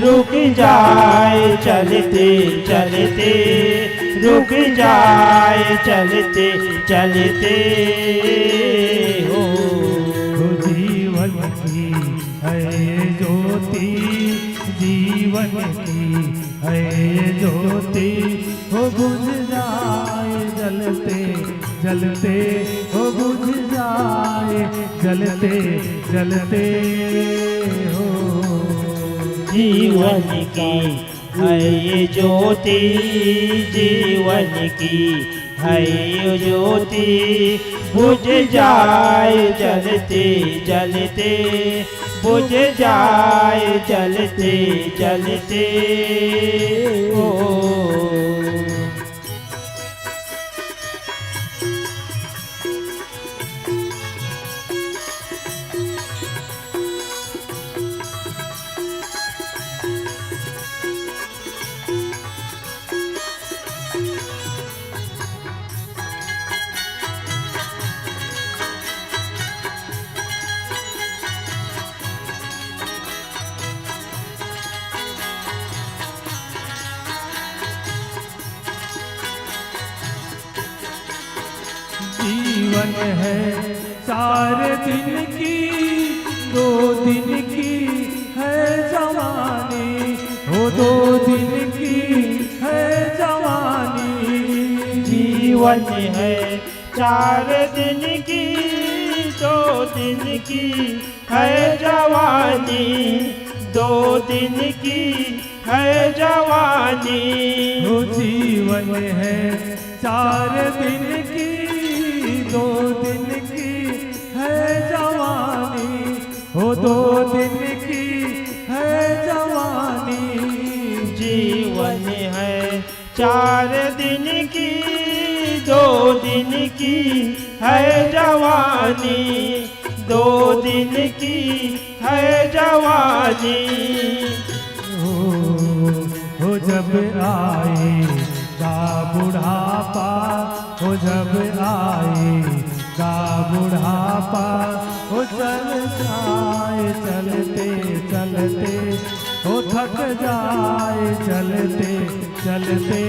रुक जाए चलते चलते रुक जाए चलते चलते हो जीवन की है ये ज्योति जीवन की है ये ज्योति हो बुझ जाए जलते जलते हो बुझ जाए जलते जलते हो जीवन की है ये ज्योति जीवन की है ये ज्योति बुझ जाए जलते जलते बुझ जाए जलते जलते हो जीवन है 4 दिन की 2 दिन की है जवानी हो 2 दिन की है जवानी जीवन है 4 दिन की 2 दिन की है जवानी 2 दिन की है जवानी हो जीवन है 4 दिन की 2 दिन की है जवानी हो 2 दिन की है जवानी जीवन है 4 दिन की 2 दिन की है जवानी 2 दिन की है जवानी हो जब आएगा बुढ़ापा हो जब आएगा बुढ़ापा हो चल जाए चलते चलते हो थक जाए चलते चलते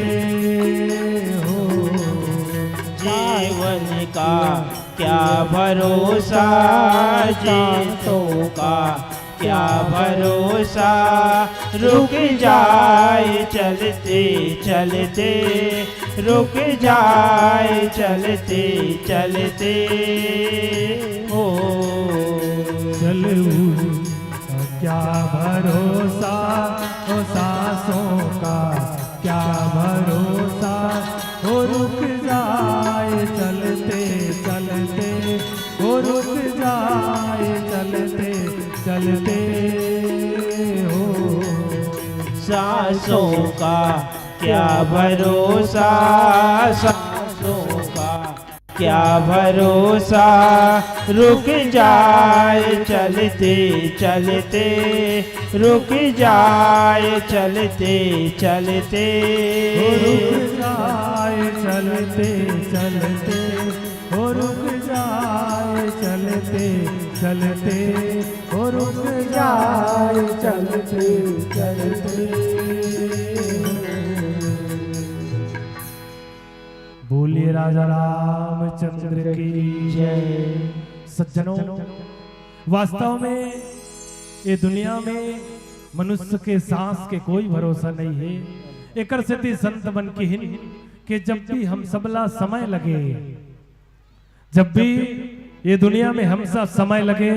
हो जीवन का क्या भरोसा जीतों का क्या भरोसा रुक जाए चलते चलते रुक जाए चलते चलते हो चलू क्या भरोसा हो सांसों का क्या भरोसा हो रुक जाए चलते चलते हो रुक जाए चलते चलते हो सांसों का क्या भरोसा सांसों का क्या भरोसा रुक जाए चलते चलते रुक जाए चलते चलते रुक जाए चलते चलते हो रुक जाए चलते चलते हो रुक जाए चलते चलते बोलिए राजा रामचंद्र की जय। सज्जनों, वास्तव में ये दुनिया में मनुष्य के सांस के कोई भरोसा नहीं है। एकर से संत बन की हिन कि जब भी हम सबला समय लगे, जब भी ये दुनिया में हम सब समय लगे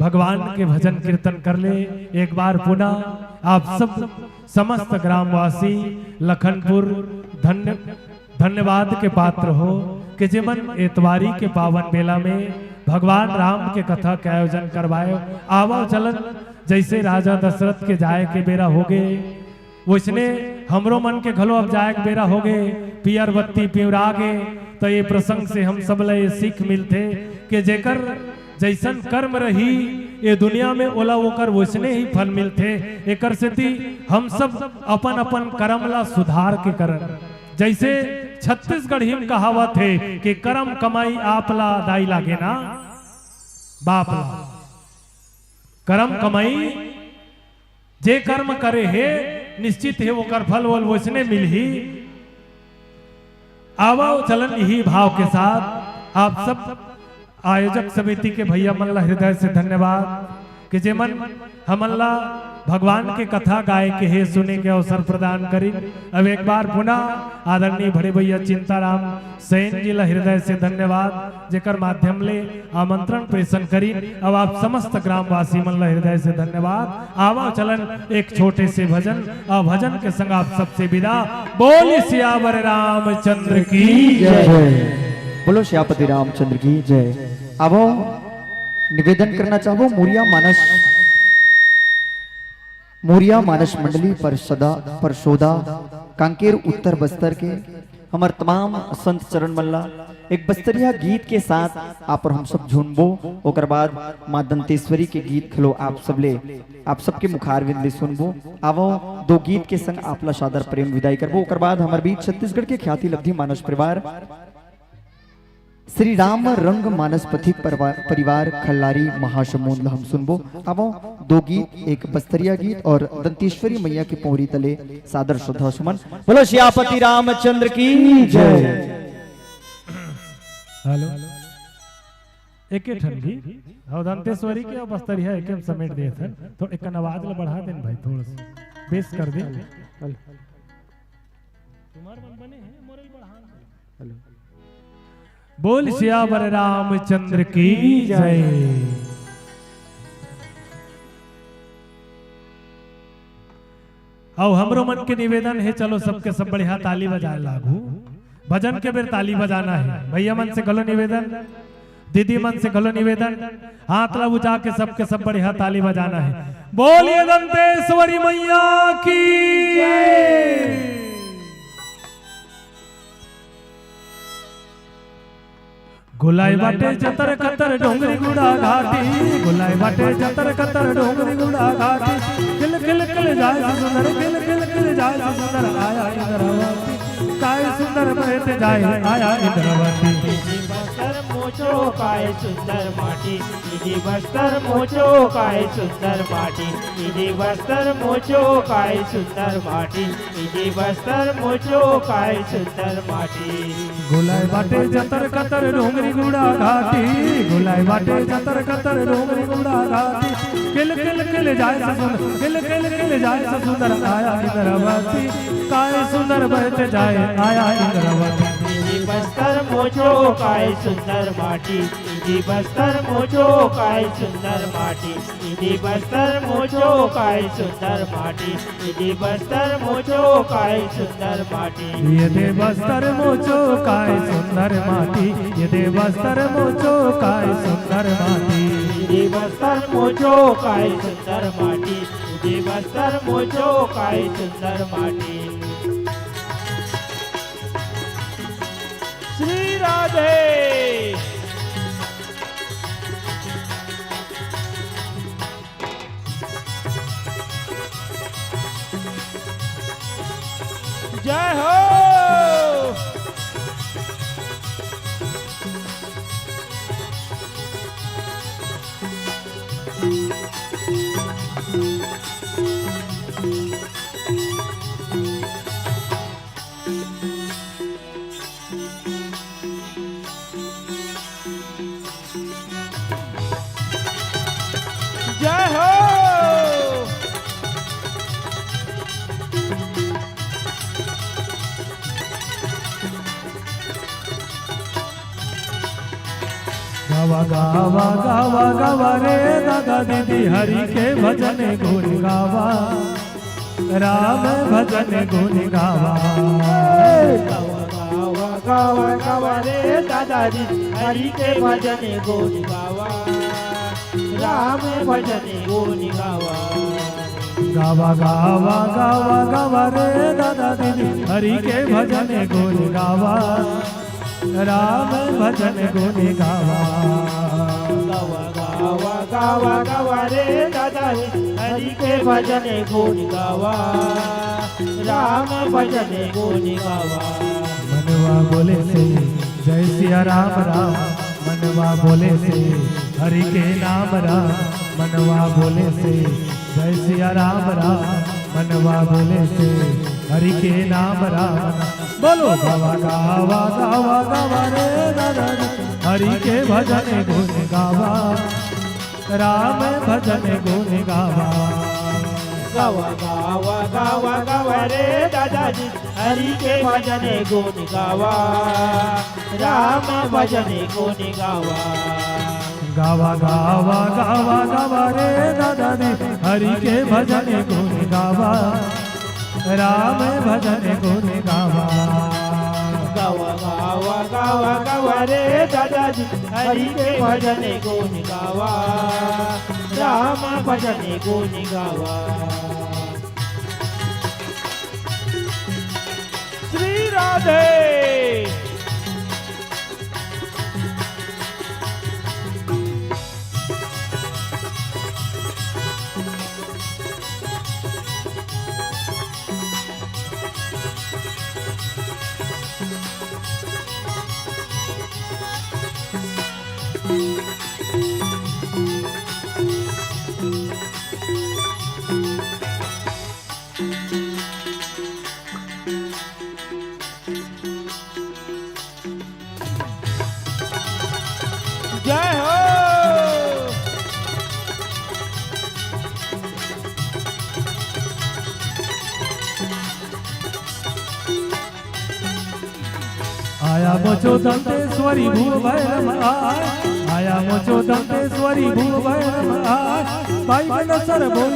भगवान के भजन कीर्तन कर ले। एक बार पुनः आप सब समस्त ग्रामवासी लखनपुर धन्यवाद के पात्र हो कि जीवन एतवारी के पावन बेला में भगवान राम के कथा के आयोजन करवाए। आवा चलन जैसे राजा दशरथ के जाए के बेरा हो गए, वैसने हमरो मन के घलो अब जाए बेरा हो गए, पियर बत्ती पिउरा गे। तो ये प्रसंग से हम सब ले सीख मिलते कि जेकर जैसन कर्म रही ये दुनिया में ओला ओकर वैसने ही फल मिलते। एकर सेती हम सब अपन अपन कर्म ला सुधार के करन। जैसे छत्तीसगढ़ी में कहावत है कि कर्म कमाई आपला दाई लागे ना बाप ला। कर्म कमाई जे कर्म करे है निश्चित है वो कर फल वो वैसने मिल ही। आवो चलन यही भाव के साथ आप सब आयोजक समिति के भैया मल्ला हृदय से धन्यवाद कि जे मन हमल्ला भगवान के कथा गाय के है सुने के अवसर प्रदान करी। अब एक बार पुनः आदरणीय बड़े भैया चिंताराम सैन जी ला हृदय से धन्यवाद जेकर माध्यम ले आमंत्रण प्रेषण करी। अब आप समस्त ग्रामवासी मन ला हृदय से धन्यवाद। आवा चलन एक छोटे से भजन और भजन के संग आप सबसे विदा। बोल सियावर रामचंद्र की जय। बोलो श्यापति रामचंद्र की जय। अब निवेदन करना चाहो मोरिया मानस मंडली परसोदा कांकेर उत्तर बस्तर के हमार तमाम संत चरण मल्ला एक बस्तरिया गीत के साथ आप और हम सब झुनबो। ओकर बाद माँ दंतेश्वरी के गीत खलो आप सबके मुखारविंद ले सुनबो। आवो दो गीत के संग आपला सादर प्रेम विदाई करबो। ओकर बाद हमार बीच छत्तीसगढ़ के ख्याति लब्धि मानस परिवार श्री राम रंग मानस पथिक परिवार खल्लारी महासमुंद हम सुनबो। अब दो गीत, एक बस्तरिया गीत और दंतेश्वरी मैया की पोहरी तले सादर श्रद्धा सुमन। बोलो श्यापति रामचंद्र की जय। हेलो एक ठंडी और दंतेश्वरी के और बस्तरिया एक समेट दिए थे तो एक आवाज ला बढ़ा देन भाई थोड़ा सा बेस कर दे। तुम्हार मन बने हैं मोरल बढ़ा। हेलो बोल सियावर रामचंद्र की जय। और हमरो मन के निवेदन है चलो सबके सब बढ़िया ताली बजाए लागू। भजन के बेर ताली बजाना है। भैया मन से गलो निवेदन, दीदी मन से गलो निवेदन, हाथ ला उठा के सबके सब बढ़िया ताली बजाना है। बोलिए दंतेश्वरी मैया की जय। गुलाई बाटे जतर कतर डोंगरी गुड़ा घाटी, गुलाई बाटे जतर कतर डोंगरी गुड़ा घाटी। किल किल किल जाए सुंदर, किल किल किल जाए सुंदर, आया इंद्रवती काय सुंदर बहते जाए, आया इंद्रवती। बस्तर मोचो काय सुंदर माटी, इदी बस्तर मोचो काय सुंदर माटी, इदी बस्तर मोचो काय सुंदर माटी, इदी बस्तर मोचो काय सुंदर माटी। गुलाई बाटे जतर कतर डोंगरी गुड़ा घाटी, गुलाई बाटे जतर कतर डोंगरी गुड़ा घाटी। किल किल किल जाए सुंदर, किल किल किल जाए सुंदर, आया इंद्रवती काय सुंदर बहते जाए, आया इंद्रवती। इदी बस्तर मोचो काय सुंदर माटी, इदी बस्तर मोचो काय सुंदर माटी, इदी बस्तर मोचो काय सुंदर माटी, इदी बस्तर मोचो काय सुंदर माटी। ये दे बस्तर मोचो काय सुंदर माटी, ये दे बस्तर मोचो काय सुंदर माटी। इदी बस्तर मोचो काय सुंदर माटी, इदी बस्तर मोचो काय सुंदर माटी। श्री राधे। जय हो। जय हो। गावा गावा गावा गावा रे दादा दीदी हरि के भजन गुण गावा, राम भजन गुण गावा। गावा गावा गावा गावा रे दादाजी हरि के भजन गुण गावा, राम भजन गुण गावा। गावा गावा गावा गावा रे दादा दीदी हरि के भजन गुण गावा राम भजन गुण गावा गावा गावा गावा गावा रे दादा हरि के भजन गुण गावा राम भजन गुण गावा मनवा बोले से जय सिया राम राम मनवा बोले से हरि के नाम राम मनवा बोले से जय सिया राम राम मनवा बोले से हरि के नाम राम बोलो गावा गावा गावा गावा रे दादा हरि के भजन गुण गावा राम भजन गुण गावा गावा गावा गावा गावा रे दादाजी हरि के भजन गुण गावा राम भजन गुण गावा गावा गावा गावा गावा रे दादा दी हरि के भजन गुण गावा राम भजन गुण गावा गावा गावा गावा गावा रे दादाजी हरि के भजन गुण गावा राम भजन गुण गावा श्री राधे जय हो आया मोचो दंतेश्वरी भूव भैरम आया मोचो दंतेश्वरी भूव भैरम भाई बन सर बोल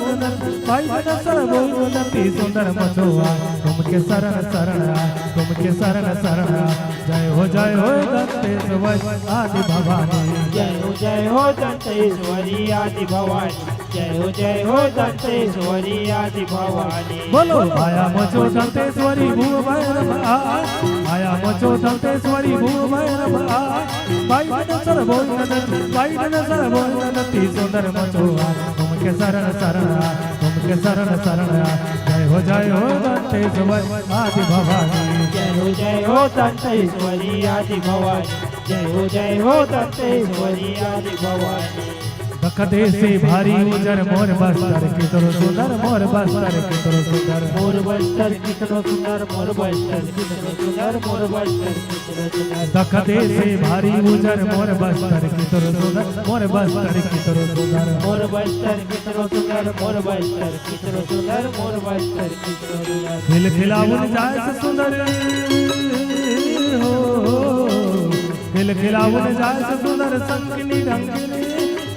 भाई बन सर बोल नती सुंदर मोचो तुमके शरण शरण तुमके शरण शरण जय हो दंतेश्वरी आदि भवानी जय हो दंतेश्वरी आदि भवानी जय हो दंतेश्वरी आदि भवानी बोलो आया मोचो दंतेश्वरी भूव भैरम आया मोचो दंतेश्वरी भूव भैरम भाई बन सर बोल नती सुंदर मोचो तुमके शरण शरण तुमके शरण शरण जय हो दंतेश्वरी आदि भवानी जय हो दंतेश्वरी आदि भवानी जय हो दंतेश्वरी आदि भवानी दखदे से भारी उजर मोर बस्तर कितरो सुंदर मोर बस्तर कितरो सुंदर मोर बस्तर कितनो सुंदर मोर बस्तर कितनो सुंदर मोर बस्तर कितनो सुंदर दखदे से भारी उजर मोर बस्तर कितरो सुंदर मोर बस्तर कितरो सुंदर मोर बस्तर कितनो सुंदर मोर बस्तर कितनो सुंदर मोर बस्तर कितनो सुंदर खिल खिलावन जाय से सुंदर हो खिल खिलावन जाय से सुंदर संकनी रंगनी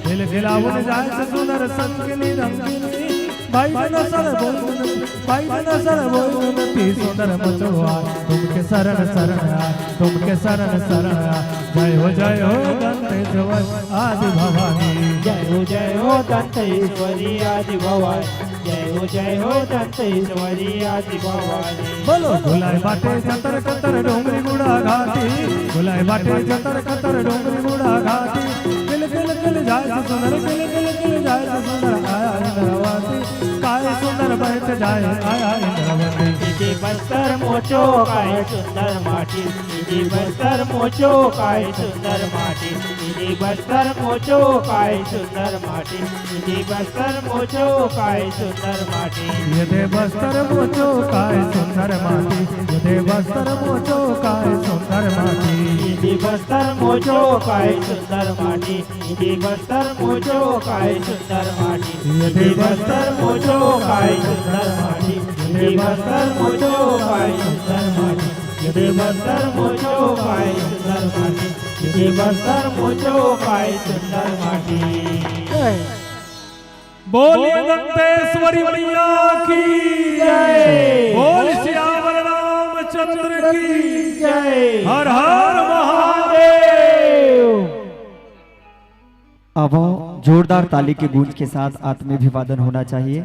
खिल खिलावन जाय से सुंदर संकनी रंगनी भाई बन सर बोल नती सुंदर मचुआ तुमके शरण शरण तुमके शरण शरण जय हो दंतेश्वरी आदि भवानी जय हो दंतेश्वरी आदि भवानी जय हो दंतेश्वरी आदि भवानी बोलो बुलाए बाटे जतर कतर डोंगरी गुड़ा घाटी बुलाए बाटे जतर कतर डोंगरी गुड़ा घाटी किल जाय से सुंदर किल जाय से सुंदर आया इंद्रवती काय सुंदर बैठ जाए आया इंद्रवती इदी बस्तर मोचो काय सुंदर माटी इदी बस्तर मोचो काय सुंदर माटी इदी बस्तर मोचो काय सुंदर माटी इदी बस्तर मोचो काय सुंदर माटी यदे बस्तर मोचो काय सुंदर माटी यदे बस्तर मोचो काय सुंदर माटी इदी बस्तर मोचो काय सुंदर माटी इदी बस्तर मोचो काय सुंदर माटी यदे बस्तर मोचो काय सुंदर माटी इदी बस्तर मोचो काय सुंदर माटी इदी बस्तर मोचो काय सुंदर माटी इदी बस्तर मोचो काय सुंदर माटी बोलिए दंतेश्वरी मैया की जय बोल सियावर रामचंद्र की जय हर हर महादेव। अब जोरदार ताली की गूंज के साथ आत्मीय अभिवादन होना चाहिए।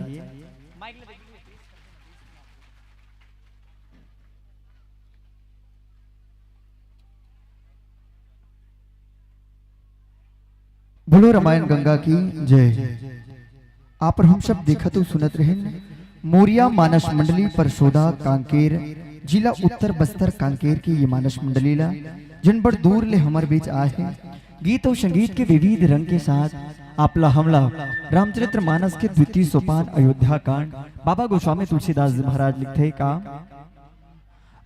बोलो रामायण गंगा की जय। आप हम सब देखा तो सुनत रहे मोरिया मानस मंडली परसोदा कांकेर जिला उत्तर बस्तर कांकेर की ये मानस मंडली ला जिन बड़ दूर ले हमारे बीच आए हैं गीत और संगीत के विविध रंग के साथ आपला हमला रामचरित्र मानस के द्वितीय सोपान अयोध्या कांड बाबा गोस्वामी तुलसीदास जी महाराज लिखते का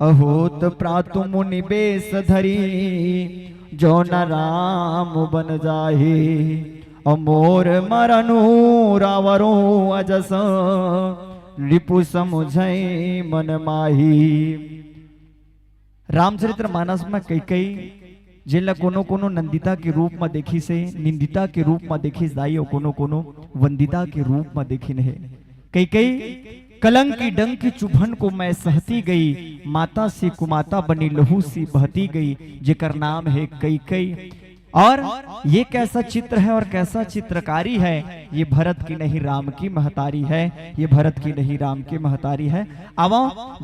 अहोत प्रातु मुनि बेस धरी जो न राम बन जाहे अमोर मरनु रावरो अजस रिपु समुझई मन माही। रामचरित्र मानस में कई कई जिनला कोनो कोनो नंदिता के रूप में देखी से निंदिता के रूप में देखी जाई और कोनो कोनो वंदिता के रूप में देखी नहीं। कई कई कलंक की डंक की चुभन को मैं सहती गई माता से कुमाता बनी लहू सी बहती गई जेकर नाम है कई कई। और ये कैसा चित्र है और कैसा चित्रकारी है, ये भरत की नहीं राम की महतारी है, ये भरत की नहीं राम की महतारी है। अब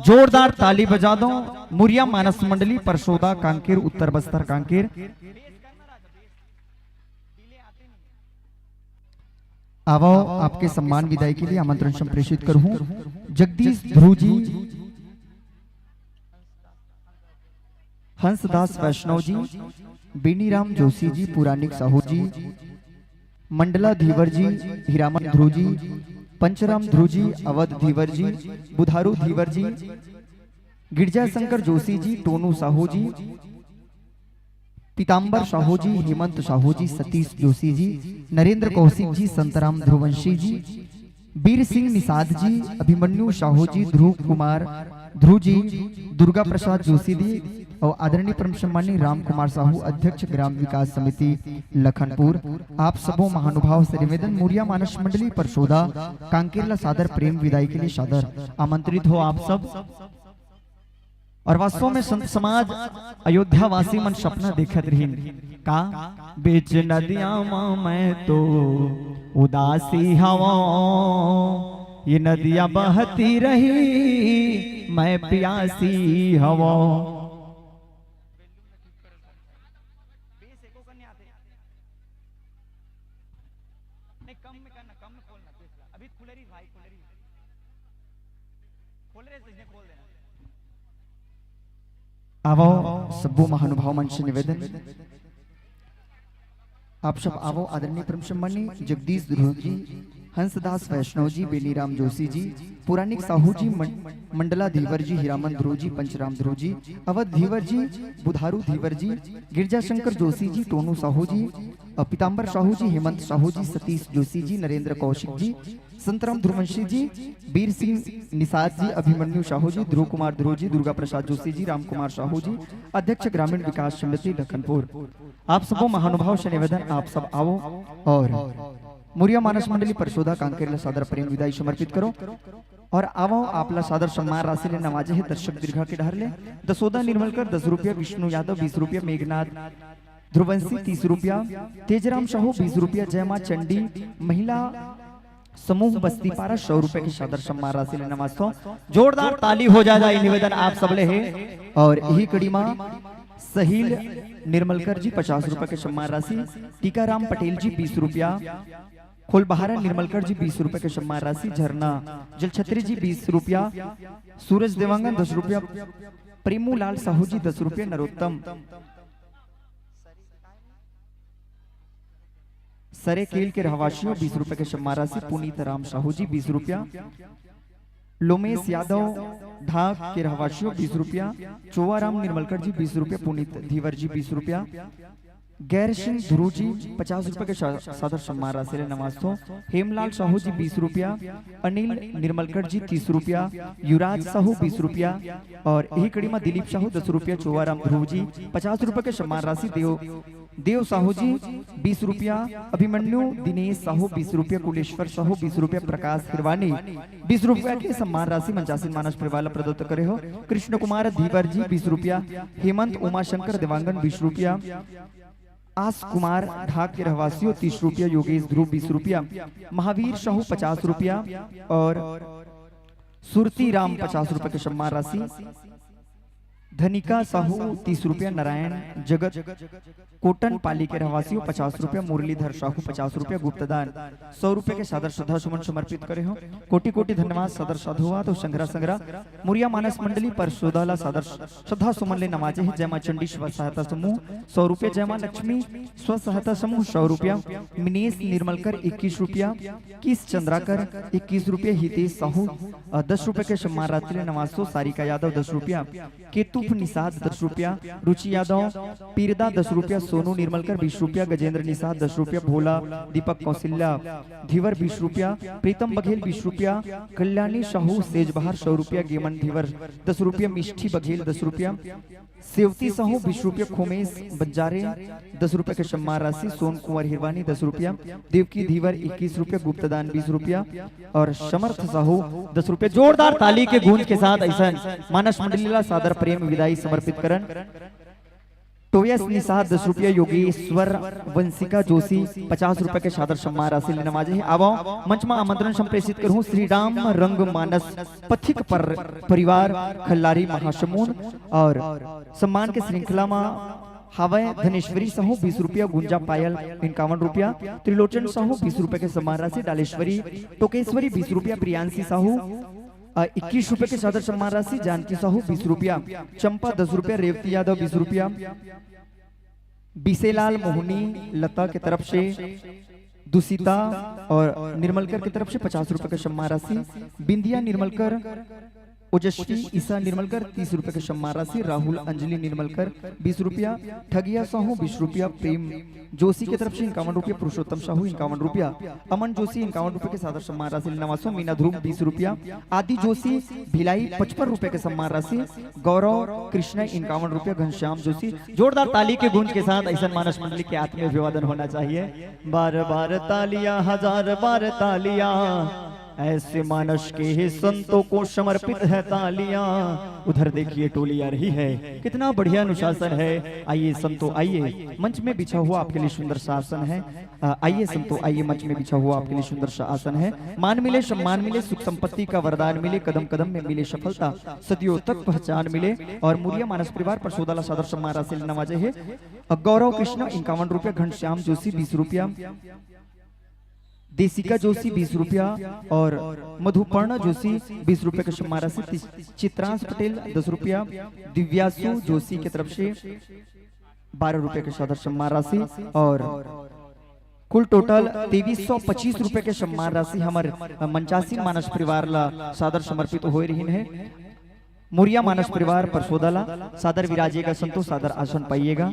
जोरदार ताली बजा दो। मुरिया मानस मंडली परसोदा कांकेर उत्तर बस्तर कांकेर। आवो आपके सम्मान विदाई के लिए आमंत्रण संप्रेषित करूं जगदीश ध्रुव जी, हंसदास वैष्णव जी, बेनीराम जोशी जी, पुराणिक साहू जी, मंडला धीवर जी, हीरामन ध्रुव जी, पंचराम ध्रुव जी, अवध धीवर जी, बुधारू धीवर जी, गिरजा शंकर जोशी जी, टोनू साहू जी, पीताम्बर साहू जी, हेमंत साहू जी, सतीश जोशी जी, नरेंद्र कौशिक जी, संतराम ध्रुवंशी जी, वीर सिंह निषाद जी, अभिमन्यु साहू जी, ध्रुव कुमार ध्रुव जी, दुर्गा प्रसाद जोशी जी और आदरणीय परम सम्मानी राम कुमार साहू अध्यक्ष ग्राम विकास समिति लखनपुर। आप सबों महानुभाव से निवेदन मुरिया मानस मंडली परसोदा कांकेर सादर प्रेम विदाई के लिए सादर आमंत्रित हो आप सब। और वास्तव में संत समाज अयोध्या वासी मन सपना देखत रही का बीच नदिया मैं तो उदासी हवा ये नदियां बहती रही मैं प्यासी हवा। आवो सबो महानुभाव मन से निवेदन आप सब आवो। आदरणीय परम सम्मानी जगदीश ध्रुव जी, हंसदास वैष्णव जी, बेनीराम जोशी जी, पुराणिक साहू जी, मंडला धीवर जी, हीरामन ध्रुव जी, पंचराम ध्रुव जी, अवध धीवर जी, बुधारू धीवर जी, गिरजा शंकर जोशी जी, टोनू साहू जी, पीताम्बर साहू जी, हेमंत साहू जी, सतीश जोशी जी, नरेंद्र कौशिक जी, संतराम ध्रुवंशी जी, वीर सिंह निषाद जी, अभिमन्यु साहू जी, ध्रुव कुमार ध्रुव जी, दुर्गा प्रसाद जोशी जी, राम कुमार साहू जी, अध्यक्ष ग्रामीण विकास समिति लखनपुर। आप सबों महानुभाव से निवेदन आप सब आओ और मुरिया मानस मंडली परसोदा कांकेर सादर प्रेम विदाई समर्पित करो और आवो आपला सादर सम्मान राशि ले नवाजे है दर्शक दीर्घा के ढहर ले दसोदा निर्मलकर 10 रुपया, विष्णु यादव 20 रुपया, मेघनाथ ध्रुवंशी 30 रुपया, तेजराम साहू 20 रुपया, जयमा चंडी महिला समूह बस्ती पारा 100 रुपए की सादर सम्मान राशि ले नमस्तो। जोरदार ताली हो जाए निवेदन आप सबले है। और यही कड़ी मां सहील निर्मलकर जी 50 रुपए के सम्मान राशि, टीकाराम पटेल जी 20 रुपया, खोलबहारा निर्मलकर जी 20 रुपए के सम्मान राशि, झरना जलछत्री जी 20 रुपया, सूरज देवांगन 10 रुपया, प्रेमू लाल साहू जी 10 रुपया, नरोत्तम सरे केल के रहवासियों 20 रुपए के सम्मान राशि, पुनीत राम साहू जी 20 रुपया, लोमेश यादव ढाक के रहवासियों 20 रुपया, चोवाराम निर्मलकर जी 20 रुपया, पुनीत धीवर जी 20 रुपया, गैर सिंह ध्रुव जी 50 रुपए के सादर सम्मान राशि नवास्तो, हेमलाल साहू जी 20 रुपया, अनिल निर्मलकर जी 30 रुपया, युवराज साहू 20 रुपया और यही कड़ी में दिलीप साहू 10 रुपया, चोवाराम ध्रुव जी 50 रुपए के सम्मान राशि, देव साहू जी 20 रुपया, अभिमन्यु दिनेश साहू 20 रुपया, कुलेश्वर साहू 20 रुपया, प्रकाश हिरवानी 20 रुपया के सम्मान राशि मंचासीन मानस परिवार प्रदत्त करे हो, कृष्ण कुमार धीवर जी 20 रुपया, हेमंत उमाशंकर देवांगन 20 रुपया, आस कुमार ढाक के रहवासियों 30 रुपया, योगेश ध्रुव 20 रुपया, महावीर साहू 50 रुपया और सुरती राम 50 रुपए के सम्मान राशि, धनिका साहू 30 रुपया, नारायण जगत कोटन पाली के रहवासियों 50 रुपया, मुरलीधर साहू 50 रुपया, गुप्तदान 100 रुपये के सादर श्रद्धा सुमन समर्पित करे हो। कोटि कोटि धन्यवाद सदर साधुवाद और संग्रह संग्रह मुरिया मानस मंडली पर सोदाला सादर श्रद्धा सुमन ले नवाजे है। जय मां चंडी स्व सहायता समूह 100 रुपये, जय मां लक्ष्मी स्व सहायता समूह 100 रुपया, मिनेश निर्मलकर 21 रुपया, किस चंद्राकर 21 रुपये, हितेश साहू 10 रुपये के सम्मान रात्रि नवासो, सारिका यादव 10 रुपया, केतुफ निषाद 10 रुपया, रुचि यादव पीरदा 10 रुपया, सोनू निर्मलकर 20 रुपया, गजेंद्र निषाद 10 रुपया, भोला दीपक कौशल्या धीवर 20 रुपया, प्रीतम बघेल 20 रुपया, कल्याणी साहू सेजबहार 100 रुपया, गेमन धीवर 10 रुपया, मिष्ठी बघेल 10 रुपया, सेवती साहू 20 रुपया, खोमेश बंजारे 10 रुपये के सम्मान राशि, सोन कुंवर हिरवानी 10 रुपया, देवकी धीवर 21 रुपया, गुप्तदान 20 रुपया और समर्थ साहू 10 रुपये। जोरदार ताली के गूंज के साथ ऐसा मानस मंडलीला सादर प्रेम विदाई समर्पित करन। टोयस निषाद 10 रुपया, योगेश्वर वंशिका जोशी 50 रुपए के सादर सम्मान राशि लेने वाले हैं। आवो मंच में आमंत्रण संप्रेषित करूं श्री राम रंग मानस पथिक पर परिवार खल्लारी महासमुंद और सम्मान के श्रृंखला में हवय धनेश्वरी साहू 20 रुपया, गुंजा पायल 51 रुपया, त्रिलोचन साहू 20 रुपए के सम्मान राशि, डालेश्वरी टोकेश्वरी 20 रुपया, प्रियांशी साहू 21 रुपए के सादर सम्मान राशि, जानकी साहू 20 रुपया, चंपा 10 रुपया, रेवती यादव 20 रुपया, बिसेलाल मोहनी लता की तरफ से, दुसिता और निर्मलकर की तरफ से 50 रुपए के सम्मान राशि, बिंदिया निर्मलकर, ओजस्वी ईसा निर्मलकर 30 रुपए के सम्मान राशि, राहुल अंजलि निर्मलकर 20 रुपया, ठगिया साहू 20 रुपया, प्रेम जोशी की तरफ से 51 रुपया, पुरुषोत्तम साहू 51 रुपया, अमन जोशी 51 रुपए के सादर सम्मान राशि नवासो, मीना ध्रुव 20 रुपया, आदि जोशी भिलाई 55 रुपए के सम्मान राशि, गौरव कृष्ण 51 रुपया, घनश्याम जोशी। जोरदार ताली के गूंज के साथ ऐसा मानस मंडली के आत्मीय अभिवादन होना चाहिए। बार बार तालियां, हजार बार तालियां, ऐसे मानस के ही संतों को समर्पित है तालियां। उधर देखिए टोली आ रही है, कितना बढ़िया अनुशासन है। आइए संतो आइए, मंच में बिछा हुआ आपके लिए सुंदर सा आसन है। आइए संतो आइए, मंच में बिछा हुआ आपके लिए सुंदर सा आसन है। मान मिले, सम्मान मिले, सुख संपत्ति का वरदान मिले, कदम कदम में मिले सफलता, सदियों तक पहचान मिले। और मुरिया मानस परिवार पर सोदाला सादर सम्मान राशि नवाजे है। गौरव कृष्ण 51 रुपया, घनश्याम जोशी 20 रुपया, देसिका जोशी 20 रुपया और मधुपर्णा जोशी 20 रुपए के सम्मान राशि, चित्रांश पटेल 10 रुपया, दिव्यासु जोशी की तरफ से 12 रुपए के सादर सम्मान राशि और कुल टोटल 2325 रुपए के सम्मान राशि हमारे मंचासी मानस परिवार ला सादर समर्पित हो रही है। मुरिया मानस परिवार पर सोदाला सादर विराजेगा, संतो सादर आसन पाइएगा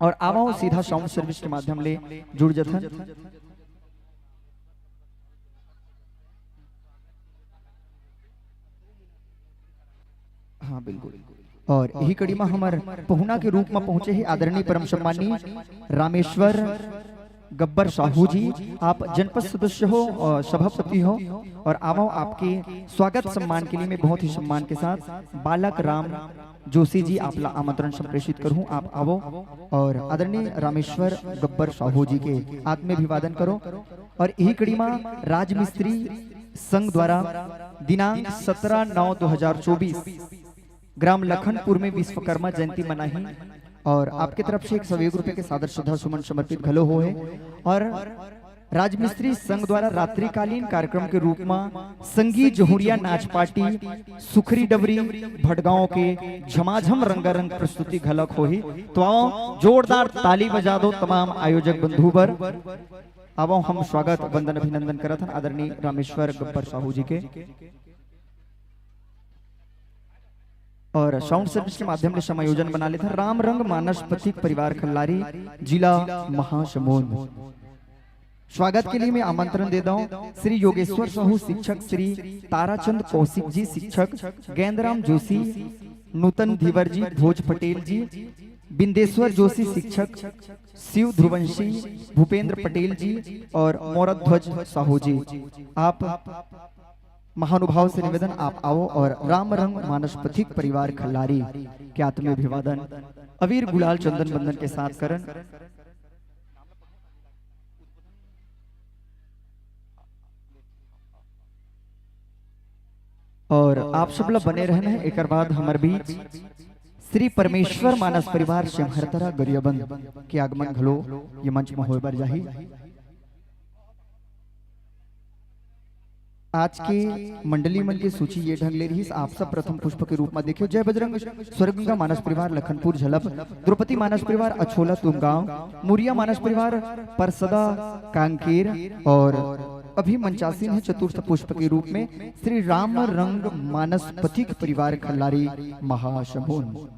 और आवाओ सीधा साउंड सर्विस के माध्यम ले जुड़ जथन। हाँ बिल्कुल। और यही कड़ी में हमार पहुना के रूप में पहुंचे हैं आदरणीय परम सम्मानीय रामेश्वर गब्बर साहू जी। आप जनपद सदस्य हो और सभापति हो और आवो आपके स्वागत सम्मान के लिए मैं बहुत ही सम्मान के साथ बालक राम जोशी जी आपला आमंत्रण संप्रेषित करूं। आप आवो और आदरणीय रामेश्वर गब्बर साहू जी के आत्म अभिवादन करो। और यही कड़ी में राजमिस्त्री संघ द्वारा दिनांक 17/9/2024 ग्राम लखनपुर में विश्वकर्मा जयंती मनाही और आपके तरफ से 101 रुपए के सादर श्रद्धा सुमन समर्पित घलो हो है। और राजमिस्त्री संघ द्वारा रात्रिकालीन कार्यक्रम के रूप में संगीत जोहरिया नाच पार्टी सुखरी डबरी भटगांव के झमाझम रंगारंग प्रस्तुति घलक हो ही। तो आओ जोरदार ताली बजा दो तमाम आयोजक बंधु बर। अब हम स्वागत वंदन अभिनंदन करत हन आदरणीय रामेश्वर गब्बर साहू जी के। और साउंड सर्विस के माध्यम से समायोजन बना लेता राम रंग मानस पथिक परिवार खल्लारी जिला महासमुंद। स्वागत के लिए मैं आमंत्रण देता हूँ श्री योगेश्वर साहू शिक्षक, श्री ताराचंद कौशिक जी शिक्षक, गेंदराम जोशी, नूतन धीवर जी, भोज पटेल जी, बिंदेश्वर जोशी शिक्षक, शिव ध्रुवंशी, भूपेंद्र पटेल जी और मोरध्वज साहू जी। आप महानुभाव से निवेदन आप आओ और राम रंग मानस पथिक परिवार खल्लारी के आत्मीय अभिवादन अवीर गुलाल चंदन बंदन के साथ करन। और आप सब लोग बने रहना है। एक बाद हमारे बीच श्री परमेश्वर मानस परिवार सिंहरतरा गरियाबंद के आगमन घलो ये मंच में होए बर जाही। आज के मंडली मन की सूची ये ढंग ले रही। आप सब प्रथम पुष्प के रूप में देखियो जय बजरंग स्वर्गगंगा मानस परिवार लखनपुर झलप, द्रौपदी मानस परिवार अछोला तुमगांव, मुरिया मानस परिवार परसदा कांकेर और अभी मंचासीन है चतुर्थ पुष्प के रूप में श्री राम रंग मानस पथिक परिवार खल्लारी महाशमून।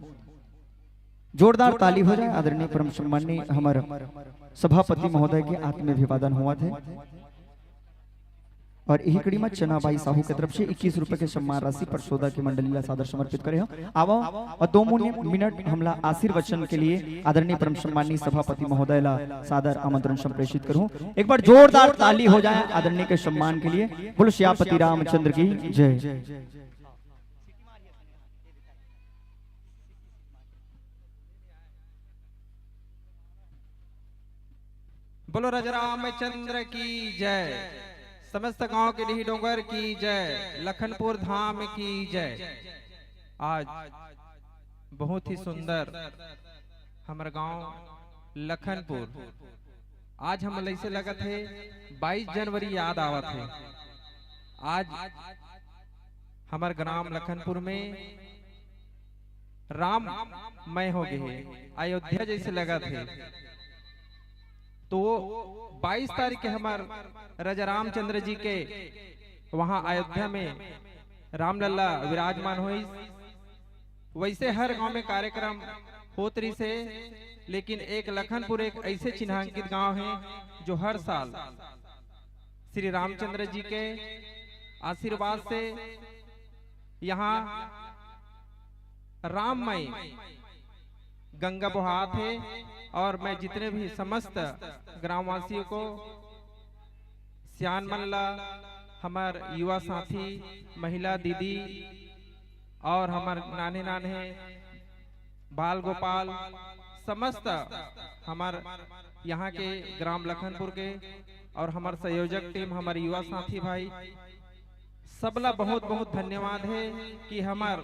जोरदार ताली हो जाए। आदरणीय परम सम्माननीय हमारे सभापति महोदय के आत्माभिवादन हुआ थे और यही कड़ी में चनाबाई साहू की तरफ से 21 रुपए के सम्मान राशि परसोदा की मंडली सादर समर्पित करे हो। आवो और 2 मिनट हमला आशीर्वचन के लिए आदरणीय परम सम्माननीय सभापति महोदय ला सादर आमंत्रण संप्रेषित करूं। एक बार जोरदार ताली हो जाए आदरणीय के सम्मान के लिए। बोलो श्यापति रामचंद्र की जय। बोलो राजा रामचंद्र की जय। समस्त गांव के डी डोंगर की जय। लखनपुर धाम की जय। आज बहुत ही सुंदर हमारा गांव लखनपुर, आज हम ऐसे लगा थे 22 जनवरी याद आवत है। आज हमारे ग्राम लखनपुर में राम मय हो गए, अयोध्या जैसे लगा थे। तो 22 तारीख के हमारे राजा रामचंद्र जी के वहां अयोध्या में रामलला विराजमान हुई। वैसे हर गांव में कार्यक्रम होत रही से, लेकिन एक लखनपुर एक ऐसे चिन्हांकित गांव है जो हर साल श्री रामचंद्र जी के आशीर्वाद से यहाँ राममय गंगा बहात है। और मैं जितने भी समस्त ग्रामवासियों को, सियान मल्ला, हमार युवा साथी, महिला दीदी और हमार नाने नाने बाल गोपाल, समस्त हमार यहाँ के ग्राम लखनपुर के और हमार संयोजक टीम, हमारे युवा साथी भाई सबला बहुत बहुत धन्यवाद है कि हमार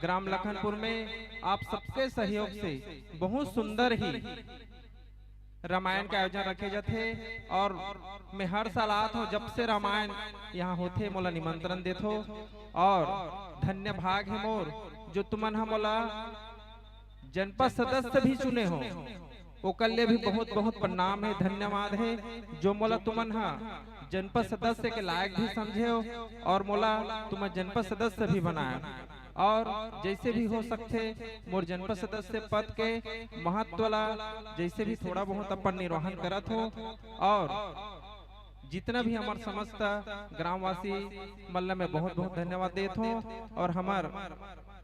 ग्राम लखनपुर में आप सबके सहयोग से बहुत सुंदर ही रामायण का आयोजन रखे जाते। और मैं हर साल आता हूँ, जब से रामायण यहाँ होते मोला निमंत्रण देते हो। और धन्य भाग है मोर जो तुमन हम मोला जनपद सदस्य भी चुने हो, ओकर लिए भी बहुत बहुत प्रणाम है, धन्यवाद है जो मोला तुमन जनपद सदस्य के लायक भी समझे हो और मोला तुम जनपद सदस्य भी बनाए। और जैसे भी हो सकते मोर जनपद सदस्य पद के महत्व ला जैसे भी थोड़ा बहुत अपन निर्वहन करत हो। और जितना भी हमारे समस्त ग्रामवासी मल्ला में बहुत बहुत धन्यवाद देता हूँ। और हमार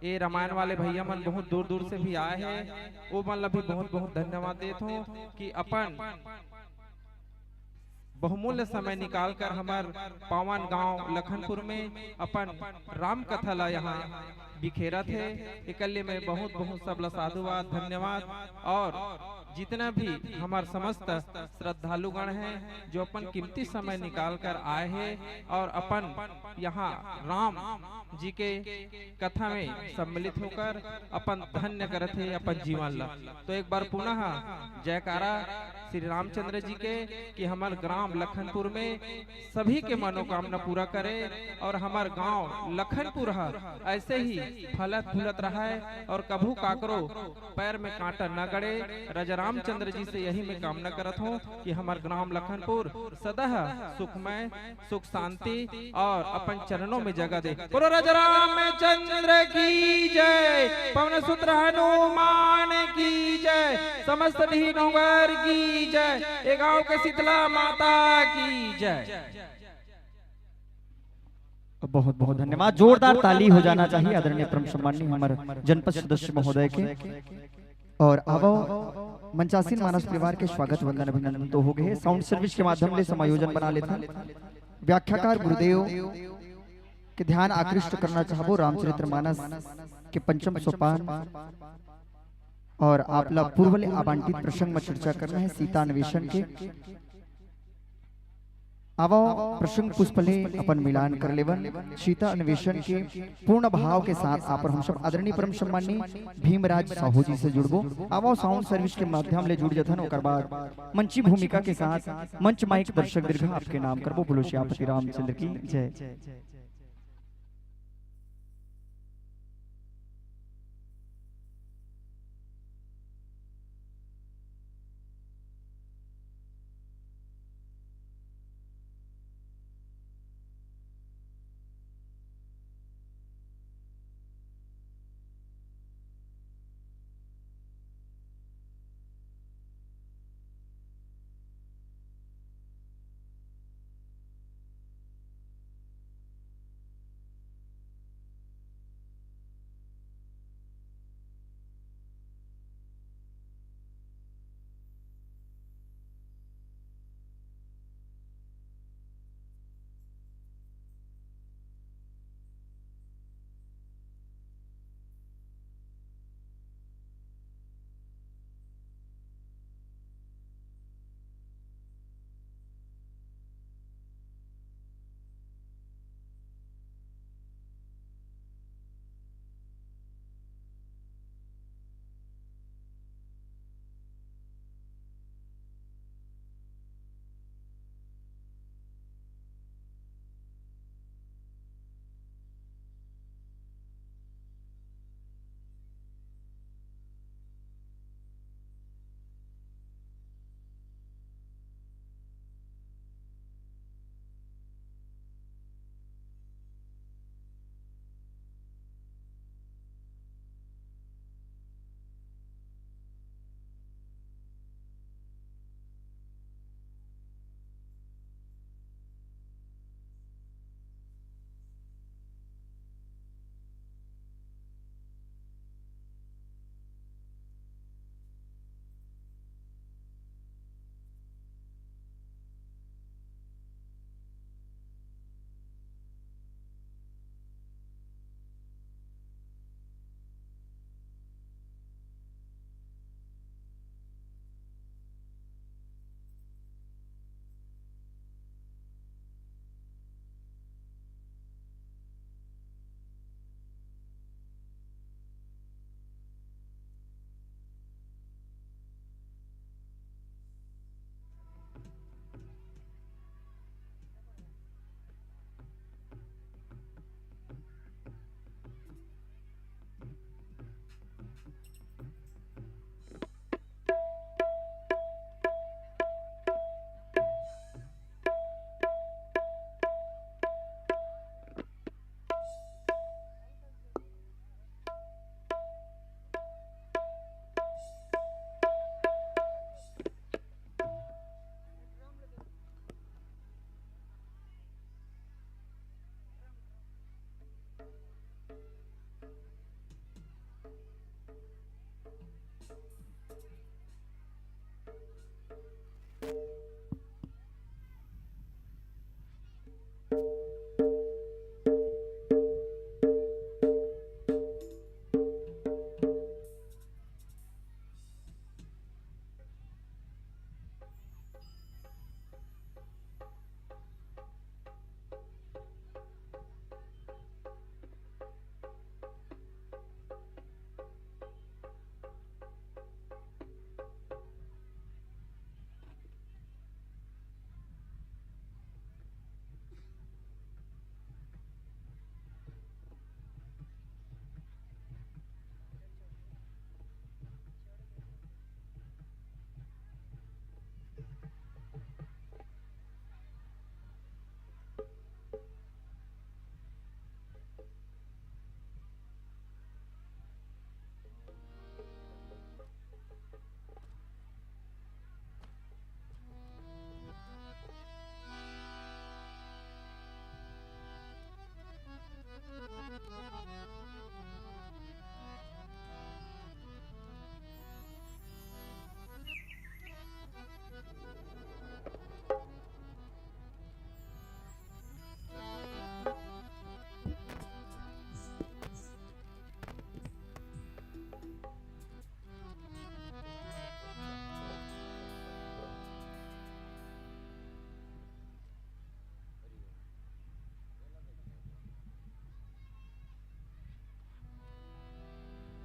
ये रामायण वाले भैया मन बहुत दूर दूर से भी आए हैं, वो मल्ला भी बहुत बहुत धन्यवाद देता हूँ कि अपन बहुमूल्य समय निकाल कर हमार पावन गांव लखनपुर में अपन राम कथा ला यहाँ बिखेरा थे। इकल्ले में बहुत बहुत सबला साधुवाद धन्यवाद। और जितना भी हमार समस्त श्रद्धालुगण हैं जो अपन कीमती समय निकाल कर आए हैं और अपन यहाँ राम जी के कथा में सम्मिलित होकर अपन धन्य करते अपन जीवन ला। तो एक बार पुनः जयकारा श्री रामचंद्र जी के कि हमारे ग्राम लखनपुर में सभी के मनोकामना पूरा करे और हमारे गांव लखनपुर ऐसे ही फलत फूलत रहा है और कभू काकरो पैर में कांटा न गड़े। राजा रामचंद्र जी से यही मैं कामना करत हूँ कि हमारे ग्राम लखनपुर सदा सुखमय, सुख शांति और अपन चरणों में जगह दे। बोलो राजा रामचंद्र की जय। पवन सूत्र हनुमान की जय। समस्त डोंगर की जय। ए गांव के शीतला माता की जय। बहुत बहुत धन्यवाद। जोरदार ताली हो जाना चाहिए आदरणीय परम सम्माननीय हमारे जनपद सदस्य महोदय के। और अब मंचासीन मानस परिवार के स्वागत वंदन अभिनंदन तो हो गए। साउंड सर्विस के माध्यम से समायोजन बना लेता। व्याख्याकार गुरुदेव के ध्यान आकृष्ट करना चाहबो रामचरितमानस के पंचम सोपान और आपला पूर्व आवंटित प्रसंग में चर्चा करना है सीता अन्वेषण के। आवो प्रसंग पुष्पले अपन मिलान कर लेवन सीता अन्वेषण के पूर्ण भाव के साथ आप हम सब आदरणीय परम सम्माननीय भीमराज साहू जी से जुड़बो। आवो साउंड सर्विस के माध्यम ले जुड़ जथन ओकर बाद मंची भूमिका के साथ मंच माइक दर्शक दीर्घ आपके नाम करबो। बोलो श्यापति रामचंद्र की जय।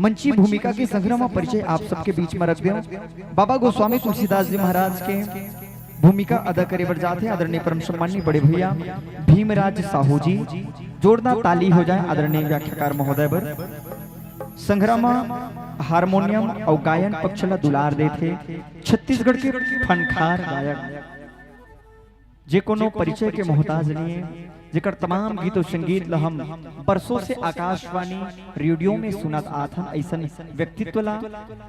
मंची भूमिका के संग्राम परिचय आप सबके बीच में रख दो। बाबा गोस्वामी तुलसीदास जी महाराज के भूमिका अदा करे बर जाते आदरणीय परम सम्माननीय बड़े भैया भीमराज साहू जी। जोरदार ताली हो जाए आदरणीय व्याख्याकार महोदय बर। संग्राम हारमोनियम और गायन पक्षला दुलार दे थे छत्तीसगढ़ के फनखार गायक जे कोनो परिचय के मोहताज नहीं है, जेकर तमाम गीत और संगीत ला हम बरसों से आकाशवाणी रेडियो में सुनत आथन। ऐसन व्यक्तित्व ला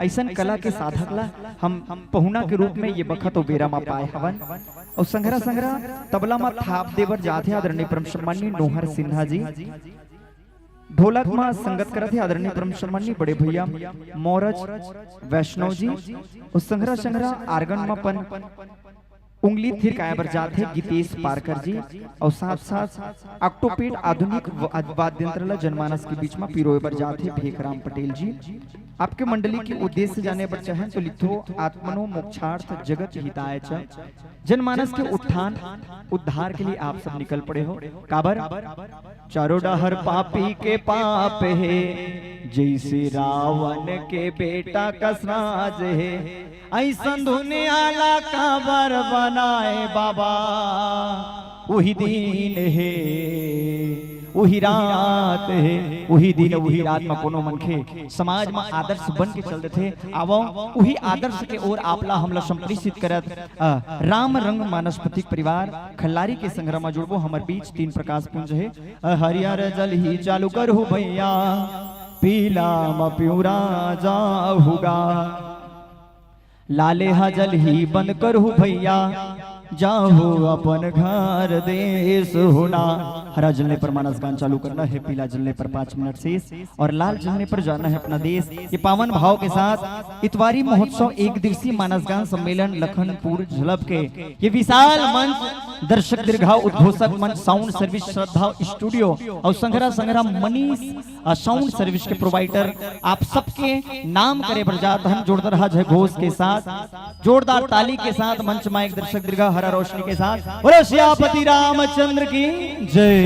ऐसन कला के साधक ला हम पहुना के रूप में ये बखत और बेरा में पाए हवन। और संग्रह तबला में थाप देवर जाते आदरणीय परम सम्माननीय नोहर सिन्हा जी। ढोलक में संगत करते आदरणीय परम सम्माननीय बड़े भैया मोरज वैष्णव जी। और संग्रह आर्गन में पन उंगली थिर काय बर जाते गीतेश पारकर जी। और साथ साथ ऑक्टोपेड आधुनिक वाद्य यंत्र ला जनमानस के बीच में पिरोए बर जाते भेखराम पटेल जी। आपके मंडली के उद्देश्य जाने पर चाहें तो लिखो आत्मनो मोक्षार्थ जगत हिताय च। जनमानस के उत्थान उद्धार के लिए आप सब निकल पड़े हो। काबर चारों डहर पापी के पाप है, जैसे रावण के बेटा कसराज है। ऐसा दुनिया ला काबर बनाए बाबा, वही दिन है वही रात है। वही दिन वही रात में कोनो मनखे समाज में आदर्श बन के चलते थे। आवो वही आदर्श के ओर आपला हमला संप्रेषित करत राम रंग मानसपतिक परिवार खल्लारी के संग्राम में जुड़बो। हमार बीच 3 प्रकाश पुंज है। हरियर जल ही चालू कर हो भैया, पीला म प्यूरा जाहुगा। लाले हजल ही बंद कर हो भैया, जाहो अपन घर देश होना। हरा जलने पर मानस गान चालू करना है, पीला जलने पर 5 मिनट शेष और लाल जलने पर जाना है अपना देश। ये पावन भाव के साथ इतवारी महोत्सव 1 दिवसीय मानस गान सम्मेलन लखनपुर झलप के ये विशाल मंच दर्शक दीर्घाव उद्घोषक मंच साउंड सर्विस श्रद्धा स्टूडियो और संग्रह मनीष साउंड सर्विस के प्रोवाइडर आप सबके नाम करे बरजात हम जोरदार जय घोष के साथ जोरदार ताली के साथ मंच में एक दर्शक दीर्घा हरा रोशनी के साथ बोलो सियापति रामचंद्र की जय।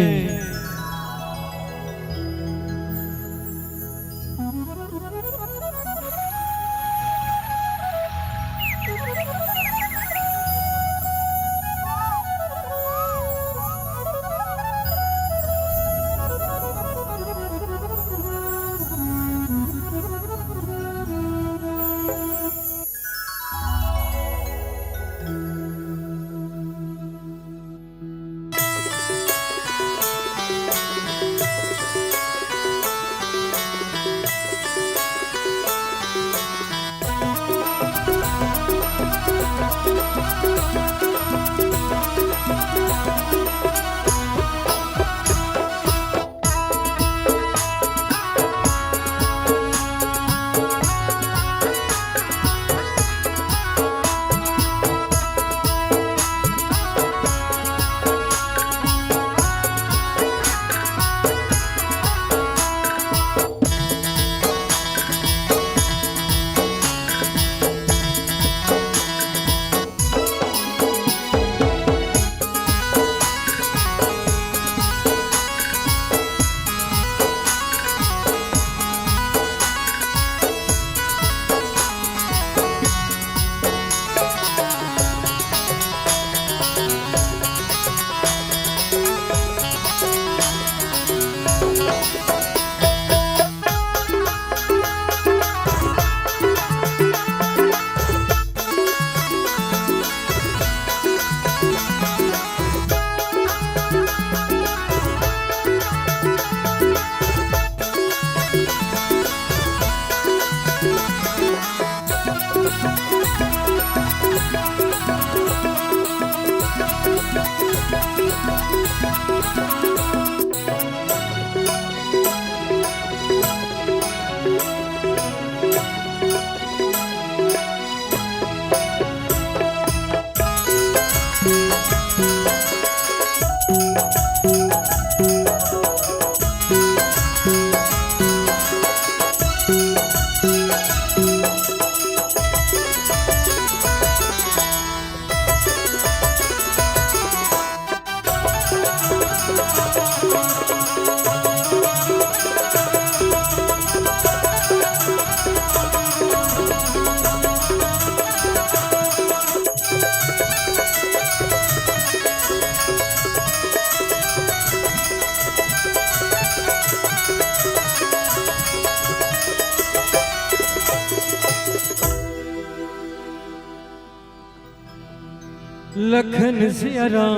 लखन सिया रामचंद्र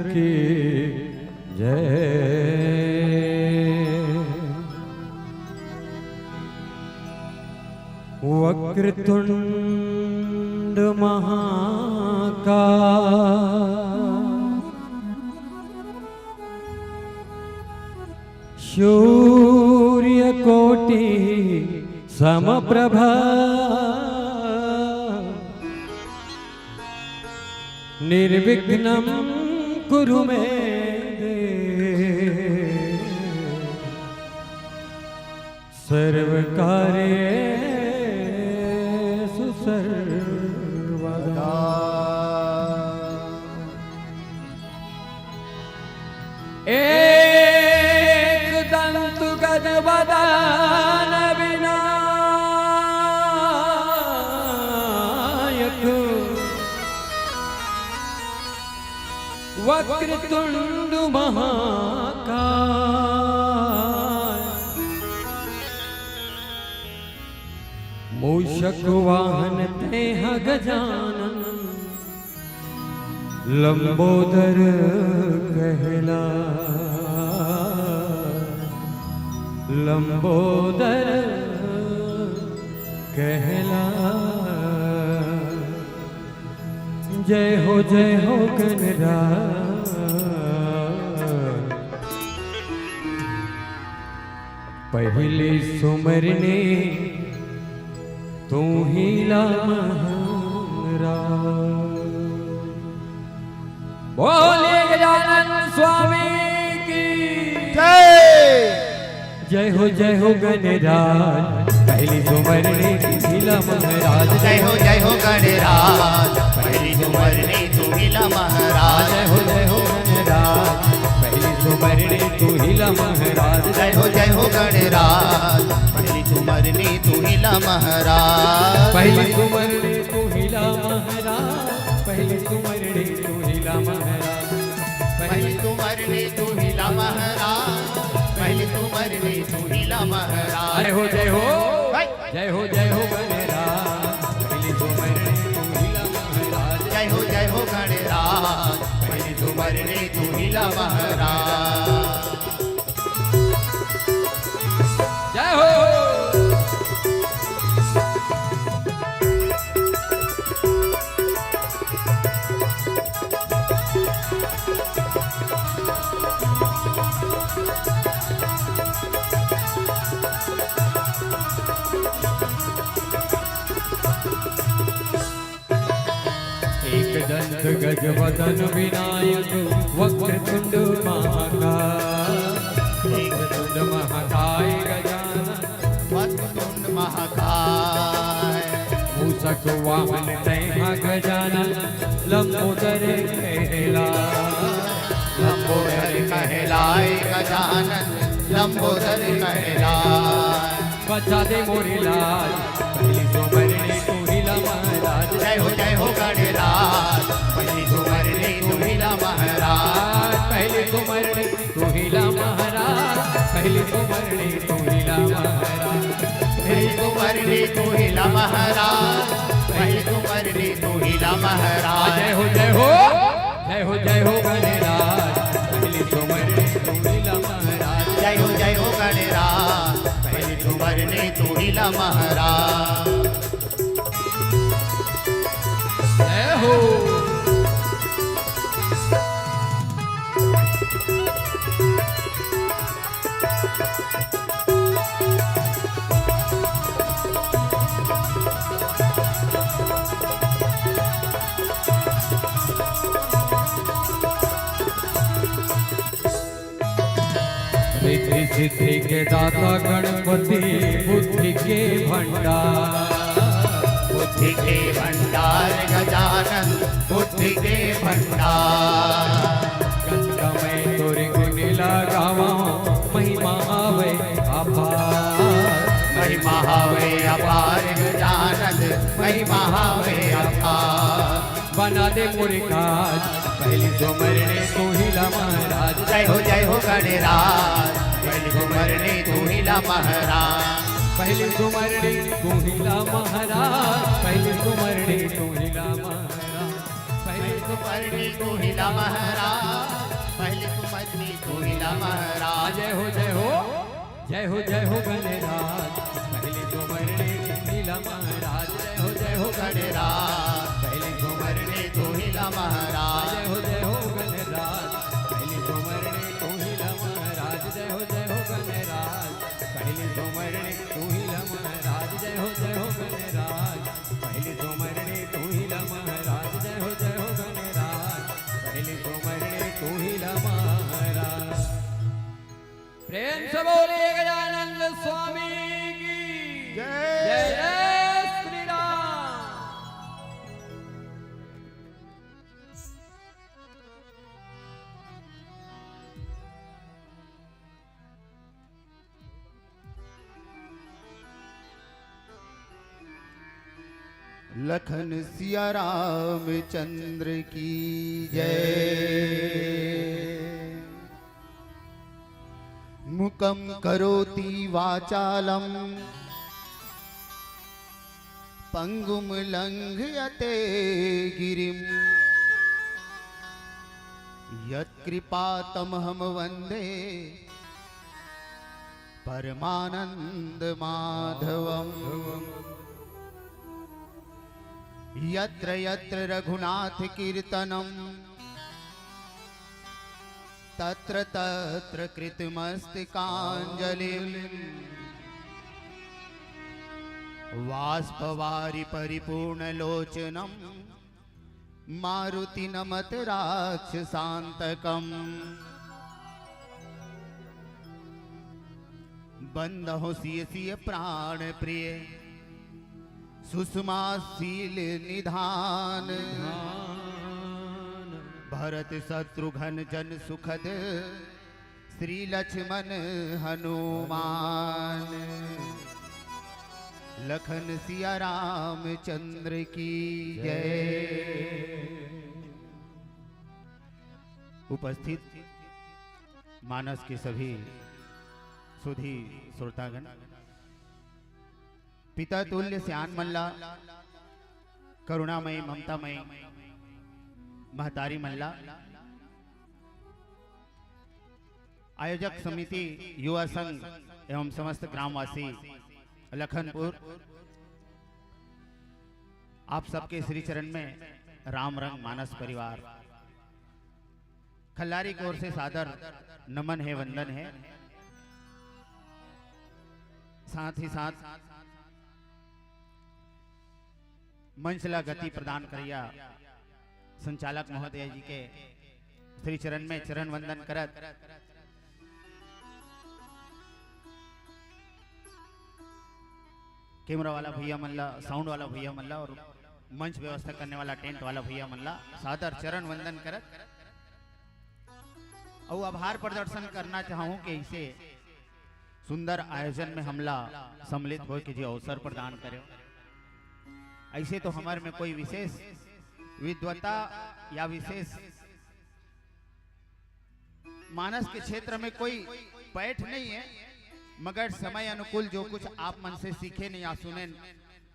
की जय। वक्रतुंड महाकाय सूर्यकोटि समप्रभा निर्विघ्नं कुरु मे देव सर्वकार्येषु सर्वदा। एकदन्तु गजवदन विनायक वक्रतुंड महाकाय मूषक वाहन तेह गजानन लंबोदर कहला लंबोदर कहला। जय हो गणराज पहली सुमरने तू ही ला महाराज। बोले गजानन स्वामी की जय हो गणराज पहली सुमरने तू ला महाराज। जय हो गणराज पहली सुमरने तू ला महाराज। जय हो गणराज पहली सुमरने तू ला महाराज। जय हो गणराज पहली सुमरने तू ला महाराज। पहली सुमरने तू ला महाराज। पहली सुमरने तू ला महाराज। पहली सुमरने तू ला महाराज। पहली सुमरने तू ला महाराज। जय हो गणराज पहली सुमरने तू ला महाराज। जय हो गणराज पहली सुमरने तू ला महाराज। जय हो दंत गजवदन विनायक वक्रतुंड महाकाय। वक्रतुंड महाकाय गजानन वक्रतुंड महाकाय मूषक वाहन तेह गजानन लंबोदर कहला लंबोदर कहलाए गजानन लंबोदर कहलाए। बचा दे मोरी लाज पहली सुमरने तू ला महाराज। जय हो गणराज पहली सुमरने तू ला महाराज। पहली सुमरने तू ला महाराज। पहली सुमरने तू ला महाराज। पहली सुमरने तू ला महाराज। पहली सुमरने तू ला महाराज। जय हो गणराज पहली सुमरने तू ला महाराज। जय हो गणराज पहली सुमरने तू ला महाराज। जय हो रिद्धि सिद्धि के दाता गणपति बुद्धि के भंडार। बुद्धि के भंडार गजानन बुद्धि के भंडार। गंगामय तोरे गुण लगावा महिमा हवे अपार। महिमा हवे अपार गजानन महिमा हवे अपार। बना दे मोरे काज पहली सुमरने तू ला महाराज। जय हो गणराज पहली सुमरने तू ला महाराज। पहली सुमरने तू ला महाराज। पहली सुमरने तू सुपर्णी तू हिला महाराज, पहले सुपर्णी तू हिला महाराज। जय हो जय हो जय हो जय हो गणराज, पहले सुपर्णी तू हिला महाराज। जय हो गणराज, पहले सुपर्णी तू हिला महाराज। जय हो गणराज, पहले सुपर्णी तू हिला महाराज। जय हो गणराज, पहले सुपर्णी तू हिला महाराज। जय हो गणराज, पहले सुपर्णी तू हिला महाराज। जय हो गणराज, पहले सुपर्णी तू हिला महाराज। प्रेम से बोले गजानंद स्वामी की जय। जय श्री राम। लखन सिया रामचंद्र की जय। मुकम करोति वाचालम पंगुम लंघयते गिरिम, यत्कृपातमहं वन्दे परमानंद माधवम। यत्र यत्र रघुनाथ कीर्तनम, तत्र तत्र कृतमस्तकाञ्जलिं। वाष्पवारि परिपूर्णलोचनं, मारुति नमत राक्षसान्तकम्। बंदहो सिय सिय प्राण प्रिय, सुषमा शील निधान। भरत शत्रुघ्न जन सुखद, श्री लक्ष्मण हनुमान। लखन सिया रामचंद्र की जय। उपस्थित मानस के सभी सुधी श्रोतागण, पिता तुल्य श्यान मल्ला, करुणामयी ममतामयी महतारी मल्ला, आयोजक समिति युवा संघ एवं समस्त ग्रामवासी लखनपुर, आप सबके श्री चरण में राम रंग मानस परिवार खल्लारी की ओर से सादर नमन है, वंदन है। साथ ही साथ मंचला गति प्रदान करिया संचालक महोदय जी के श्री चरण में चरण वंदन करत कैमरा वाला भैया मल्ला, साउंड वाला भैया मल्ला और मंच व्यवस्था करने वाला टेंट वाला भैया मल्ला सादर चरण वंदन करत और आभार प्रदर्शन करना चाहूं कि इसे सुंदर आयोजन में हमला सम्मिलित हो के जो अवसर प्रदान करे। ऐसे तो हमारे में कोई विशेष विद्वता या विशेष मानस के क्षेत्र में कोई पैठ नहीं है, मगर समय अनुकूल जो कुछ आप मन से सीखे नहीं या सुने,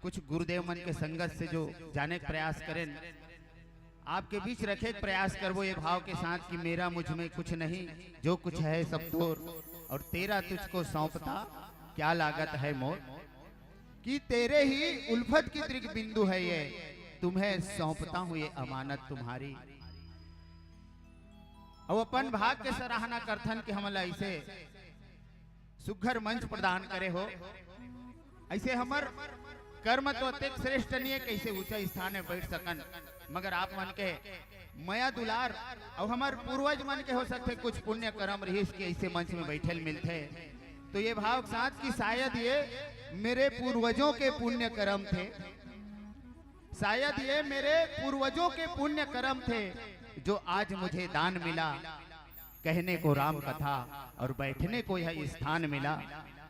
कुछ गुरुदेव मन के संगत से जो जाने का प्रयास करें, आपके बीच रखे प्रयास करवो ये भाव के साथ कि मेरा मुझ में कुछ नहीं, जो कुछ है सब तोर और तेरा तुझको सौंपता क्या लागत है मोर। कि तेरे ही उल्फत की दृग बिंदु है ये, तुम्हें सौंपता हूं ये अमानत तुम्हारी। और अपन भाग के सराहना करथन कि हमला ऐसे सुघर मंच प्रदान करे हो। ऐसे हमर कर्म तो अत्यंत श्रेष्ठ नहीं है, कैसे ऊंचा स्थान में बैठ सकन, मगर आप मन के मया दुलार और हमार पूर्वज मन के हो सकते कुछ पुण्य कर्म रहीस के ऐसे मंच में बैठल मिलते। तो ये भाव साथ कि शायद ये मेरे पूर्वजों के पुण्य कर्म थे, शायद ये मेरे पूर्वजों के पुण्य कर्म थे जो आज मुझे दान मिला, कहने को राम कथा और बैठने को यह स्थान मिला।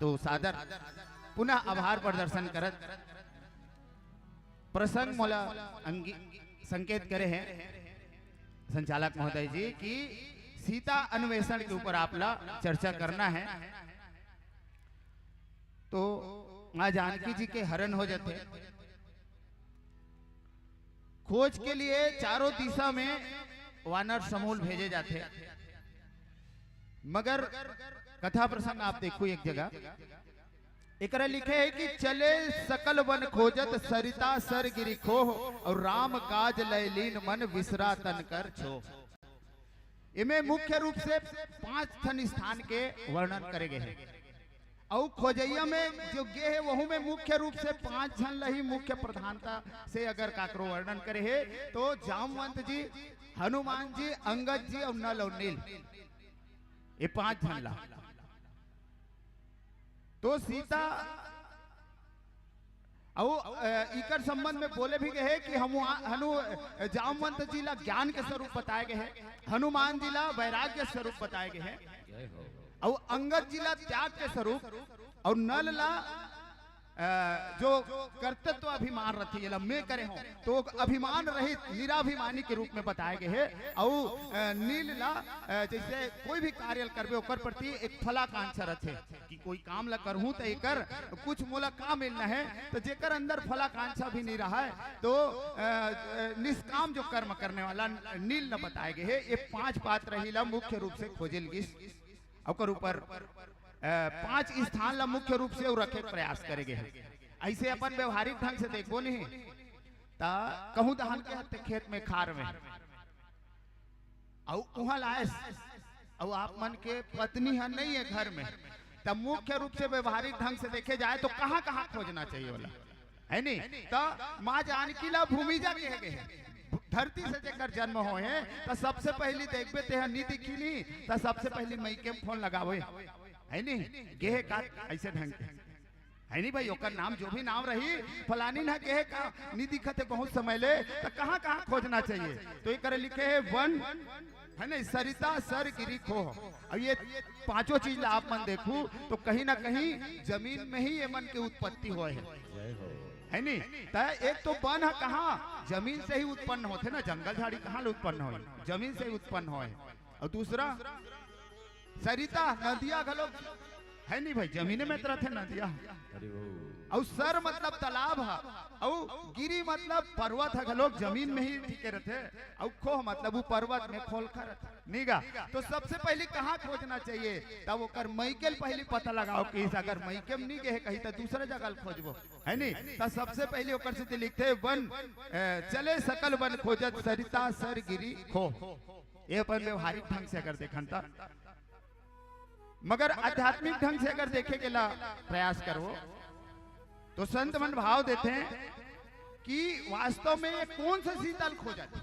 तो सादर पुनः आभार प्रदर्शन करत प्रसंग मोला संकेत करे हैं संचालक महोदय जी की सीता अन्वेषण के ऊपर आपला चर्चा करना है। तो मां जानकी जी के हरण हो जाते, खोज के लिए चारों दिशा में वानर समूह भेजे जाते, मगर कथा प्रसंग आप देखो एक जगह एकरा लिखे है कि चले सकल वन खोजत सरिता सर गिरी खो और राम काज लयलीन मन विसरा तन कर छो। इनमें मुख्य रूप से 5 ठन स्थान के वर्णन करे गए हैं और खोजैया में जो गे है वह में मुख्य रूप से 5 जन लही मुख्य प्रधानता से अगर काकरो वर्णन करे है तो जामवंत जी, हनुमान जी, अंगद जी और नल और नील, ये 5 जन ला। तो सीता और इकर संबंध में बोले भी गए कि जामवंत जी ला ज्ञान के स्वरूप बताए गए हैं, हनुमान जी ला वैराग्य स्वरूप बताए गए हैं और अंगद जी ला त्याग के स्वरूप और नल ला जो कर्तृत्व अभिमान रखी है मैं करे हो तो अभिमान रहित निराभिमानी के रूप में बताए गए हैं और नील ला जैसे कोई भी कार्य करबे ओकर प्रति एक फलाकांक्षा रखे कि कोई काम ला करहूं तो एकर कुछ मोला काम मिलना है, तो जेकर अंदर फलाकांक्षा भी नहीं रहा है तो निष्काम जो कर्म करने वाला नील न बताए गए हैं। ये 5 पात्र ही ला मुख्य रूप से खोजल गिस और ऊपर 5 स्थान ला मुख्य रूप से रखे प्रयास करेंगे। ऐसे अपन व्यवहारिक ढंग से देखो नहीं ता कहूं दहन के हत्ते खेत में खार में और वहां लाए और आप मन के पत्नी है नहीं है घर में, तब मुख्य रूप से व्यवहारिक ढंग से देखे जाए तो कहां कहां खोजना चाहिए वाला है नहीं। तो माँ जानकी ला भूमिजा कहे गए धरती से जेकर जन्म हो है तो सबसे पहली देखबे ते नी दिखी नहीं तो सबसे पहली मई के फोन लगावे है नहीं गेहे का ऐसे ढंग है नहीं भाई ओकर नाम जो भी नाम रही फलानी ना गेहे का नी दिखते बहुत समय ले तो कहां कहां खोजना चाहिए। तो ये करे लिखे है वन है ना सरिता सर गिरी खो। अब ये 5 चीज ला आप मन देखू तो कहीं ना कहीं जमीन में ही ये मन की उत्पत्ति हो है नहीं। तो एक तो वन है कहाँ जमीन से ही उत्पन्न होते ना, जंगल झाड़ी कहाँ उत्पन्न हो जमीन से ही उत्पन्न हो। और दूसरा सरिता नदिया घलो है नहीं भाई जमीन में तरह थे नदिया। और सर मतलब तालाब है और गिरी मतलब पर्वत है घलो जमीन में ही टिके रहते और खो मतलब वो पर्वत में खोल कर नीगा। तो सबसे पहले कहाँ खोजना चाहिए तब ओकर मैकेल पहले पता लगाओ कि अगर मैकेल नहीं गए कहीं तो दूसरे जगह खोजबो है नहीं। तो सबसे पहले ओकर से लिखते वन चले सकल वन खोजत सरिता सर गिरी खो। ये अपन व्यवहारिक ढंग से अगर देखन था, मगर आध्यात्मिक ढंग से अगर देखे के ला प्रयास करो तो संत मन भाव देते हैं कि वास्तव में ये कौन सा शीतल खोजा थी।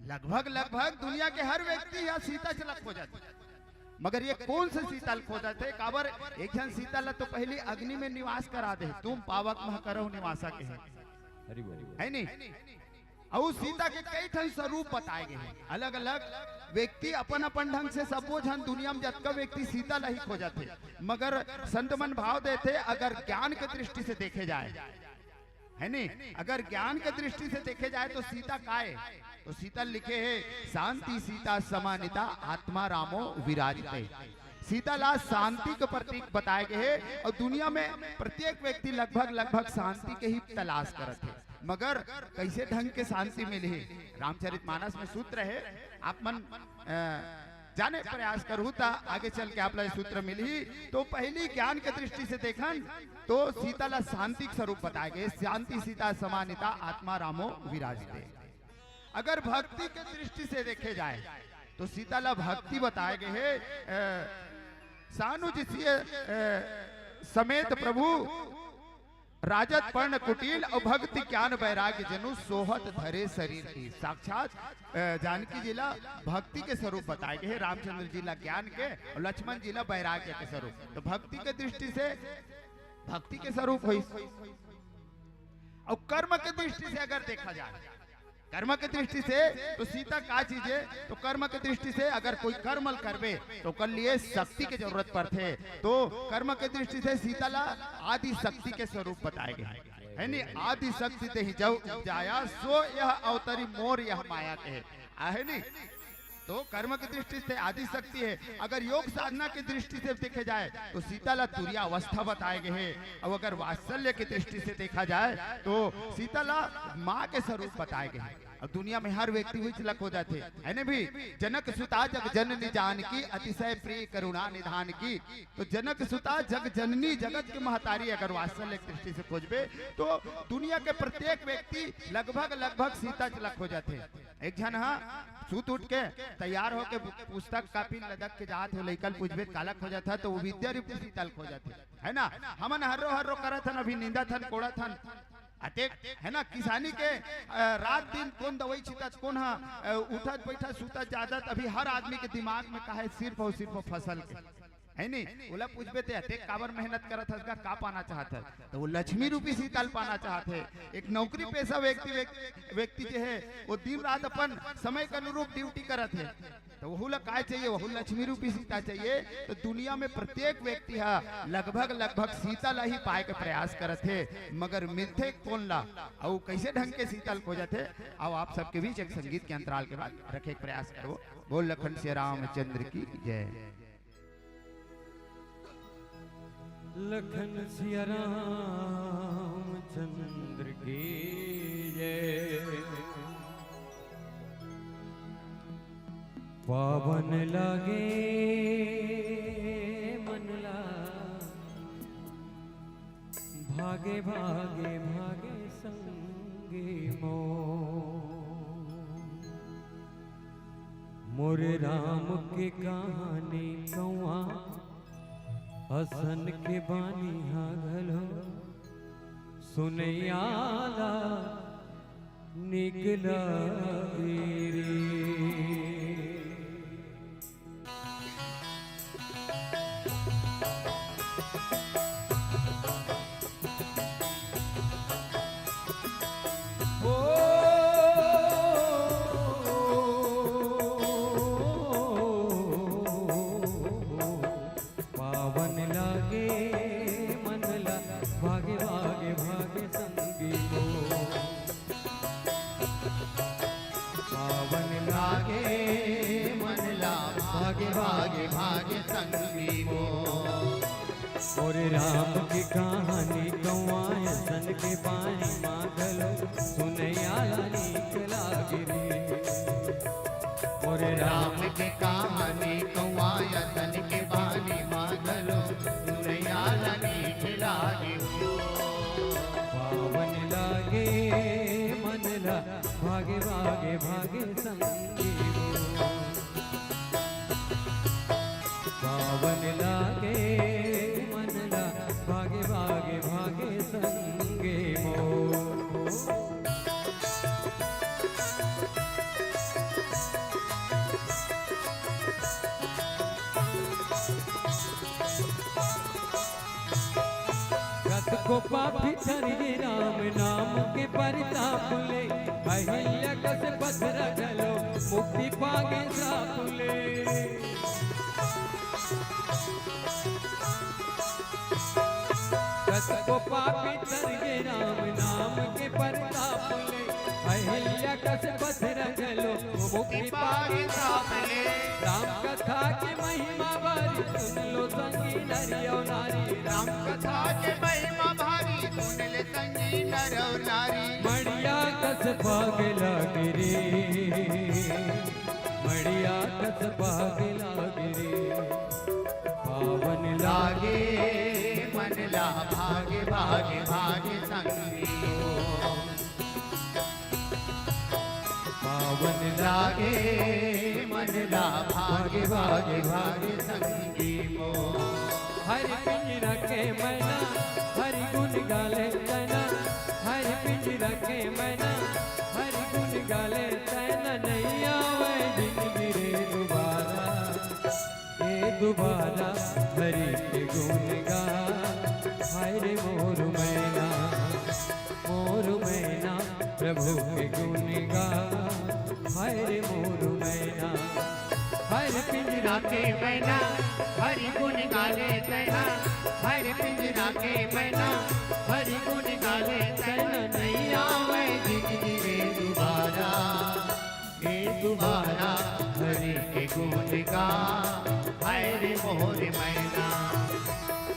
लगभग लगभग दुनिया के हर व्यक्ति या सीता चला खोजा था, मगर ये कौन से शीतल खोजा थे। काबर एक जन शीतल तो पहले अग्नि में निवास करा दे, तुम पावक मह करो निवासा के है नहीं। और सीता के कई ठन स्वरूप बताए गए हैं, अलग अलग व्यक्ति अपन अपन ढंग से सबो जन दुनिया में जतका व्यक्ति सीता नहीं खोजा थे, मगर संत मन भाव देते अगर ज्ञान के दृष्टि से देखे जाए है नहीं, अगर ज्ञान के दृष्टि से देखे जाए तो सीता काय तो सीता लिखे है शांति सीता समानिता आत्मा रामो विराजते। सीता ला शांति के प्रतीक बताए गए हैं और दुनिया में प्रत्येक व्यक्ति लगभग लगभग शांति के ही तलाश करते हैं, मगर कैसे ढंग के शांति मिली है। रामचरितमानस में सूत्र है, आप मन जाने प्रयास करूँ ता आगे चल के आप सूत्र मिली। तो पहली ज्ञान के दृष्टि से देखन तो सीता ला शांति स्वरूप बताए गए, शांति सीता समानिता आत्मा रामो विराजते। अगर भक्ति के दृष्टि से देखे जाए तो सीता ला भक्ति बताए गए है सानुज समेत प्रभु राजत पर्ण कुटिल और भक्ति ज्ञान वैराग्य जनु सोहत धरे शरीर की। साक्षात जानकी जिला भक्ति के स्वरूप बताए गए हैं, रामचंद्र जिला ज्ञान के और लक्ष्मण जिला वैराग्य के स्वरूप। तो भक्ति के दृष्टि से भक्ति के स्वरूप हुई। और कर्म के दृष्टि से अगर देखा जाए कर्म के दृष्टि से तो सीता का चीज है, तो कर्म के दृष्टि से अगर कोई कर्मल करबे तो कर लिए शक्ति की जरूरत पड़ते, तो कर्म के दृष्टि से सीता ला आदि शक्ति के स्वरूप बताए गए है नहीं। आदि शक्ति ते ही जब जाया सो यह अवतरी मोर यह माया के है नहीं। तो कर्म की दृष्टि से आदि शक्ति है। अगर योग साधना की दृष्टि से देखे जाए तो सीताला तुरिया अवस्था बताए गए हैं। और अगर वात्सल्य की दृष्टि से देखा जाए तो सीताला माँ के स्वरूप बताए गए हैं। अब दुनिया में हर व्यक्ति हुई चिलक हो जाते है ना भी। जनक सुता जग जननी जान की, अतिशय प्रिय करुणा निधान की। तो जनक सुता जग जननी, जगत की महतारी अगर वात्सल्य की दृष्टि से खोजबे तो दुनिया के प्रत्येक व्यक्ति लगभग सीता चिलक हो जाते। एक जन हाँ सूत उठ के तैयार होके पुस्तक कापी लदक के जात हो लेकल पूछबे कालक हो जाता तो वो विद्या रूपी सीतल हो जाते है ना। हमन हर्रो करत हन, अभी निंदा थन कोड़ा थन अटेक है ना। किसानी के रात दिन कौन दवाई छिटत, कौन उठत बैठत सुतत जादत। अभी हर आदमी के दिमाग में का है सिर्फ और सिर्फ फसल के है नहीं। बोला पूछबे ते अटेक काबर मेहनत करत हस का पाना चाहत है, तो वो लक्ष्मी रूपी सीतल पाना चाहत है। एक नौकरी पेशा व्यक्ति जो है वो दिन रात अपन समय के अनुरूप ड्यूटी करत है, तो वहू ला काय चाहिए, वहू लक्ष्मी रूपी सीता चाहिए। तो दुनिया में प्रत्येक व्यक्ति है लगभग सीता ला ही पाए के प्रयास करत है, मगर मिलते कौन ला और कैसे ढंग के सीतल खो जाते। आओ आप सबके बीच एक संगीत के अंतराल के बाद रखे प्रयास करो। बोल लखन श्री रामचंद्र की जय। लखन सिया रामचंद्र की जय। पावन लागे मनला, भागे भागे भागे संगे मोरे राम के कहानी कौआ, हसन के बानी हागलो सुनैयाला निकला रे। भागे भागे संगी मोरे राम की कहानी गौआय सन के पानी मांगलो सुनैयाला निकला गिरी। मोरे राम की कहानी गौआय सन के पानी मांगलो सुनैयाला निकला गिरी। पावन लागे मनला, भागे भागे भागे संगी पावन लागे मनला, भागे भागे भागे संगे गत को पापी धरि राम नाम के परिताप ले, अहिल्या कस पत्थर गलो मुक्ति पागे साप ले। को पापी तरगे राम नाम के परताप ले, अहिल्या कस पत्थर गलो मुक्ति पागे साप ले। राम कथा के महिमा भारी सुन लो संगी नर और नारी। राम कथा के महिमा भारी सुन ले संगी नर और नारी। मड़िया कस पागला गिरी, मड़िया कस पागला गिरी। पावन लागे मनला, भागे भागे भागे संगी पावन लागे मनला, भागे भागे भागे संगी हरि पिंजरा के मैना, हरि गुण गाले तना। हरि पिंजरा के मैना, हरि गुण गाले तना। नहीं आवे जिंदगी रे दोबारा, ये दोबारा हरि के गुण गा। हाय रे मोर मैना, मोर मैना प्रभु के गुण गा। हाय रे मोर मैना, हर पिंजरा के मैना, हरि गुण गाले तना। हर पिंजरा के मैना, हरि गुण गाले तना। नहीं आवे जिंदगी रे दोबारा, ये दोबारा हरि के गुण गा, हाय रे मोर मैना,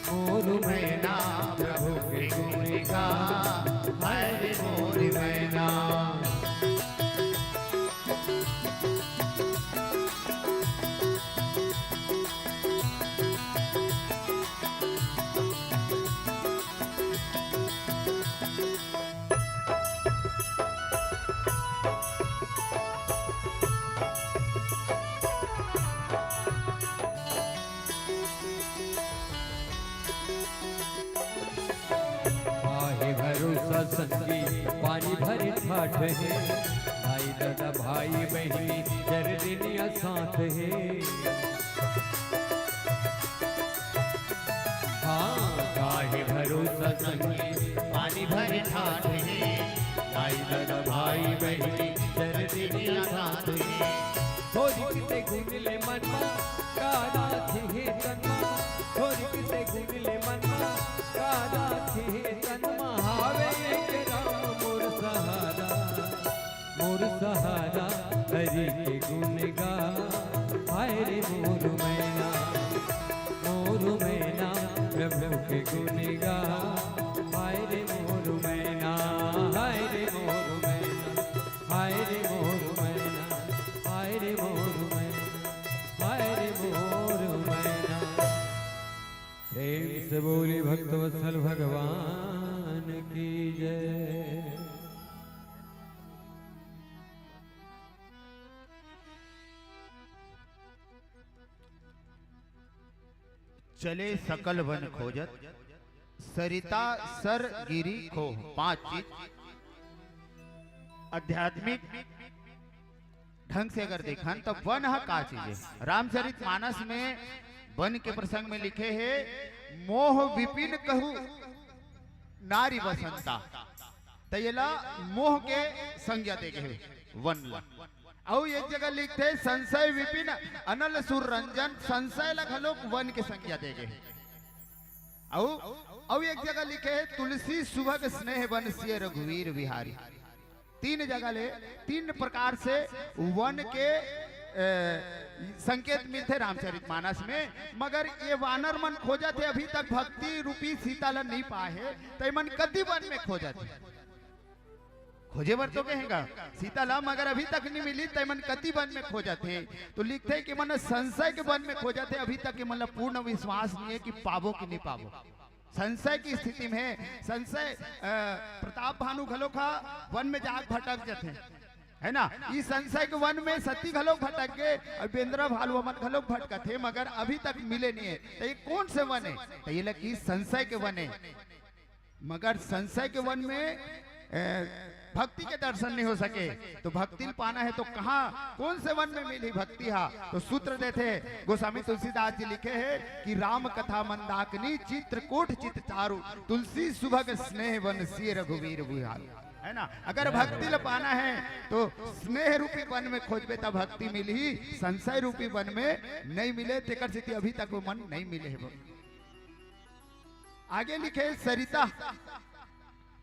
मोर मैना प्रभु के गुण गा, हाय रे मोर मैना। संगी पानी भरे ठाठ है, भाई दादा भाई बहनी जर दुनिया साथ है। हाँ काहे भरोसा संगी पानी भरे ठाठ है, भाई दादा भाई बहनी जर दुनिया साथ है। थोड़ी किते गुनले मनमा का रात है तनमा, थोड़ी किते गुनले मनमा का रात है तनमा। हावे एक राम मोर सहारा, मोर सहारा हरि के गुण गा, हाय रे मोर मैना, मोर मैना प्रभु के गुण गा, हाय रे मोर मैना, हाय रे मोर मैना, हाय रे मोर मैना, हाय रे मोर मैना, हाय रे मोर मैना। प्रेम से बोली भक्तवत्सल भगवान की जय। चले सकल वन खोजत, सरिता सर गिरी खो। 5 चीज आध्यात्मिक ढंग से अगर देखा तो वन का चीज है। रामचरित मानस में वन के प्रसंग में लिखे हैं, मोह विपिन कहू नारी बसंता। तयला मोह के संज्ञा देखे वन ला। और एक जगह लिखते संशय विपिन अनल सुर रंजन, संशय लखलोक वन के संज्ञा देगे। और एक जगह लिखे है तुलसी सुभग स्नेह वन सिय रघुवीर विहारी। 3 जगह ले 3 प्रकार से वन के संकेत मिलते रामचरितमानस में। मगर ये वानर मन खोजा थे अभी तक भक्ति रूपी सीता ला नहीं पाए, तो मन कदी वन में खोजा थे। खोजे बर तो कहेगा सीता ला, मगर अभी तक नहीं मिली, तो मन कति वन में खोजा थे। तो लिखते हैं कि मन संशय के वन में खोजा थे, अभी तक मतलब पूर्ण विश्वास नहीं है कि पावो कि नहीं पावो। संशय की स्थिति में है। संशय प्रताप भानु घलोखा वन में जाग भटक जाते है ना। इस संशय के वन में सती घलोक भटक गए और बेंद्रा भालू अमन घलोक भटका थे, मगर अभी तक मिले नहीं है। तो ये कौन से वन है? तो ये लगी संशय के वन है। मगर संशय के वन में भक्ति के दर्शन नहीं हो सके, तो भक्ति पाना है तो कहाँ कौन से वन में मिली भक्ति? हा तो सूत्र देते गोस्वामी तुलसीदास जी लिखे हैं कि राम कथा मंदाकिनी चित्रकूट चित चारु, तुलसी सुभग स्नेह वन सिय रघुवीर विहारू। है ना। अगर भक्ति ल पाना है तो स्नेह रूपी वन में खोजबे तब भक्ति मिली, संशय रूपी वन में नहीं मिले। तेकर से अभी तक वो मन नहीं मिले है। आगे लिखे सरिता,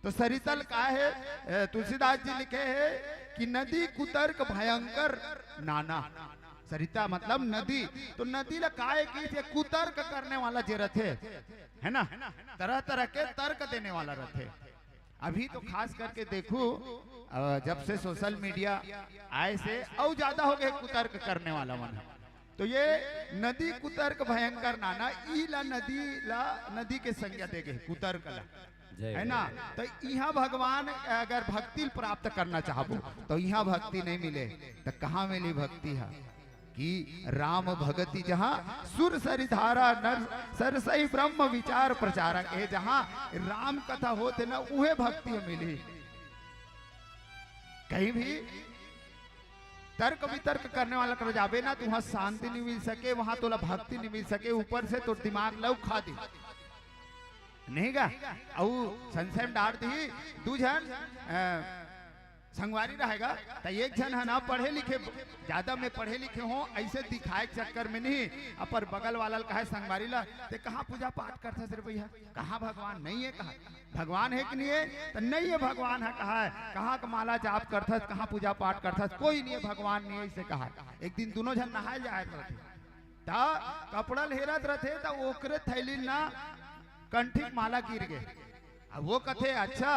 तो सरितल का है? तुलसीदास जी लिखे हैं कि नदी कुतर्क भयंकर नाना। सरिता मतलब नदी, तो नदी ला काहे की कुतर्क करने वाला जे रथे है ना, तरह तरह के तर्क देने वाला रथे। अभी तो खास करके देखो जब से सोशल मीडिया आए से और ज्यादा हो गए कुतर्क करने वाला मन। तो ये नदी कुतर्क भयंकर नाना, ई ला नदी के संज्ञा दे गए कुतर्क ला, है ना। तो यहाँ भगवान अगर भक्ति प्राप्त करना चाहो तो यहाँ भक्ति नहीं मिले तो कहाँ मिली भक्ति? है कि राम भगति जहाँ सुर सरिधारा नर सरसई ब्रह्म विचार प्रचारक है, जहाँ राम कथा होते ना उहे भक्ति मिली। कहीं भी तर्क वितर्क करने वाला कर जाबे ना तो वहां शांति नहीं मिल सके, वहां तो भक्ति नहीं मिल सके। ऊपर से तो दिमाग लव खा दी नहीं गा। संशय में डाल दी दूजन संगवारी रहेगा तो एक जन है ना पढ़े लिखे ज्यादा में पढ़े लिखे हो ऐसे दिखाए के चक्कर में नहीं अपर बगल वाला कहा संगवारी ला ते कहाँ पूजा पाठ करता तेरे भैया कहाँ भगवान नहीं है कहा भगवान है कि नहीं है तो नहीं है भगवान है कहा है कहाँ का माला जाप करता कहाँ पूजा पाठ करता कोई नहीं है भगवान नहीं है इसे कहा। एक दिन दोनों जन नहाए जाए थे ता कपड़ा लहरत रहे तो ओकरे थैली ना कंठिक माला गिर गए। अब वो कथे अच्छा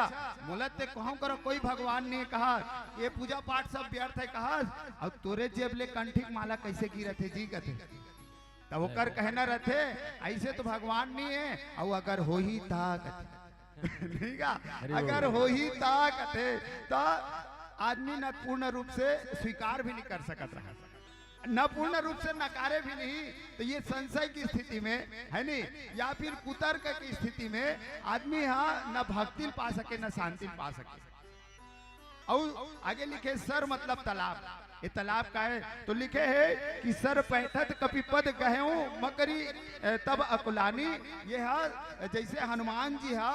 बोलत ते कहूं करो कोई भगवान ने कहा ये पूजा पाठ सब व्यर्थ है कहा अब तोरे जेब ले कंठिक माला कैसे गिरत है जी कथे तब वो कर कहना रहते ऐसे तो भगवान नहीं है और अगर हो ही ता कथे नहीं का अगर हो ही ता कथे तो आदमी न पूर्ण रूप से स्वीकार भी नहीं कर सकत रहा न पूर्ण रूप से नकारे भी नहीं तो ये संशय की स्थिति में है नहीं या फिर कुतर्क की स्थिति में आदमी यहाँ न भक्ति पा सके न शांति पा सके। और आगे लिखे सर मतलब तालाब ये तालाब का है तो लिखे है कि सर पैठत कपिपद गहूं मकरी तब अकुलानी ये है जैसे हनुमान जी है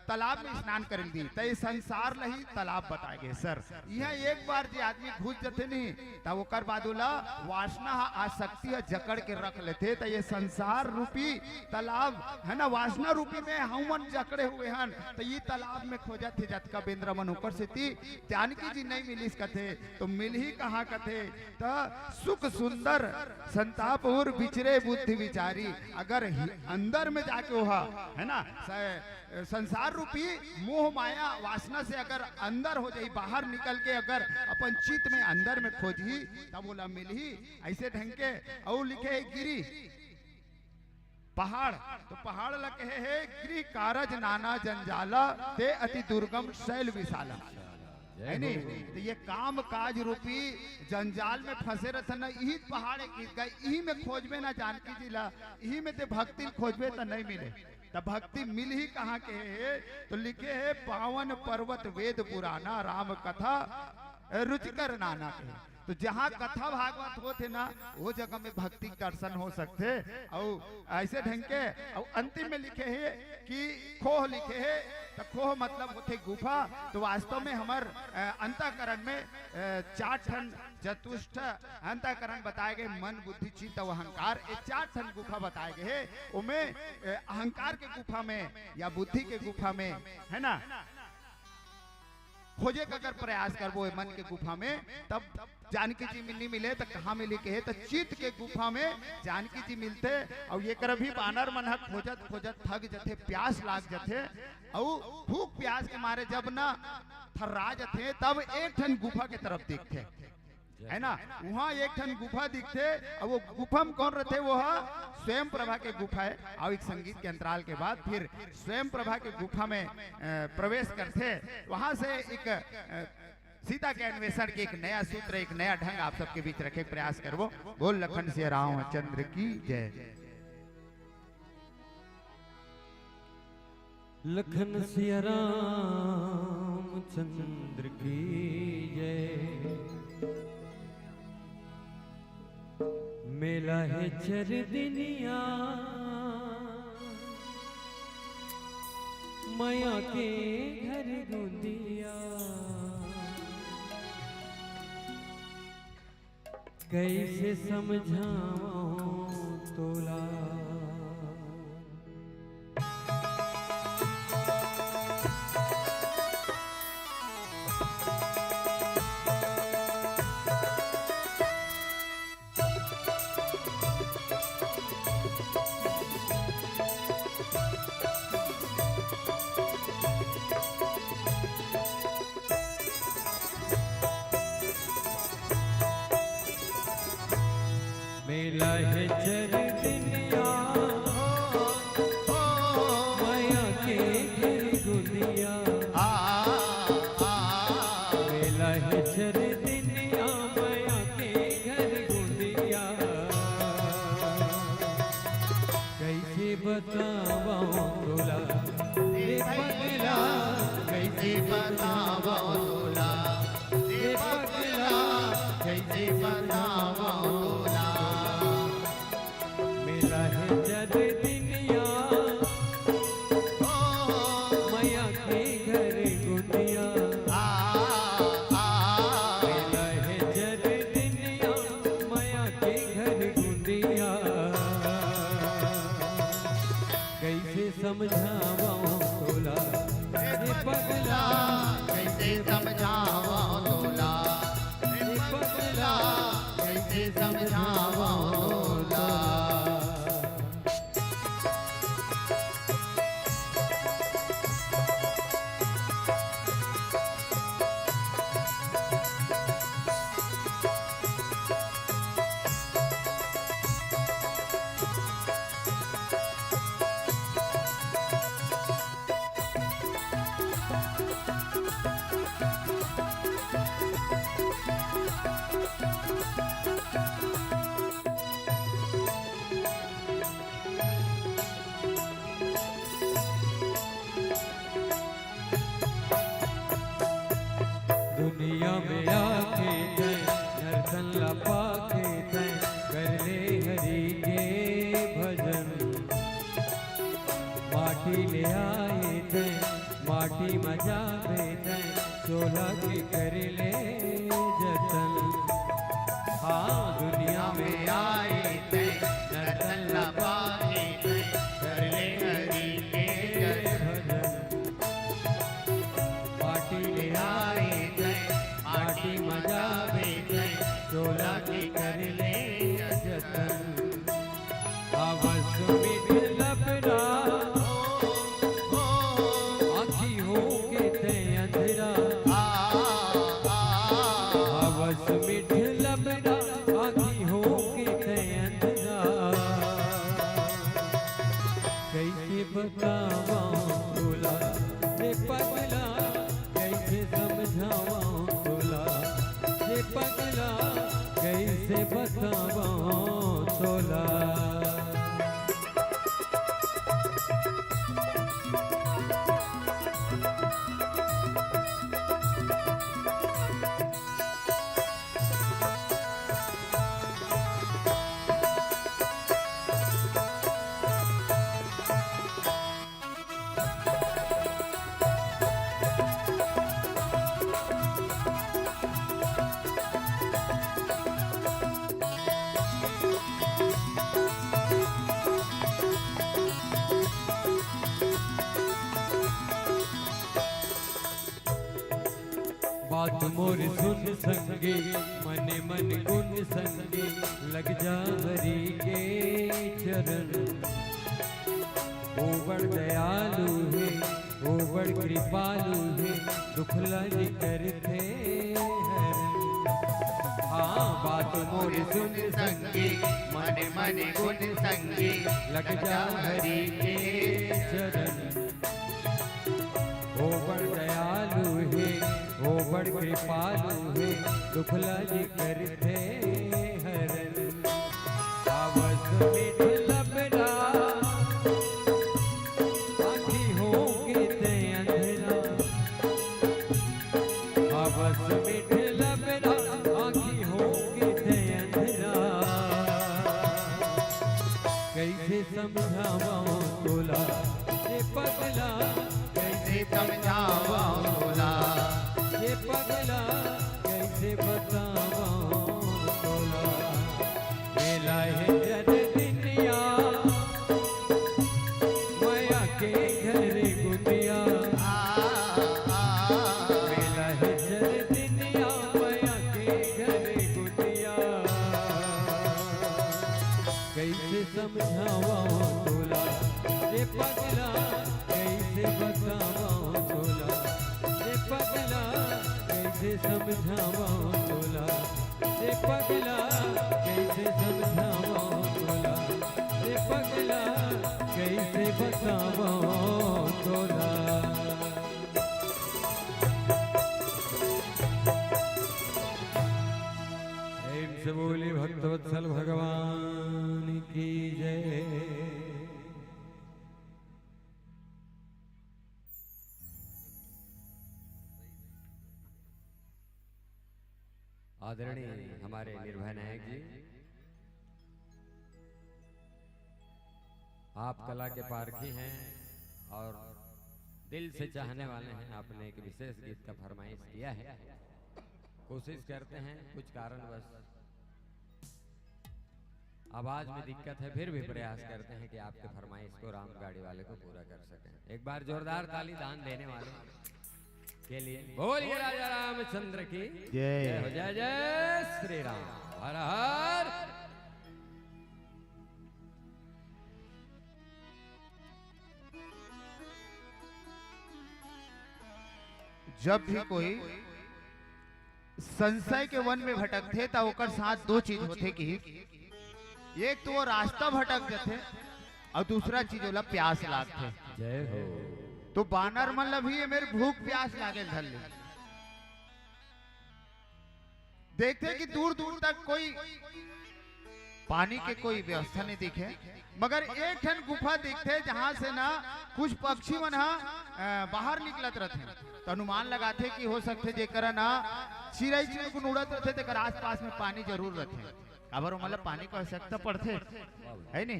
तालाब में स्नान कर दी तो ये संसार लही तालाब बताए गए सर यह एक बार जो आदमी घुस जाते नहीं तब ओकर बादुला वासना आसक्ति जकड़ के रख लेते तो ये संसार रूपी तालाब है ना वासना रूपी में हम जकड़े हुए हैं तो ये तालाब में खोजत थे जत का बेंद्र मन ऊपर से थी जानकी जी नहीं मिलिस कथे तो मिल ही कहाँ कथे तो सुख सुंदर संताप और बिचरे बुद्धि विचारी अगर अंदर में जाके वहा है ना संसार रूपी मोह माया वासना से अगर अंदर हो जाए बाहर निकल के अगर अपन चित्त में अंदर में खोजी तब बोला मिल ही ऐसे ढंग के और लिखे है गिरी पहाड़ तो पहाड़ लगे है गिरी कारज नाना जंजाला ते अति दुर्गम शैल विशाला है नहीं तो ये काम काज रूपी जंजाल में फंसे रहते ना यही पहाड़ यही में खोजबे ना जानकी जिला यही में ते भक्ति खोजबे तो नहीं मिले तो भक्ति मिल ही कहाँ के है तो लिखे है पावन पर्वत वेद पुराना राम कथा रुचिकर नाना के तो जहाँ कथा भागवत होते ना वो जगह में भक्ति दर्शन हो सकते और ऐसे ढंग के और अंतिम में लिखे है कि खोह लिखे है तो खोह मतलब होते गुफा तो वास्तव में हमार अंतःकरण में 4 ठन चतुष्ट अंतःकरण बताए गए मन बुद्धि चित्त और अहंकार ये 4 ठन गुफा बताए गए है उनमें अहंकार के गुफा में या बुद्धि के गुफा में है ना खोजे का अगर प्रयास करबो मन के गुफा में तब जानकी जी नहीं मिले तो कहाँ मिले के है तो चित्त के गुफा में जानकी जी मिलते और ये कर भी बानर मन खोजत खोजत थक जथे प्यास लाग जथे और भूख प्यास के मारे जब ना थर्रा जथे तब एक ठन गुफा के तरफ देखते है ना वहाँ एक ठन गुफा दिखते और वो गुफा में कौन रहते वो स्वयं प्रभा के गुफा है और एक संगीत के अंतराल के बाद फिर स्वयं प्रभा के गुफा में प्रवेश करते वहां से एक सीता के अन्वेषण के एक नया सूत्र एक नया ढंग आप सबके बीच रखे प्रयास करबो बोल लखन सिया रामचंद्र की जय लखन सिया रामचंद्र की जय मेला है चर दिनिया माया के घर गुंदिया कैसे समझाऊं तोला मेला है चर दिनिया माया के घर गुंदिया मेला है चर दिनिया माया के घर गुंदिया कैसे बतावा तोला रे पगला कैसे बतावा तोला रे पगला कैसे बतावा जद दिनिया माया के घर गुंदिया दुनिया में आके तय नर्तन लपा के तय कर ले हरि के भजन। माटी ले आए तय माटी मजा दे तय चोला के कर ले जतन। हाँ दुनिया में आए तय नर्तन लपा के तय कर ले हरि के भजन। माटी ले आए तय माटी मजा दे तय चोला के कर ले जतन। अवस मिट लपरा आखी हो के तय अंधेरा। अवस मिट लपरा आखी हो के तय अंधेरा। कैसे बतावा तोला रे पगला कैसे समझावा तोला रे पगला कैसे बतावा तोला। बात मोर सुन संगे मन मन गुण संगे लग जा हरि के चरण। ओ बड़ दयालु है ओ बड़ कृपालु है दुखला जी करते हरण। हाँ बात मोर सुन संगे मन मन गुण संगे लग जा हरि के चरण। ओ बड़ दयालु है ओ बड़ कृपालु है दुखला जी करते हरण। आवस मिट लपरा आखी हो के तय अंधेरा। आवस मिट लपरा आखी हो के तय अंधेरा। कैसे समझावा तोला रे पगला कैसे समझावा तोला ये पगला कैसे बतावा तोला। मेला है जन दुनिया माया के घर गुनिया। मेला है जन दुनिया माया के घर गुनिया। कैसे समझावा तोला ये पगला कैसे बतावा तोला ये पगला कैसे समझावा तोला ये पगला कैसे समझावा तोला ये पगला कैसे बतावा तोला। प्रेम से बोली भक्तवत्सल भगवान की जय। आदरणीय हमारे निर्भय नायक जी, आप कला के पारखी हैं और दिल से चाहने वाले हैं। आपने एक विशेष गीत का फरमाइश किया है। कोशिश करते हैं कुछ कारणवश आवाज में दिक्कत है फिर भी प्रयास करते हैं कि आपके फरमाइश को राम गाड़ी वाले को पूरा कर सकें। एक बार जोरदार ताली दान देने वाले के लिए बोलिए राजा रामचंद्र की जय हो। जय जय श्री राम। हर हर। जब भी कोई संशय के वन में भटकते तो ओकर साथ दो चीज होते कि एक तो वो रास्ता भटक जाते और दूसरा चीज होला प्यास लागते। जय हो। तो बानर मतलब भी ये मेरे भूख प्यास लागे धर ले। देखते कि दूर दूर तक कोई पानी के कोई व्यवस्था नहीं दिखे, मगर एक ठन गुफा दिखते जहाँ से ना कुछ पक्षी मन बाहर निकलत रहते, तो अनुमान लगाते कि हो सकते जेकर ना चिड़ई चिड़कुन उड़त रहते तेकर आस पास में पानी जरूर रहते, अबर मतलब पानी की आवश्यकता पड़ते है नहीं,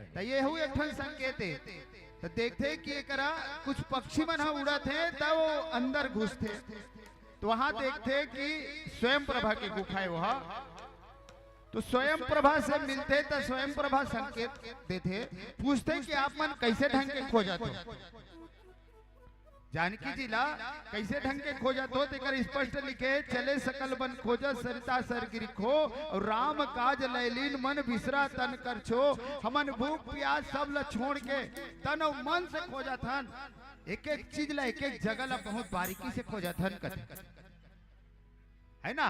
तो ये हुई एक ठन संकेत है। तो देखते कि एकरा कुछ पक्षी मन उड़त है तब वो अंदर घुसते, तो वहां देखते कि स्वयं प्रभा की गुफा है वह, तो स्वयं प्रभा से मिलते तो स्वयं प्रभा संकेत देते, पूछते कि आप मन कैसे ढंग के खोजत हो, जानकी जी ला कैसे ढंग के खोजत हो, तेकर स्पष्ट लिखे चले सकल बन खोजत सरिता सरगिरी खो, और राम काज लैलीन मन बिसरा तन कर छो, हमन भूख प्यास सब ला छोड़ के तन और मन से खोजत हन, एक एक चीज ला एक एक जगह ला बहुत बारीकी से खोजत हन कथे, है ना।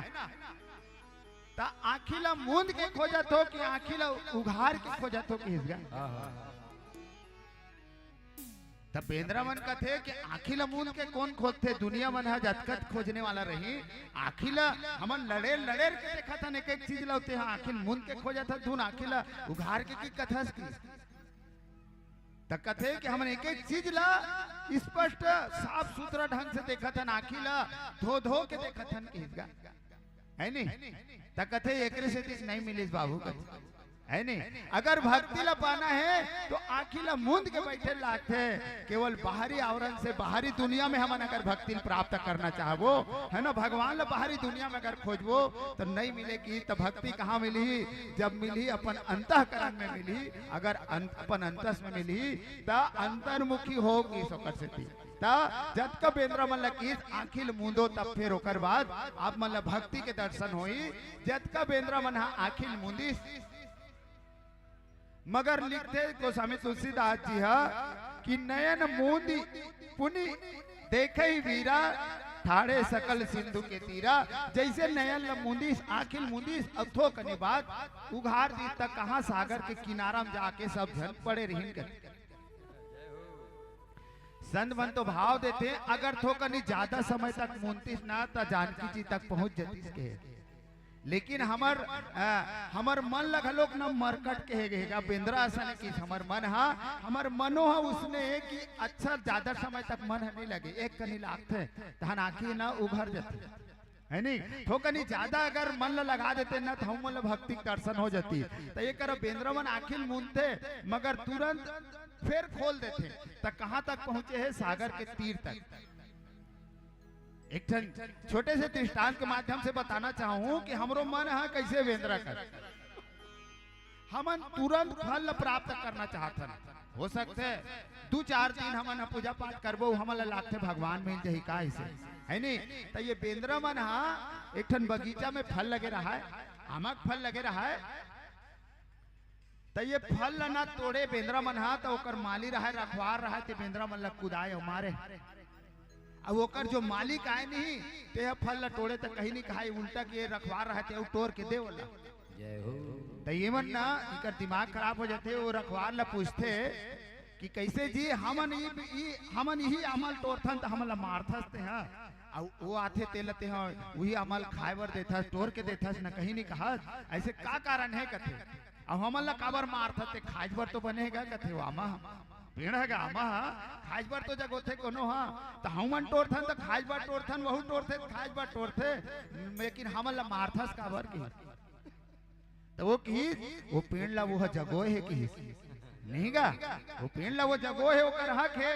ता आँखी ला मूंद के खोजत हो कि आँखी ला उघार के खोजत हो कि हिसगा, तब बेंद्रा मन कथे कि आँखी ला मूंद के कौन खोजते, दुनिया मन है जतकत खोजने वाला रही, आँखी ला हमन लड़े लड़े के देखा था एक एक चीज लाते हैं, आँखी मूंद के खोजा था धुन आँखी ला उघार के की कथा की, तब कथे कि हमन एक एक चीज ला स्पष्ट साफ सुथरा ढंग से देखा था, आँखी ला धो धो के देखा था कि हिसगा, है नहीं, तब कथे एकरे से नहीं मिलिस बाबू कथे, है नहीं। अगर भक्ति ला पाना है तो आँखी ला मूंद के बैठे लागते, केवल बाहरी आवरण से बाहरी दुनिया में हम अगर भक्ति प्राप्त करना चाहबो, है ना, भगवान ला बाहरी दुनिया में अगर खोजबो तो नहीं मिलेगी, तो भक्ति कहाँ मिली, जब मिली अपन अंतःकरण में मिली, अगर अपन अंतस में मिली तो अंतर्मुखी होगी सोकर से थी, जब का बेंद्रा मन लकीस आँखिल मूंदो तब फिर ओकर बाद आप मन भक्ति के दर्शन होई, जब का बेंद्रा मन आँखिल मूंदी, मगर लिखते गोस्वामी तुलसीदास जी कि नयन मूंदी पुनि देखे वीरा, ठाड़े सकल सिंधु के तीरा, जैसे नयन मूंदीस आँखिल मूंदीस अथो कने बाद उघार दी तक कहाँ सागर के किनारा में जाके सब जन पड़े रही कर। संत मन तो भाव देते, अगर थो कनी ज्यादा समय तक मूंदीस ना तो जानकी जी तक पहुंच जातीस के, लेकिन हमर मन लगा लोग न मरकट कहेगा बेंद्रा ऐसा नहीं कि हमर मन हमर मनो उसने कि अच्छा ज्यादा समय तक मन नहीं लगे, एक कनी लागते तहन आँखी ना उघर जाते, है नहीं, तो कनी ज्यादा अगर मन लगा देते ना तो हम मन भक्ति दर्शन हो जाती, तो ये कर बेंद्रा मन आँखिल मूंदते मगर तुरंत फिर खोल देते, तो कहाँ तक पहुंचे है, सागर के तीर तक। एक छोटे से दृष्टांत के माध्यम से बताना चाहूं कि हमरो मन है कैसे बेंद्रा कर, हमन तुरंत फल प्राप्त करना चाहते हैं, हो सकते 2-4 दिन हमन पूजा पाठ करबो हमला लागते भगवान मिल जाही का ऐसे, है नहीं, तो ये बेंद्रा मन एक ठन बगीचा में फल लगे रहा है, आमक फल लगे रहा है, तो ये फल ना तोड़े बेंद्रा मन तो ओकर माली रहा रखवार रहा, तो बेंद्रा मन कुदाए मारे, अब ओकर जो मालिक आए नहीं ते फल तोड़े तो कहीं नहीं कहा उल्टा के रखवार रहा थे तोड़ के दे वाला, तो ये मन ना इकर दिमाग खराब हो जाते, वो रखवार ला पूछते कि कैसे जी हमन यही अमल तोड़थन तो हमला मारथस ते हैं, वो आते ते लते हैं वही अमल खाए बर देथस तोड़ के देथस ना, कहीं नहीं कहा ऐसे का कारण है कथे, अब हमला काबर मारथस ते खाए बर तो बनेगा कथे, वो आमा पेड़ है आमा खाज बार तो जगह थे कोनो तो हमन तोड़थन तो खाज बार तोड़थन वहु तोड़थे खाज बार तोड़थे, लेकिन हमला मारथस काबर की, तो वो की वो पेड़ ला वो जगह है कि नहीं गा, वो पेड़ ला वो जगह है ओकर हक है,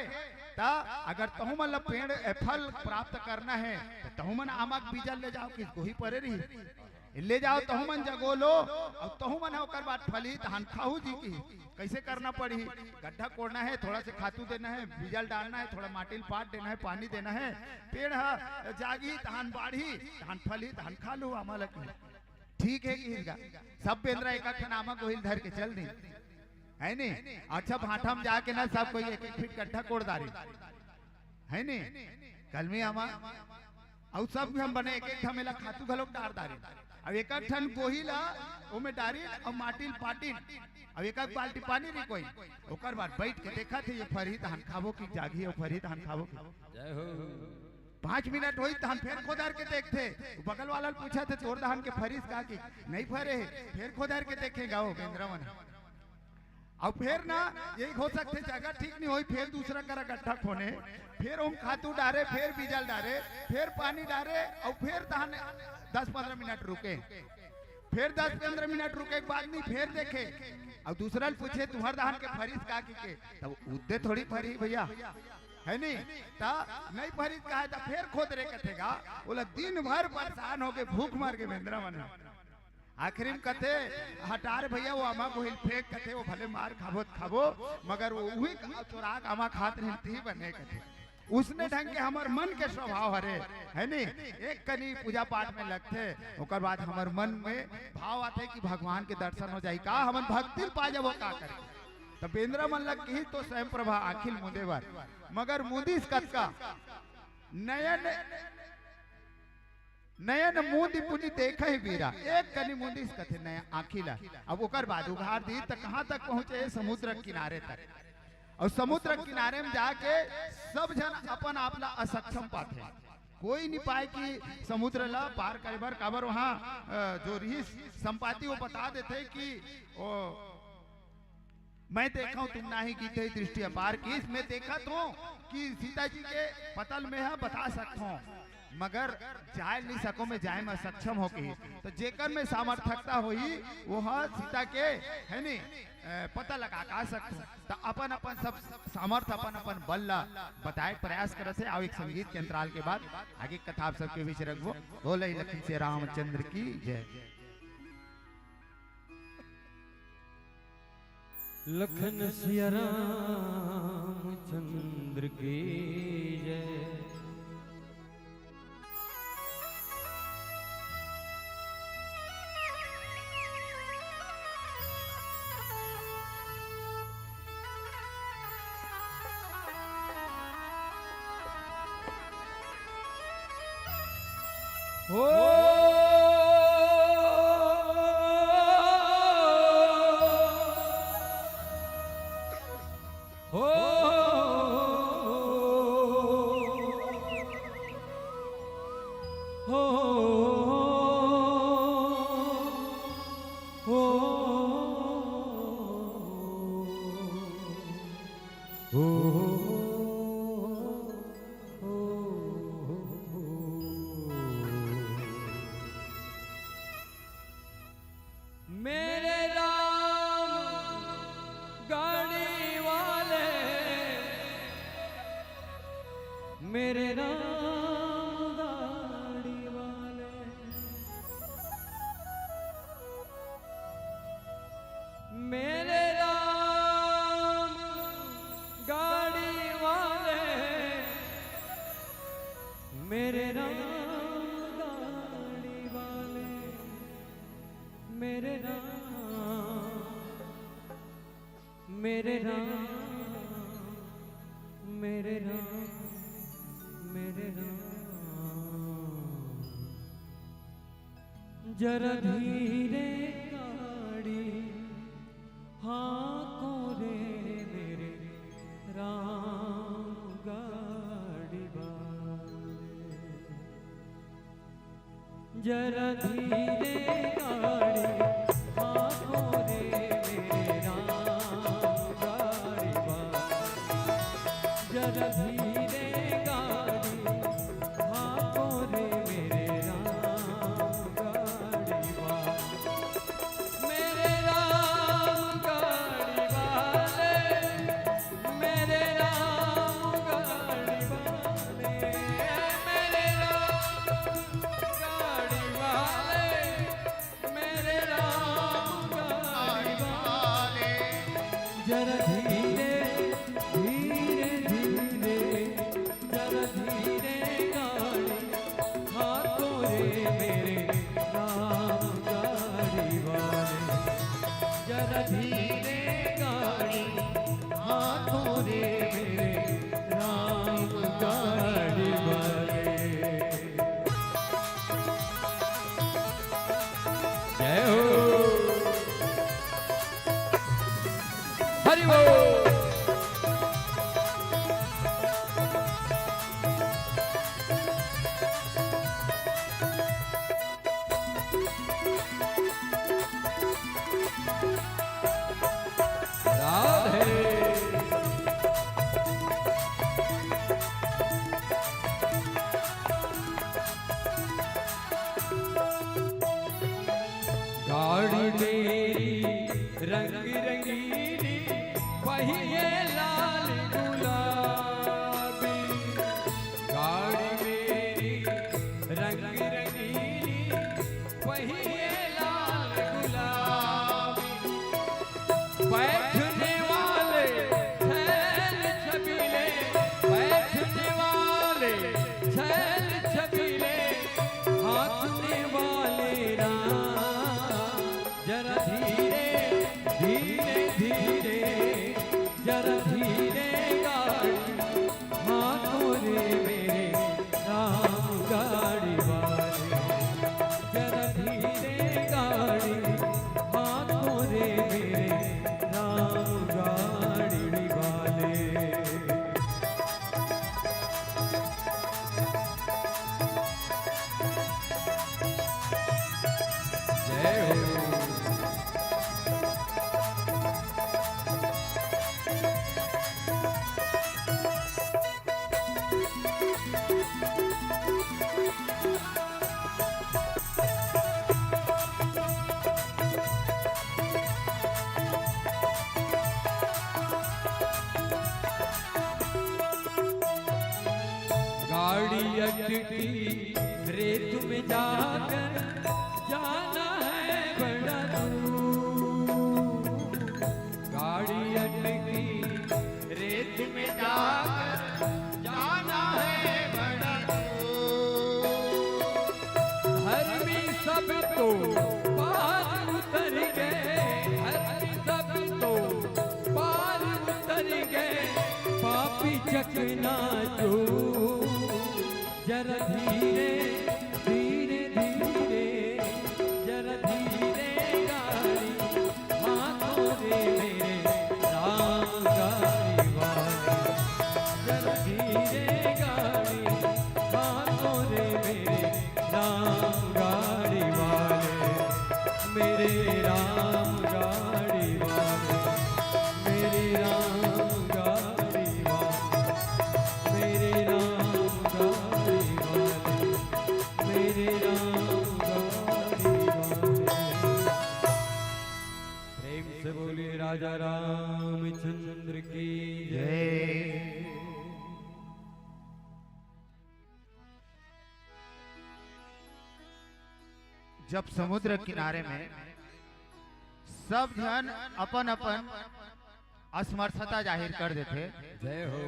ता अगर तहु मन पेड़ फल प्राप्त करना है तो तहु मन आमक बीजा ले जाओ किसको ही परे रही ले जाओ, तहु मन जगो लो और तहु मन ओकर बाद फली तहन खाऊ जी की, कैसे करना पड़ी, गड्ढा कोड़ना है, थोड़ा से खातू देना है, बीजल डालना है, थोड़ा माटिल पाट देना है, पानी देना है, पेड़ जागी तहन बाढ़ी तहन फली तहन खा लो आमल, ठीक है कि सब बेंद्रा एक नामक गोहिल धर के चल दी, है नहीं, अच्छा भाटा में जाके ना सब कोई 1-1 फीट गड्ढा कोड़ दारी, है नहीं, कल में आमा और सब हम बने एक ठमेला खातू घलोक डार दारी, अब एक ठन गोहिला ओमे डारी और माटिल पाटिल, अब एक बाल्टी पानी री कोई, ओकर बाद बैठ के देखा थे ये फरी तहन खाबो की जागी और फरी तहन खाबो की, 5 मिनट हुई तो हम फिर खोदार के देखते, बगल वाला पूछा थे तोर धान के फरीस का की नहीं फरे, फिर खोदार के देखेगा वो बेंद्रवन। और फिर ना यही हो सकते जगह ठीक नहीं हुई, फिर दूसरा करा गड्ढा खोने, फिर हम खातू डारे, फिर बीजल डारे, फिर पानी डारे, और फिर धान 10-15 मिनट रुके, फिर 10-15 मिनट रुके के बाद नहीं फिर देखे, और दूसरा पूछे तुम्हारे धान के फरीस का की तब उद्दे थोड़ी फरी भैया है नहीं ता नहीं फरीस का है, फिर खोद रे कथेगा बोला दिन भर परेशान हो गए, भूख मार के बेंद्रा मन। आखिरी में कथे हटार भैया वो अमा को हिल फेंक कथे, वो भले मार खाबो मगर वो वही चोराक अमा खात रहती बने कथे। उसने ढंग के हमार मन के स्वभाव हरे है नहीं, एक कनी पूजा पाठ में लगते ओकर बाद हमार मन में भाव आते कि भगवान के दर्शन हो जाए, का हमन भक्ति पा जाबो का करे। तो बेंद्रा मन लग ही तो स्वयं प्रभा आखिल मुदेवर, मगर मुदिस कतका नयन नयन मुंदी पुनी देखा ही बीरा, एक कनी मुंदिस कथे नया आखिला। अब ओकर बाद उघार दी तो कहाँ तक पहुंचे, समुद्र किनारे तक। और समुद्र किनारे में जाके सब जन अपन आपला असक्षम पाते, कोई नहीं पाए कि समुद्र ला पार करे बर, काबर वहाँ जो रही संपाति वो बता देते कि ओ मैं देखा हूं तुम ना ही की थे दृष्टि अपार की, मैं देखा तो कि सीता जी के पतल में है बता सकता हूँ, मगर जाए नहीं सको, मैं जाए में सक्षम हो के तो जेकर में सामर्थकता हुई वो सीता के है नहीं पता लगा का सकूं, तो अपन अपन सब सामर्थ अपन अपन बल ला बताए प्रयास करे से। आओ एक संगीत के अंतराल के बाद आगे कथा आप सबके बीच रखबो। बोले लखन से रामचंद्र की जय। लखन सिया रामचंद्र की जय। हो मेरे राम गाड़ी वाले, मेरे राम गाड़ी वाले, मेरे राम गाड़ी वाले, मेरे राम गाड़ी वाले, मेरे राम, मेरे राम, मेरे राम, मेरे राम। जरा धीरे गाड़ी हाँको रे मेरे राम गाड़ी वाले, जरा धीरे गाड़ी हाँको रे मेरे राम गाड़ी वाले, जरा धीरे गाड़ी हाँको रे मेरे राम गाड़ी वाले, मेरे राम गाड़ी वाले, मेरे राम गाड़ी वाले, मेरे राम गाड़ी वाले, मेरे राम गाड़ी वाले, जरा धीरे धीरे धीरे, जरा धीरे गाड़ी हाँको रे मेरे राम गाड़ी वाले, जरा धीरे गाड़ी हाँको रे मेरे राम गाड़ी वाले। जय हो हरि बोल। गाड़ी मेरी रंग रंगीली पहिए लाल गुलाबी, गाड़ी मेरी रंग रंगीली पहिए लाल गुलाबी, बैठने वाले छैल छबीले, बैठने वाले छैल छबीले, हाथने वाले राम, जरा धीरे धीरे धीरे, जरा धीरे गाड़ी, हाथों रे मेरे राम गाड़ी वाले, जरा धीरे गाड़ी, हाथों रे मेरे राम गाड़ी वाले। जय हो। गाड़ी अटकी रेत में जाकर जाना है बड़ा दूर, गाड़ी अटकी रेत में जाकर जाना है बड़ा दूर, धर्मी सब तो पार उतर गए, धर्मी सब तो पार उतर गए, पापी चकना चूर, जरा धीरे धीरे धीरे, जरा धीरे गाड़ी, हाथों रे मेरे राम गाड़ी वाले, जरा धीरे गाड़ी, हाथों रे मेरे राम गाड़ी वाले, मेरे राम गाड़ी वाले, मेरे राम गाड़ी वाले, मेरे राम गाड़ी वाले, मेरे राम गाड़ी वाले। प्रेम से बोलिए राजा रामचंद्र की जय। जब समुद्र किनारे में सब जन अपन अपन असमर्थता जाहिर कर देते, जय हो।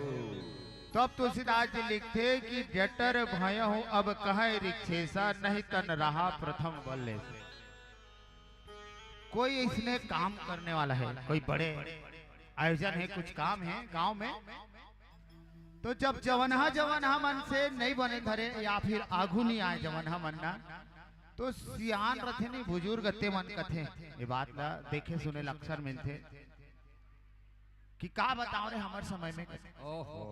तब तुलसीदास जी लिखते कि जटर भय हो अब कहे रिक्षेसा, नहीं तन रहा प्रथम बल्ले। कोई इसमें काम करने वाला है, कोई बड़े आयोजन है, कुछ काम है गांव में, तो जब जवनहा मन से नहीं बने धरे या फिर आगू नहीं आए जवनहा मन ना, तो सियान रथे नहीं बुजुर्ग ते मन कथे ये बात ना देखे सुने अक्सर मिलते कि का बताओ रे हमारे समय में ओहो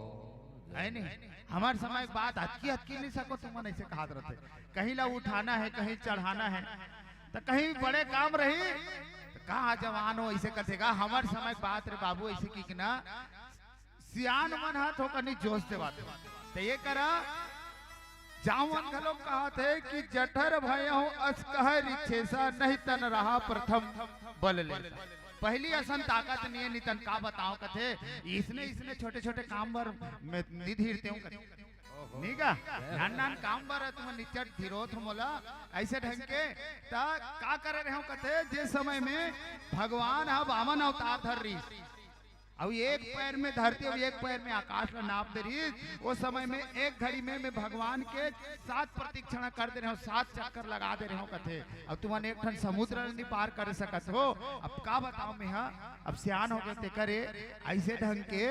है नहीं, हमारे समय बात हटकी हटकी नहीं सको तुम ऐसे कहा रहते, कहीं ला उठाना है कहीं चढ़ाना है, तो कहीं बड़े काम रही तो कहा जवान हो ऐसे कथेगा, हमारे समय बात रे बाबू ऐसे की ना सियान मन हाथ हो कहीं जोश से बात, तो ये करा जावन घलो कहा थे कि जठर भय हो अस कह रिक्षेसा, नहीं तन रहा प्रथम बल ले। पहली असन ताकत नहीं है नितन का बताओ कथे, इसने छोटे छोटे काम बर निधीरते हूँ नहीं का नान काम बर तुम निचट धीरोत मोला ऐसे ढंग के ता का करे रहे हो कथे, जे समय में भगवान हा वामन अवतार धर रही, अब एक पैर में धरती और एक पैर में आकाश में नाप दे रही, वो समय में एक घड़ी में मैं भगवान के 7 प्रतीक्षणा कर दे रहे हो, 7 चक्कर लगा दे रहे हो कथे, अब तुमने एक ठन समुद्र नहीं पार कर सकत हो, अब का बताओ मैं हाँ अब सियान हो गए करे ऐसे ढंग के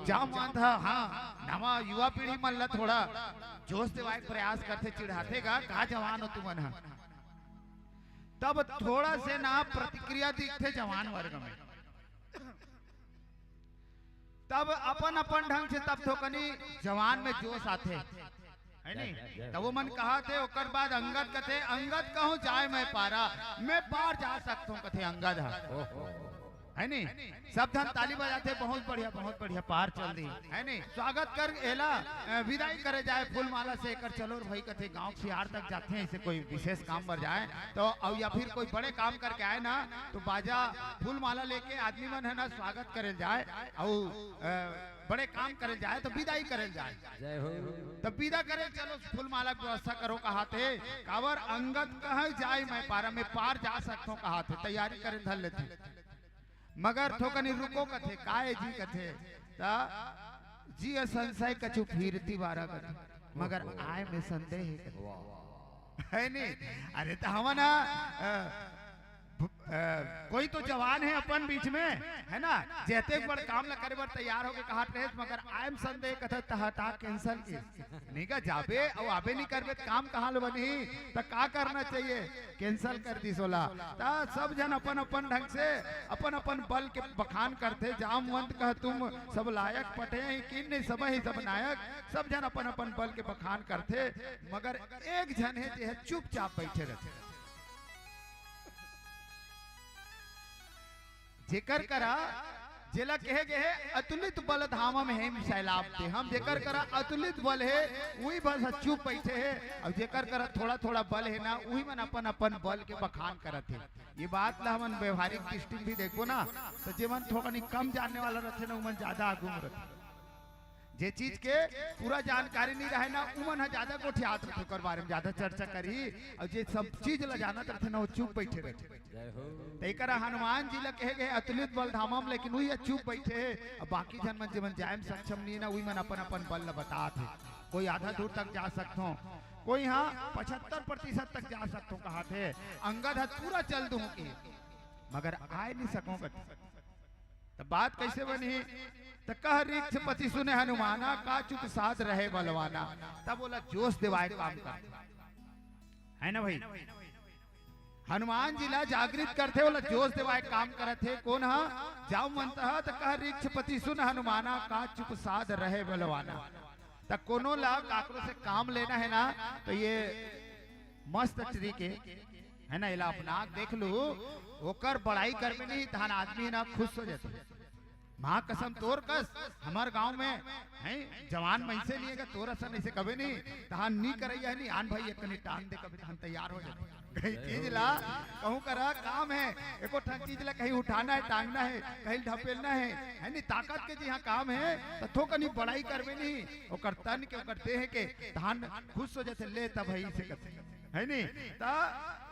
जा मान था। हाँ नवा युवा पीढ़ी मन ला थोड़ा जोश दिवाए प्रयास करते चिढ़ातेगा कहा जवान हो तुमन, तब थोड़ा से ना प्रतिक्रिया दिखते जवान वर्ग में, तब अपन अपन ढंग से तब तो कनी जवान में जोश आते है नहीं, तब वो मन कहा थे ओकर बाद अंगद कथे, अंगद कहूँ जाए मैं पारा, मैं पार जा सकता हूँ कथे अंगद है नहीं, सब धन ताली बजाते बहुत बढ़िया पार चल दी है नहीं। स्वागत कर एला विदाई करे जाए फूल माला से कर चलो भाई कथे गांव सियार तक जाते हैं, इसे कोई विशेष काम पर जाए तो और या फिर कोई बड़े काम करके आए ना तो बाजा फूल माला लेके आदमी मन है ना स्वागत करे जाए और बड़े काम करे जाए तो विदाई करे जाए। जय हो। तब विदा करे चलो फूल माला की व्यवस्था करो कहा थे कावर अंगद कहा जाए मैं पारा में पार जा सकता हूँ कहा थे, तैयारी करे धर लेते मगर थोकनी रुको कथे काहे जी कथे ता जी संशय कछु फिरती बारा कथे मगर आए में संदेह है नहीं। अरे तो हम ना कोई तो जवान है अपन बीच में है ना जैते बड़ काम ला करे बर तैयार होके कहा रहे मगर आयम संदेह कथा तहता कैंसल की नहीं का जाबे और आबे नहीं करबे काम कहाँ लो बनी तो का करना चाहिए कैंसल कर दी सोला। ता सब जन अपन अपन ढंग से अपन अपन बल के बखान करते जामवंत कह तुम सब लायक पटे ही किन नहीं सब ही सब नायक सब जन अपन अपन बल के बखान करते मगर एक जन है जो है चुपचाप बैठे रहते जेकर करा जेला कहे गए अतुलित बल धाम में है सैलाब थे हम जेकर करा अतुलित बल है वही बस चुप बैठे है और जेकर करा थोड़ा थोड़ा बल है ना वही मन अपन अपन बल के बखान करत है। ये बात ला हमन व्यवहारिक दृष्टि भी देखो ना तो जेमन थोड़ा कम जानने वाला रहते ना उमन ज्यादा आगू रहते जे चीज के पूरा जानकारी नहीं रहे ना उमन ज्यादा गोठियात रहे ओकर बारे में ज्यादा चर्चा करी और जे सब चीज ला जाना रहते ना वो चुप बैठे रहते। तेकरा हनुमान जी ला कहे गए अतुलित बल धामम लेकिन वही चुप बैठे और बाकी जन मन जीवन जाए सक्षम नहीं ना वही मन अपन अपन बल ला बताते कोई आधा दूर तक जा सकता हूँ कोई हाँ 75% तक जा सकता हूँ कहा थे अंगद पूरा चल दूं मगर आए नहीं सकूं तो बात कैसे बनी तो कह रिक्ष पति सुने हनुमाना का चुप साथ रहे बलवाना तब बोला जोश दिवाए काम कर है ना भाई हनुमान जी ला जागृत करते बोला जोश दिवाए काम करते कौन हा जाओ मनता तो कह रिक्ष पति सुन हनुमाना का चुप साथ रहे बलवाना तो कोनो ला काकरो से काम लेना है ना तो ये मस्त तरीके है ना इला अपना देख लो ओकर बड़ाई कर में नहीं धान आदमी ना खुश हो जाते माँ कसम तोर कस हमार गांव में है जवान मैसे नहीं है तोर असन ऐसे कभी नहीं धान नहीं करैया नहीं आन भाई एक टान दे कभी धान तैयार हो जाते कहीं चीज ला कहूँ करा काम है एको चीज ला कहीं उठाना है टांगना है कहीं ढपेलना है नहीं ताकत के जी हाँ काम है तो थो कनी बड़ाई कर में नहीं ओकर तन के ओकर देह के धान खुश हो जाते ले तब भाई से करते है नहीं ता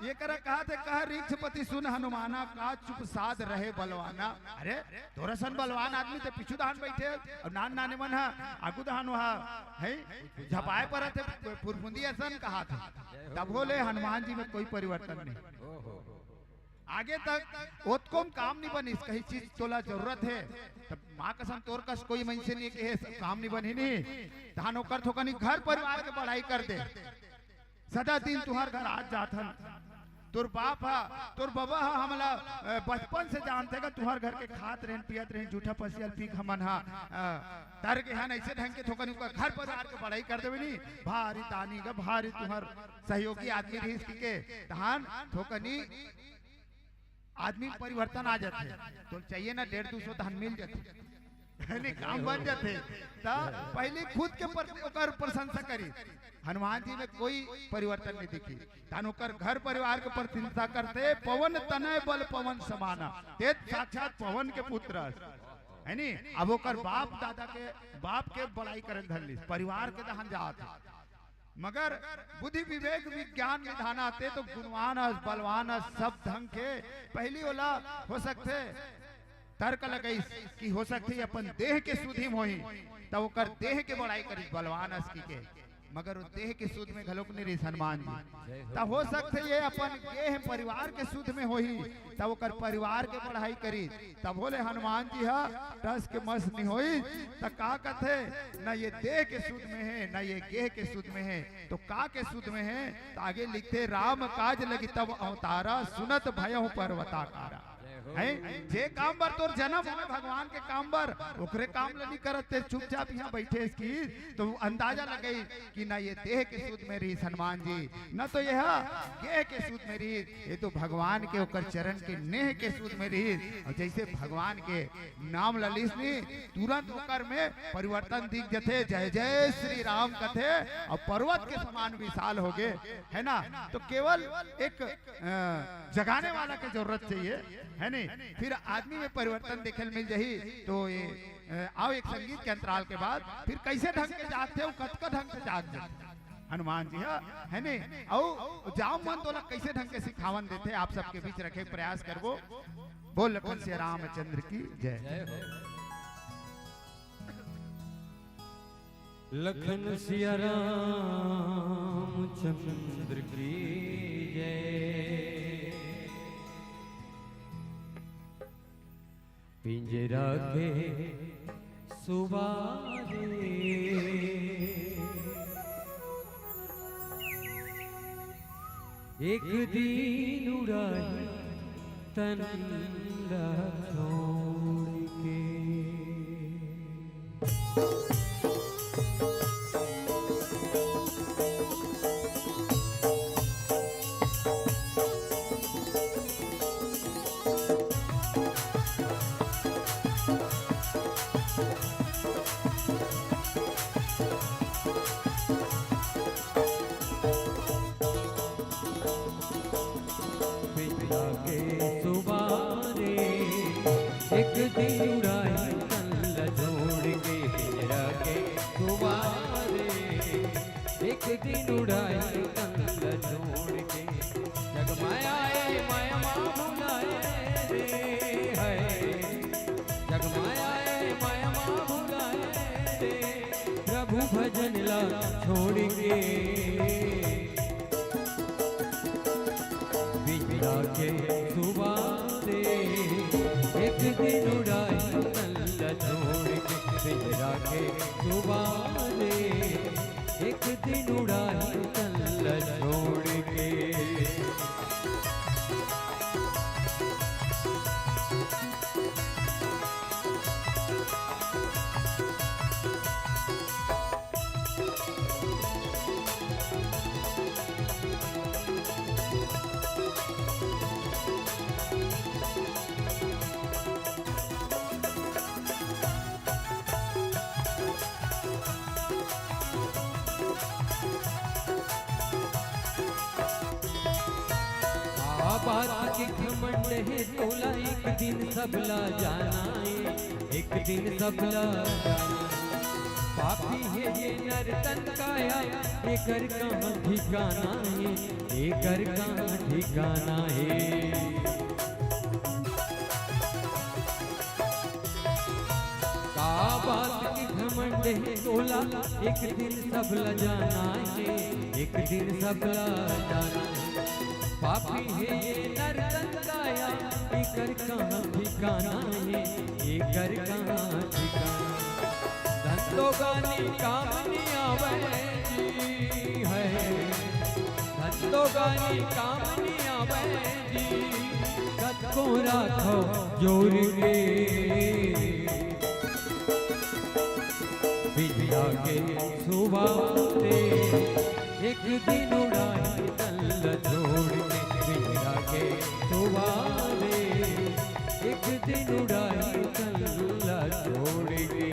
ये करा कहा थे कहा रिक्षपति सुन हनुमाना का चुप साध रहे बलवाना। अरे तोरसन बलवान आदमी तो पिछू दहान बैठे और नान नाने मन हा आगू दहान वहा है झपाए पर थे फुरफुंदी असन कहा था तब बोले हनुमान जी में कोई परिवर्तन नहीं आगे तक ओतकोम काम नहीं बनी कहीं चीज तोला जरूरत है तब माँ कसम तोर कस कोई मन से नहीं के काम नहीं बनी नहीं धान होकर थोकनी घर परिवार के बढ़ाई कर दे सदा दिन तुहार घर आज जाथन तोर बाप हा तोर बाबा हा हमला बचपन से जानते का तुहार घर के खात रहन पियत रहन जूठा पसियल पीक हमन हा तार के हन ऐसे ढंग के थोकन का घर परिवार के बढ़ाई कर देवे नी भारी तानी का भारी तुहार सहयोगी आदमी रही के धान थोकनी आदमी परिवर्तन आ जाते तो चाहिए ना 150-200 धान मिल जाते नहीं काम बन जाते पहले खुद के प्रशंसा करी हनुमान जी में कोई परिवर्तन नहीं दिखी तानुकर घर परिवार के प्रशंसा करते पवन तनय बल पवन समाना ते साक्षात पवन के पुत्र है नी अब ओकर बाप दादा के बाप के बड़ाई करे धरली परिवार के दहन जाते मगर बुद्धि विवेक विज्ञान विधान आते तो गुणवान बलवान सब ढंग के पहली ओला हो सकते तर्क लगई कि हो सकती अपन देह के सुधी मोही तब ओकर देह के बड़ाई करी बलवान अस्की के मगर देह के सुध में घलोक नहीं रही हनुमान जी तब हो सकते ये अपन देह परिवार के सुध में होही तब ओकर परिवार के बढ़ाई करी तब बोले हनुमान जी हा टस के मस नहीं होई तब का कथे न ये देह के सुध में है न ये गेह के सुध में है तो का के सुध में है तो आगे लिखते राम काज लगी तब अवतारा सुनत भयहु पर्वताकारा है जे काम बर तोर जन्म होवे भगवान के काम बर ओकरे काम लनी करत ते चुपचाप यहाँ बैठे इसकी तो अंदाजा लगे कि ना ये देह के सूद में रही हनुमान जी न तो यह गेह के सूद में रही ये तो भगवान के ओकर चरण के नेह के सूद में रही और जैसे भगवान के नाम ललिस नी तुरंत ओकर में परिवर्तन दिख जथे जय जय श्री राम कथे और पर्वत के समान विशाल हो गए है ना। तो केवल एक जगाने वाला की जरूरत चाहिए है नहीं फिर आदमी में परिवर्तन देखे मिल जाही। तो ये आओ एक संगीत के अंतराल के बाद फिर कैसे ढंग के जागते हो कतका ढंग से जाग जाते हनुमान जी है नहीं आओ जाओ मन तो कैसे ढंग के सिखावन देते आप सबके बीच रखे प्रयास करबो। बोल लखन श्री रामचंद्र की जय। लखन सिया रामचंद्र की जय। पिंजरा के सुबारे एक दिन उड़ाई तनला छोड़ के। एक दिन उड़ाई तनला छोड़ के पिंजरा के सुबारे एक दिन उड़ाई तनला छोड़ के। जग माया माया भुलाए रे है जग माया माया भुलाए रे प्रभु भजन ला छोड़ के। पिंजरा के सुबारे एक दिन उड़ाई तनला छोड़ के पिंजरा के सुबारे एक दिन उड़ाई तनला छोड़ के। बात के घमंड है तोला एक दिन सबला जाना है एक दिन सबला जाना। पापी है ये नर्तन काया ये कर कहाँ ठिकाना है ये कर कहाँ ठिकाना है। का बात के घमंड है तोला एक दिन सबला जाना है एक दिन सबला जाना है। पापी है ये नर्तन काया कर कहाँ ठिकाना है ये कर कहाँ ठिकाना। धंधो गानी कामनी आवे जी है धंधो गानी कामनी आवे जी कद को राखो जोर के। पिंजरा के सुबारे एक दिन उड़ाई तनला छोड़ के पिंजरा के सुबारे एक दिन उड़ाई तनला छोड़ के।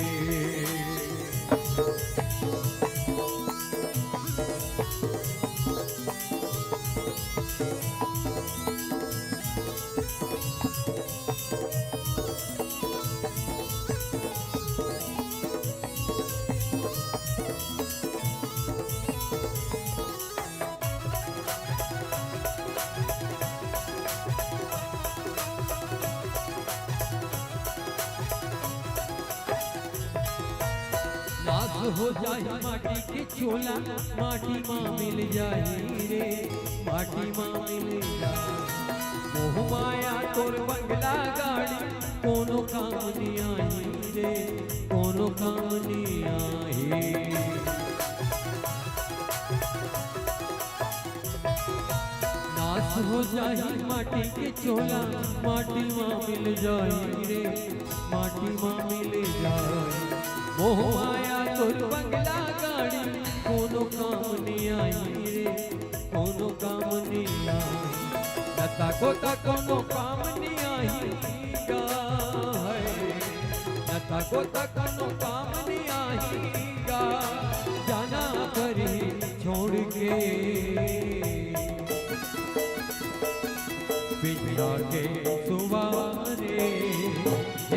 हो जाए माटी के चोला माटी माँ मिल जाए रे माटी माँ मिल जाए। मोह माया तोर बंगला गाड़ी कोनो काम नहीं आई रे कोनो काम नहीं आई। नास हाथ हो जाई माटी के चोला माटी माँ मिल जाई रे माटी माँ मिल जाई मोह आया तोर बंगला गाड़ी कोनो काम नहीं आई रे कोनो काम नहीं आई लता गोता कोनो काम नहीं आई गा लता गोता कोनो काम नहीं आई गा जाना परी छोड़ के बिजला के सुवारे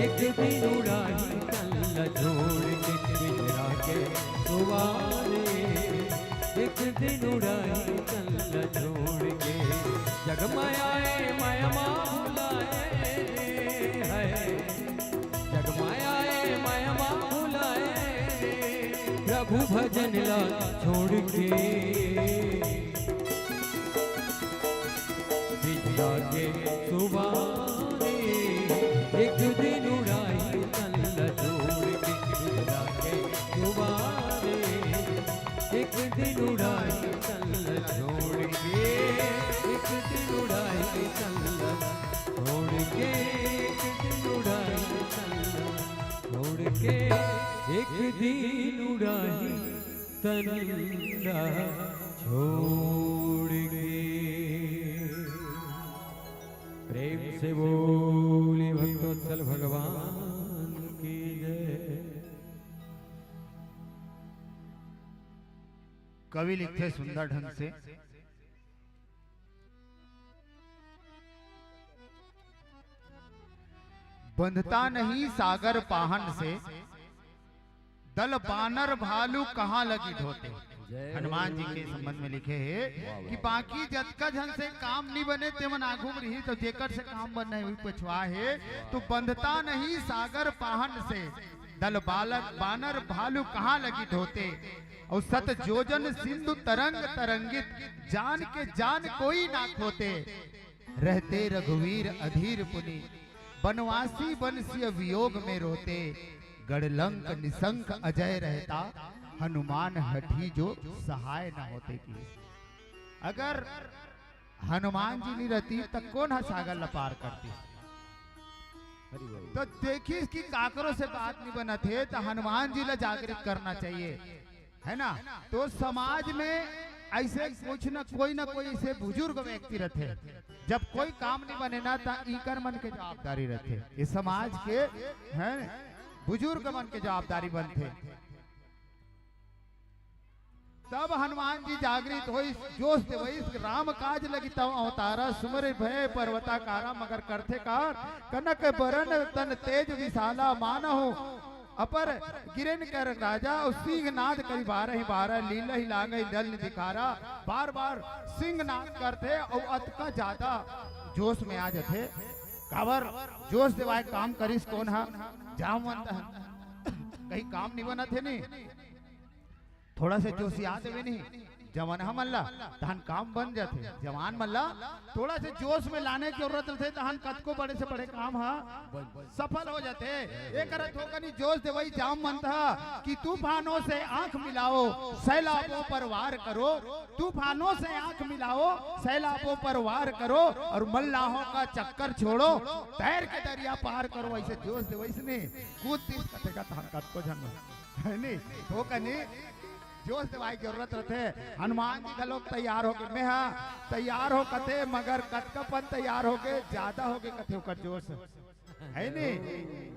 एक दिन उड़ाई कल छोड़ के बिजला के सुवारे एक दिन उड़ाई कल छोड़ के जगमायाए मायमा भुलाए है जगमायाए मायमा भुलाए प्रभु भजन ला छोड़ के बिजला के सुवारे एक दिन उड़ाई कल छोड़ के बिजला के सुवारे एक दिन उड़ाई कल छोड़ के एक दिन उड़ाई कल छोड़ के एक दिन उड़ाई कल छोड़ के एक दिन उड़ाई तन्ना छोड़ के प्रेम से बोले भक्तोत्सल भगवान की जय। कवि लिखते सुंदर ढंग से, बंधता नहीं सागर पाहन से दल बानर भालू कहाँ लगी ढोते। हनुमान जी के संबंध में लिखे है कि बाकी जतका जन से काम नहीं बने ते मन आगू में रही तो जेकर से काम बन नहीं हुई पछुआ है तो बंधता नहीं सागर पाहन से दल बालक बानर भालू कहाँ लगी ढोते और सत जोजन सिंधु तरंग तरंगित जान के जान कोई ना खोते रहते रघुवीर अधीर पुनि बनवासी बनसी वियोग में रोते गढ़लंक निसंक अजय रहता हनुमान हठी जो सहाय न होते की। अगर हनुमान जी नहीं रहती तो कौन है सागर लपार करती। तो देखिए इसकी काकरों से बात नहीं बना थे तो हनुमान जी ला जागृत करना चाहिए है ना। तो समाज में ऐसे कुछ न कोई ऐसे बुजुर्ग व्यक्ति रहते जब कोई काम नहीं बने ना तो इकर मन के जवाबदारी रहते इस समाज के है बुजुर्ग मन के जवाबदारी बनते। तब हनुमान जी जागृत हो जोश दे वही राम काज लगी तब अवतारा सुमर भय पर्वताकारा मगर करते कार कनक बरन तन तेज विशाला मानहु अपर गिरन कर राजा और सिंह नाद करी 12 लीला ही लागई दल दिखारा बार बार सिंह नाद करते और अतका ज्यादा जोश में आ जाते काबर जोश देवाए काम करिस कौन है जामवंत कहीं काम नहीं बना थे नहीं थोड़ा से जोश याद है नहीं जवान मल्ला तहन काम बन जाते जवान मल्ला थोड़ा से जोश में लाने की जरूरत रहते तहन कद को बड़े से बड़े काम सफल हो जाते। एक थोकनी जोश दे वही जाम मन था कि तूफानों से आंख मिलाओ सैलाबों पर वार करो तूफानों से आंख मिलाओ सैलाबों पर वार करो और मल्लाहों का चक्कर छोड़ो तैर के दरिया पार करो। ऐसे जोश दे वही कूद तीस कते का तहन कद को जन्म है नहीं थोकनी जोश दवाई जरूरत रहते। हनुमान जी का लोग तैयार हो गए मैं हाँ तैयार हो कथे मगर कतकपन तैयार हो गए ज्यादा हो गए कथे कर जोश है नहीं।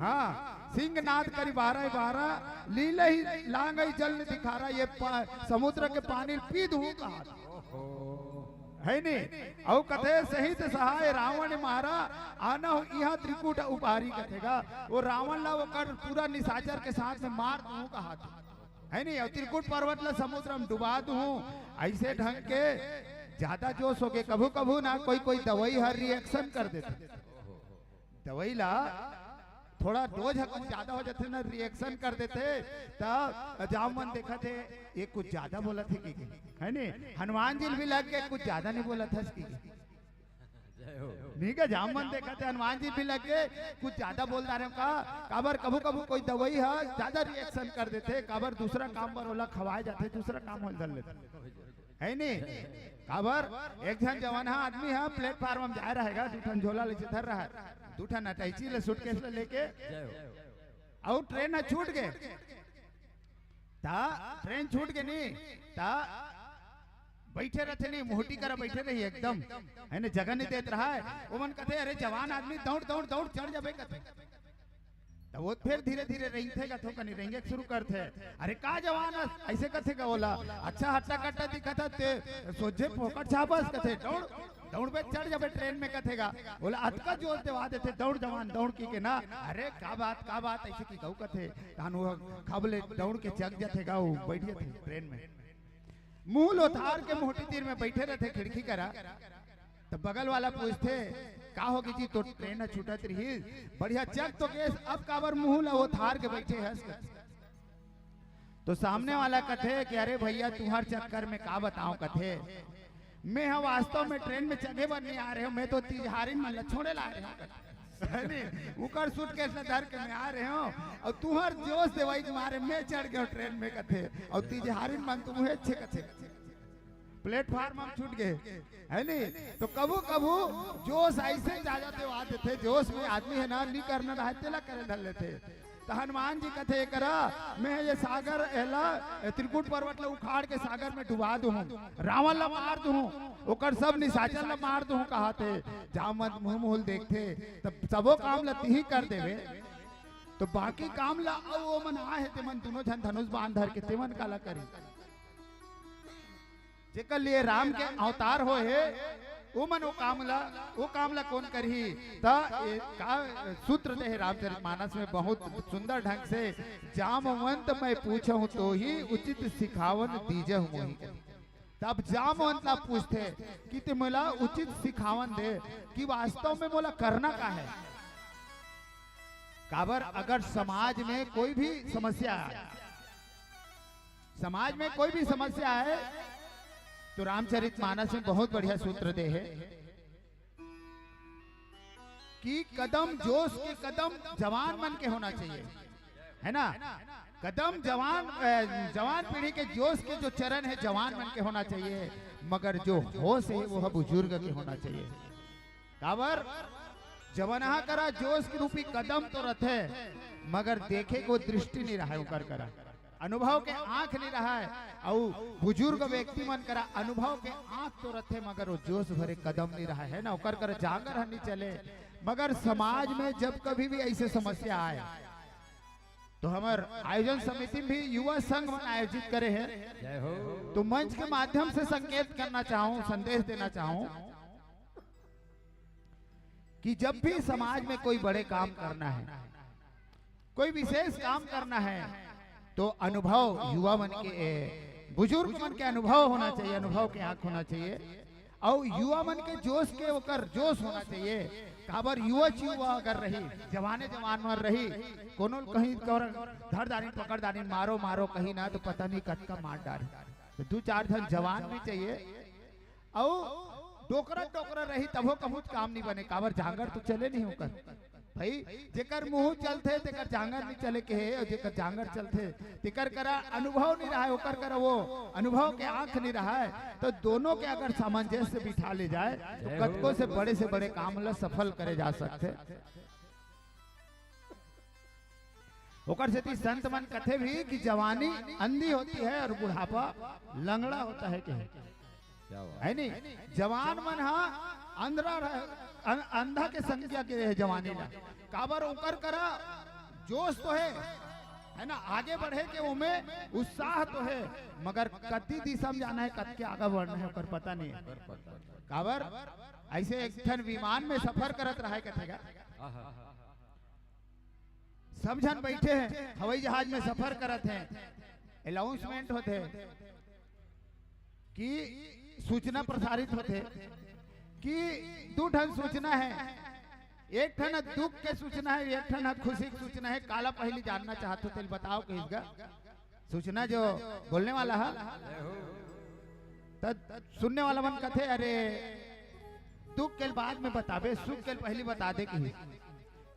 हाँ सिंह नाद करी 12 लीला ही लांगई जल दिखा रहा ये समुद्र के पानी पी दू कहा है नहीं। और कथे सहित सहाय रावण मारा आना हो यहाँ त्रिकुट उपारी कथेगा वो रावण ला वो कर पूरा निशाचर के साथ में मार दूं कहा है नहीं। और त्रिकुट पर्वत ला समुद्र में डुबा दूं ऐसे ढंग के ज्यादा जोश हो गए। कभू कभू ना कोई दवाई हर रिएक्शन कर देते दवाई ला थोड़ा डोज कुछ ज्यादा हो जाते ना रिएक्शन कर देते तब जामवन देखा थे ये कुछ ज्यादा बोला थे कि है नहीं। हनुमान जी भी लग के कुछ ज्यादा नहीं बोला था इसकी ठीक है। जामवन देखा थे हनुमान जी भी लग के कुछ ज्यादा बोल रहे का काबर कभू कभू कोई दवाई है ज्यादा रिएक्शन कर देते काबर दूसरा काम पर ओला खवाए जाते दूसरा काम हो जल लेते है नहीं काबर एक जन जवाना आदमी है प्लेटफार्म में जा रहेगा, दूठन झोला ले धर रहा है, दूठन अटैची ले सूटकेस ले लेके और ट्रेन न छूट गए ता ट्रेन छूट गए नहीं ता बैठे रहते नहीं मोहटी कर बैठे रही एकदम है ना, जगह नहीं देते रहा है। वो मन कहते अरे जवान आदमी दौड़ दौड़ दौड़ चढ़ जाबे कहते, तो वो फिर धीरे धीरे रेंगते कथो कनी रेंगे शुरू करते, अरे का जवान ऐसे कथे का बोला अच्छा हट्टा कट्टा दिखता ते सोचे पोकट छापस कथे दौड़ दौड़ पे चढ़ जाबे ट्रेन में कथेगा, बोला अटका जोर देवा देते दौड़ जवान दौड़ की के ना, अरे का बात ऐसे की कहू कथे तानु खबले दौड़ के चक जाते गाऊ बैठ जाते ट्रेन में, मुंह लोथार के मोटी तीर में बैठे रहते खिड़की करा, तो बगल वाला पूछते का होगी जी, तो ट्रेन छूटत रही बढ़िया चक तो केस अब काबर मुंह ला वो थार के बैठे हंस के, तो सामने वाला कथे कि अरे भैया तुम्हार चक्कर में का बताऊं कथे, मैं हम वास्तव में ट्रेन में चढ़े पर नहीं आ रहे हो, मैं तो तिजहारी में छोड़े ला रहे हो उकर सूटकेस धर के मैं आ रहे हो और तुम्हार जोश से वही तुम्हारे मैं चढ़ गया ट्रेन में कथे और तिजहारी मन तुम अच्छे कथे प्लेटफार्म हम छूट गए है नहीं, तो कबू कबू जोश ऐसे जा जाते आते थे, जोश में आदमी है ना नहीं करना रहते ला करे धर लेते, तो हनुमान जी कथे करा मैं ये सागर एला त्रिकुट पर्वत ला उखाड़ के सागर में डुबा दूं, रावण ला मार दूं, ओकर सब निशाचर ला मार दूं कहते, जा मत मुंह मोल देखते तब सबो काम ला ही कर देवे, तो बाकी काम ला वो मन आए ते मन दोनों जन धनुष बांध धर के तेमन काला करी, जेकर लिए राम के अवतार हो है वो मन वो कामला कौन करही, ता का सूत्र दे रामचरितमानस में बहुत सुंदर ढंग से, जामवंत मैं पूछूं तो ही उचित सिखावन दीजहु मोहि, तब जामवंत ला पूछते कि ते मोला उचित सिखावन दे कि वास्तव में मोला करना का है, काबर अगर समाज में कोई भी समस्या है, समाज में कोई भी समस्या है तो रामचरितमानस में बहुत बढ़िया सूत्र दे है कि कदम जोश के कदम जवान मन के होना चाहिए, है ना, कदम जवान पीढ़ी के जोश के जो चरण है जवान मन के होना चाहिए, मगर जो होश है वो बुजुर्ग के होना चाहिए, काबर जवाना करा जोश के रूपी कदम तो रथे मगर देखे को दृष्टि नहीं रहा है, करा अनुभव के आंख नहीं रहा है, और बुजुर्ग व्यक्ति मन करा अनुभव के आंख तो रथे मगर वो जोश भरे कदम नहीं रहा है ना, ओकर कर जागर नहीं चले, मगर समाज में जब कभी भी ऐसे समस्या आए तो हमार आयोजन समिति भी युवा संघ मन आयोजित करे है, तो मंच के माध्यम से संकेत करना चाहूं, संदेश देना चाहूं कि जब भी समाज में कोई बड़े काम करना है, कोई विशेष काम करना है, तो अनुभव युवा मन के बुजुर्ग मन के अनुभव होना चाहिए, अनुभव के आंख होना चाहिए, और युवा मन के जोश के ओकर जोश होना चाहिए, काबर युवा अगर रही जवान मन रही कोनो कहीं धर दानी पकड़ दानी मारो मारो कहीं ना तो पता नहीं कद का मार डाले, तो दो चार धन जवान भी चाहिए, और टोकरा रही तबो कबूत काम नहीं बने, काबर जांगर तो चले नहीं होकर भाई, जेकर मुंह चलते तेकर जांगर नहीं चले के है, और जेकर जांगर चलते तेकर करा अनुभव नहीं रहा है, ओकर करा वो अनुभव के आंख नहीं रहा है, तो दोनों के अगर सामंजस्य बिठा ले जाए तो कतकों से बड़े काम ला सफल करे जा सकते, ओकर से संत मन कथे भी कि जवानी अंधी होती है और बुढ़ापा लंगड़ा होता है कि है नहीं, जवान मन हा अंधा के संज्ञा के है जवानी ला, काबर ओकर करा जोश तो है ना, आगे बढ़े के उमें उत्साह तो है, मगर कति दिशा में जाना है, कद के आगे बढ़ना है ओकर पता नहीं है, काबर ऐसे एक ठन विमान में सफर करत रहा कथेगा, सब जन बैठे हैं हवाई जहाज में सफर करत हैं, अनाउंसमेंट होते कि सूचना प्रसारित होते कि दो ठन सूचना है, एक ठन दुख के सूचना है, एक ठन खुशी की सूचना है, काला पहली जानना चाहते हो तो बताओ किसका सूचना जो बोलने वाला है, तब सुनने वाला मन कथे अरे दुख के बाद में बतावे, सुख के पहले बता दे कि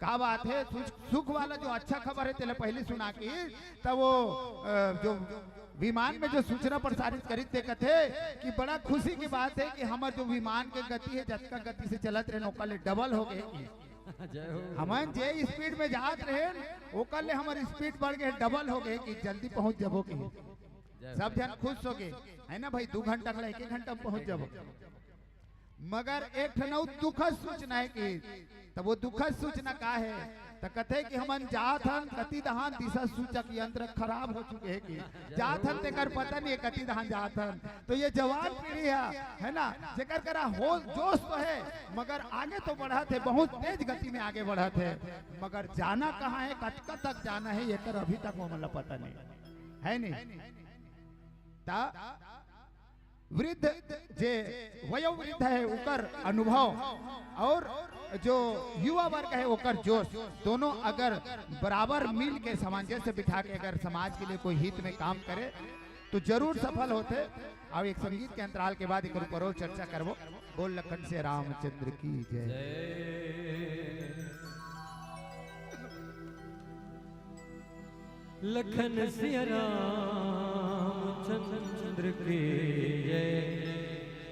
का बात है, सुख वाला जो अच्छा खबर है तेरे पहले सुना के, तब वो जो विमान में जो सूचना प्रसारित करी ते कथे कि बड़ा खुशी की बात है कि हमार जो विमान के गति है जतका गति से चलत रहे ओकर ले डबल हो गए। हमन जे स्पीड में जात रहे ओकर ले हमार स्पीड बढ़ गए डबल हो गए कि जल्दी पहुंच जबो के सब जन खुश हो गए है ना भाई 2 घंटा का 1 घंटा में पहुंच जबो। मगर एक ठनऊ दुखद सूचना है कि तब वो दुखद सूचना का है तो कथे कि हमन जात हन कति दहान दिशा सूचक यंत्र खराब हो चुके हैं कि जात हन तेकर पता नहीं है कति दहान जात हन। तो ये जवान पीढ़ी है ना जेकर करा हो जोश तो है मगर आगे तो बढ़ा थे बहुत तेज गति में आगे बढ़ा थे मगर जाना कहाँ है कटका तक जाना है ये कर अभी तक वो मतलब पता नहीं है नहीं। ता वृद्ध जे वयोवृद्ध है उकर अनुभव और जो युवा वर्ग है उकर जोश दोनों अगर बराबर मिल के सामंजस्य बिठा के अगर समाज के लिए कोई हित में काम करे तो जरूर सफल होते। अब एक संगीत के अंतराल के बाद एक ऊपर और चर्चा करबो। बोल लखन से रामचंद्र की जय। लखन से रामचंद्र की जय।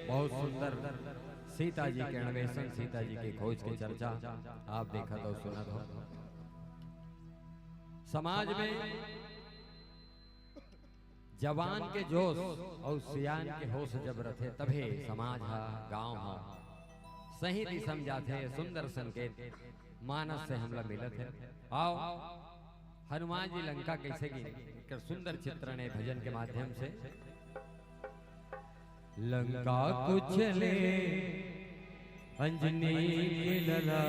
बहुत सुंदर सीता जी के अन्वेषण सीता जी की खोज की चर्चा आप देखा तो सुना तो। समाज में जवान के जोश और सियान के होश जब रथे तभी समाज हा गांव हा सही दिशा में जाते सुंदर संकेत मानस से हमला मिलत है। आओ हनुमान जी लंका कैसे की सुंदर चित्रण है भजन के माध्यम से। लंका को चले अंजनी के लला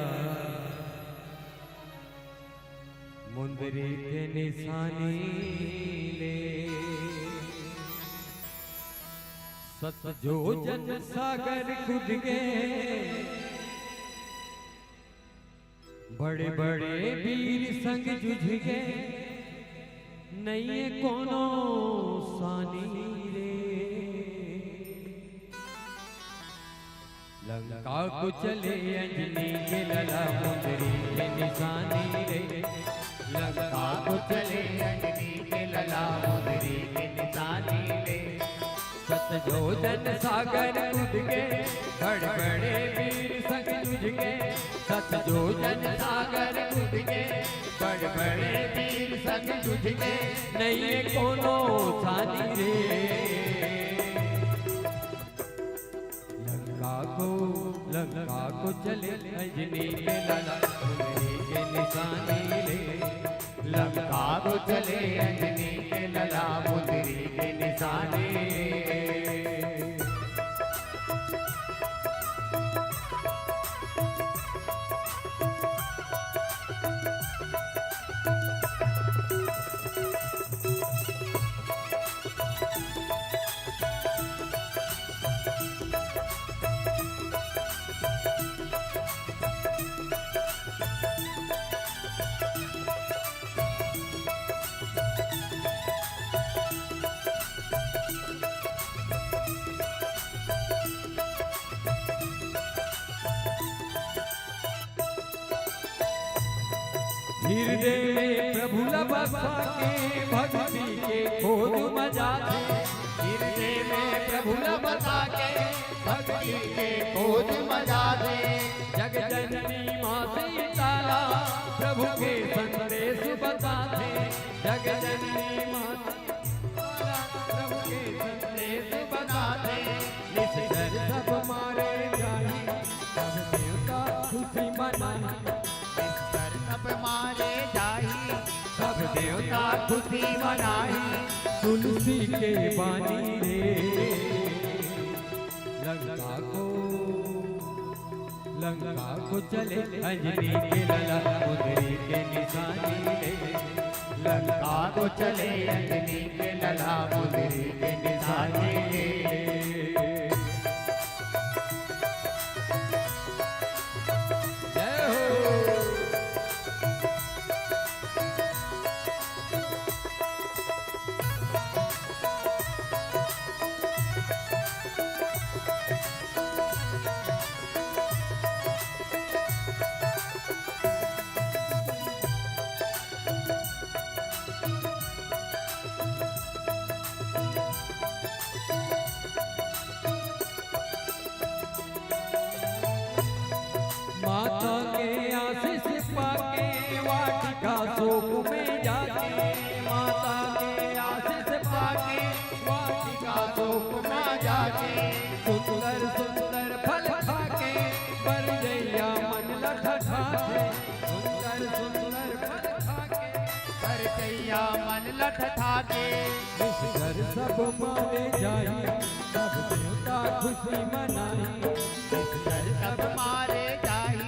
मुंदरी के निशानी ले सत जो जन सागर कूद गए बड़े बड़े वीर संग जुझ गए नहीं कोनो सानी रे। लंका को चले अंजनी के लला मुंदरी के निशानी रे। लंका को चले अंजनी के लला मुंदरी के निशानी रे। सत जो जन सागर कूद गए बड़े बड़े वीर संग जुझ गए। सत जो जन सागर कूद गए बड़े बड़े वीर संग जुझ गए नहीं कोनो सानी रे। लंका को चले अंजनी के लला मुंदरी के निशानी ले। लंका को चले अंजनी के लला मुंदरी के निशानी। हृदय में प्रभु लबसा के भक्ति के खोज मजा थे। हृदय में प्रभु लबसा के भक्ति के खोज मजा थे। जग जननी माँ सीताला प्रभु के संदेश बताते। जग जननी माँ सीताला प्रभु के संदेश बताते। निश्चर सब मारे जाही सब देवता खुशी मनाई। मारे जाही सब देवता खुशी मनाई। तुलसी के बानी रे। लंका को चले अंजनी के लला मुंदरी के निशानी ले। लंका को चले अंजनी के लला मुंदरी के निशानी ले। भैया मन लठ था के इस घर सब मारे जाए सब देवता खुशी मनाई इस घर सब मारे जाई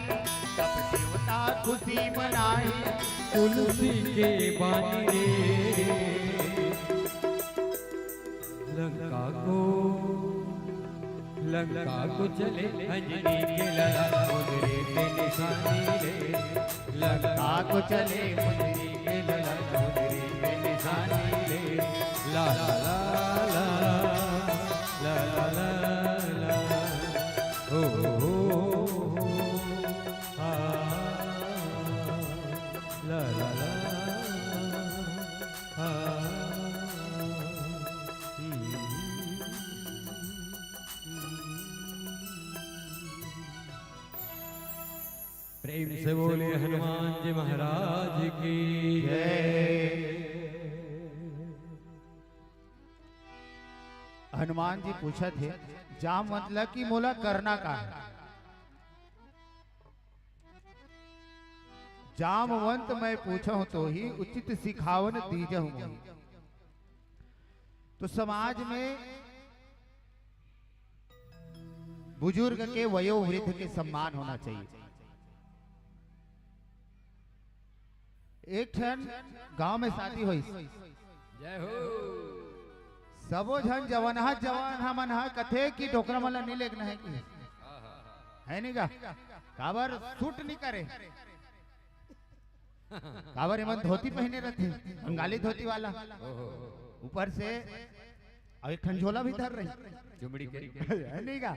सब देवता खुशी मनाई तुलसी के बानी रे लंका को चले अंजनी के लला मुंदरी पे निशानी रे लंका को चले मुंदरी के लला मुंदरी पे निशानी रे ला ला ला ला ला ला ला ओ आ ला ला ला आ प्रेम से बोले हनुमान जी महाराज की हनुमान जी पूछा थे जा मतलब कि मोला करना का है जामवंत मैं पूछूं तो ही उचित सिखावन दीजहु मोहि। तो समाज में बुजुर्ग के वयोवृद्ध के सम्मान होना चाहिए। एक ठन गांव में शादी हुई जय हो सबो झन जवान मन हा कथे कि डोकरा मला नहीं लेगना है कि है नहीं का काबर सूट नहीं करे काबर एमन धोती पहने रहते बंगाली धोती वाला ऊपर से और एक ठन झोला भी धर रही चुमड़ी के है नहीं का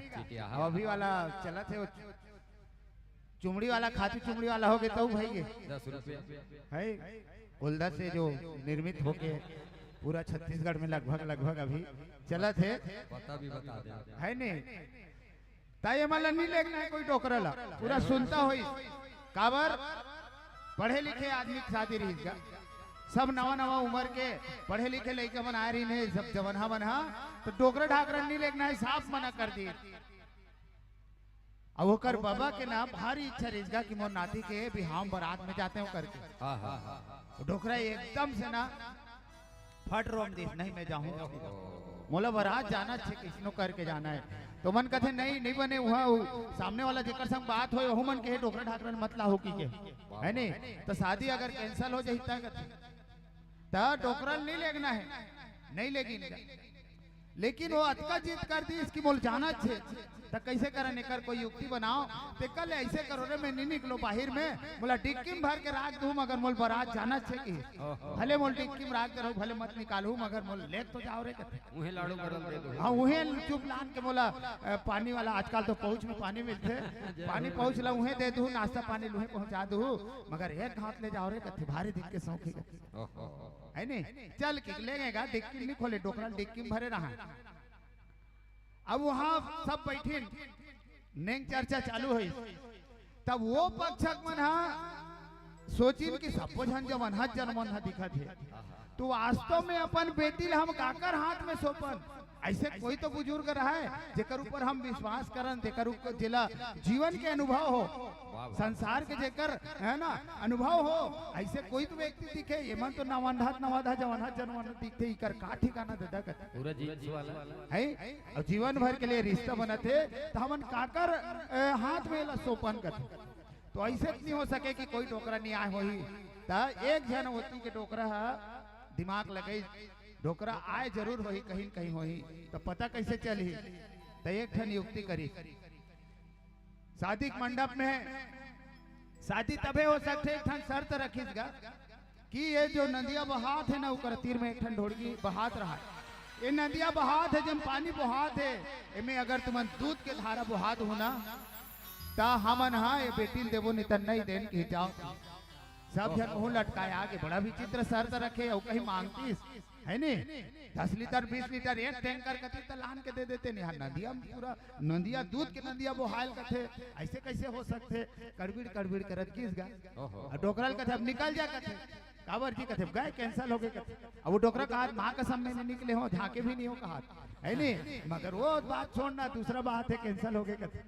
अब अभी वाला चला थे चुमड़ी वाला खाती चुमड़ी वाला हो गए तो भाई 10 रुपया है उल्दा से जो निर्मित होके पूरा छत्तीसगढ़ में लगभग अभी चला थे पता भी बता दे है नहीं ताई मला नहीं लेना है कोई टोकरा ला पूरा सुनता होई काबर पढ़े लिखे आदमी की शादी रही का सब नवा उम्र के पढ़े लिखे लड़के मन आ रही ने सब जवनहा मन हा तो टोकरा ढाकरा नहीं लेना है साफ मना कर दी। अब ओकर बाबा के ना भारी इच्छा रिजगा की मोर नाती के भी हम बारात में जाते हो करके हां हां डोकरा एकदम से ना फट रोम दी नहीं मैं जाऊं मोला बारात जाना छे किसनो करके जाना है तो मन कहते नहीं बने वहाँ सामने वाला जेकर संग बात हो वहु मन के डोकरा ढाकरा मतला हो की के है नहीं तो शादी अगर कैंसिल हो जाही ता डोकरा नहीं लेना है नहीं लेगी लेकिन वो अतका जीत कर दी इसकी मोल जाना छे तो कैसे करने कर कोई युक्ति बनाओ ते कल ऐसे करो रे मैं नहीं निकलो बाहर में बोला डिक्की में भर के राख दूं मगर मोल बारात जाना छे कि भले मोल डिक्की में राख दे भले मत निकालू मगर मोल ले तो जाओ रे उहे लाड़ू गरम दे दो हां उहे चुप लान के बोला पानी वाला आजकल तो पहुंच में पानी मिलते पानी पहुंच ला उहे दे दूं नाश्ता पानी लुहे पहुंचा दूं मगर एक हाथ ले जाओ रे कथे भारी दिख के सौखी है नहीं चल के लेगा डिक्की नहीं खोले डोकरा डिक्की में भरे रहा। अब वहां सब बैठे नेंग चर्चा चालू हुई तब वो पक्षक मन हा सोचिन कि सबो झन जवन जनमन हा दिखा थे तो वास्तव में अपन बेटी हम काकर हाथ में सौंपन ऐसे कोई तो बुजुर्ग रहा है जेकर ऊपर हम विश्वास करन जेकर ऊपर जिला जीवन के अनुभव हो संसार के जेकर है ना अनुभव हो ऐसे कोई तो व्यक्ति दिखे ये मन तो नवाधा जवाना जनवन दिखते इकर का ठिकाना दादा का पूरा जीवन वाला है और जीवन भर के लिए रिश्ता बनाते तो हमन काकर हाथ में सौंपन करते तो ऐसे नहीं हो सके कि कोई टोकरा नहीं आए होई ता एक जन होती के टोकरा दिमाग लगे डोकरा आए जरूर होही कहीं कहीं होही तो पता कैसे चली तो एक ठन युक्ति करी शादी मंडप में शादी तबे हो सकते एक ठन शर्त रखीसगा कि ये जो नदिया बहात है ना उकर तीर में एक ठन ढोड़गी बहात रहा है ये नदिया बहात है जब पानी बहात है इनमें अगर तुमन दूध के धारा बहात होना ता हमन हाँ ये बेटी देवो नितन नहीं देन की जाओ सब जन मुंह लटकाए आगे बड़ा विचित्र शर्त रखे और कहीं मांगती है नहीं 10 लीटर 20 लीटर एक टैंकर कथे तलान के दे देते नहीं नदिया पूरा नदिया दूध के नदिया बोहाल कथे ऐसे कैसे हो सकते कड़बिड़ करत किस गा डोकरल कथे अब निकल जा कथे काबर जी कथे गए कैंसिल हो गए कथे अब वो डोकरा का माँ कसम में नहीं निकले हो झाके भी नहीं हो कहा है नहीं मगर वो बात छोड़ना दूसरा बात है कैंसिल हो गए कथे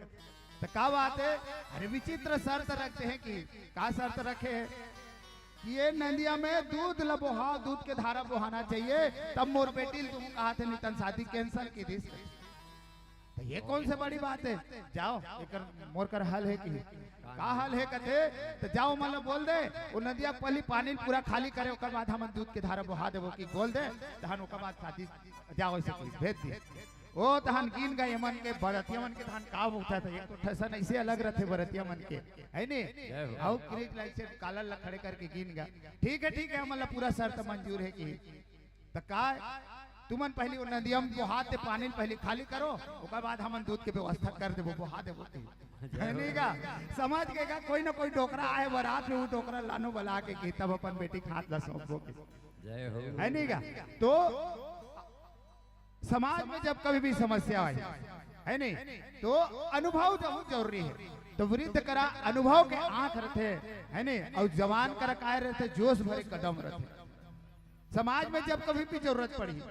तो क्या बात है अरे विचित्र शर्त रखते हैं कि का शर्त रखे कि ये नदिया में दूध लबोहा, दूध के धारा बोहाना चाहिए। तब मोर बेटी तुम कहा थे नितन शादी कैंसल की थी, तो ये कौन से बड़ी बात है। जाओ एकर मोर कर हल है कि का हल है कथे, तो जाओ मतलब बोल दे वो नदिया पहली पानी पूरा खाली करे, ओकर बाद हम दूध के धारा बहा देबो की बोल दे, तहन ओकर बाद शादी जाओ ऐसे भेज दी। ओ तहन गिन गए मन के बरतिया मन के धान का उठा था, एक तो ठसन ऐसे अलग रहते बरतिया मन के है नी, आओ क्रिक लाइक से काला लखड़े करके गिन गा। ठीक है मतलब पूरा शर्त मंजूर है कि तो का तुमन पहली वो नदिया में बहा दे, पानी पहले खाली करो, ओकर बाद हमन दूध के व्यवस्था कर देबो, बहा देबो नहीं का समझ के का कोई ना कोई डोकरा आए बारात में, वो डोकरा लानो बला के की तब अपन बेटी खात ला सौंपो के जय हो है नहीं का। तो समाज में जब कभी भी समस्या आए है नहीं, तो अनुभव बहुत जरूरी है। तो वृद्ध करा अनुभव के आंख रहते है नहीं, और जवान करा काय रहते जोश भरे कदम रहते। समाज में जब कभी भी जरूरत पड़ी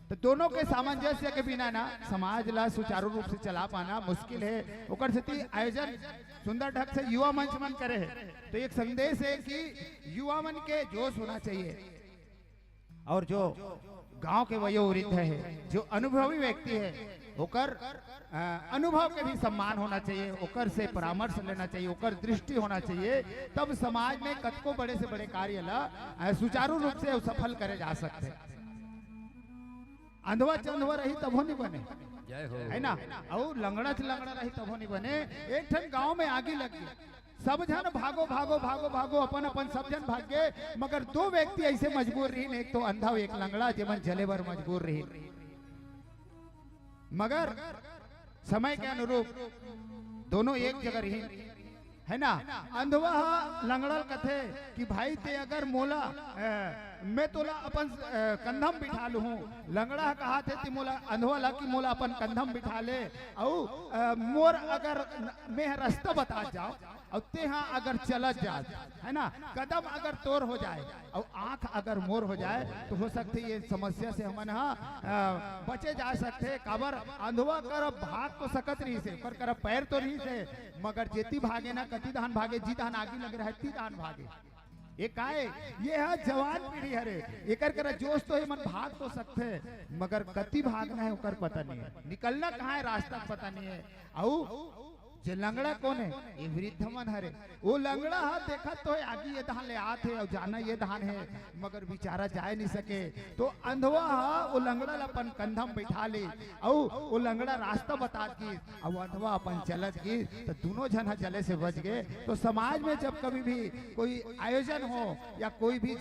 तो दोनों के सामंजस्य के बिना ना समाज ला सुचारू रूप से चला पाना मुश्किल है। ओकर स्थिति आयोजन सुंदर ढंग से युवा मंच मन करे है। तो एक संदेश है कि युवा मन के जोश होना चाहिए, और जो गांव के वयोवृद्ध है, जो अनुभवी व्यक्ति है, ओकर अनुभव के भी सम्मान होना चाहिए, ओकर से परामर्श लेना चाहिए, ओकर दृष्टि होना चाहिए। तब समाज में कतको बड़े से बड़े कार्य ला सुचारू रूप से सफल करे जा सकते। अंधवा चंधवा रही तब नहीं बने है ना, और लंगड़ा रही तब नहीं बने। एक ठन गांव में आगे लग गई, सब जन भागो भागो भागो भागो अपन अपन सब जन भाग गए, मगर दो व्यक्ति ऐसे मजबूर रही, एक तो अंधा एक लंगड़ा, जेमन जले बर मजबूर रही। मगर समय के अनुरूप दोनों एक जगह रही है ना। अंधवा लंगड़ल कथे कि भाई ते अगर मोला मैं तोला अपन कंधम बिठा लू, लंगड़ा कहा थे ती मोला अंधवा ला कि मोला अपन कंधम बिठा ले, और मोर अगर मैं रास्ता बता जाओ और ते हाँ अगर चलत जा है ना, कदम अगर तोर हो जाए और आंख अगर मोर हो जाए, तो हो सकते ये समस्या से हमन हाँ बचे जा सकते। काबर अंधवा कर भाग तो सकत रही से, कर पैर तो रही से, मगर जेती भागे ना कति धान भागे, जी धान आगे लग रहा है ती धान भागे। ये काहे ये है जवान पीढ़ी हरे, एकर कर जोश तो है मन भाग तो सकते, मगर कति भागना है ओकर पता नहीं है, निकलना कहाँ है रास्ता पता नहीं है। और जे लंगड़ा कौन है, ये वृद्ध मन हरे। वो लंगड़ा हा देखा तो है आगे ये धान ले आते और जाना ये धान है, मगर बेचारा जाए नहीं सके। तो अंधवा हा वो लंगड़ा अपन कंधम बैठा ले, और वो लंगड़ा रास्ता बता की, और अंधवा अपन चलत की, तो दोनों जन जले से बच गए। तो समाज में जब कभी भी कोई आयोजन हो या कोई भी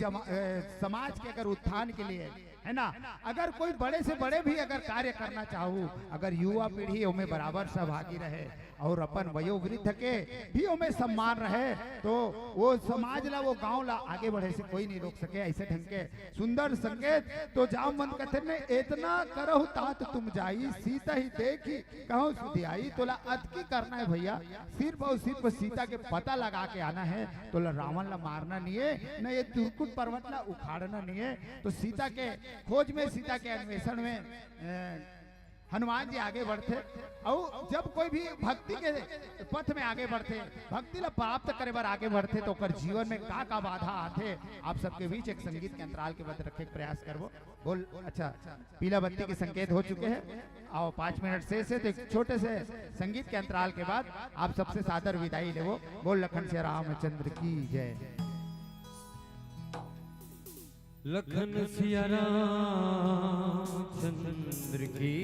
समाज के अगर उत्थान के लिए है ना, अगर कोई बड़े से बड़े भी अगर कार्य करना चाहूँ, अगर युवा पीढ़ी उनमें बराबर सहभागी रहे और अपन वयोवृद्ध के भी उनमें सम्मान रहे, तो वो समाज ला वो गांव ला आगे बढ़े से कोई नहीं रोक सके। ऐसे ढंग के सुंदर संकेत तो जाओ मन कथे में इतना करहु तात तुम जाई, सीता ही देखी कहो सुधी आई। तोला अतकी करना है भैया, सिर्फ और सिर्फ सीता के पता लगा के आना है। तोला रावण ला मारना नहीं है, न ये तुरकुट पर्वत ला उखाड़ना नहीं है। तो सीता के खोज में, सीता के अन्वेषण में हनुमान जी आगे बढ़ते, और जब कोई भी भक्ति के पथ में आगे बढ़ते, भक्ति ला प्राप्त करे बार आगे बढ़ते, तो कर जीवन में का बाधा आते। आप सबके बीच एक संगीत के अंतराल के बाद रखे प्रयास करबो। बोल अच्छा पीला बत्ती के संकेत हो चुके हैं, आओ 5 मिनट से तो एक छोटे से संगीत के अंतराल के बाद आप सबसे सादर विदाई लेवो। बोल लखन से रामचंद्र की जय। लखन सिया रामचंद्र की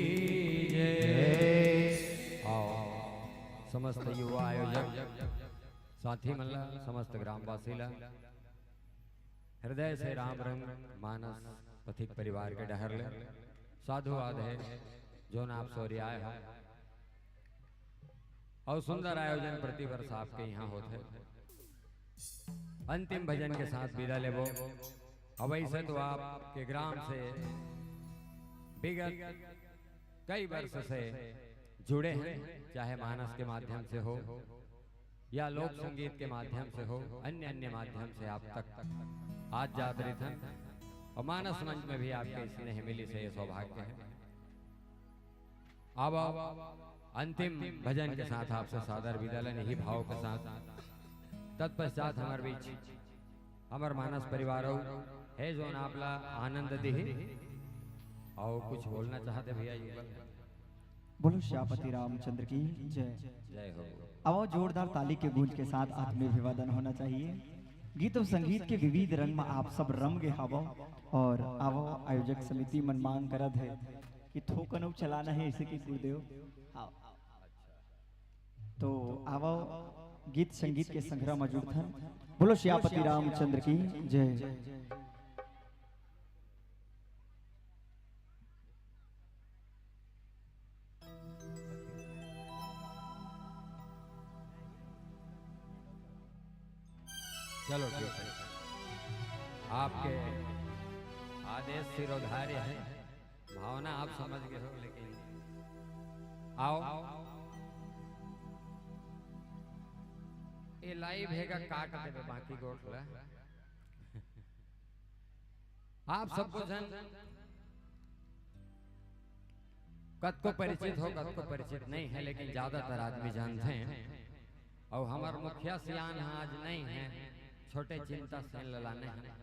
जय। आओ समस्त युवा आयोजक साथी मल्ला, समस्त ग्रामवासी हृदय से राम रंग मानस पथिक परिवार के डहर ले साधुवाद है जो नाप सौर्य आए हो, और सुंदर आयोजन प्रतिवर्ष आपके यहाँ होते। अंतिम भजन के साथ विदा लेवो। अब ऐसे तो आपके ग्राम से विगत कई वर्ष से जुड़े हैं, चाहे मानस के माध्यम से हो या लोक संगीत के माध्यम से हो, अन्य माध्यम से आप तक आज जात रहे थे, और मानस मंच में भी आपके स्नेह मिली से ये सौभाग्य है। अब अंतिम भजन के साथ आपसे सादर विदा लेने ही भाव के साथ तत्पश्चात हमारे बीच अमर मानस परिवार है जो ना आपला आनंद दे और कुछ बोलना चाहते भैया युगल। बोलो श्यापति रामचंद्र की जय। जय हो। अब जोरदार ताली के गूंज के साथ आत्माभिवादन होना चाहिए। गीत और संगीत के विविध रंग में आप सब रम गे हवो और आवो आयोजक समिति मन मांग करत है कि थोकनो चलाना है इसे की गुरुदेव। तो आवो गीत संगीत के संग्रह मौजूद था। बोलो श्यापति रामचंद्र की जय। चलो ठीक है, आपके आदेश सिरोधार्य है, भावना आप समझ गए हो, लेकिन आओ ये लाइव हैगा काट देवे बाकी गोठला। आप सबको जन कद को परिचित हो कद को परिचित नहीं है, लेकिन ज्यादातर आदमी जानते हैं। और हमार मुखिया सियान आज नहीं है, छोटे चिंता से ललाने हैं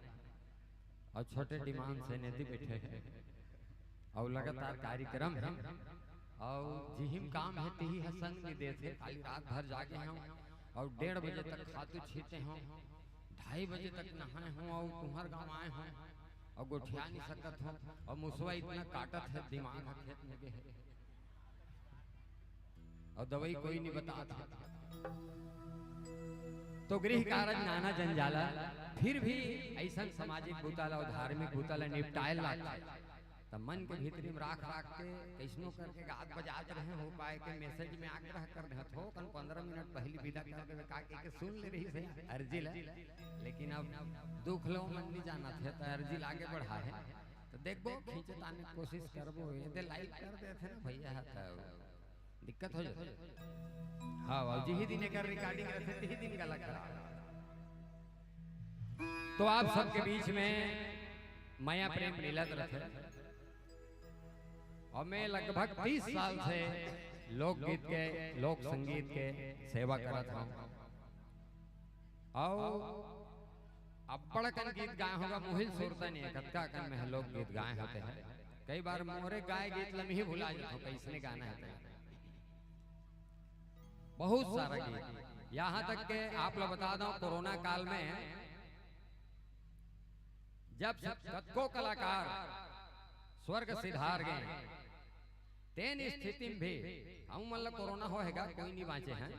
और छोटे डिमांड से नदी बैठे हैं और लगातार कार्यक्रम है और जिहिम काम है तिही है संग में देते। खाली रात भर जागे हैं और 1:30 बजे तक खातू छीते हों, 2:30 बजे तक नहाए हों और तुम्हार गाँव आए हों और गोठिया नहीं सकत हो और मुसवा इतना काटत है दिमाग खेत में के है और दवाई कोई नहीं बताता। तो गृह कार्य नाना जंजाला, फिर भी ऐसा सामाजिक भूताला और धार्मिक भूताला निपटाए लाता तब मन के भीतरी में राख राख के कैसनो करके गात बजात रहे हो पाए के मैसेज में आग्रह कर रहे हो कल 15 मिनट पहले विदा कर देवे का के सुन ले रही सही अर्जी ला, लेकिन अब दुख लो मन नहीं जाना थे तो अर्जी आगे बढ़ा है तो देखबो खींचे ताने कोशिश करबो ये लाइक कर देते ना भैया तो दिक्कत हो जाती। हाँ जी ही दिन कर रिकॉर्डिंग रहते ही दिन का लग रहा। तो आप सबके बीच में माया प्रेम मिलत रहते और मैं लगभग 30 साल से लोकगीत के लोक संगीत के सेवा करत हूँ और अब बड़कन गीत गाए होगा मुहिल सुरता नहीं कत्का कन में लोक गीत गाए होते हैं। कई बार मोरे गाय गीत लम्ही भुला जाता हूँ कैसने गाना है बहुत सारा गीत। यहाँ तक के आप लोग बता दो कोरोना काल में जब कतको कलाकार स्वर्ग सिधार गए तेन स्थिति में भी हम मतलब कोरोना होएगा कोई नहीं बाँचे हैं।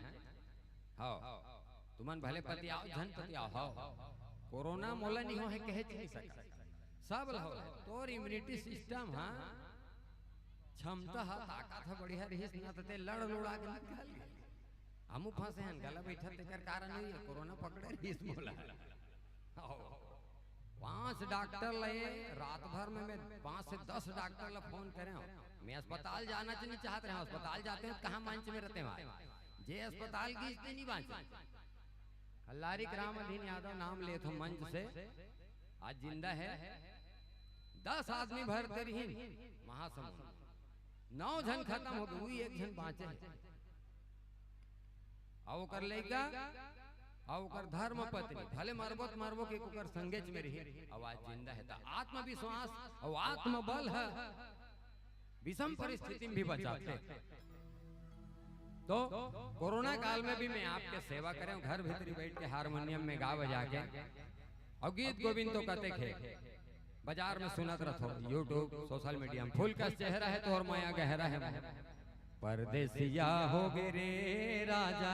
हाँ तुमन भले पति आओ धन पति आओ हो कोरोना मोला नहीं हो है कहे नहीं सकता सब हो तोर इम्यूनिटी सिस्टम हाँ क्षमता है ताकत है बढ़िया रही ना तो लड़ लुड़ा के निकाल हमू फंसे हैं गला बैठा तेकर कारण नहीं है कोरोना पकड़े रिस मोला 5 डॉक्टर लगे रात भर में मैं 5 से 10 डॉक्टर ला फोन करे मैं अस्पताल जाना नहीं चाहते हैं। अस्पताल जाते हैं कहाँ मंच में रहते हैं जे अस्पताल की नहीं बाँचे। कल्लारी राम अधीन यादव नाम ले तो मंच से आज जिंदा है 10 आदमी भरते रही महासमुंद 9 जन खत्म हो गए 1 जन बाँचे आओ कर लेगा आओ कर धर्म पत्नी भले मरबत मरबो के कुकर संगेज में रही आवाज जिंदा है। आत्मविश्वास और आत्मबल है विषम परिस्थिति में भी बचाते। तो कोरोना काल में भी मैं आपके सेवा करें घर भीतरी बैठ के हारमोनियम में गा बजा के और गीत गोविंद तो कहते थे बाजार में सुनत रहो यूट्यूब सोशल मीडिया में फूल का चेहरा है तो और माया गहरा है परदेसिया हो गे रे राजा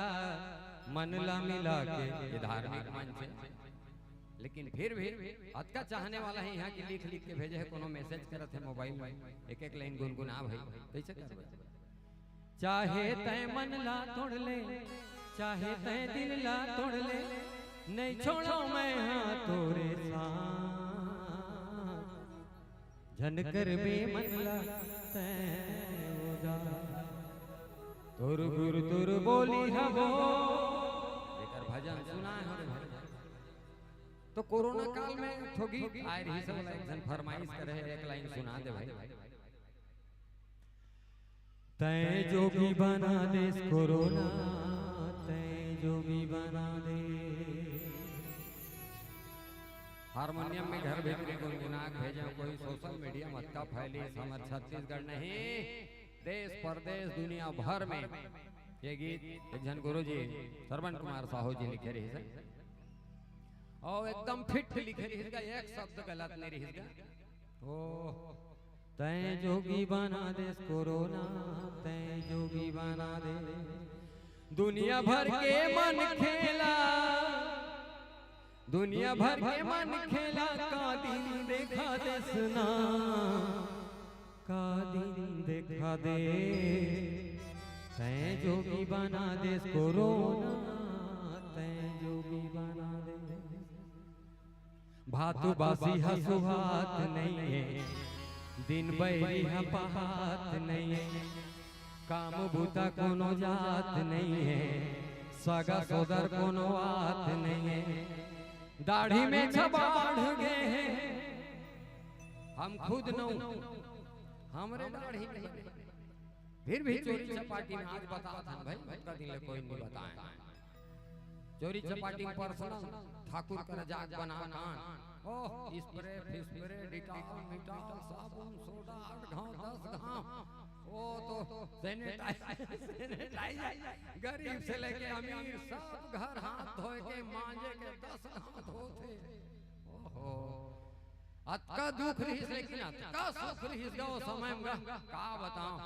मनला मिला के धार्मिक मंच है। लेकिन फिर भी अतका चाहने वाला है यहाँ की लिख लिख के भेजे है कोनो मैसेज करत है मोबाइल में एक एक लाइन गुनगुना भाई कैसे कर चाहे तय मन ला तोड़ ले चाहे तय दिल ला तोड़ ले नहीं छोड़ो मैं हाँ तोरे साथ झनकर बे मन ला तुर गुरु तुर बोली हवो लेकर भजन सुना है। तो कोरोना काल में ठोगी आए रही सब एक जन फरमाइश करे एक लाइन सुना दे भाई तय जोगी बना दे कोरोना तय जोगी बना दे हारमोनियम में घर भीतरी गुनगुनाक भेजे कोई सोशल मीडिया मत का फैली हमारे छत्तीसगढ़ नहीं देश परदेश दुनिया भर में ये गीत एक जन गुरु जी श्रवण कुमार साहू जी लिखे रही है और एकदम फिट लिखे रही है एक शब्द गलत नहीं रही है ओ तय जोगी बना दे कोरोना तय जोगी बना दे दुनिया भर के मन खेला दुनिया भर के मन खेला का दिन देखा दे सुना का दिन देखा दे तय जोगी बना दे कोरोना तय जोगी बना दे भातु बासी हसुहात नहीं है दिन बैरी हपात नहीं है काम भूता कोनो जात नहीं है सगा सोदर कोनो आत नहीं है दाढ़ी में छबाड़ गए हैं हम खुद न हमरे दाढ़ी में फिर भी चोरी चपाटी में आज बता था भाई उसका दिन कोई नहीं बताए चोरी चपाटी पर ठाकुर कर जाग बना ओह स्प्रे फिस्प्रे डिटॉल मिटॉल साबुन सोडा 8 घाव 10 घाव वो तो सैनिटाइजर गरीब से लेके अमीर सब घर हाथ धोए के मांजे के 10 घाव धोते ओहो अतका दुख रही लेकिन अतका सुख रही गो समय में का बताऊं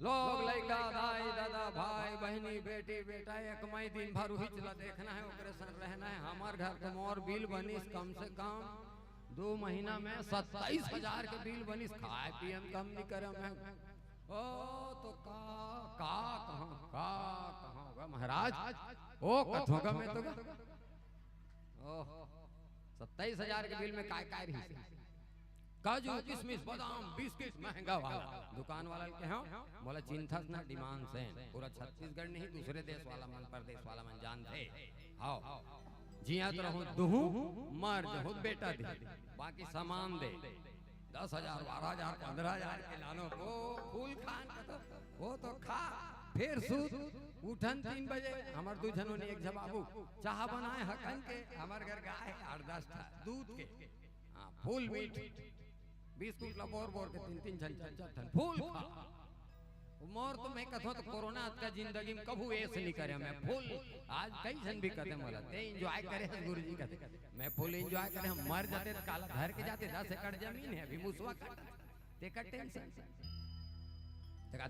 लोग लइका दाई दादा भाई बहनी बेटी बेटा एक मई दिन भर ही चला देखना है ऑपरेशन रहना है हमार घर तो मोर बिल बनिस कम से कम 2 महीना में 27,000 के बिल बनिस खाए पिए कम नहीं करे मैं ओ तो का कहाँ महाराज ओ कथोगा मैं तो ओह 27,000 के बिल में काय रही काजू किशमिश बादाम बिस्किट महंगा वाला दुकान वाला के हैं बोला चिंता ना डिमांड से पूरा छत्तीसगढ़ नहीं दूसरे देश वाला मन प्रदेश वाला मन जानते आओ जिया तो रहूं दुहू मर जहू बेटा दे बाकी सामान दे 10,000 12,000 15,000 के लानो को फूल खान वो तो खा फिर सूत उठन 3 बजे हमार दू जनों ने एक जवाबू चाह बनाए हकन के हमार घर गाय 8-10 था दूध के फूल मीठ बिस्कुट ला बोर के 3-3 छन फूल खा मोर तो मैं कथो तो कोरोना का जिंदगी में कभू ऐसे नहीं करे मैं फूल आज कई जन भी कहते मला ते एंजॉय करे गुरुजी कहते मैं फुल एंजॉय करे हम मर जाते तो काला घर के जाते 10 एकड़ जमीन है अभी मुसवा ते का टेंशन ते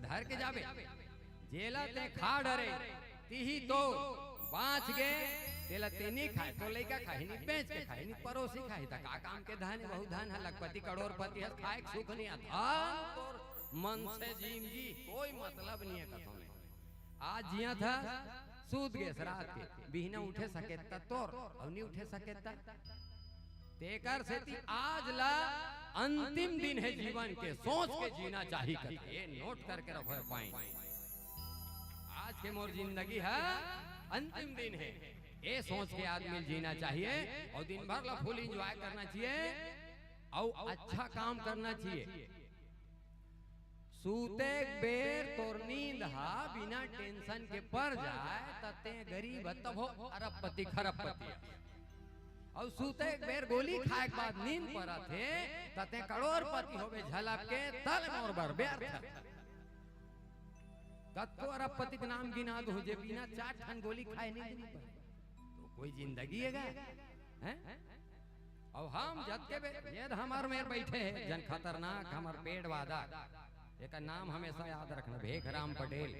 धर के जाबे जेला ते खा डरे तीही तो बाँच गए तेला ते नहीं खाए तो लइका खाए नहीं बेच के खाए नहीं पड़ोसी खाए था का काम के धन बहु धन है लखपति करोड़पति है खाए सुख नहीं आता और मन से जीम जी कोई मतलब नहीं है कथों में आज जिया था सूद गए रात के बिहना उठे सके तोर और नहीं उठे सके तेकर से आज ला अंतिम दिन है जीवन के सोच के जीना चाहिए ये नोट करके रखो पाए आज के मोर जिंदगी है अंतिम दिन है ये सोच के आदमी जीना चाहिए और दिन भर ला फुल एंजॉय करना चाहिए और अच्छा काम करना चाहिए सूते बेर तोर नींद हा बिना टेंशन के पर जाए तते गरीब तब हो अरबपति खरबपति और सूते बेर गोली खाए के बाद नींद पड़ा थे तते करोड़पति होवे झलक के तल मोर बर व्यर्थ तत्को अरबपति के नाम गिना दो जे बिना 4 ठन गोली खाए नहीं तो कोई जिंदगी है और हम जत के ये हमार में बैठे हैं जन खतरनाक हमार पेड़ वादा एक नाम हमेशा याद रखना भेखराम पटेल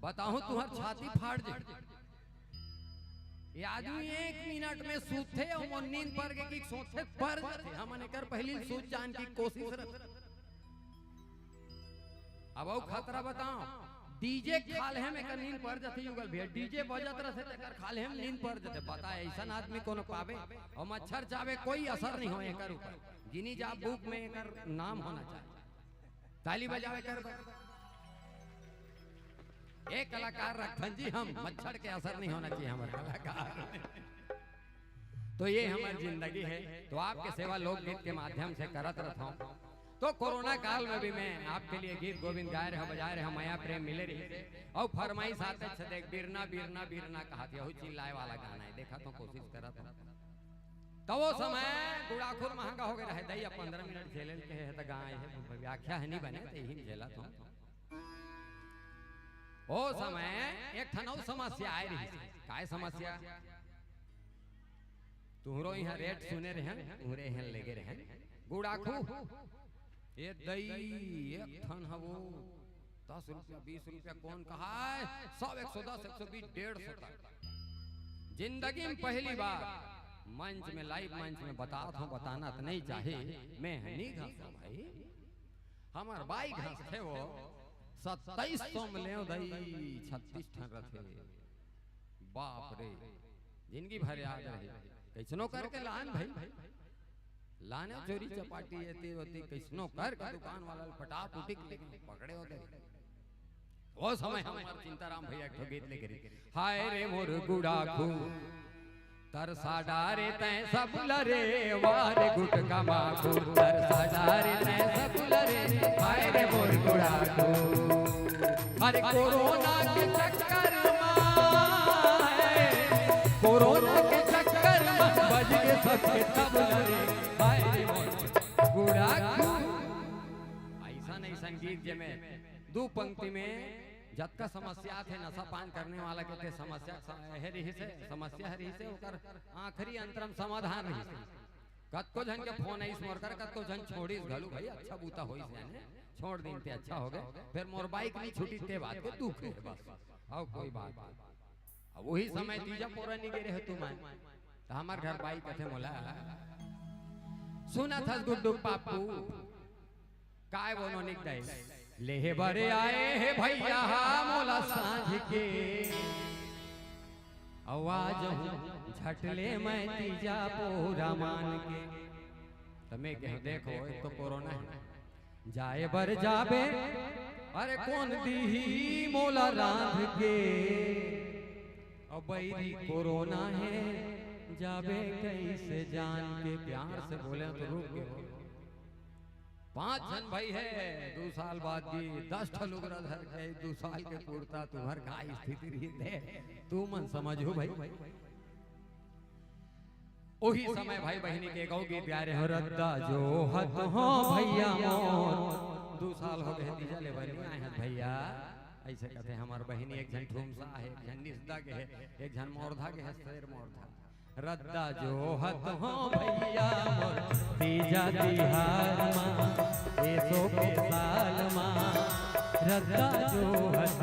बताऊं तुहर छाती फाड़ दे ये आदमी 1 मिनट में सूते और नींद पर के की सोचे पर हमने कर पहली सूत जान की कोशिश रख अब वो खतरा बताओ डीजे खाले में का नींद पड़ जाती युगल भैया डीजे बजत रहे तेकर खाले में नींद पड़ जाते पता है ऐसा आदमी कोनो पावे और मच्छर चावे कोई असर नहीं हो एकर ऊपर गिनी जा बुक में एकर नाम होना चाहिए ताली बजावे कर एक कलाकार रखन जी हम मच्छर के असर नहीं होना चाहिए हमारे कलाकार तो ये हमारी जिंदगी है तो आपके सेवा लोकगीत के माध्यम से करत रहता हूँ तो कोरोना काल में भी मैं आपके लिए गीत गोविंद गाए रहे बजाए रहे माया प्रेम मिले रही और फरमाइश आते छे देख बिरना बिरना बिरना कहा चिल्लाए वाला गाना है देखा तो कोशिश करा था तो वो समय गुड़ाखुर महंगा हो गया है दैया 15 मिनट झेले के है त गाय है व्याख्या है नहीं बने तो यही झेला तो ओ समय एक ठनौ समस्या आई रही काय समस्या तुहरो यहाँ रेट सुने रहे तुहरे यहाँ लेगे रहे गुड़ाखू ये दई एक ठन हवो 10 रुपया 20 रुपया कौन कहा है 100 110 120 150 तक जिंदगी में पहली बार मंच में लाइव मंच में बताता हूँ बताना तो नहीं चाहे मैं नहीं घासा भाई हमार बाई घास थे वो 2700 में ले दई 36 ठन रथे बाप रे जिंदगी भर याद रहे कैसनो करके लान भाई लाने चोरी चपाटी एती होती कैसनो कर के दुकान वाला पटा पुटिक लेके पकड़े होते वो समय हमार चिंताराम भैया के गीत लेके हाय रे मोर गुड़ाखू तरसा डारे तै सब लरे वारे गुटका माखू तरसा डारे तै सब लरे हाय रे मोर गुड़ाखू अरे कोरोना के चक्कर में कोरोना के चक्कर में बज के सबके सब लरे हाय रे मोर गुड़ाखू ऐसा नहीं संगीत जे में दो पंक्ति में जब का समस्या थे नशा पान करने वाला के थे समस्या है रही से समस्या है रही से ओकर आखिरी अंतरम समाधान रही से कत को जन के फोन आई मोर कर कत को जन छोड़ी घलू भाई अच्छा बूता होई से ने छोड़ दिन ते अच्छा हो गए फिर मोर बाइक नहीं छूटी ते बात के दुख है बस और कोई बात अब वही समय तीजा पोरा नहीं गिरे तू मान तो हमार घर बाइक थे मोला सुना था गुड्डू पापू काय बोनो निक दई लेहे बरे आए है भैया मोला सांझ के आवाज झटले मैं तीजा पूरा मान के तमे कह देखो एक तो कोरोना है जाए बर जाबे अरे कौन दीही मोला रांध के अब बैरी कोरोना है जाबे कैसे जान के प्यार से बोले तो रुक गए 5 जन भाई है 2 साल बाद भी 10 ठलुग धर के 2 साल के पूर्ता तुम्हार का स्थिति रही थे तू मन समझो भाई वही समय भाई बहनी के गौ गीत गा रहे हो रद्दा जो हत हो भैया मोर 2 साल हो गए तीजा ले बनी आए हैं भैया ऐसे कहते हमार बहनी एक जन ठुमसा है एक जन निस्दा के है एक जन मोरधा के है शेर मोरधा रद्दा जो हत हो भैया मोर तीजा तिहार मां एसो के साल मां रद्दा जो हत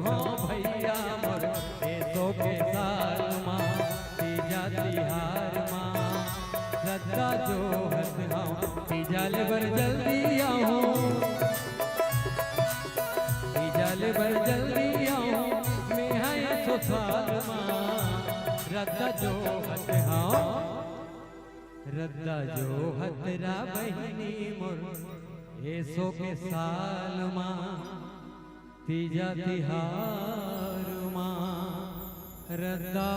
हो भैया मोर एसो के साल मां तीजा तिहार मां रद्दा जो हत हो तीजा ले बर जल्दी आओ तीजा ले बर जल्दी आओ मैं है सो साल मां रद्दा जो हत हाँ रद्दा जो हतरा बहनी मोर एसो के साल मां तीजा तिहार मां रद्दा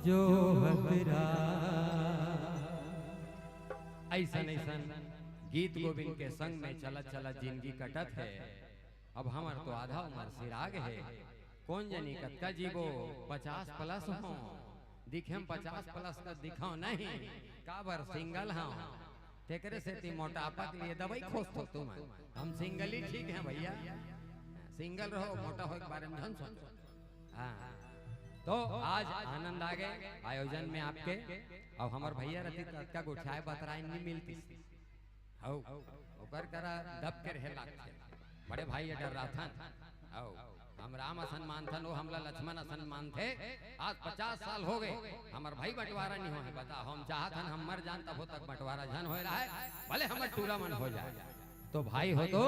जो हतरा ऐसन ऐसन गीत गोविंद के संग में चलत चलत जिंदगी कटत है अब हमार तो आधा उम्र सिराग है कौन जानी कत्का जीवो 50 प्लस हो दिखे 50 प्लस का दिखाओ नहीं काबर सिंगल हाँ तेकरे से ती मोटापा के लिए दवाई खोज तो तुम हम सिंगल ही ठीक है भैया सिंगल रहो मोटा हो एक बारे में धन सोचो हाँ तो आज आनंद आ गए आयोजन में आपके अब हमार भैया रति कत्का गुठाए बतराई नहीं मिलती हो ओकर करा दब के रहे लागते बड़े भाई डर रहा था हम राम असन्मान था नो हमला लक्ष्मण असन्मान थे आज 50 साल हो गए हमार भाई बंटवारा नहीं हो है बता हम चाहत हन हम मर जान तब तक बंटवारा जन हो रहा है भले हमर टूरा मन हो जाए तो भाई हो तो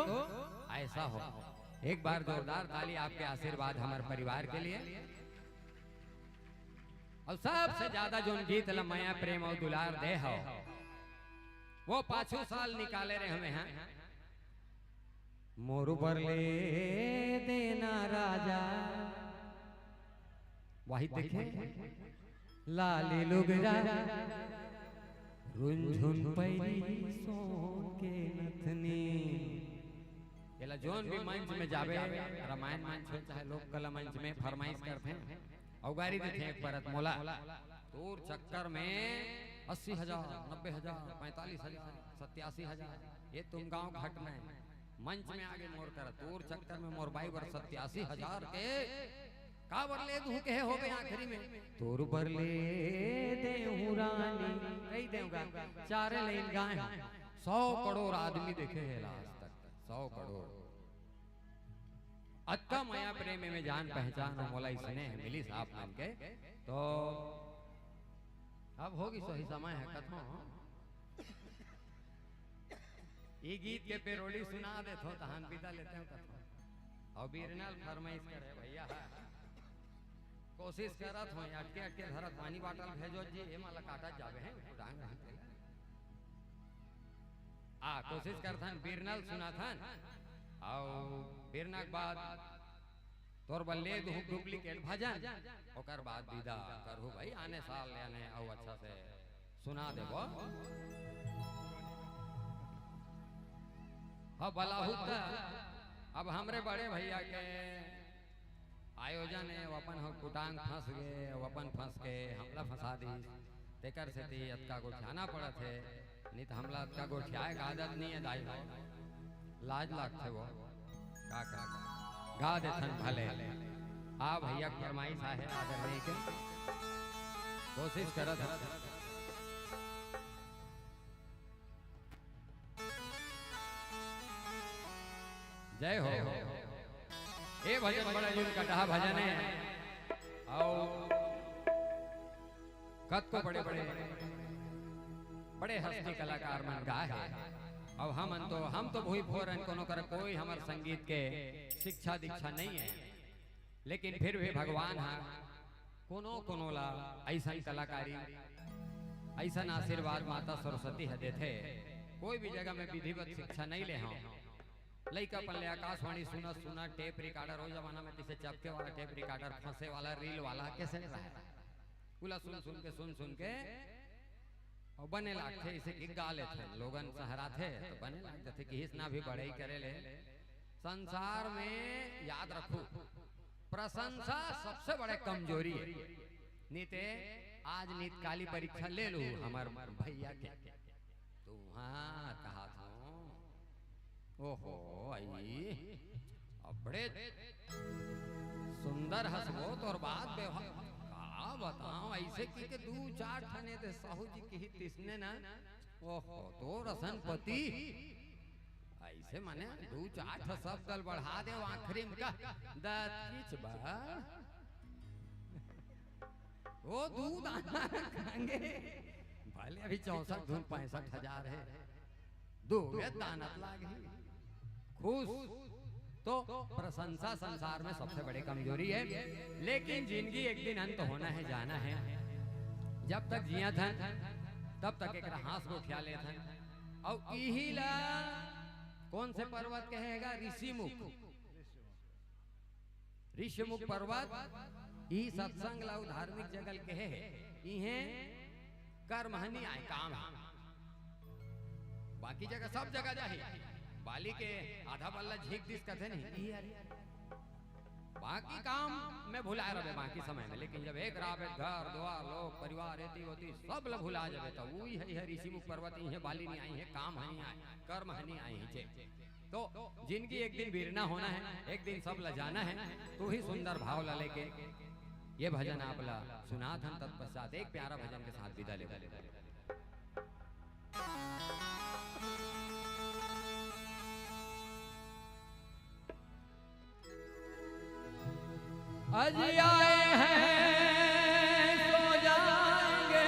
ऐसा हो एक बार जोरदार ताली आपके आशीर्वाद हमारे परिवार के लिए और सबसे ज्यादा जो गीत लमाया प्रेम और दुलार दे हो वो 5 साल निकाले रहे हमें हैं मोरू बरले देना राजा वही देखे लाली लुगरा रुंझुन पैरी सोन के नथनी जोन भी मंच में जावे रामायण मंच हो चाहे लोक कला मंच में फरमाइश करते हैं औगारी देते एक परत मोला तोर चक्कर में 80,000 90,000 45,000 87,000 ये तुम गांव घट में मंच में आगे मोर कर तोर चक्कर में मोर बाई वर 87,000 के का बरले दू के हो गए आखिरी में तोर बरले देहू रानी कही देऊंगा चारे लेन गाय 100 करोड़ आदमी देखे हैं आज तक 100 करोड़ अत्ता माया प्रेम में जान पहचान और मोला स्नेह मिली साफ मन के तो अब होगी सही समय है कथो ये गीत के पेरोडी सुना देते तहन पिता लेते हो कथो और बीरनल फरमाइश करे भैया कोशिश करत हो अटके अटके धरत पानी बाटल भेजो जी ए माला काटा जावे हैं डांग आ कोशिश करथन बीरनल सुनाथन और बीरना के बाद तोर बल्ले डुप्लीकेट भजन ओकर बाद विदा करहु भाई आने साल आने औ अच्छा से सुना देबो हाँ बलाहुत अब हमरे बड़े भैया के आयोजन है अपन हो कुटांग फंस गए अपन फंस के हमला फंसा दी तेकर से ती अतका गोठियाना पड़ा थे नहीं तो हमला अतका गोठियाए का आदत नहीं है दाई लाज लागते वो का गा देथन भले आ भैया फरमाइश है आदर नहीं के कोशिश करत जय हो ए भजन बड़ा जुल कटहा भजन है और कत को बड़े बड़े बड़े हस्ती कलाकार मन गा है अब हम तो भूई फोरन कोनो कर कोई हमार संगीत के शिक्षा दीक्षा नहीं है लेकिन फिर भी भगवान है कोनो ला ऐसा कलाकारी ऐसा आशीर्वाद माता सरस्वती है देते कोई भी जगह में विधिवत शिक्षा नहीं ले हम लइका पल्ले आकाशवाणी सुना टेप रिकॉर्डर हो जमाना में किसे चपके वाला टेप रिकॉर्डर फंसे वाला रील वाला कैसे रहा पूरा सुन के और बने लागते इसे कि गा लेते लोगन सहरा थे तो बने लागते थे कि इसना भी बड़े ही करे ले संसार में याद रखो प्रशंसा सबसे बड़े कमजोरी है नीते आज नीत काली परीक्षा ले लो हमार भैया के तो हाँ कहा था ओहो आई बड़े सुंदर हसबोत और बात व्यवहार का बताओ ऐसे की के 2-4 ठने थे साहू जी की ही तिसने ना ओहो तो रसन पति ऐसे माने 2-4 सब दल बढ़ा दे आखिरी में का दत बा वो दूध आना खाएंगे भले अभी 64 धुन 65,000 है दो दानत लागे खुश तो प्रशंसा संसार में सबसे बड़ी कमजोरी है लेकिन जिंदगी एक दिन अंत होना है जाना है जब तक जिया था तब तक एक हाथ को ख्याल था और इहिला कौन से पर्वत कहेगा ऋषिमुख पर्वत ई सत्संग लाउ धार्मिक जगल कहे इहे कर्म हनी आए काम बाकी जगह सब जगह जाही बाली के आधा बल्ला झीक दिस कथे नहीं बाकी काम में भुला रहे बाकी समय में लेकिन जब एक रात घर द्वार लोग परिवार एती होती सब ल भुला जावे तो वही है ऋषिमुख पर्वत ही है बाली नहीं आई है काम हनी आए कर्म हनी आई है तो जिनकी एक दिन वीरना होना है एक दिन सब ल जाना है तो ही सुंदर भाव ला लेके ये भजन आप ला सुना था तत्पश्चात एक प्यारा भजन के साथ विदा ले आज आए हैं सो जाएंगे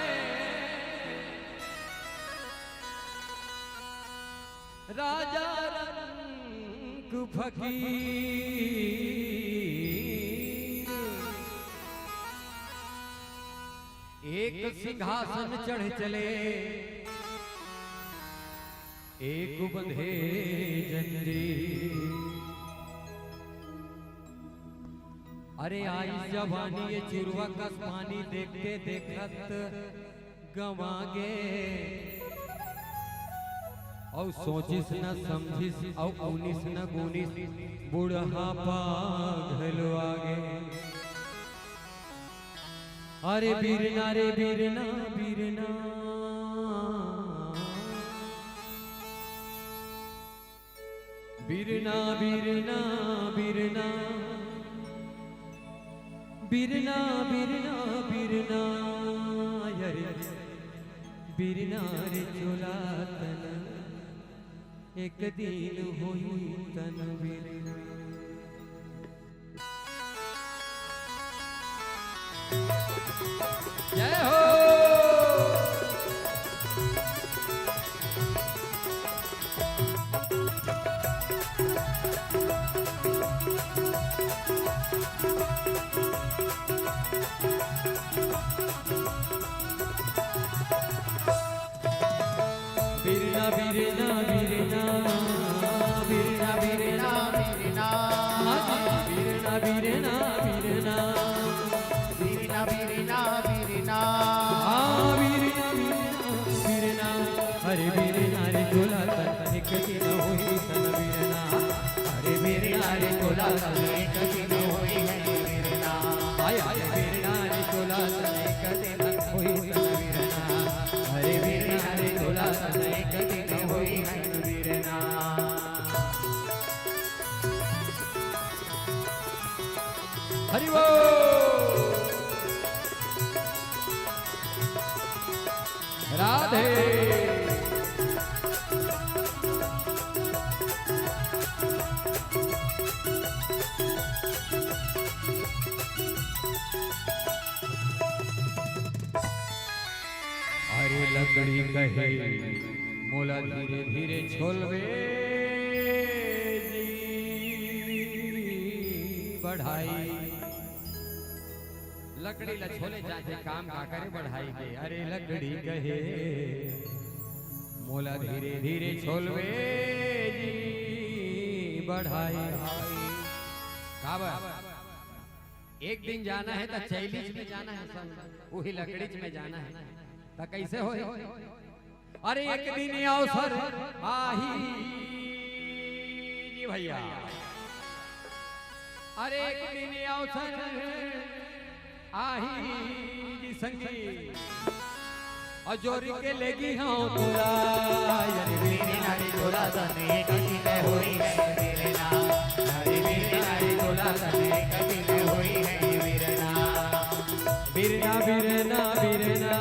राजा रंग फकीर एक सिंहासन चढ़ चले एक बंधे जंजीर अरे आई जवानी ये चिरवा कस पानी देखते देखत गवागे और सोचिस न समझिस और उनिस न गुनिस बुढ़ापा घलो आगे अरे बीरना रे बीरना बीरना बीरना बीरना बीरना बीरना बीरना बीरना अरे बीरना रे चोला तन एक दिन होई तन बीरना। जय हो बीरना बीरना बीरना बीरना बीरना बीरना बीरना बीरना बीरना बीरना बीरना बीरना बीरना बीरना अरे बीरना रे चोला तन एक दिन होई तन बीरना। अरे बीरना रे चोला तन एक दिन होई है बीरना। आय आय बीरना रे चोला तन एक दिन होई तन बीरना। अरे बीरना रे चोला तन एक दिन होई है बीरना। हरि बोल राधे। अरे लकड़ी कहे मोला धीरे धीरे छोलवे बढ़ाई। लकड़ी ला छोले जाते काम का करे बढ़ाई के। अरे लकड़ी कहे मोला धीरे धीरे छोलवे जी बढ़ाई। काबा एक दिन जाना है तो चैलीज में जाना है, सब वही लकड़ीज में जाना है तो कैसे हो। अरे एक दिन अवसर आही जी भैया। अरे एक दिन अवसर आही जी संगी और जोरी के लेगी हाँ तोला। अरे बीरना रे चोला तन एक दिन होई है बीरना। अरे बीरना रे चोला तन एक दिन होई है बीरना। बीरना बीरना बीरना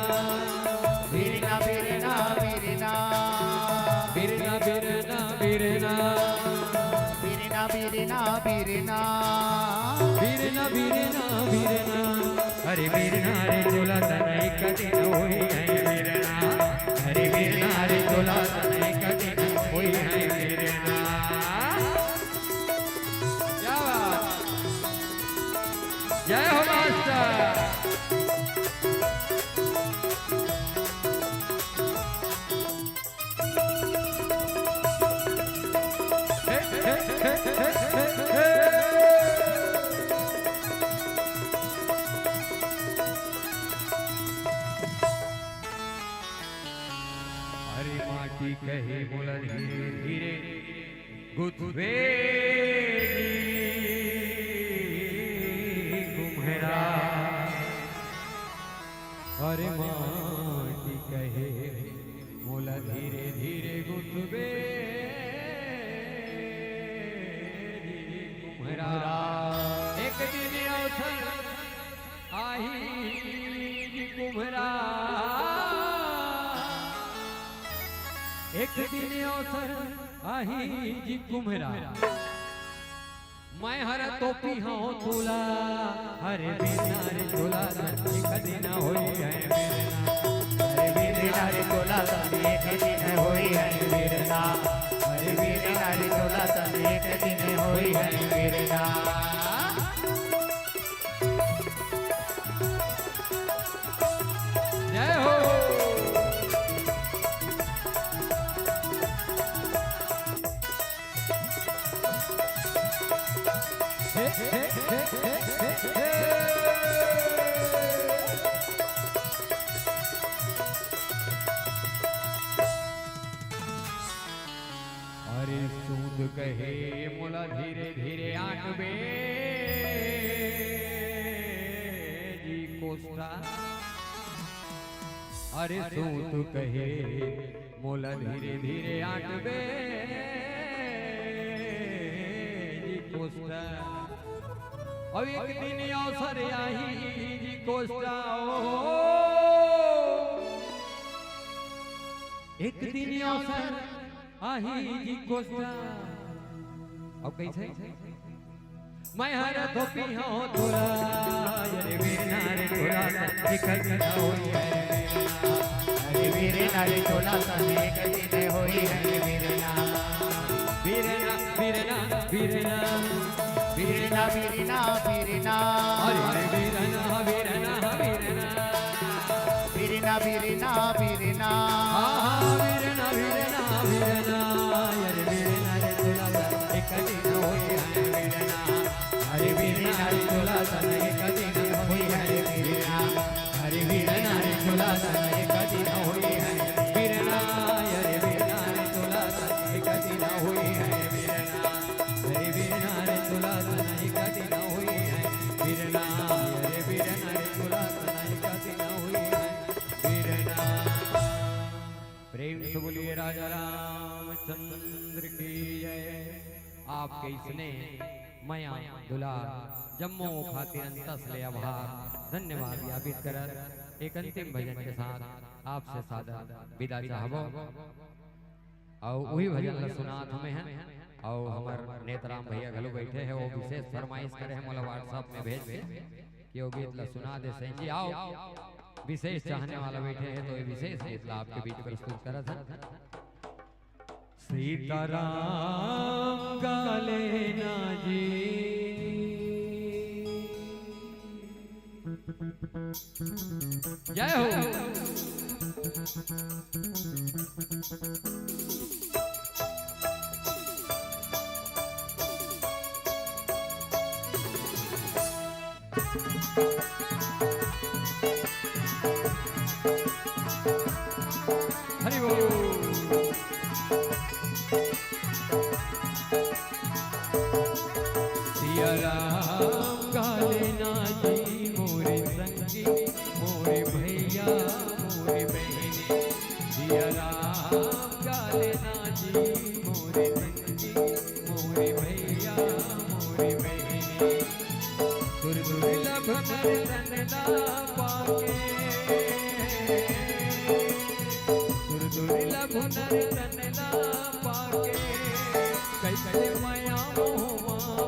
बीरना बीरना बीरना बीरना बीरना बीरना बीरना बीरना बीरना बीरना बीरना बीरना। अरे बीरना रे चोला तन एक दिन होई है बीरना। अरे बीरना रे चोला तन एक दिन होई है बीरना। क्या बात, जय हो मास्टर। अरे माटी कहे मोला धीरे धीरे गुथवे कुम्हरा। अरे माटी कहे मोला धीरे धीरे गुथवे कुम्हरा। एक दिन अवसर आही जी कुम्हरा। एक दिन अवसर आही जी कुम्हरा। मैं हर टोपी हाँ तोला। अरे बीरना रे चोला तन एक दिन होई है बीरना। अरे बीरना रे चोला तन एक दिन होई है बीरना। अरे बीरना रे चोला तन एक दिन होई है बीरना। जय हो अरे सूद कहे मोला धीरे धीरे आंकबे जी को कोष्टा अरे सूत कहे मोला धीरे धीरे आटबे जी कोष्टा अब एक दिन अवसर आई जी कोष्टा एक दिन अवसर आई जी कोष्टा अब कैसे मैं हर धोपी हूँ तोरा अरे वीर नारे तोरा निकल ना होई है अरे वीर नारे तोरा निकल ना होई है वीरना वीरना वीरना वीरना वीरना वीरना वीरना अरे वीरना वीरना वीरना वीरना वीरना वीरना वीरना वीरना वीरना अरे वीरना रे तोरा निकल ना होई है हरे वीरना रे चोला सन एक दिन होई है वीरना हरे वीरना रे चोला सन एक दिन होई है वीरना हरे वीरना रे चोला सन एक दिन होई है वीरना हरे वीरना रे चोला सन एक दिन होई है वीरना हरे वीरना रे चोला सन एक दिन होई है वीरना प्रेम से बोलिए राजा रामचंद्र की जय। आपके इसने मया दुलार जम्मो खातिर अंतसले आभार धन्यवाद ज्ञापित कर एक अंतिम भजन के साथ आपसे सादर विदा चाहबो और वही भजन ला सुनात हमें हैं और हमार नेतराम भैया घलो बैठे हैं वो विशेष फरमाइश करे हैं मोला व्हाट्सएप में भेज दे कि वो गीत ला सुना दे सही जी आओ विशेष चाहने वाला बैठे हैं तो ये विशेष गीत ला आपके बीच प्रस्तुत करत है। सीताराम गाले ना जी जय हो हरि बोल राम गाले ना जी मोरे संगी मोरे भैया मोरे बहने दिया राम गाले ना जी मोरे संगी मोरे भैया मोरे बहने दुर्लभ नरतनला पाके दुर्लभ नरतनला पाके कैसे माया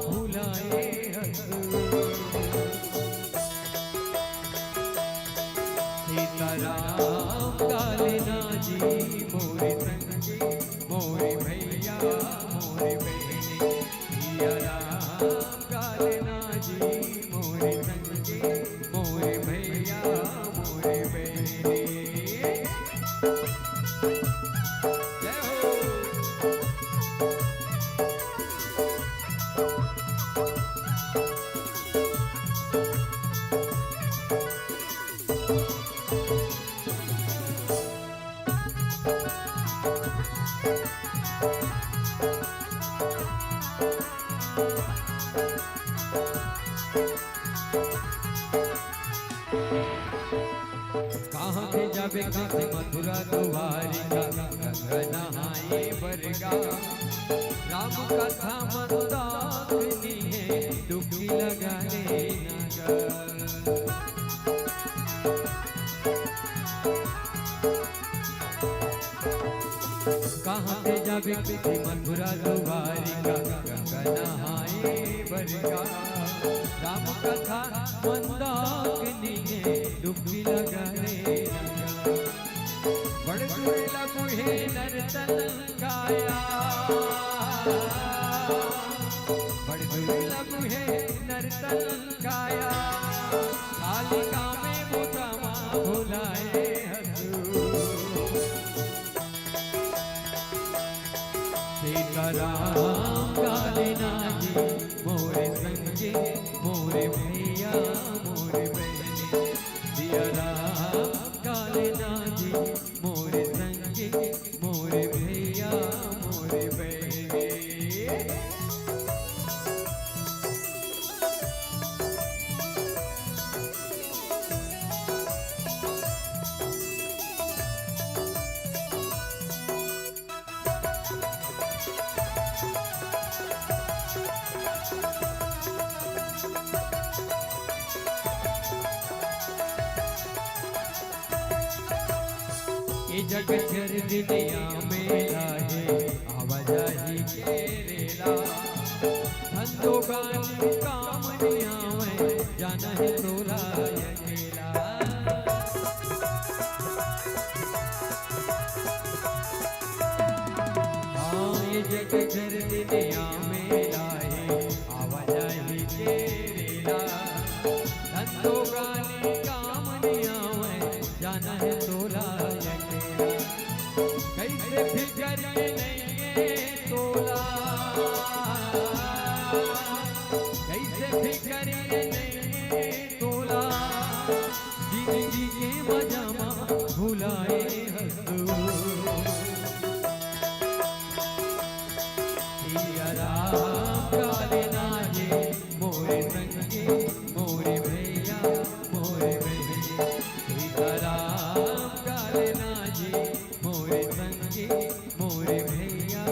भुलाए सीताराम गाले ना जी मोरे संगी मोरे भैया मोरे बहने दिया राम गाले ना जी मोरे संगी मोरे भैया मोरे बहने जय हो कहाँ से जावे कहाँ से मथुरा द्वारिका नहाए बरगा राम कथा मंदाकिनी है डुबकी लगाने कहाँ से जावे किसी मथुरा द्वारिका नहाए बरगा राम कथा मंदाकिनी है डुबकी लगाने बड़े दुर्लभ है नर्तन काया बड़े दुर्लभ है नर्तन काया कालिका में मुद्रमा भुलाए सीताराम गाले ना जी मोरे संगे मोरे भैया मोरे बहने दिया राम गाले ना जी मोरे संगे मोरे भैया मोरे बहने ये जग चर दुनिया में लाहे आवाजाही के रेला धंधो गानी काम नियावे जाना है तोला अकेला हाँ ये जग चर दुनिया में लाहे आवाजाही के रेला धंधो गानी काम नियावे जाना है तोला अकेला कैसे फिक्र नहीं तोला कैसे फिक्र नहीं तोला जिंदगी के मजामा भुलाए हंसू कालेना ये मोरे संगे मोरे भैया मोरे भैया सीताराम कालेना ये मोरे संगे मोरे भैया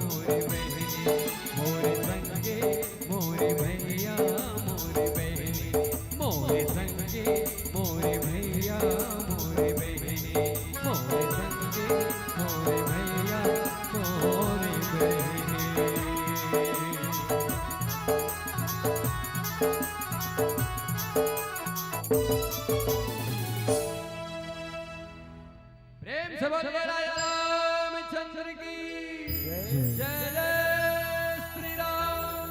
मोरे बहने मोरे संगे मोरे भैया मोरे बहने मोरे संगे मोरे भैया मोरे बहने मोरे संगे मोरे भैया मोरे बहने प्रेम से बोलिए रामचंद्र की जय जय श्री राम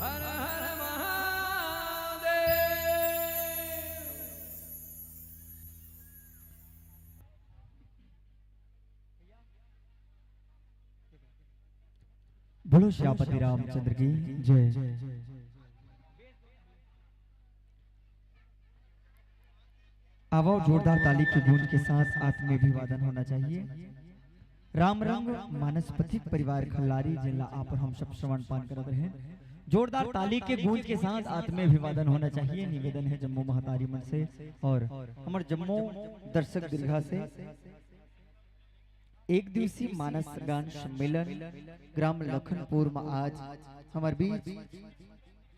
हर हर महादेव। बोलो श्यापति रामचंद्र की जय। आवाज जोरदार ताली की गूंज के साथ आत्माभिवादन होना चाहिए। राम रंग मानस पथिक परिवार खल्लारी जिला आप और हम सब श्रवण पान कर रहे हैं। जोरदार ताली के गूंज के साथ आत्माभिवादन होना चाहिए। निवेदन है जम्मू महतारी मन से और हमारे जम्मू दर्शक दीर्घा से एक दिवसीय मानस गान सम्मेलन ग्राम लखनपुर में आज हमारे बीच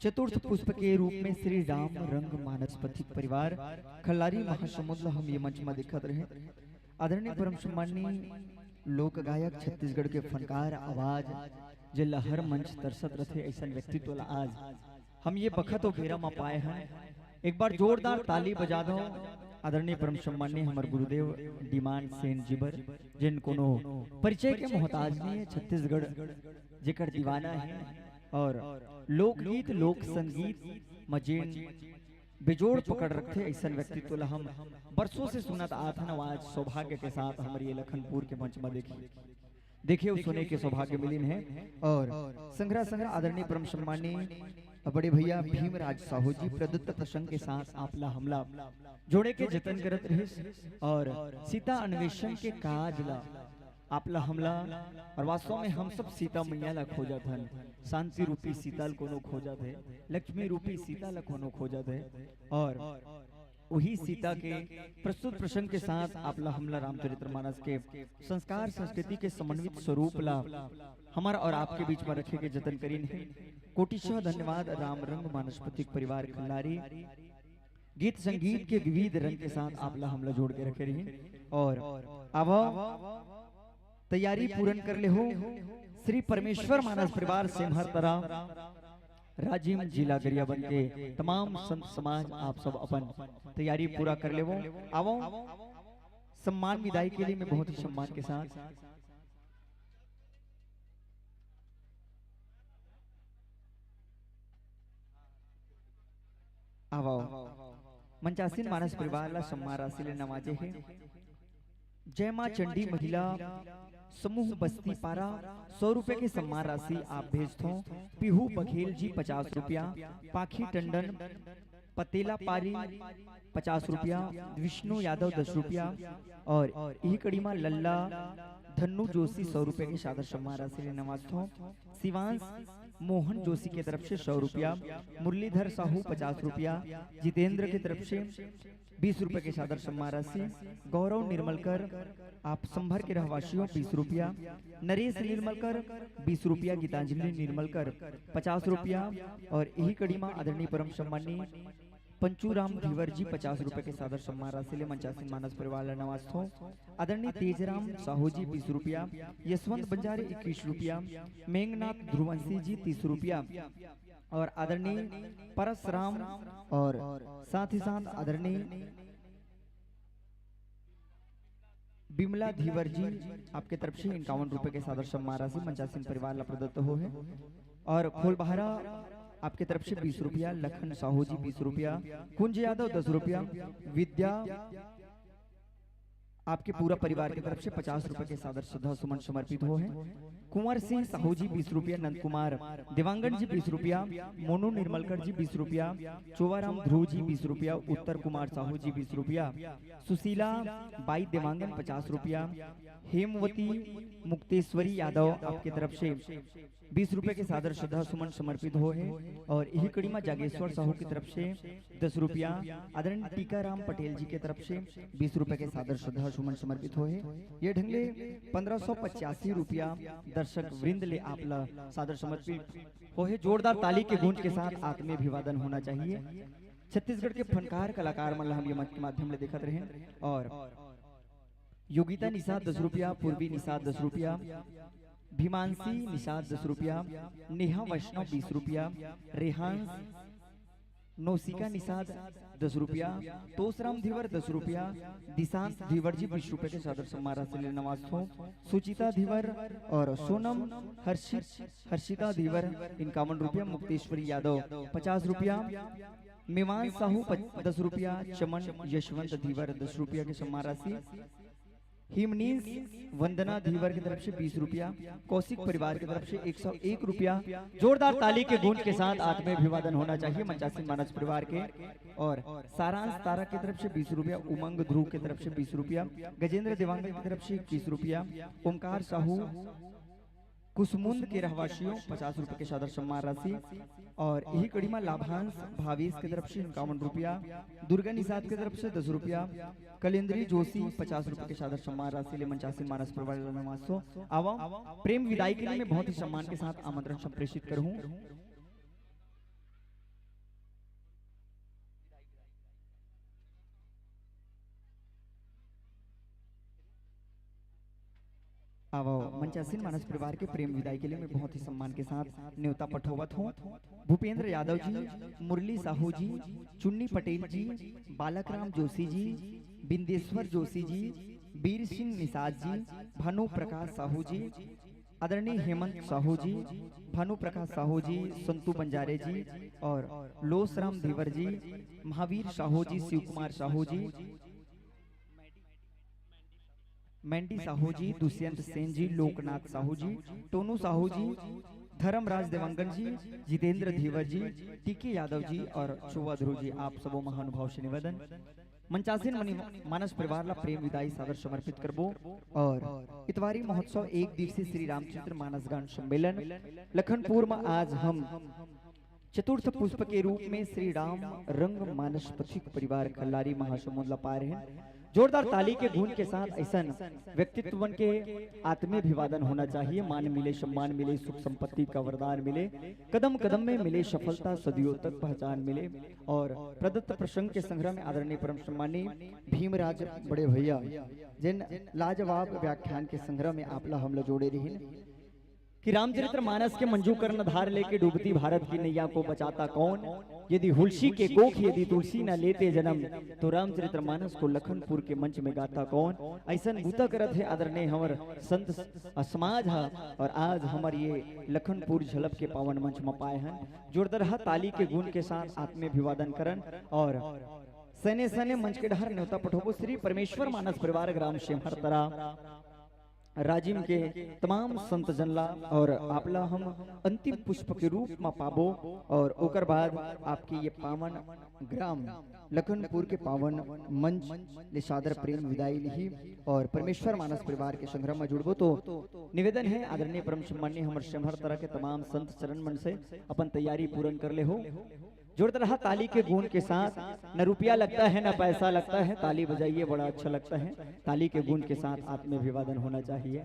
चतुर्थ पुष्प के रूप में श्री राम रंग मानस पथिक परिवार खल्लारी महासमुद्र हम ये मंच में दिखत रहे। आदरणीय परम सम्माननीय लोक गायक छत्तीसगढ़ के फनकार आवाज जिला हर मंच तरसत रहे ऐसा व्यक्तित्व आज हम ये बखत और घेरा में पाए हैं। एक बार जोरदार ताली बजा दो। आदरणीय परम सम्माननीय हमारे गुरुदेव डिमांड सेन जीवर जिन कोनो परिचय के मोहताज नहीं है, छत्तीसगढ़ जेकर दीवाना है और लोकगीत लोक संगीत मजेन बेजोड़ पकड़ रखे ऐसा व्यक्तित्व हम बरसों से सुनत आत हन। आज सौभाग्य के साथ हमारे लखनपुर के मंच में देखिए उस सुने के सौभाग्य मिलिन है। और संग्रह आदरणीय परम सम्माननीय बड़े भैया भीमराज साहू जी प्रदत्त प्रसंग के साथ आपला हमला जोड़े के जतन करत रहे और सीता अन्वेषण के काज ला आपला हमला और वास्तव में हम सब सीता मैया ला खोजत हन। शांति रूपी सीता कोनो खोजत है, लक्ष्मी रूपी सीता ला कोनो खोजत है और वही सीता के प्रस्तुत प्रसंग के साथ आपला हमला रामचरितमानस के संस्कार संस्कृति के समन्वित स्वरूप ला हमारा और आपके बीच में रखे के जतन करीन है। कोटिशः धन्यवाद राम रंग मानस पथिक परिवार खल्लारी गीत संगीत के विविध रंग के साथ आपला हमला जोड़ के रखे रही और अब तैयारी पूर्ण कर ले हो। श्री परमेश्वर मानस परिवार से हर तरह राजीव जिला गरियाबंद के तमाम संत समाज आप सब अपन तैयारी पूरा कर ले वो आवो सम्मान विदाई के लिए मैं बहुत ही सम्मान के साथ आवो मंचासीन मानस परिवार ला सम्मान राशि ले नवाजे है। जय मां चंडी महिला समूह बस्ती पारा 100 रुपए की सम्मान राशि आप भेज दो। पीहू बघेल जी 50 रुपया, पाखी टंडन पतेला पारी 50 रुपया, विष्णु यादव 10 रुपया और यही कड़ी में लल्ला धन्नू जोशी 100 रुपए की सादर सम्मान राशि ले नवाज दो। शिवांश मोहन जोशी की तरफ से 100 रुपया, मुरलीधर साहू 50 रुपया, जितेंद्र की तरफ से 20 रुपए के सादर सम्मान राशि, गौरव निर्मलकर आप संभर के रहवासियों 20 रुपया, नरेश निर्मलकर 20 रुपया, गीतांजलि निर्मलकर 50 रुपया और यही कड़ी में आदरणीय परम सम्माननीय पंचूराम धीवर जी 50 रुपए के सादर सम्मान राशि ले मंचासीन मानस परिवार नवाज थो। आदरणीय तेजराम साहू जी 20 रुपया, यशवंत बंजारे 21 रुपया, मेघनाथ ध्रुवंशी जी 30 रुपया और आदरणीय परसराम और साथ ही साथ आदरणीय बिमला धीवर जी आपके तरफ से 51 रुपए के सादर सम्मान राशि मंचासीन परिवार प्रदत्त हो है। और खोलबहारा आपके तरफ से 20 रुपया, लखन साहू जी 20 रुपया, कुंज यादव 10 रुपया, विद्या आपके पूरा परिवार की तरफ से 50 रुपए के सादर श्रद्धा सुमन समर्पित हो है। कुंवर सिंह साहू जी 20 रुपया, नंद कुमार देवांगन जी 20 रुपया, मोनू निर्मलकर जी 20 रुपया, चोवाराम ध्रुव जी 20 रुपया, उत्तर कुमार साहू जी 20 रुपया, सुशीला बाई देवांगन 50 रुपया, हेमवती मुक्तेश्वरी यादव आपके तरफ से 20 रुपए के सादर श्रद्धा सुमन समर्पित हो है। और यही कड़ी में जागेश्वर साहू की तरफ से 10 रुपया, आदरणीय टीकाराम पटेल जी के तरफ से 20 रुपए के सादर श्रद्धा सुमन समर्पित हो है। ये ढंगले 1585 रुपया दर्शक वृंद ले आपला सादर समर्पित हो है। जोरदार ताली के गूंज के साथ आत्मीय अभिवादन होना चाहिए। छत्तीसगढ़ के फनकार कलाकार मन हम ये मंच के माध्यम से देखते रहे। और योगिता निषाद 10 रुपया, पूर्वी निषाद 10 रुपया, भीमांशी निषाद 10 रुपया, नेहा वैष्णव 20 रुपया, रेहांस नौसिका निषाद 10 रुपया, तोसराम धीवर 10 रुपया, दिशांत धीवर जी 20 रुपए के सादर सम्मान राशि ले नवाज हो। सुचिता धीवर और सोनम हर्षिता धीवर 51 रुपया, मुक्तेश्वरी यादव 50 रुपया, मेवान साहू 10 रुपया, चमन यशवंत धीवर 10 रुपया के सम्मान राशि, हिमनीस वंदना धीवर की तरफ से 20 रुपया, कौशिक परिवार की तरफ से 101 रुपया। जोरदार ताली के गूंज के साथ आत्मीय अभिवादन होना चाहिए मंचासीन मानस परिवार के। और सारांश तारा की तरफ से 20 रुपया, उमंग ध्रुव की तरफ से 20 रुपया, गजेंद्र देवांगन की तरफ से 21 रुपया, ओमकार साहू कुसमुंद के रहवासियों 50 रुपए के सादर सम्मान राशि। और यही कड़ी में लाभांश भावेश की तरफ से 51 रुपया, दुर्गा निषाद की तरफ से 10 रुपया, कलेंद्री जोशी 50 रुपए के सादर सम्मान राशि ले मंचासीन मानस परिवार नवासो। आवा प्रेम विदाई के लिए मैं बहुत ही सम्मान के साथ आमंत्रण संप्रेषित करूं। आवो मंचासीन मानस परिवार के प्रेम विदाई के लिए मैं बहुत ही सम्मान के साथ न्योता पठोवत हूँ। भूपेंद्र यादव जी, मुरली साहू जी, चुन्नी पटेल जी, बालकराम जोशी जी, बिंदेश्वर जोशी जी, बीर सिंह निषाद जी, भानु प्रकाश साहू जी, आदरणीय हेमंत साहू जी, भानु प्रकाश साहू जी, संतू बंजारे जी और लोसराम धीवर जी, महावीर साहू जी, शिव कुमार साहू जी, मैंडी साहू जी, दुष्यंत सेन जी, लोकनाथ साहू जी, टोनू साहू जी, धर्मराज देवांगन जी, जितेंद्र धीवर जी, टीके यादव जी और चोवा ध्रुव जी, आप सबो महानुभाव से निवेदन मंचासीन मानस परिवार ला प्रेम विदाई सादर समर्पित करबो। और इतवारी महोत्सव 1 दिवसीय श्री रामचंद्र मानस गान सम्मेलन लखनपुर में आज हम चतुर्थ पुष्प के रूप में श्री राम रंग मानस पथिक परिवार खल्लारी महासमुंद ला पा रहे हैं। जोरदार ताली के गूंज के साथ ऐसा व्यक्तित्व के आत्मीय अभिवादन होना चाहिए। मान मिले, सम्मान मिले, सुख संपत्ति का वरदान मिले, कदम कदम में मिले सफलता, सदियों तक पहचान मिले। और प्रदत्त प्रसंग के संग्रह में आदरणीय परम सम्मानीय भीमराज बड़े भैया जिन लाजवाब व्याख्यान के संग्रह में आपला हमला जोड़े रही कि रामचरित्र मानस के मंजू कर्ण धार लेके डूबती भारत की नैया को बचाता कौन, यदि हुलसी के कोख यदि तुलसी न लेते जन्म, तो रामचरित्र मानस को लखनपुर के मंच में गाता कौन। ऐसा बूता करत है आदरणीय हमर संत समाज है। और आज हमार ये लखनपुर झलक के पावन मंच में पाए हैं। जोरदार ताली के गुण के साथ आत्मीय अभिवादन करन। और सने सने मंच के डहर न्योता पठोबो श्री परमेश्वर मानस परिवार ग्राम शेमहर तरा राजिम के तमाम संत जनला और आपला हम अंतिम पुष्प के रूप में पाबो। और ओकर बाद आपकी ये पावन ग्राम लखनपुर के पावन मंच ले सादर प्रेम विदाई ली और परमेश्वर मानस परिवार के संग्रह में जुड़बो। तो निवेदन है आदरणीय परम सम्मानीय हमर शहर तरह के तमाम संत चरण मन से अपन तैयारी पूर्ण कर ले हो। जोड़ता रहा ताली के गुण के साथ। न रुपया लगता है न पैसा लगता है, ताली बजाइए बड़ा अच्छा लगता है। ताली के गुण के साथ आत्मीय अभिवादन होना चाहिए।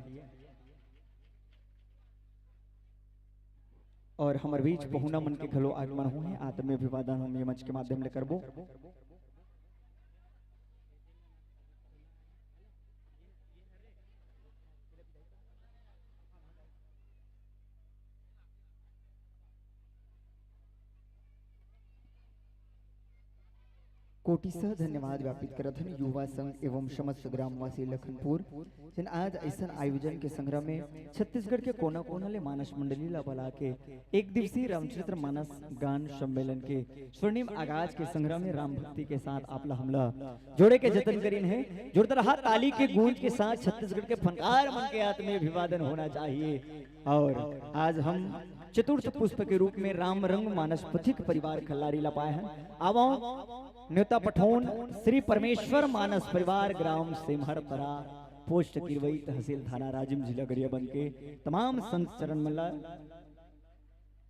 और हमारे बीच पहुना मन के घलो आगमन हुए आत्मीय अभिवादन हम ये मंच के माध्यम ले करबो। कोटिसह धन्यवाद व्यापित करत हन युवा संघ एवं समस्त ग्रामवासी लखनपुर जिन आज ऐसा आयोजन के संग्रह में छत्तीसगढ़ के कोना कोना ले मानस मंडली ला बुला के एक दिवसीय रामचरित्र मानस गान सम्मेलन के स्वर्णिम आगाज के संग्रह में राम भक्ति के साथ आपला हमला जोड़े के जतन करीन है। जोरदार हाथ ताली के गूंज के साथ छत्तीसगढ़ के फनकार मन के आत्मीय अभिवादन होना चाहिए। और आज हम चतुर्थ पुष्प के रूप में राम रंग मानस पथिक परिवार खल्लारी ला पाए हैं। आवो न्योता पठौन श्री परमेश्वर मानस परिवार ग्राम सिमहर परा पोस्ट किरवई तहसील थाना राजिम जिला गरियाबंद के तमाम संत चरण मल्ला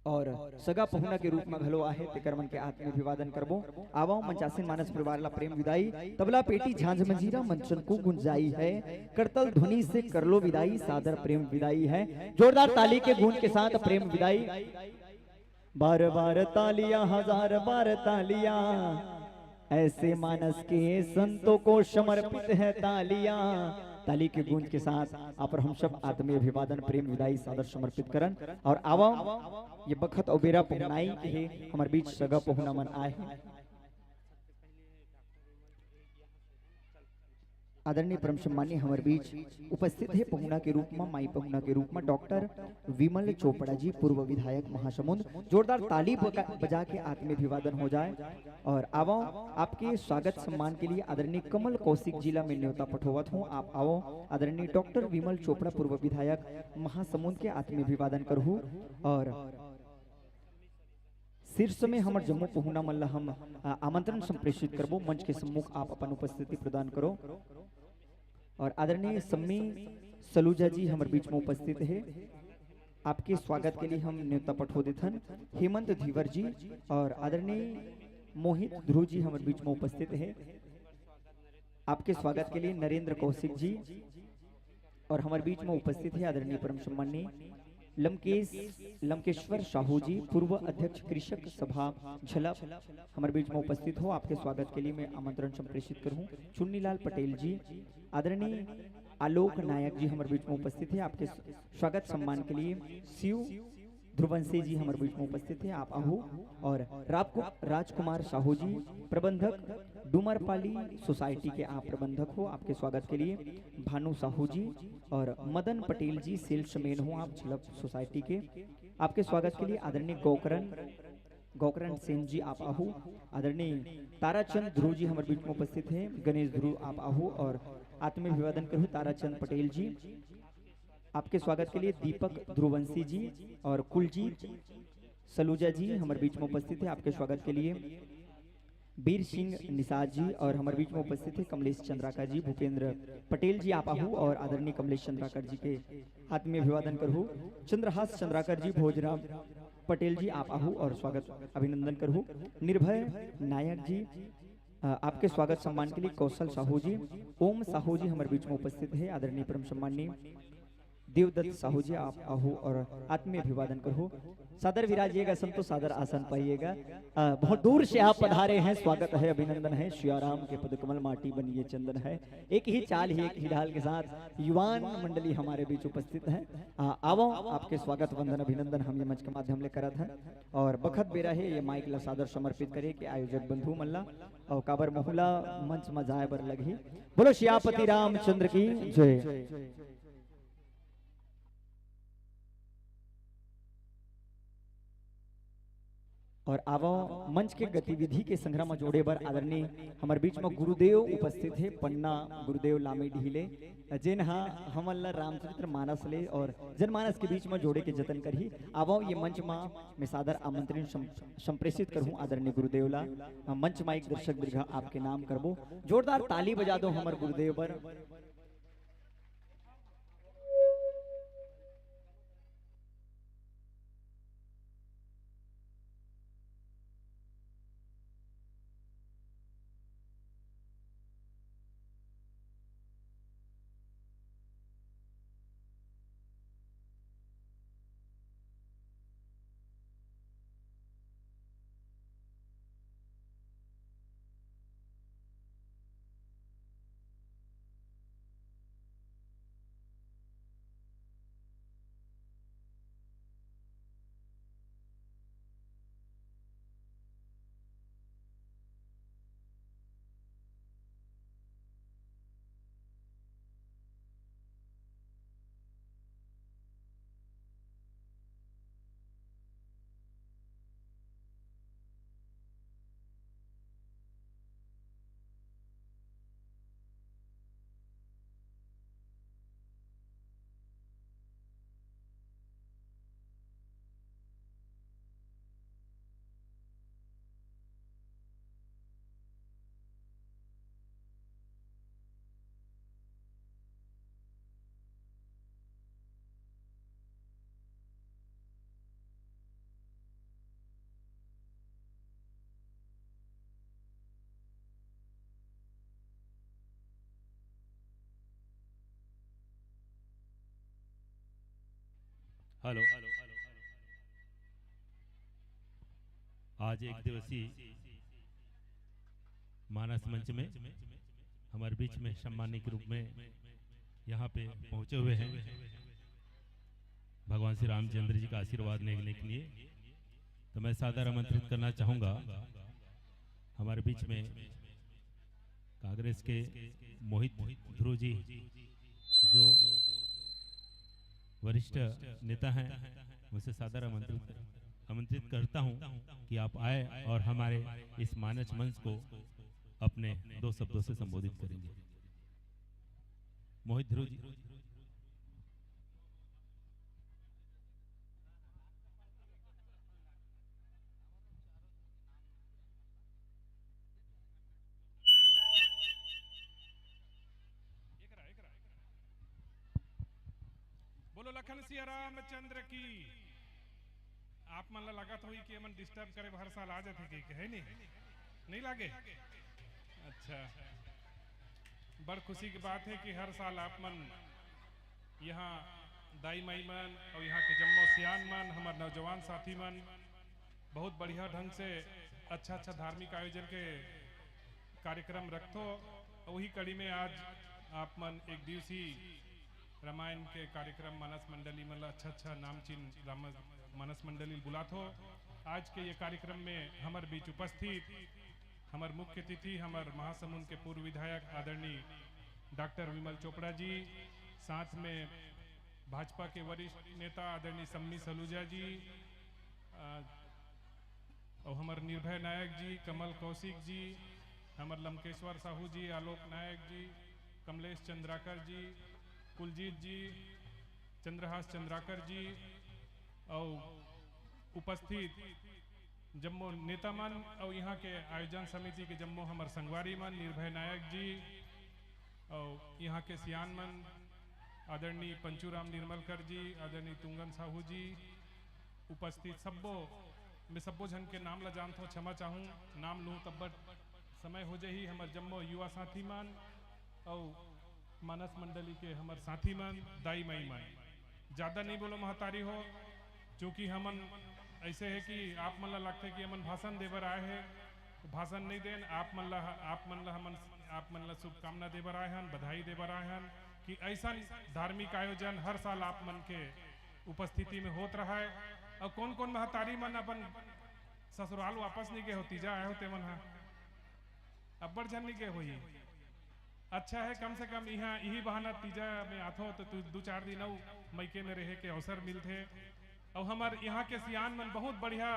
और सगा पहुना के रूप में घलो आहे तेकर मन के आत्म अभिवादन करबो। आवो मंचासीन मानस परिवार ला प्रेम विदाई तबला पेटी झांझ मंजीरा मंचन को गुंजाई है करतल ध्वनि से करलो विदाई सादर प्रेम विदाई है। जोरदार ताली के गूंज के साथ प्रेम विदाई। बार बार तालियां हजार बार तालियां ऐसे मानस के संतों को समर्पित है तालियां। ताली के गूंज के साथ आप हम सब आत्मीय अभिवादन प्रेम विदाई सादर समर्पित करन और आवा ये बखत और बेरा पहुनाई है हमारे बीच सगा पहुना मन आए हैं। आदरणीय परम सम्मानी हमारे बीच उपस्थित है पहुना के रूप में माई पहुना के रूप में डॉक्टर विमल चोपड़ा जी पूर्व विधायक महासमुंद। जोरदार ताली बजा के आत्मीय अभिवादन हो जाए और आवो आपके स्वागत सम्मान के लिए आदरणीय कमल कौशिक जिला में न्योता पठोवत हूँ। आप आओ आदरणीय डॉक्टर विमल चोपड़ा पूर्व विधायक महासमुंद के आत्मीय अभिवादन करहु और शीर्ष में हमारे जम्मू पहुना मल्ला हम आमंत्रण संप्रेषित करबो। मंच के सम्मुख आप अपन उपस्थिति प्रदान करो और आदरणीय सम्मी सलूजा जी हमारे बीच में उपस्थित है। आपके स्वागत के लिए हम न्योता पठोदिथन हेमंत धीवर जी और आदरणीय मोहित ध्रुव जी हमारे बीच में उपस्थित है। आपके स्वागत के लिए नरेंद्र कौशिक जी और हमारे बीच में उपस्थित है आदरणीय परम सम्मानी लमकेश्वर साहू जी पूर्व अध्यक्ष कृषक सभा झलप हमारे बीच में उपस्थित हो। आपके स्वागत के लिए मैं आमंत्रण संप्रेषित करूं। चुन्नीलाल पटेल जी आदरणीय आलोक नायक जी हमारे बीच में उपस्थित है। आपके स्वागत सम्मान के लिए शिव ध्रुवंशी जी हमारे बीच में उपस्थित है। आप आहू और राजकुमार साहू जी प्रबंधक डुमरपाली सोसाइटी के आप प्रबंधक हो। आपके स्वागत के लिए भानु साहू जी और मदन पटेल जी सेल्समैन हो आप झलक सोसाइटी के। आपके स्वागत के लिए आदरणीय गौकरण सेन जी आप आहू। आदरणीय ताराचंद ध्रुव जी हमारे बीच में उपस्थित है। गणेश ध्रुव आप आहू और आत्मीय अभिवादन करूँ ताराचंद पटेल जी। आपके स्वागत के लिए दीपक ध्रुवंशी जी और कुलजीत सलूजा जी हमारे बीच में उपस्थित है। आपके स्वागत के लिए बीर सिंह निषाद जी और हमारे बीच में उपस्थित है कमलेश चंद्राकर जी भूपेंद्र पटेल जी आप आहू और आदरणीय कमलेश चंद्राकर जी के आत्मीय अभिवादन करूँ। चंद्रहास चंद्राकर जी भोजराम पटेल जी आप आहू और स्वागत अभिनंदन करूँ। निर्भय नायक जी आपके स्वागत सम्मान के लिए कौशल साहू जी ओम साहू जी हमारे बीच में उपस्थित है। आदरणीय परम सम्मानी देवदत्त साहू जी आप आहू और आत्मीय अभिवादन करो। सादर विराजिएगा संतो सादर आसन पाइएगा। बहुत दूर से आप पधारे हैं स्वागत है अभिनंदन है। श्याराम के पद कमल माटी बनिए चंदन है। एक ही चाल ही एक ही ढाल के साथ युवान मंडली हमारे बीच उपस्थित है। आवो आपके स्वागत वंदन अभिनंदन हम ये मंच के माध्यम ले करत हैं और बखत बेरा है ये माइक ला सादर समर्पित करे कि आयोजक बंधु मल्ला और काबर महुला मंच में जाए बर लगी। बोलो श्यापति रामचंद्र की जय। और आवो मंच के गतिविधि के संग्रह में जोड़े बर आदरणीय हमारे बीच में गुरुदेव उपस्थित है पन्ना गुरुदेव लामी ढीले जिन हमल रामचरित्र मानस ले और जनमानस के बीच में जोड़े के जतन करी। आवो ये मंच में सादर आमंत्रण संप्रेषित करूं आदरणीय गुरुदेव ला। मंच माइक दर्शक दीर्घा आपके नाम करबो। जोरदार ताली बजा दो हमारे गुरुदेव पर। हेलो। आज एक दिवसीय मानस मंच में हमारे बीच में सम्मानी के रूप में यहाँ पे पहुंचे हुए हैं भगवान श्री रामचंद्र जी का आशीर्वाद लेने के लिए। तो मैं सादर आमंत्रित करना चाहूँगा हमारे बीच में कांग्रेस के मोहित ध्रुव जी जो वरिष्ठ नेता हैं, मुझसे सादर आमंत्रित करता हूं कि आप आए और हमारे इस मानस मंच को अपने 2 शब्दों से संबोधित करेंगे। मोहित ध्रुव जी। बोलो लखन सिया रामचंद्र की। आप मन लगा तो कि मन डिस्टर्ब करे हर साल आ जाते कि है नहीं लागे। अच्छा, बड़ खुशी की बात है कि हर साल आप मन यहाँ दाई माई मन और यहाँ के जम्मो सियान मन हमारे नौजवान साथी मन बहुत बढ़िया ढंग से अच्छा धार्मिक आयोजन के कार्यक्रम रखो। वही कड़ी में आज आप मन एक दिवसीय रामायण के कार्यक्रम मानस मंडली मतलब अच्छा नाम चिन्ह मानस मंडली बुलात हो। आज के ये कार्यक्रम में हमारे बीच उपस्थित हमारे मुख्य अतिथि हमारे महासमुंद के पूर्व विधायक आदरणीय डॉक्टर विमल चोपड़ा जी, साथ में भाजपा के वरिष्ठ नेता आदरणीय सम्मी सलूजा जी और हमारे निर्भय नायक जी, कमल कौशिक जी, हमारे लमकेश्वर साहू जी, आलोक नायक जी, कमलेश चंद्राकर जी, कुलजीत जी, चंद्रहास चंद्राकर जी और उपस्थित जम्मो नेता मन और यहाँ के आयोजन समिति के जम्मो हमारे संगवारी मन निर्भय नायक जी और यहाँ के सियान मन आदरणीय पंचूराम निर्मलकर जी, आदरणीय तुंगन साहू जी, उपस्थित सबो जन के नाम ला जानता हूँ, क्षमा चाहूँ नाम लूँ तब समय हो जाही। हमारे जम्मो युवा साथी मन और मानस मंडली के हमारे साथी मन दाई माई मन, ज़्यादा नहीं बोलो महतारी हो, क्योंकि हमन ऐसे है कि आप मन ला लगते कि हमन भाषण देवर आए हैं, तो भाषण नहीं देन आप मन ला शुभकामना देवर आए हैं, बधाई देवर आए हैं कि ऐसा धार्मिक आयोजन हर साल आप मन के उपस्थिति में होत रहा है। और कौन कौन महतारी मन अपन ससुराल वापस नहीं गए होती जा आए होते मन अब्बड़ जन नहीं गए हुई। अच्छा है कम से कम यहाँ यही बहाना तीजा में आथो तो 2-4 दिन मैके में रहे के अवसर मिलते। और हमारे यहाँ के सियान मन बहुत बढ़िया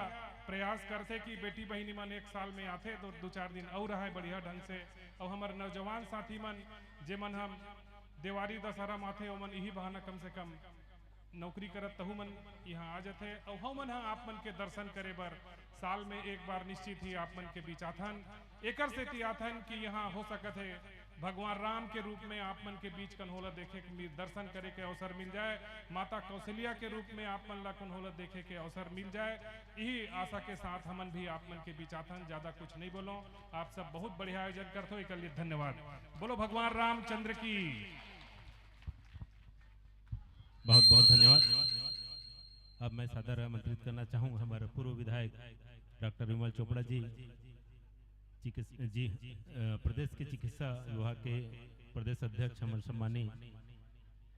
प्रयास करते कि बेटी बहनी मन एक साल में आते तो 2-4 दिन और रहा बढ़िया ढंग से। और हमारे नौजवान साथी मन जे मन हम देवारी दशहरा माथे वो मन यही बहाना कम से कम नौकरी करत तहु मन यहाँ आ जाते। और हम मन आप मन के दर्शन करे बर साल में एक बार निश्चित ही आप मन के बीच आथन। एकर से आथन कि यहाँ हो सकत है भगवान राम के रूप में आप मन के बीच कन्होला देखे के दर्शन करे के अवसर मिल जाए, माता कौशल्या के रूप में आप मन ला कन्होला देखे के अवसर मिल जाए। यही आशा के साथ हमन भी आप मन के बीच आथन। ज्यादा कुछ नहीं बोलो, आप सब बहुत बढ़िया आयोजन करते हो, एक लिए धन्यवाद। बोलो भगवान रामचंद्र की। बहुत बहुत धन्यवाद। अब मैं सादर आमंत्रित करना चाहूँगा हमारे पूर्व विधायक डॉक्टर विमल चोपड़ा जी प्रदेश के चिकित्सा विभाग के प्रदेश अध्यक्ष हमारे सम्मानी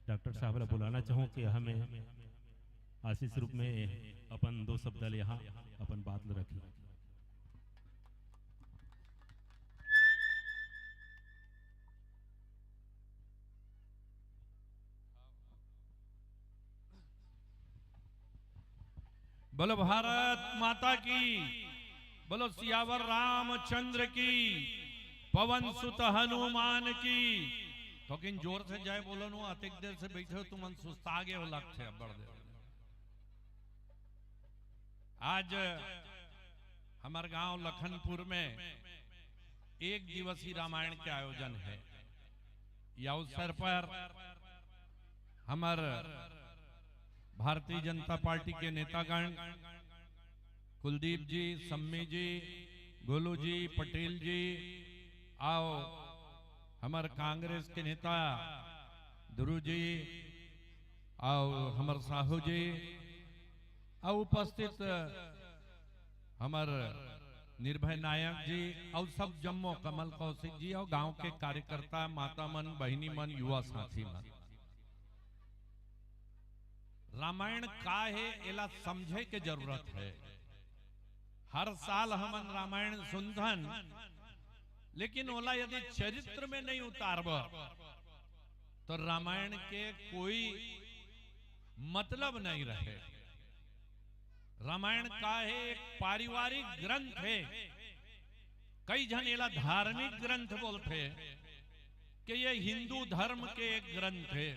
डॉक्टर साहब बुलाना चाहूँ कि हमें आशीष रूप में अपन 2 शब्द यहाँ अपन बात रखी। बोलो भारत माता की, बोलो सियावर रामचंद्र की, पवन सुत हनुमान की। थोकिन जोर से जाए बोलो नु, अतिक देर से बैठे हो तुम सुस्ता गए हो लगते है बड़ देर। आज हमारे गांव लखनपुर में 1 दिवसीय रामायण के आयोजन है। यह अवसर पर हमारे भारतीय जनता पार्टी के नेतागण कुलदीप जी, सम्मी जी, गोलू जी, पटेल जी आओ हमारे कांग्रेस के नेता ध्रुव जी आओ हमारे साहू जी और उपस्थित हमार निर्भय नायक जी और सब जम्मो कमल कौशिक जी और गांव के कार्यकर्ता, माता मन, बहिनी मन, युवा साथी मन, रामायण का है एला समझे के जरूरत है। हर साल हमन रामायण सुनथन, लेकिन ओला यदि चरित्र में नहीं उतारब तो रामायण के कोई मतलब नहीं रहे। रामायण का है एक पारिवारिक ग्रंथ है। कई जन एला धार्मिक ग्रंथ बोलते कि ये हिंदू धर्म के एक ग्रंथ है।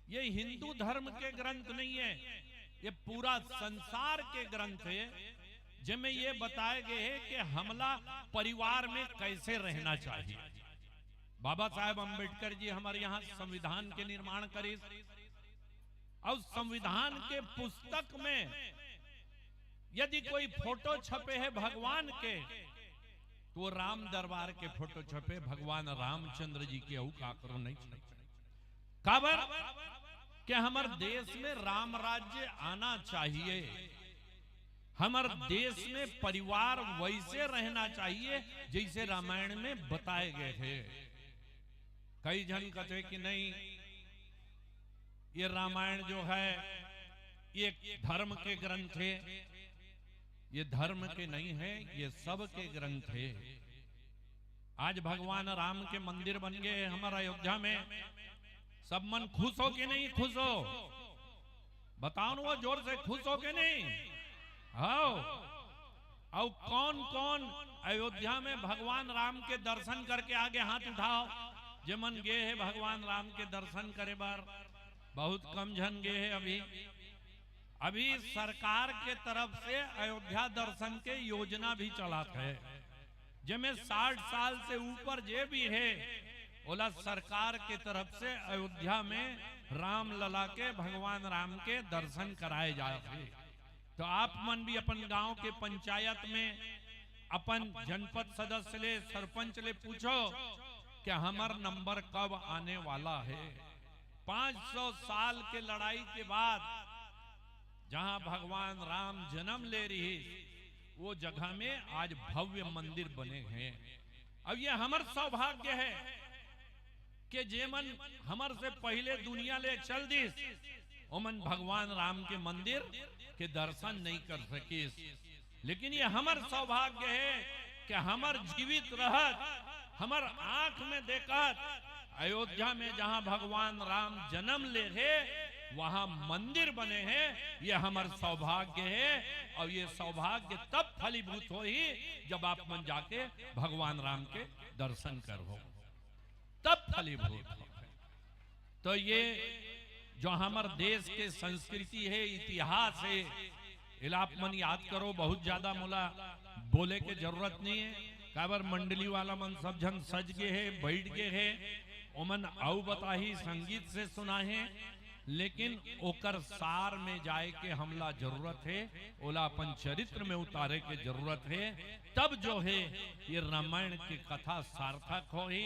ये हिंदू धर्म के ग्रंथ नहीं है, ये पूरा संसार के ग्रंथ है, जिसमें ये बताए गए हैं कि हमला परिवार में कैसे रहना चाहिए। बाबा साहेब अंबेडकर जी हमारे यहाँ संविधान के निर्माण करे और संविधान के पुस्तक में यदि कोई फोटो छपे है भगवान के, तो राम दरबार के फोटो छपे, भगवान रामचंद्र जी के काकरो नहीं छपे। काबर कि हमारे देश में राम राज्य आना चाहिए, हमारे देश में परिवार वैसे रहना चाहिए जैसे रामायण में बताए गए थे। कई जन कहते कि नहीं, ये रामायण जो है ये धर्म के ग्रंथ है। ये धर्म के नहीं है, ये सब के ग्रंथ है। आज भगवान राम के मंदिर बन गए हमारा अयोध्या में, सब मन खुश हो कि नहीं खुश हो? बताओ ना वो जोर से, खुश हो कि नहीं? हाँ। और कौन कौन अयोध्या में भगवान राम के दर्शन करके आगे हाथ उठाओ। जे मन गे है भगवान राम के दर्शन करे बार, बहुत कम जन गे है। अभी सरकार के तरफ से अयोध्या दर्शन के योजना भी चलाते है, जिसमें 60 साल से ऊपर जे भी है ओला सरकार के तरफ से अयोध्या में राम लला के भगवान राम के दर्शन कराए जाते। तो आप मन भी अपन गांव के पंचायत में अपन जनपद सदस्य ले, सरपंच ले पूछो कि हमार नंबर कब आने वाला है। 500 साल के लड़ाई के बाद जहां भगवान राम जन्म ले रही, वो जगह में आज भव्य मंदिर बने हैं। अब ये हमार सौभाग्य है कि जेमन हमार से पहले दुनिया ले चल दिस, ओमन भगवान राम के मंदिर के दर्शन नहीं कर सके। लेकिन ये हमार सौभाग्य है कि हमार जीवित रहत, हमार आंख में देखत अयोध्या में जहां भगवान राम जन्म ले रहे वहां मंदिर बने हैं। ये हमार सौभाग्य है, और ये सौभाग्य तब फलीभूत हो ही जब आप मन जाके भगवान राम के दर्शन करो, तब फलीभूत हो। तो ये जो हमारे देश के संस्कृति है, इतिहास है, इलाप मन याद करो। बहुत ज्यादा मोला बोले के जरूरत नहीं है। काबर मंडली वाला मन सब जन सज गए है, बैठ गए है, ओमन आउ बताही संगीत से सुना है, लेकिन ओकर सार में जाए के हमला जरूरत है, ओला अपन चरित्र में उतारे के जरूरत है। तब जो है ये रामायण की कथा सार्थक हो ही।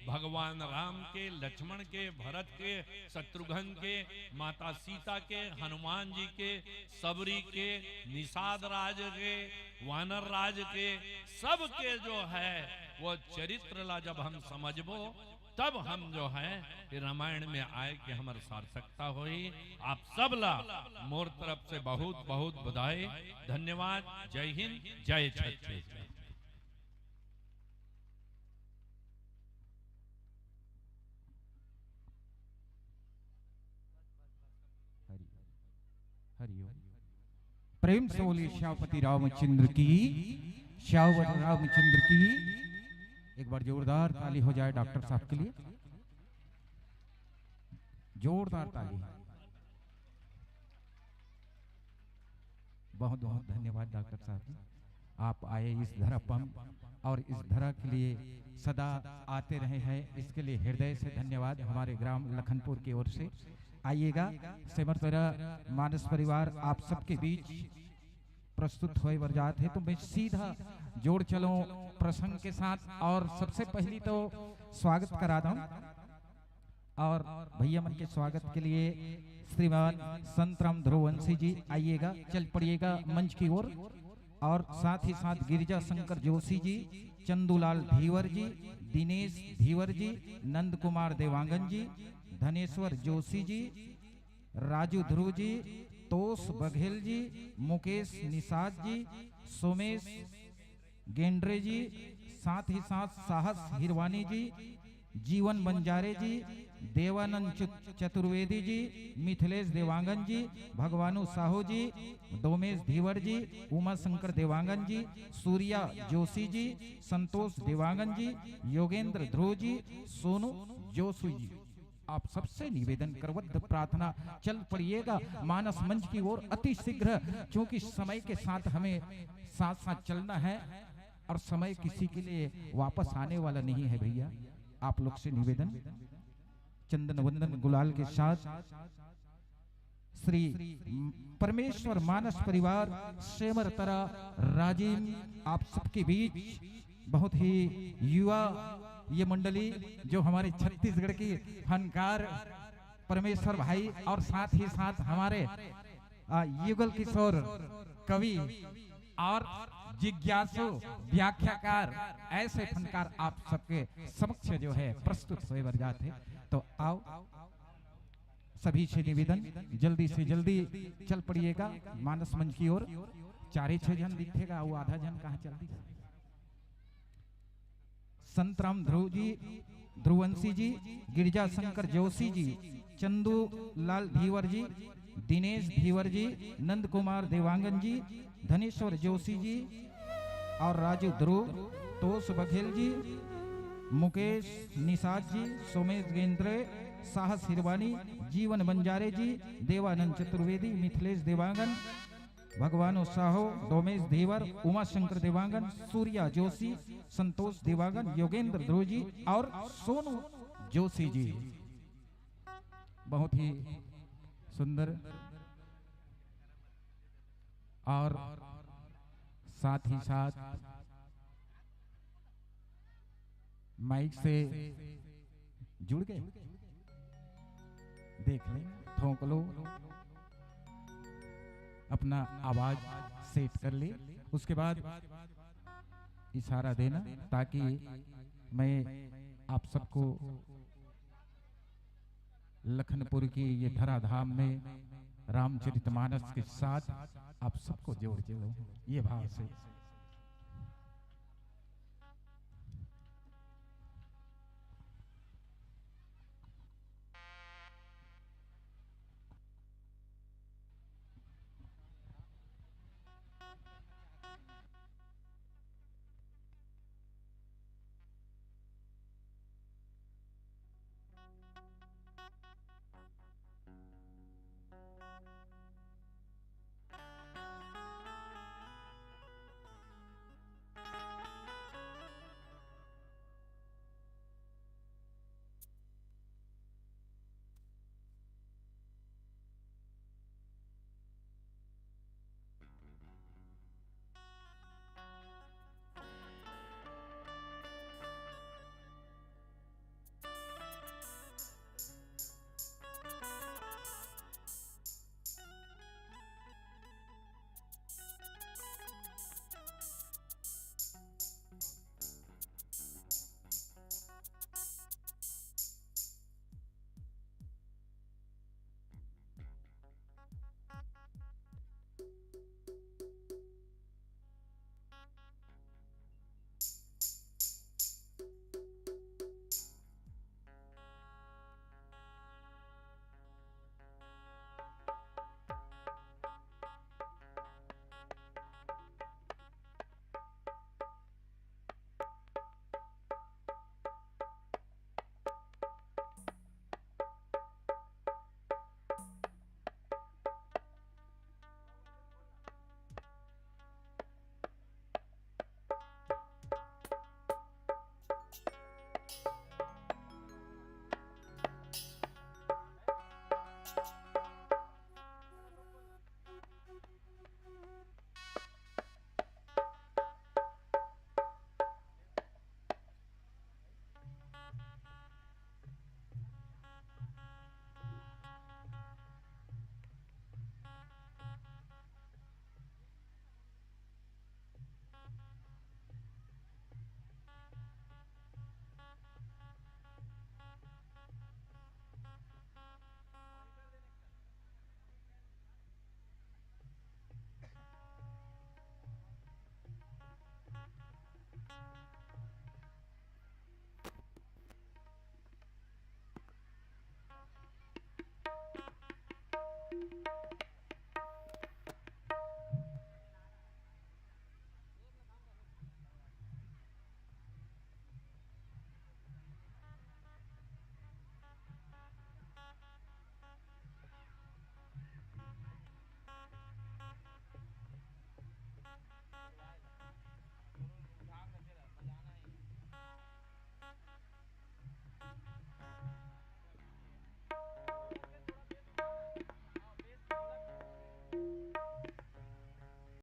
भगवान राम के, लक्ष्मण के, भरत के, शत्रुघ्न के, माता सीता के, हनुमान जी के, सबरी के, निषाद राज के, वानर राज के, सब के जो है वो चरित्र ला जब हम समझबो, तब हम जो है रामायण में आए कि हमारी सार्थकता होई। आप सब ला मोर तरफ से बहुत बहुत बधाई, धन्यवाद। जय हिंद, जय छत्तीसगढ़। हरिओम। प्रेम से बोलिए श्यामपति रामचंद्र की, श्यामपति रामचंद्र की। एक बार जोरदार ताली हो जाए डॉक्टर साहब के लिए, जोरदार ताली। बहुत बहुत धन्यवाद डॉक्टर साहब, आप आए इस धरा पर और इस धरा के लिए सदा आते रहे हैं, इसके लिए हृदय से धन्यवाद हमारे ग्राम लखनपुर की ओर से। आइएगा सेमर तेरा मानस परिवार आप सबके बीच प्रस्तुत हुए वरजात है, तो मैं सीधा जोड़ चलूं प्रसंग के साथ। और सबसे पहली तो स्वागत करा दूं और भैया मन के स्वागत के लिए श्रीमान संतराम ध्रुवंशी जी आइएगा, चल पड़िएगा मंच की ओर। और साथ ही साथ गिरिजा शंकर जोशी जी, चंदूलाल धीवर जी, दिनेश धीवर जी, नंद कुमार देवांगन जी, धनेश्वर जोशी जी, राजू ध्रुव जी, तोष बघेल जी, मुकेश निषाद जी, सोमेश गेंड्रे जी, साथ ही साथ साहस हिरवानी जी, जीवन बंजारे जी, देवानंद चतुर्वेदी जी, मिथिलेश देवांगन जी, भगवानु साहू जी, डोमेश धीवर जी, उमा शंकर देवांगन जी, सूर्या जोशी जी, संतोष देवांगन जी, योगेंद्र ध्रुव जी, सोनू जोशी जी। आप सबसे निवेदन करवद्ध प्रार्थना, चल पड़िएगा मानस मंच की ओर अति शीघ्र, क्योंकि समय के साथ हमें साथ साथ चलना है और समय किसी के लिए वापस आने वाला नहीं है। भैया आप लोग से निवेदन, चंदन वंदन गुलाल के साथ श्री परमेश्वर मानस परिवार सेमर तरा राजीव आप सबके बीच बहुत ही युवा ये मंडली जो हमारे छत्तीसगढ़ की फनकार परमेश्वर भाई और साथ ही साथ हमारे युगल किशोर कवि और जिज्ञासु व्याख्याकार ऐसे फनकार आप सबके समक्ष जो है प्रस्तुत हुए बरजात है। तो आओ सभी से निवेदन, जल्दी से जल्दी चल पड़िएगा मानस मंच की ओर। 4-6 जन दिखेगा, वो आधा जन कहाँ चल दी। संतराम ध्रुव जी, ध्रुवंशी जी, गिरिजा शंकर जोशी जी, चंदू लाल धीवर जी, दिनेश धीवर जी, नंद कुमार देवांगन जी, धनेश्वर जोशी जी और राजू ध्रुव, तोष बघेल जी, मुकेश निषाद जी, सोमेश गेंद्रे, साहस हिरवानी, जीवन बंजारे जी, देवानंद चतुर्वेदी, मिथिलेश देवांगन, भगवानो साहो, डोमेश धीवर, उमा शंकर देवांगन, सूर्या जोशी, संतोष देवांगन, योगेंद्र ध्रुव जी और सोनू जोशी जी। बहुत ही सुंदर और साथ ही साथ माइक से जुड़ गए, देख ले, ठोंक लो, अपना आवाज सेट कर ले, उसके बाद इशारा देना ताकि मैं आप सबको लखनपुर की ये धराधाम में रामचरितमानस के साथ आप सबको जोड़ जोड़ो ये भाव से।